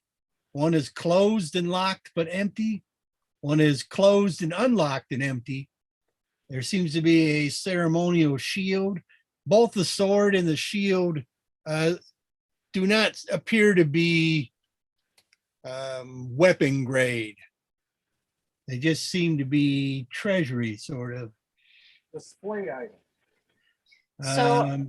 One is closed and locked but empty. One is closed and unlocked and empty. There seems to be a ceremonial shield. Both the sword and the shield do not appear to be weapon grade. They just seem to be treasury sort of. Display item. So-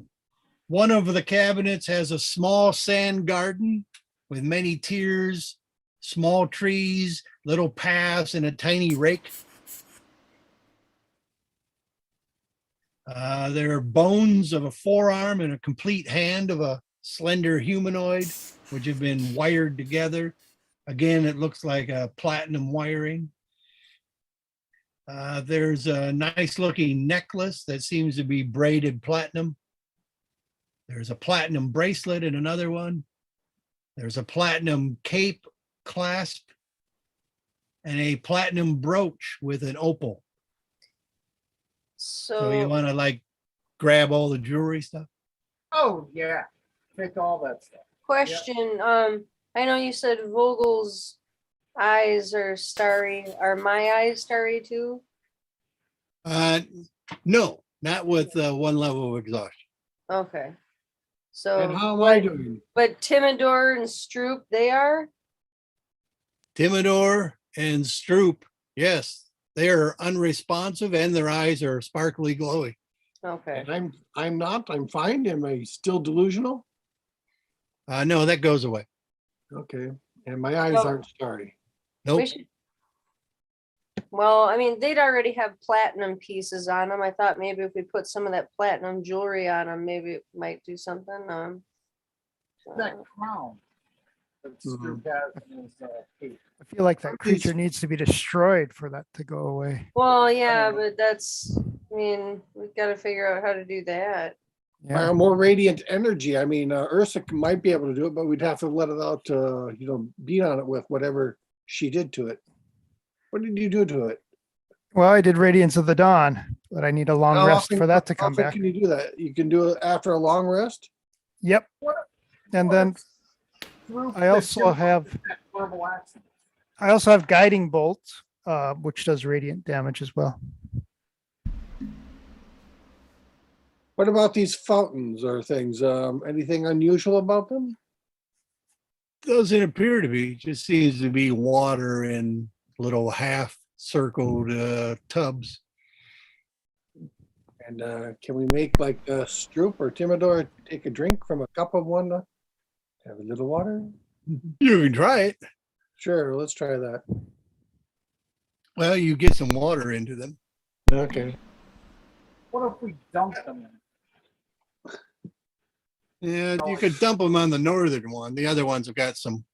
One of the cabinets has a small sand garden with many tiers, small trees, little paths, and a tiny rake. There are bones of a forearm and a complete hand of a slender humanoid, which have been wired together. Again, it looks like a platinum wiring. There's a nice looking necklace that seems to be braided platinum. There's a platinum bracelet in another one. There's a platinum cape clasp and a platinum brooch with an opal. So you So want to like grab all the jewelry stuff? Oh, yeah. Take all that stuff. question, I know you said Vogel's eyes are starry. Are my eyes starry too? No, not with one level of exhaustion. Okay. And So, how am I doing? but Timidor and Stroop, they are? Timidor and Stroop, yes, they are unresponsive and their eyes are sparkly glowing. Okay. And I'm not, I'm fine. Am I still delusional? No, that goes away. Okay. And my eyes Well- aren't starry. Nope. We should. Well, I mean, they'd already have platinum pieces on them. I thought maybe if we put some of that platinum jewelry on them, maybe it might do something. That crown that Stu has in his cape. I feel like that creature needs to be destroyed for that to go away. Well, yeah, but that's, I mean, we've got to figure out how to do that. Yeah. More radiant energy. I mean, Ursa might be able to do it, but we'd have to let it out, beat on it with whatever she did to it. What did you do to it? Well, I did Radiance of the Dawn, but I need a long How rest often- for that to how come often back. Can you do that? You can do it after a long rest? Yep. And then Through I also have that verbal accent. Guiding Bolt, which does radiant damage as well. What about these fountains or things? Anything unusual about them? Doesn't appear to be, just seems to be water in little half circled tubs. And can we make like Stroop or Timidor take a drink from a cup of one? Have a little water? You can try it. Sure, let's try that. Well, you get some water into them. Okay. What if we dunk them in? Yeah, you could dump them on the northern one. The other ones have got some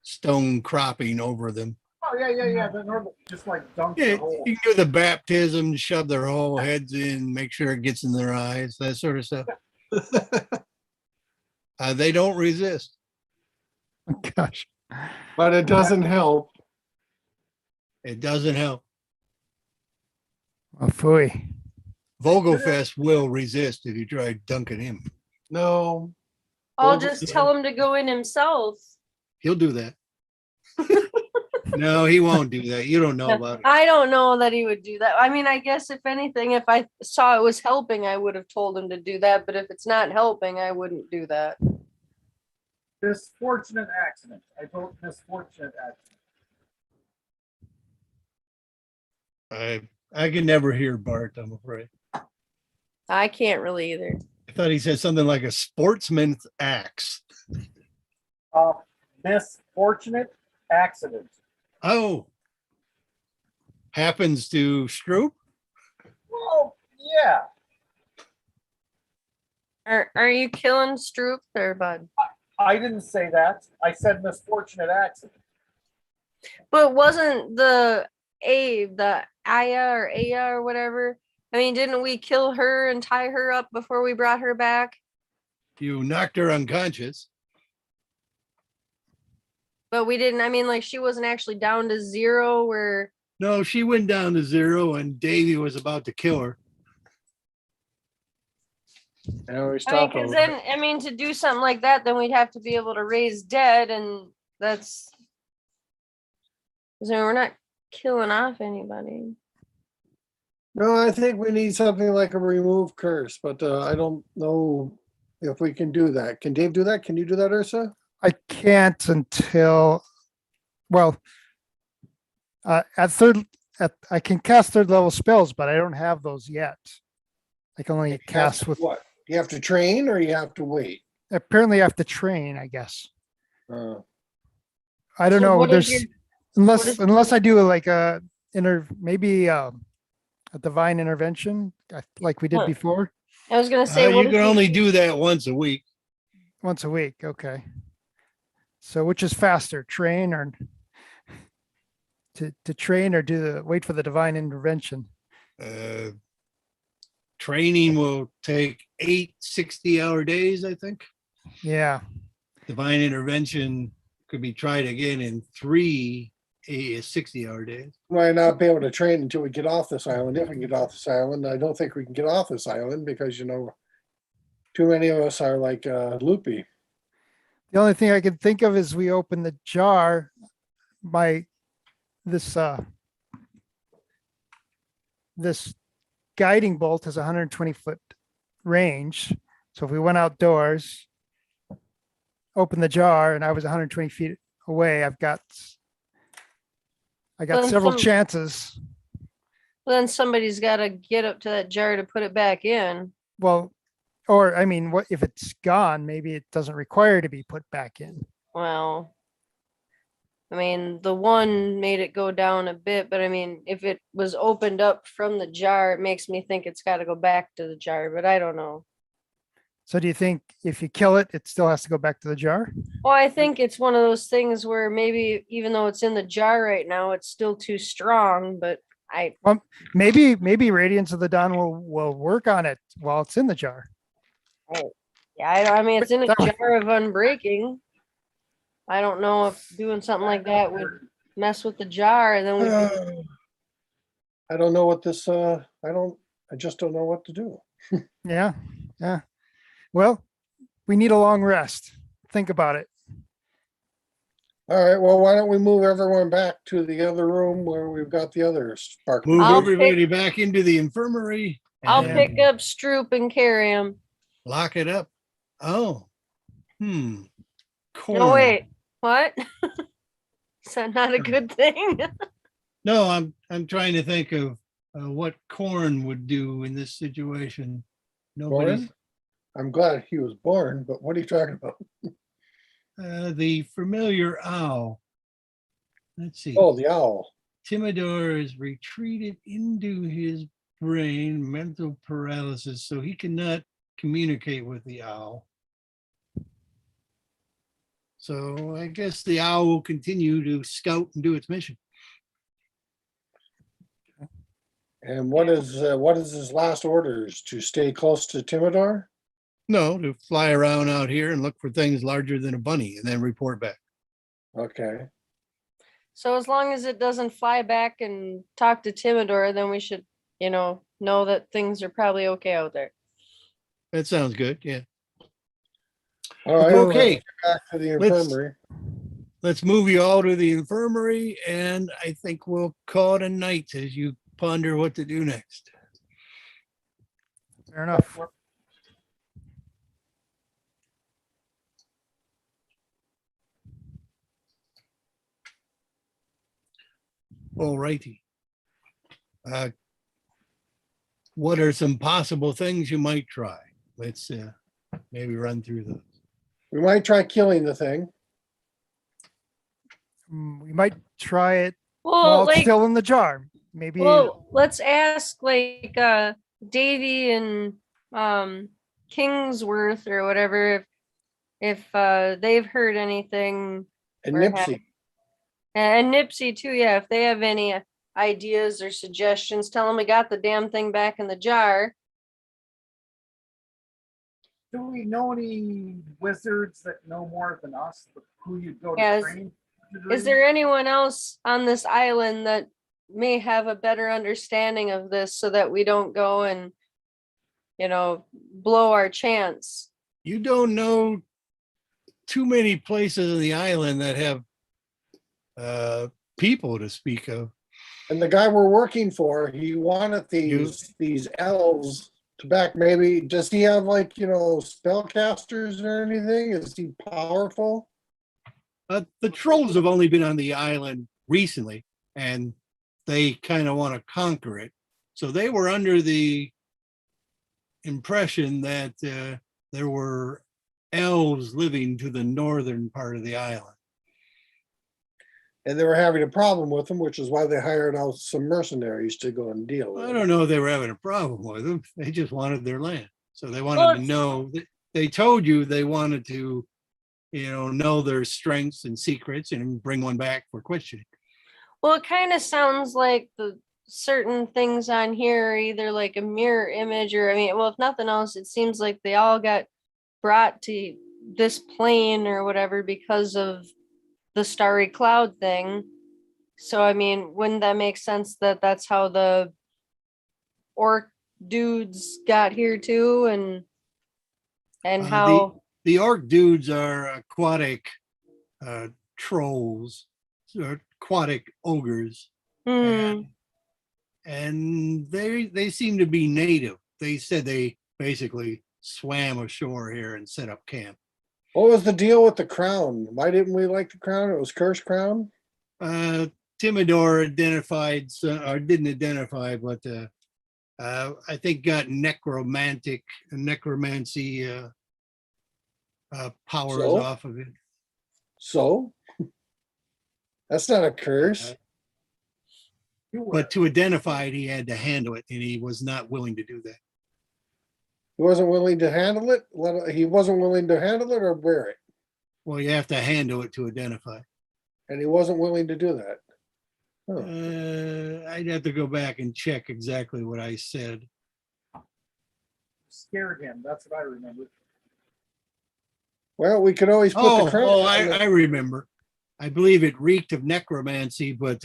stone cropping over them. Oh, yeah. The normal, just like dunk Yeah, the whole. you can do the baptism, shove their whole heads in, make sure it gets in their eyes, that sort of stuff. They don't resist. Gosh. But it doesn't help. It doesn't help. Oh, phooey. Vogelfest will resist if you try dunking him. No. I'll Well, just tell him to go in himself. He'll do that. No, he won't do that. You don't know about it. I don't know that he would do that. I mean, I guess if anything, if I saw it was helping, I would have told him to do that. But if it's not helping, I wouldn't do that. Misfortunate accident. I vote misfortunate accident. I can never hear Bart, I'm afraid. I can't really either. I thought he said something like a sportsman's axe. Misfortunate accident. Oh. Happens to Stroop? Oh, yeah. Are you killing Stroop there, bud? I didn't say that. I said misfortunate accident. But wasn't the Aya or whatever? I mean, didn't we kill her and tie her up before we brought her back? You knocked her unconscious. But we didn't. I mean, like she wasn't actually down to zero where. No, she went down to zero and Davey was about to kill her. And we I mean, stop because over. then, I mean, to do something like that, then we'd have to be able to raise dead, and that's. So we're not killing off anybody. No, I think we need something like a remove curse, but I don't know if we can do that. Can Dave do that? Can you do that, Ursa? I can't until Well, I can cast third level spells, but I don't have those yet. I can only cast with, what? You have to train or you have to wait? apparently I have to train, I guess. Uh, I don't So know. what is There's, your- what is- unless I do like maybe a divine intervention, like we did Huh. before, I was gonna say, what You is can your- only do that once a week. once a week. Okay. So which is faster, train or to train or wait for the divine intervention? Uh, Training will take 8 60-hour days, I think. Yeah. Divine intervention could be tried again in 3 60-hour days. might not be able to train until we get off this island. If we can get off this island, I don't think we can get off this island because, too many of us are like loopy. The only thing I can think of is we open the jar by this guiding bolt has 120-foot range. So if we went outdoors, open the jar, and I was 120 feet away, I got Well, several some- chances. Well, then somebody's got to get up to that jar to put it back in. Well, or I mean, what if it's gone? Maybe it doesn't require to be put back in. Well, I mean, the one made it go down a bit, but I mean, if it was opened up from the jar, it makes me think it's got to go back to the jar, but I don't know. So do you think if you kill it, it still has to go back to the jar? Well, I think it's one of those things where maybe even though it's in the jar right now, it's still too strong, but Maybe Radiance of the Dawn will work on it while it's in the jar. yeah, I mean, it's in a That- jar of unbreaking. I don't know if doing something like that would mess with the jar and then we could I don't know what this, I just don't know what to do. Yeah. Well, we need a long rest. Think about it. All right, well, why don't we move everyone back to the other room where we've got the other spark? Move I'll everybody back into the infirmary. I'll and pick up Stroop and carry him. Lock it up. Oh. No, Corn. wait, what? Is that not a good thing? No, I'm trying to think of what corn would do in this situation. Nobody's Born? I'm glad he was born, but what are you talking about? the familiar owl. Let's see. Oh, the owl. Timidor is retreated into his brain, mental paralysis, so he cannot communicate with the owl. So I guess the owl will continue to scout and do its mission. And what is his last orders? To stay close to Timidor? No, to fly around out here and look for things larger than a bunny and then report back. Okay. So as long as it doesn't fly back and talk to Timidor, then we should, know that things are probably okay out there. That sounds good. Yeah. All right. Okay. Let's get back to the Let's- infirmary. Let's move you all to the infirmary, and I think we'll call it a night as you ponder what to do next. Fair enough. All righty. What are some possible things you might try? Let's maybe run through those. We might try killing the thing. We might try it Well, while it's like, still in the jar. Maybe let's ask like Davey and Kingsworth or whatever if they've heard anything, And Or have- Nipsey. and Nipsey too. Yeah, if they have any ideas or suggestions, tell them we got the damn thing back in the jar. Do we know any wizards that know more than us, who you'd go to Yes. train? Is there anyone else on this island that may have a better understanding of this so that we don't go and, blow our chance? You don't know too many places on the island that have people to speak of. And the guy we're working for, he wanted these elves to back. Maybe does he have spellcasters or anything? Is he powerful? The trolls have only been on the island recently, and they kind of want to conquer it. So they were under the impression that there were elves living to the northern part of the island. And they were having a problem with them, which is why they hired out some mercenaries to go and deal with I it. don't know if they were having a problem with them. They just wanted their land. So they wanted to know. They told you they wanted to, know their strengths and secrets and bring one back for questioning. Well, it kind of sounds like the certain things on here are either like a mirror image or, I mean, well, if nothing else, it seems like they all got brought to this plane or whatever because of the starry cloud thing. So, I mean, wouldn't that make sense that that's how the orc dudes got here too? And how, The orc dudes are aquatic trolls, or aquatic ogres. hmm, And they seem to be native. They said they basically swam ashore here and set up camp. What was the deal with the crown? Why didn't we like the crown? It was cursed crown. Timidor identified, or didn't identify, but I think got necromancy powers So? off of it. So that's not a curse. But to identify it, he had to handle it, and he was not willing to do that. He wasn't willing to handle it. He wasn't willing to handle it or wear it, Well, you have to handle it to identify. and he wasn't willing to do that. Huh. I'd have to go back and check exactly what I said. Scared him. That's what I remember. Well, we could always put the crown. I remember. I believe it reeked of necromancy, but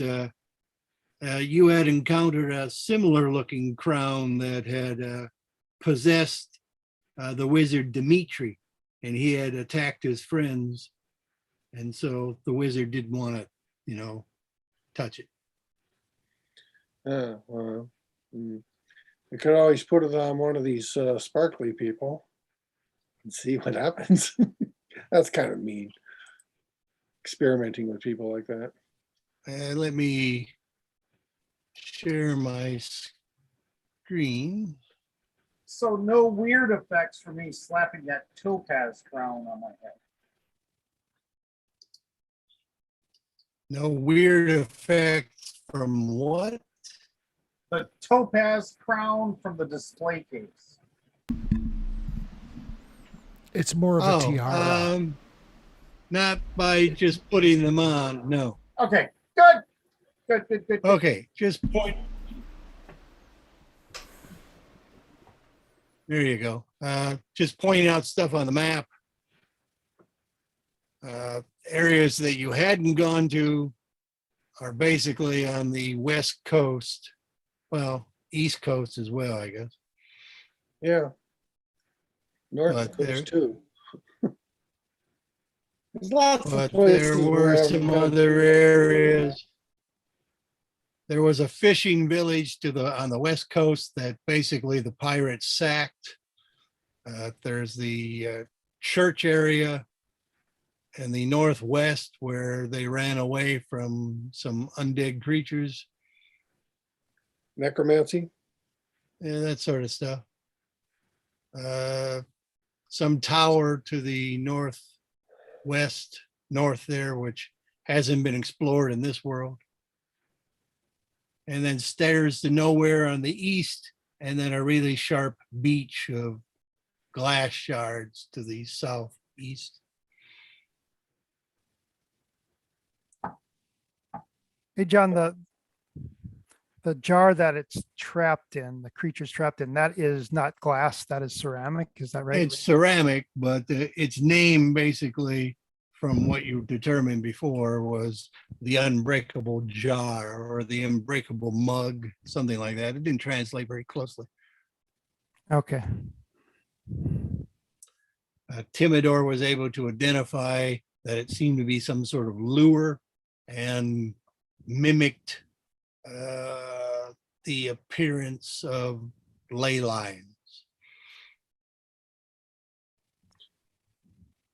you had encountered a similar looking crown that had possessed the wizard Dimitri, and he had attacked his friends. And so the wizard didn't want to, touch it. Well, we could always put it on one of these sparkly people and see what happens. That's kind of mean. Experimenting with people like that. Let me share my screen. So no weird effects for me slapping that topaz crown on my head. No weird effects from what? The topaz crown from the display case. It's more of a tiara. Not by just putting them on, no. Okay, good. Okay, just point. There you go. Just pointing out stuff on the map. Areas that you hadn't gone to are basically on the west coast. Well, east coast as well, I guess. Yeah. North But Coast too. There's lots of But places there we were haven't some been. other areas. There was a fishing village on the west coast that basically the pirates sacked. There's the church area in the northwest where they ran away from some undead creatures. Necromancy. Yeah, that sort of stuff. Some tower to the north there, which hasn't been explored in this world. And then stairs to nowhere on the east, and then a really sharp beach of glass shards to the southeast. Hey, John, the jar that it's trapped in, the creature's trapped in, that is not glass, that is ceramic. Is that right? It's ceramic, but its name basically, from what you determined before, was the unbreakable jar or the unbreakable mug, something like that. It didn't translate very closely. Okay. Timidor was able to identify that it seemed to be some sort of lure and mimicked the appearance of ley lines.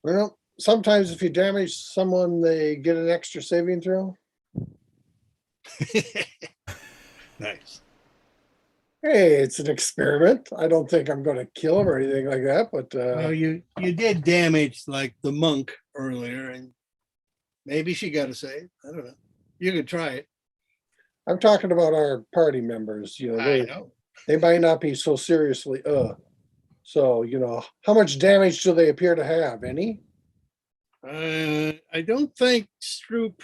Well, sometimes if you damage someone, they get an extra saving throw. Nice. Hey, it's an experiment. I don't think I'm going to kill him or anything like that, but Well, you did damage like the monk earlier, and maybe she got a save. I don't know. You could try it. I'm talking about our party members. You know, I know. they might not be so seriously. So how much damage do they appear to have? Any? I don't think Stroop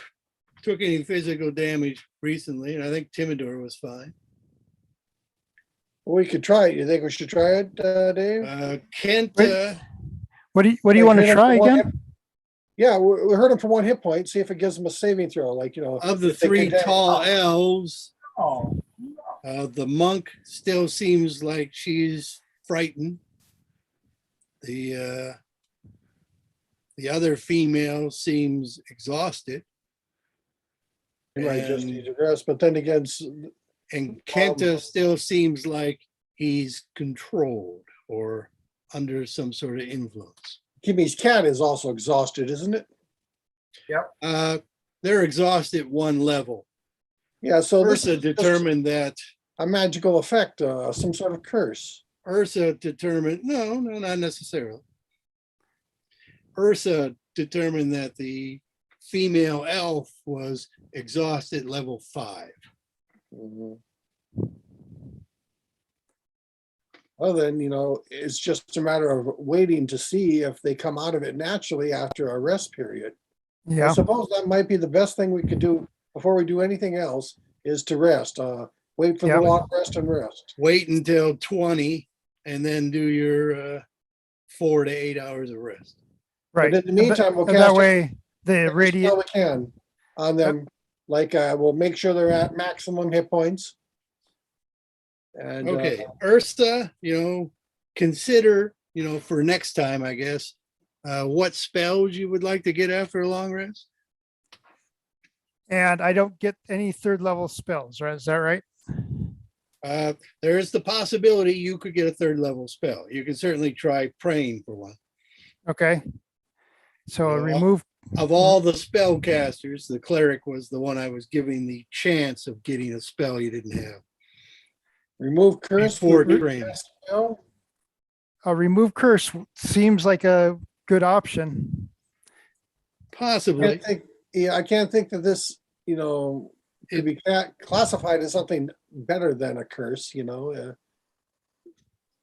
took any physical damage recently, and I think Timidor was fine. We could try it. You think we should try it, Dave? Kent, What do you want to hit him try for one again? Yeah, we hurt him for 1 hit point. See if it gives him a saving throw. Like of the if they three can tall elves, Oh, the monk still seems like she's frightened. The other female seems exhausted. He might just And- need to rest. But then again, And Kenta still seems like he's controlled or under some sort of influence. Kimmy's cat is also exhausted, isn't it? They're exhausted at one level. Yeah. So this Ursa is just determined that. a magical effect, some sort of curse. Ursa determined, no, not necessarily. Ursa determined that the female elf was exhausted level 5. Mhm. Well, then, it's just a matter of waiting to see if they come out of it naturally after a rest period. I Yeah, suppose that might be the best thing we could do before we do anything else is to rest. Wait for Yep. the long rest and rest. Wait until 20 and then do your 4 to 8 hours of rest. right. But in the meantime, we'll And that cast way, the every radiant, spell we can on them. Like we'll make sure they're at maximum hit points. And Okay, Ursa, consider, for next time, I guess, what spells you would like to get after a long rest. and I don't get any third level spells, right? Is that right? There is the possibility you could get a 3rd level spell. You can certainly try praying for one. Okay. So Yeah. remove, Of all the spellcasters, the cleric was the one I was giving the chance of getting a spell you didn't have. remove curse Before would be the training. best spell. remove curse seems like a good option. Possibly. I can't think that this, could be classified as something better than a curse.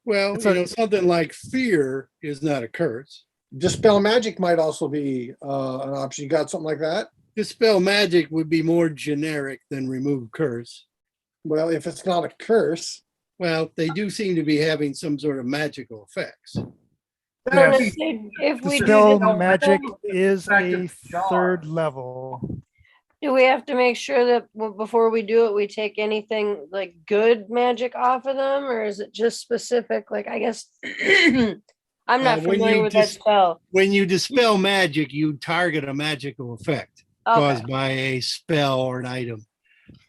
Well, something like fear is not a curse. Dispel magic might also be an option. You got something like that? Dispel magic would be more generic than remove curse. Well, if it's not a curse, Well, they do seem to be having some sort of magical effects. Yes. If we Dispel do, magic is a Effective jar. 3rd level. do we have to make sure that before we do it, we take anything like good magic off of them, or is it just specific? Like, I guess I'm not when familiar you with that spell. When you dispel magic, you target a magical effect Okay, caused by a spell or an item.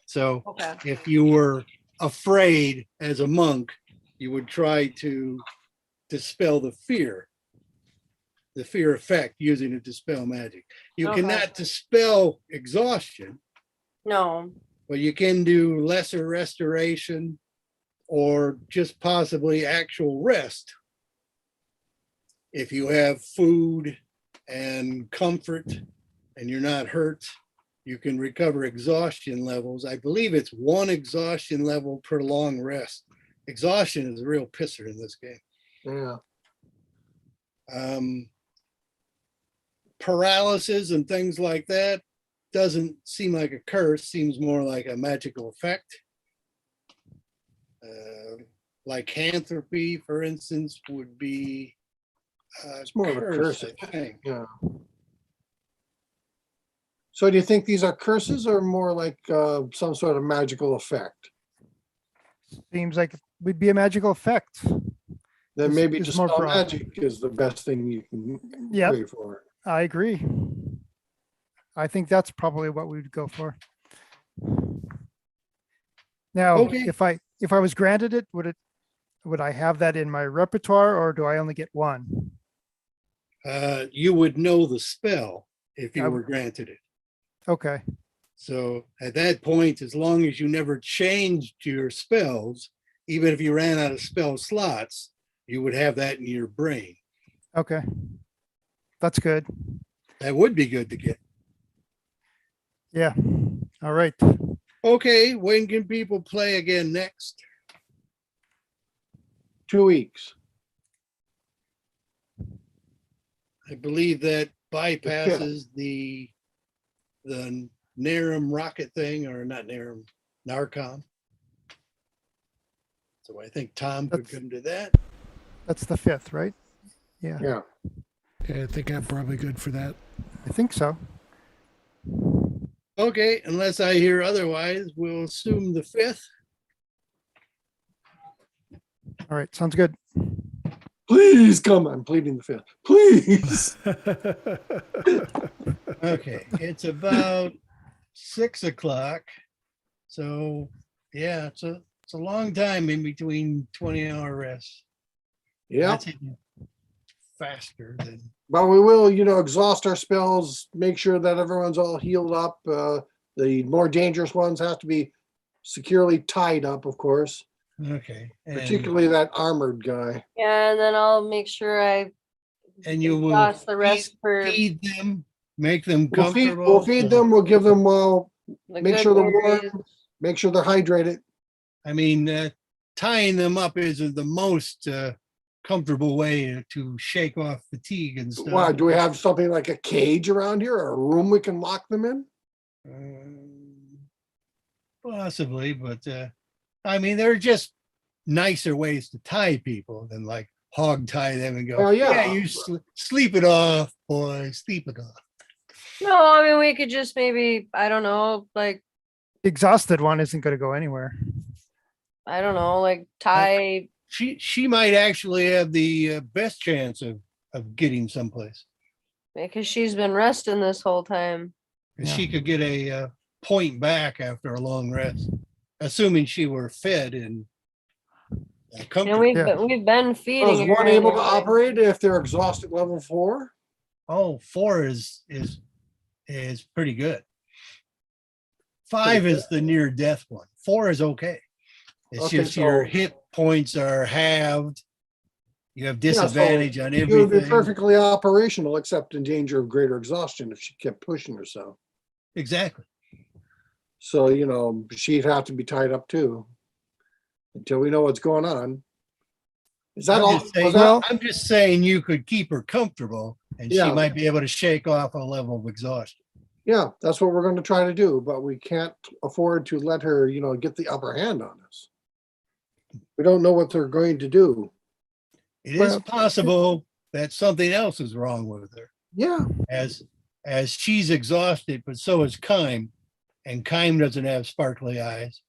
So okay, if you were afraid as a monk, you would try to dispel the fear effect using a dispel magic. You Okay. cannot dispel exhaustion, no, but you can do lesser restoration or just possibly actual rest. If you have food and comfort and you're not hurt, you can recover exhaustion levels. I believe it's 1 exhaustion level per long rest. Exhaustion is a real pisser in this game. yeah. Paralysis and things like that doesn't seem like a curse, seems more like a magical effect. Lycanthropy, for instance, would be It's more of a curse, I think. Yeah. So do you think these are curses or more like some sort of magical effect? Seems like it would be a magical effect. Then It's- maybe it's more dispel broad. magic is the best thing you can Yep. pray for. I agree. I think that's probably what we would go for. Now, Okay. if I was granted it, would I have that in my repertoire, or do I only get one? you would know the spell if you I were would- granted it. Okay. So at that point, as long as you never changed your spells, even if you ran out of spell slots, you would have that in your brain. Okay. That's good. That would be good to get. Yeah. All right. Okay, when can people play again next? 2 weeks. I believe that bypasses the Narum rocket thing, or not Narum, Narcom. So I think Tom could That's- come to that. That's the 5th, right? Yeah. Yeah. Yeah, I think I'm probably good for that. I think so. Okay, unless I hear otherwise, we'll assume the 5th. All right. Sounds good. Please come. I'm pleading the 5th. Please. Okay, it's about 6 o'clock. So yeah, it's a long time in between 20-hour rests. Yeah. That's even faster than But we will, exhaust our spells, make sure that everyone's all healed up. The more dangerous ones have to be securely tied up, of course, okay. And, particularly that armored guy. Yeah, and then I'll make sure I and you will exhaust the rest for feed them, make them We'll feed, comfortable. we'll feed them, we'll give them, the make good sure they're berries. warm, make sure they're hydrated. I mean, tying them up isn't the most comfortable way to shake off fatigue and stuff. Why, do we have something like a cage around here or a room we can lock them in? Possibly, but I mean, there are just nicer ways to tie people than like hog tie them and go, Well, yeah. you sleep it off, boy, sleep it off. No, I mean we could just maybe, I don't know, like The exhausted one isn't going to go anywhere. I don't know, like tie. She might actually have the best chance of getting someplace. Because she's been resting this whole time. 'Cause Yeah. she could get a point back after a long rest, assuming she were fed and And comfortable. we've been Oh, feeding is her one able to anyway. operate if they're exhausted level 4? Oh, 4 is pretty good. 5 Pretty is the near death one. 4 is okay. It's Okay, just your so- hit points are halved. You have Yeah, so disadvantage on She would be everything. perfectly operational, except in danger of greater exhaustion if she kept pushing herself. Exactly. So, she'd have to be tied up too until we know what's going on. Is that I'm all? just saying, Was that, I'm just saying you could keep her comfortable and she Yeah. might be able to shake off a level of exhaustion. yeah, that's what we're going to try to do, but we can't afford to let her, get the upper hand on us. We don't know what they're going to do. It is Well- possible that something else is wrong with her. Yeah, As she's exhausted, but so is Kime, and Kime doesn't have sparkly eyes.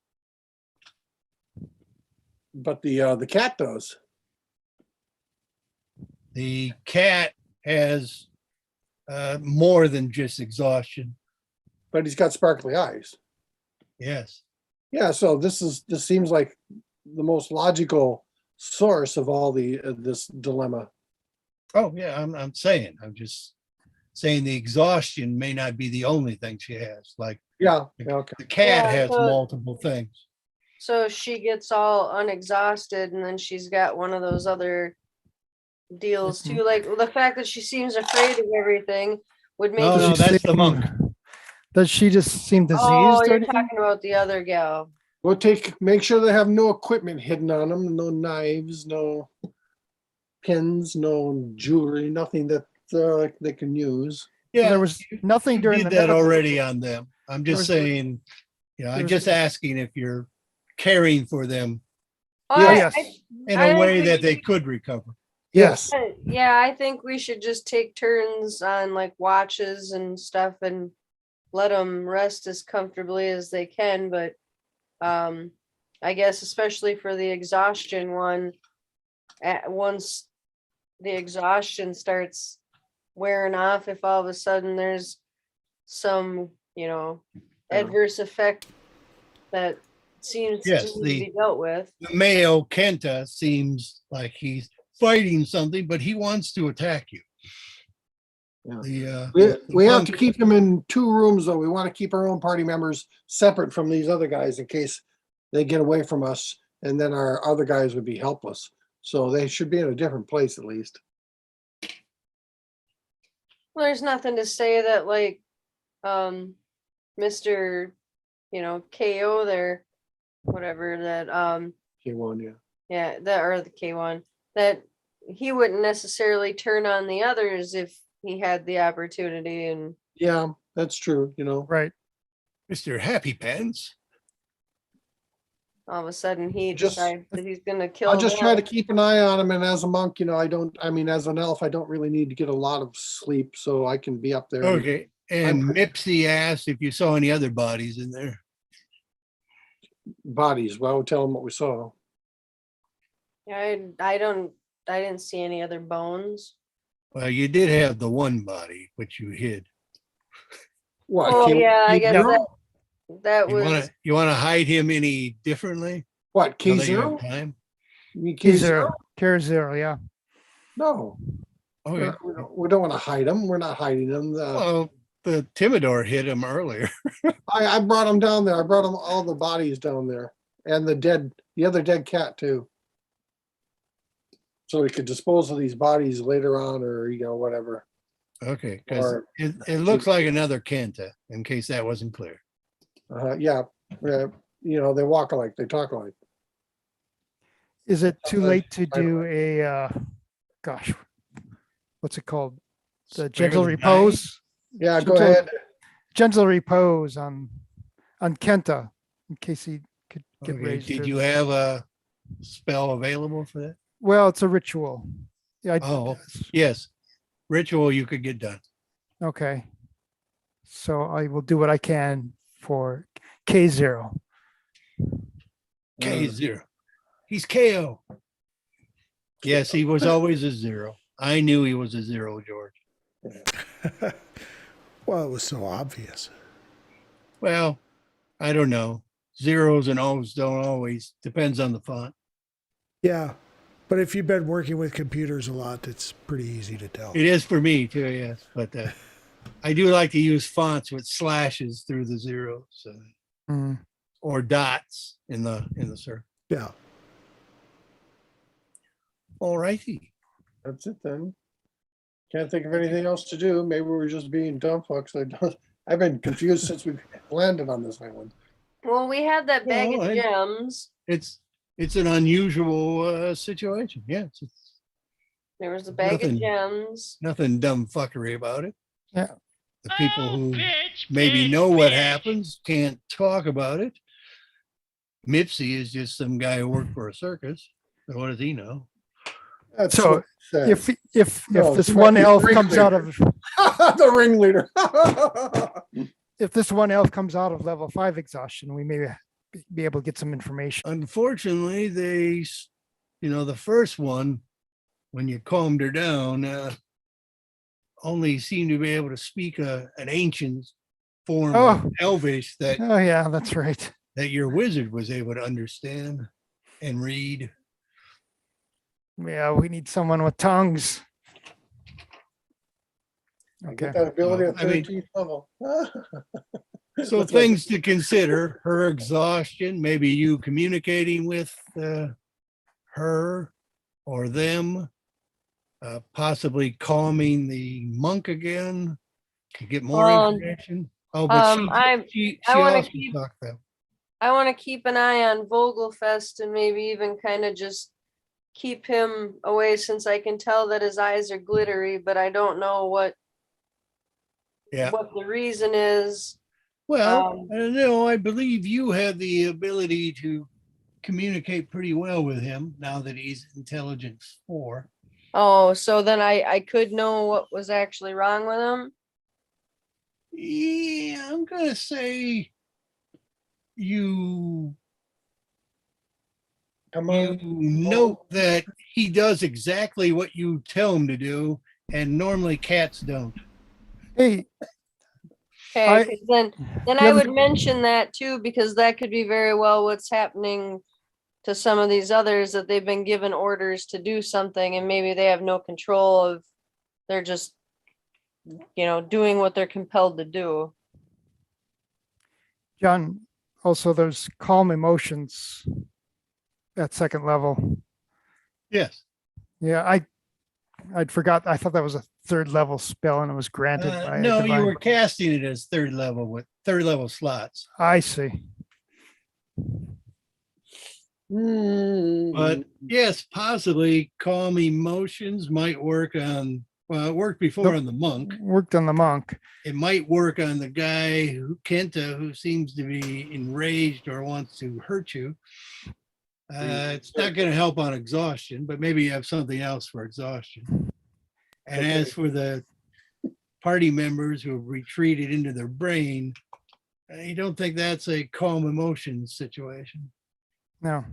but the cat does. The cat has more than just exhaustion. But he's got sparkly eyes. Yes. Yeah, so this seems like the most logical source of all this dilemma. Oh yeah, I'm just saying the exhaustion may not be the only thing she has. Like Yeah, okay. the cat Yeah, has so- multiple things. So she gets all unexhausted and then she's got one of those other deals too. Like the fact that she seems afraid of everything would make No, me. no, that's the seem- monk. Does she just seem diseased Oh, or you're anything? talking about the other gal. We'll make sure they have no equipment hidden on them, no knives, no pins, no jewelry, nothing that they can use. Yeah, There was nothing you during did the that medical- already on them. I'm There just was- saying, I'm there was- just asking if you're caring for them Oh, Yes. in I a think way we that they should- could recover. Yes. Yeah, I think we should just take turns on like watches and stuff and let them rest as comfortably as they can. But I guess especially for the exhaustion one, once the exhaustion starts wearing off, if all of a sudden there's some, adverse effect that seems Yes, to need to the- be dealt with. The male Kenta seems like he's fighting something, but he wants to attack you. We have to keep them in 2 rooms, though. We want to keep our own party members separate from these other guys in case they get away from us, and then our other guys would be helpless. So they should be in a different place at least. Well, there's nothing to say that like, Mr. KO there, whatever that, K1, yeah. yeah, that or the K1, that he wouldn't necessarily turn on the others if he had the opportunity, and Yeah, that's true, Right. Mr. Happy Pants. all of a sudden he Just- decides that he's gonna kill I'll just try to them. keep an eye on him, and as a monk, as an elf, I don't really need to get a lot of sleep, so I can be up there. Okay. And Mipsy asked if you saw any other bodies in there. Bodies, well, I would tell him what we saw. Yeah, I didn't see any other bones. Well, you did have the one body, which you hid. What? Oh yeah, I K- guess Zero? that You was. want to hide him any differently? What, Now that you have K0? time? You mean K0? Zero. Care zero, yeah. No, Okay. we don't want to hide them. We're not hiding them. Well, the Timidor hit him earlier. I brought them down there. I brought them all the bodies down there, and the other dead cat too. So we could dispose of these bodies later on, or whatever. Okay, because Or- it looks like another Kenta, in case that wasn't clear. Yeah, they walk alike, they talk alike. Is it too Okay. late to do a, gosh, what's it called? The Spare gentle the repose? Yeah, go Gentle- ahead. Gentle repose on Kenta, in case he could get Okay, raised. did or- you have a spell available for that? Well, it's a ritual. Yeah. Oh, yes. Ritual you could get done. Okay. So I will do what I can for K0. K0. He's KO. Yes, he was always a 0. I knew he was a 0, George. Well, it was so obvious. Well, I don't know. Zeros and O's don't always, depends on the font. Yeah. But if you've been working with computers a lot, it's pretty easy to tell. It is for me too, yes. But I do like to use fonts with slashes through the zeros Mm. or dots in the circle. Yeah. All righty. That's it then. Can't think of anything else to do. Maybe we're just being dumb fucks. I've been confused since we landed on this island. Well, we had that bag Well, of I- gems. It's an unusual situation. Yes, it's There was a bag Nothing. of gems. nothing dumb fuckery about it. Yeah. The people who maybe know what happens can't talk about it. Mipsy is just some guy who worked for a circus. So what does he know? That's So, what it said. If No, this he might one be the elf comes out ringleader. of The ringleader. if this one elf comes out of level 5 exhaustion, we may be able to get some information. Unfortunately, the first one, when you calmed her down, only seemed to be able to speak an ancient form of Oh. Elvish that Oh yeah, that's right. your wizard was able to understand and read. Yeah, we need someone with tongues. I Okay. get that ability at I mean- 13th level. So That's what- things to consider: her exhaustion, maybe you communicating with her or them, possibly calming the monk again to get more information. Oh, but she I wanna also keep- talked about. I want to keep an eye on Vogelfest and maybe even kind of just keep him away, since I can tell that his eyes are glittery, but I don't know what Yeah. the reason is. Well, I believe you have the ability to communicate pretty well with him now that he's intelligence 4. Oh, so then I could know what was actually wrong with him. Yeah, I'm gonna say you Come you on. note that he does exactly what you tell him to do, and normally cats don't. Hey, Okay, I- 'cause then you I ever- would mention that too, because that could be very well what's happening to some of these others, that they've been given orders to do something and maybe they have no control of, they're just doing what they're compelled to do. John, also there's calm emotions at second level. Yes. Yeah, I'd forgot. I thought that was a third level spell and it was granted by a No, you divine- were casting it as third level with third level slots. I see. But yes, possibly calm emotions might work on, well, it worked before on the monk. Worked on the monk. It might work on the guy Kenta, who seems to be enraged or wants to hurt you. It's not going to help on exhaustion, but maybe you have something else for exhaustion. And as for the party members who have retreated into their brain, I don't think that's a calm emotions situation. No.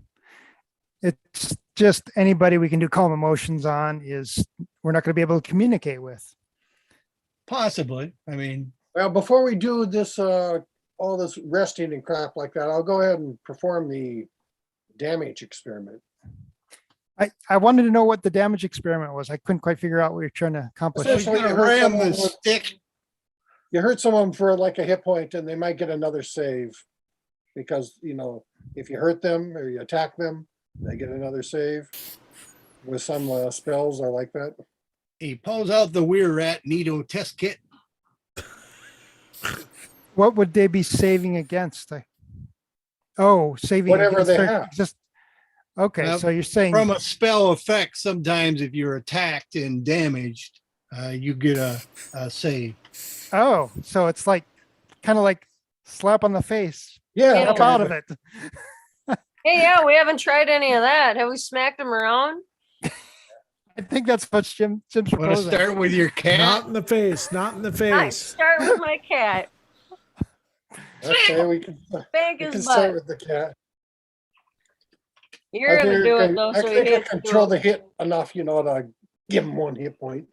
It's just anybody we can do calm emotions on is we're not going to be able to communicate with. Possibly. I mean, Well, before we do this, all this resting and crap like that, I'll go ahead and perform the damage experiment. I wanted to know what the damage experiment was. I couldn't quite figure out what you're trying to accomplish. Essentially, you're you gonna hurt ram someone the with- stick. You hurt someone for like a hit point and they might get another save because, if you hurt them or you attack them, they get another save. With some spells are like that. He pulls out the Weir Rat Nito test kit. What would they be saving against? Saving Whatever against they their have. Okay, Well, so you're saying From a spell effect, sometimes if you're attacked and damaged, you get a save. so it's like kind of like slap on the face. Yeah. Up out of it. Hey, yeah, we haven't tried any of that. Have we smacked them around? I think that's what Jim's Want to proposing. start with your cat? Not in the face, not in the I face. start with my cat. Okay, we can Spank we can his start butt. with the cat. You're gonna do it though, I so he think I hates to control do the it. hit enough, to give him one hit point.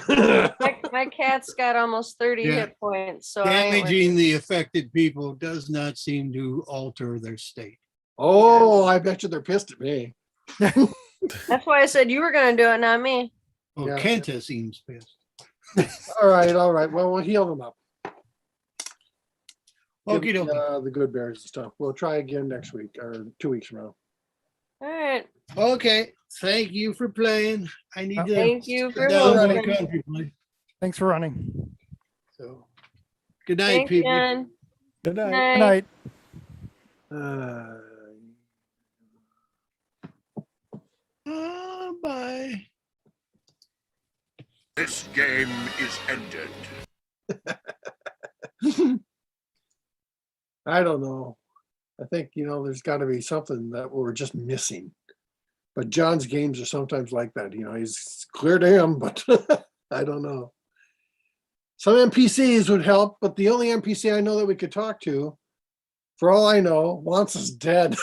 My cat's got almost 30 Yeah. hit points, so I ain't Damaging worried. the affected people does not seem to alter their state. Oh, I bet you they're pissed at me. That's why I said you were gonna do it, not me. Well, Yeah. Kenta seems pissed. All right. Well, we'll heal them up. Give Okie them, dokie. the good bears and stuff. We'll try again next week or 2 weeks from now. All right. Okay. Thank you for playing. I need to Thank you for sit down listening. comfortably. Thanks for running. So, good night, Thanks, people. Jen. Good night. Good night. Bye. This game is ended. I don't know. I think, there's got to be something that we're just missing. But John's games are sometimes like that. He's clear to him, but I don't know. Some NPCs would help, but the only NPC I know that we could talk to, for all I know, wants us dead.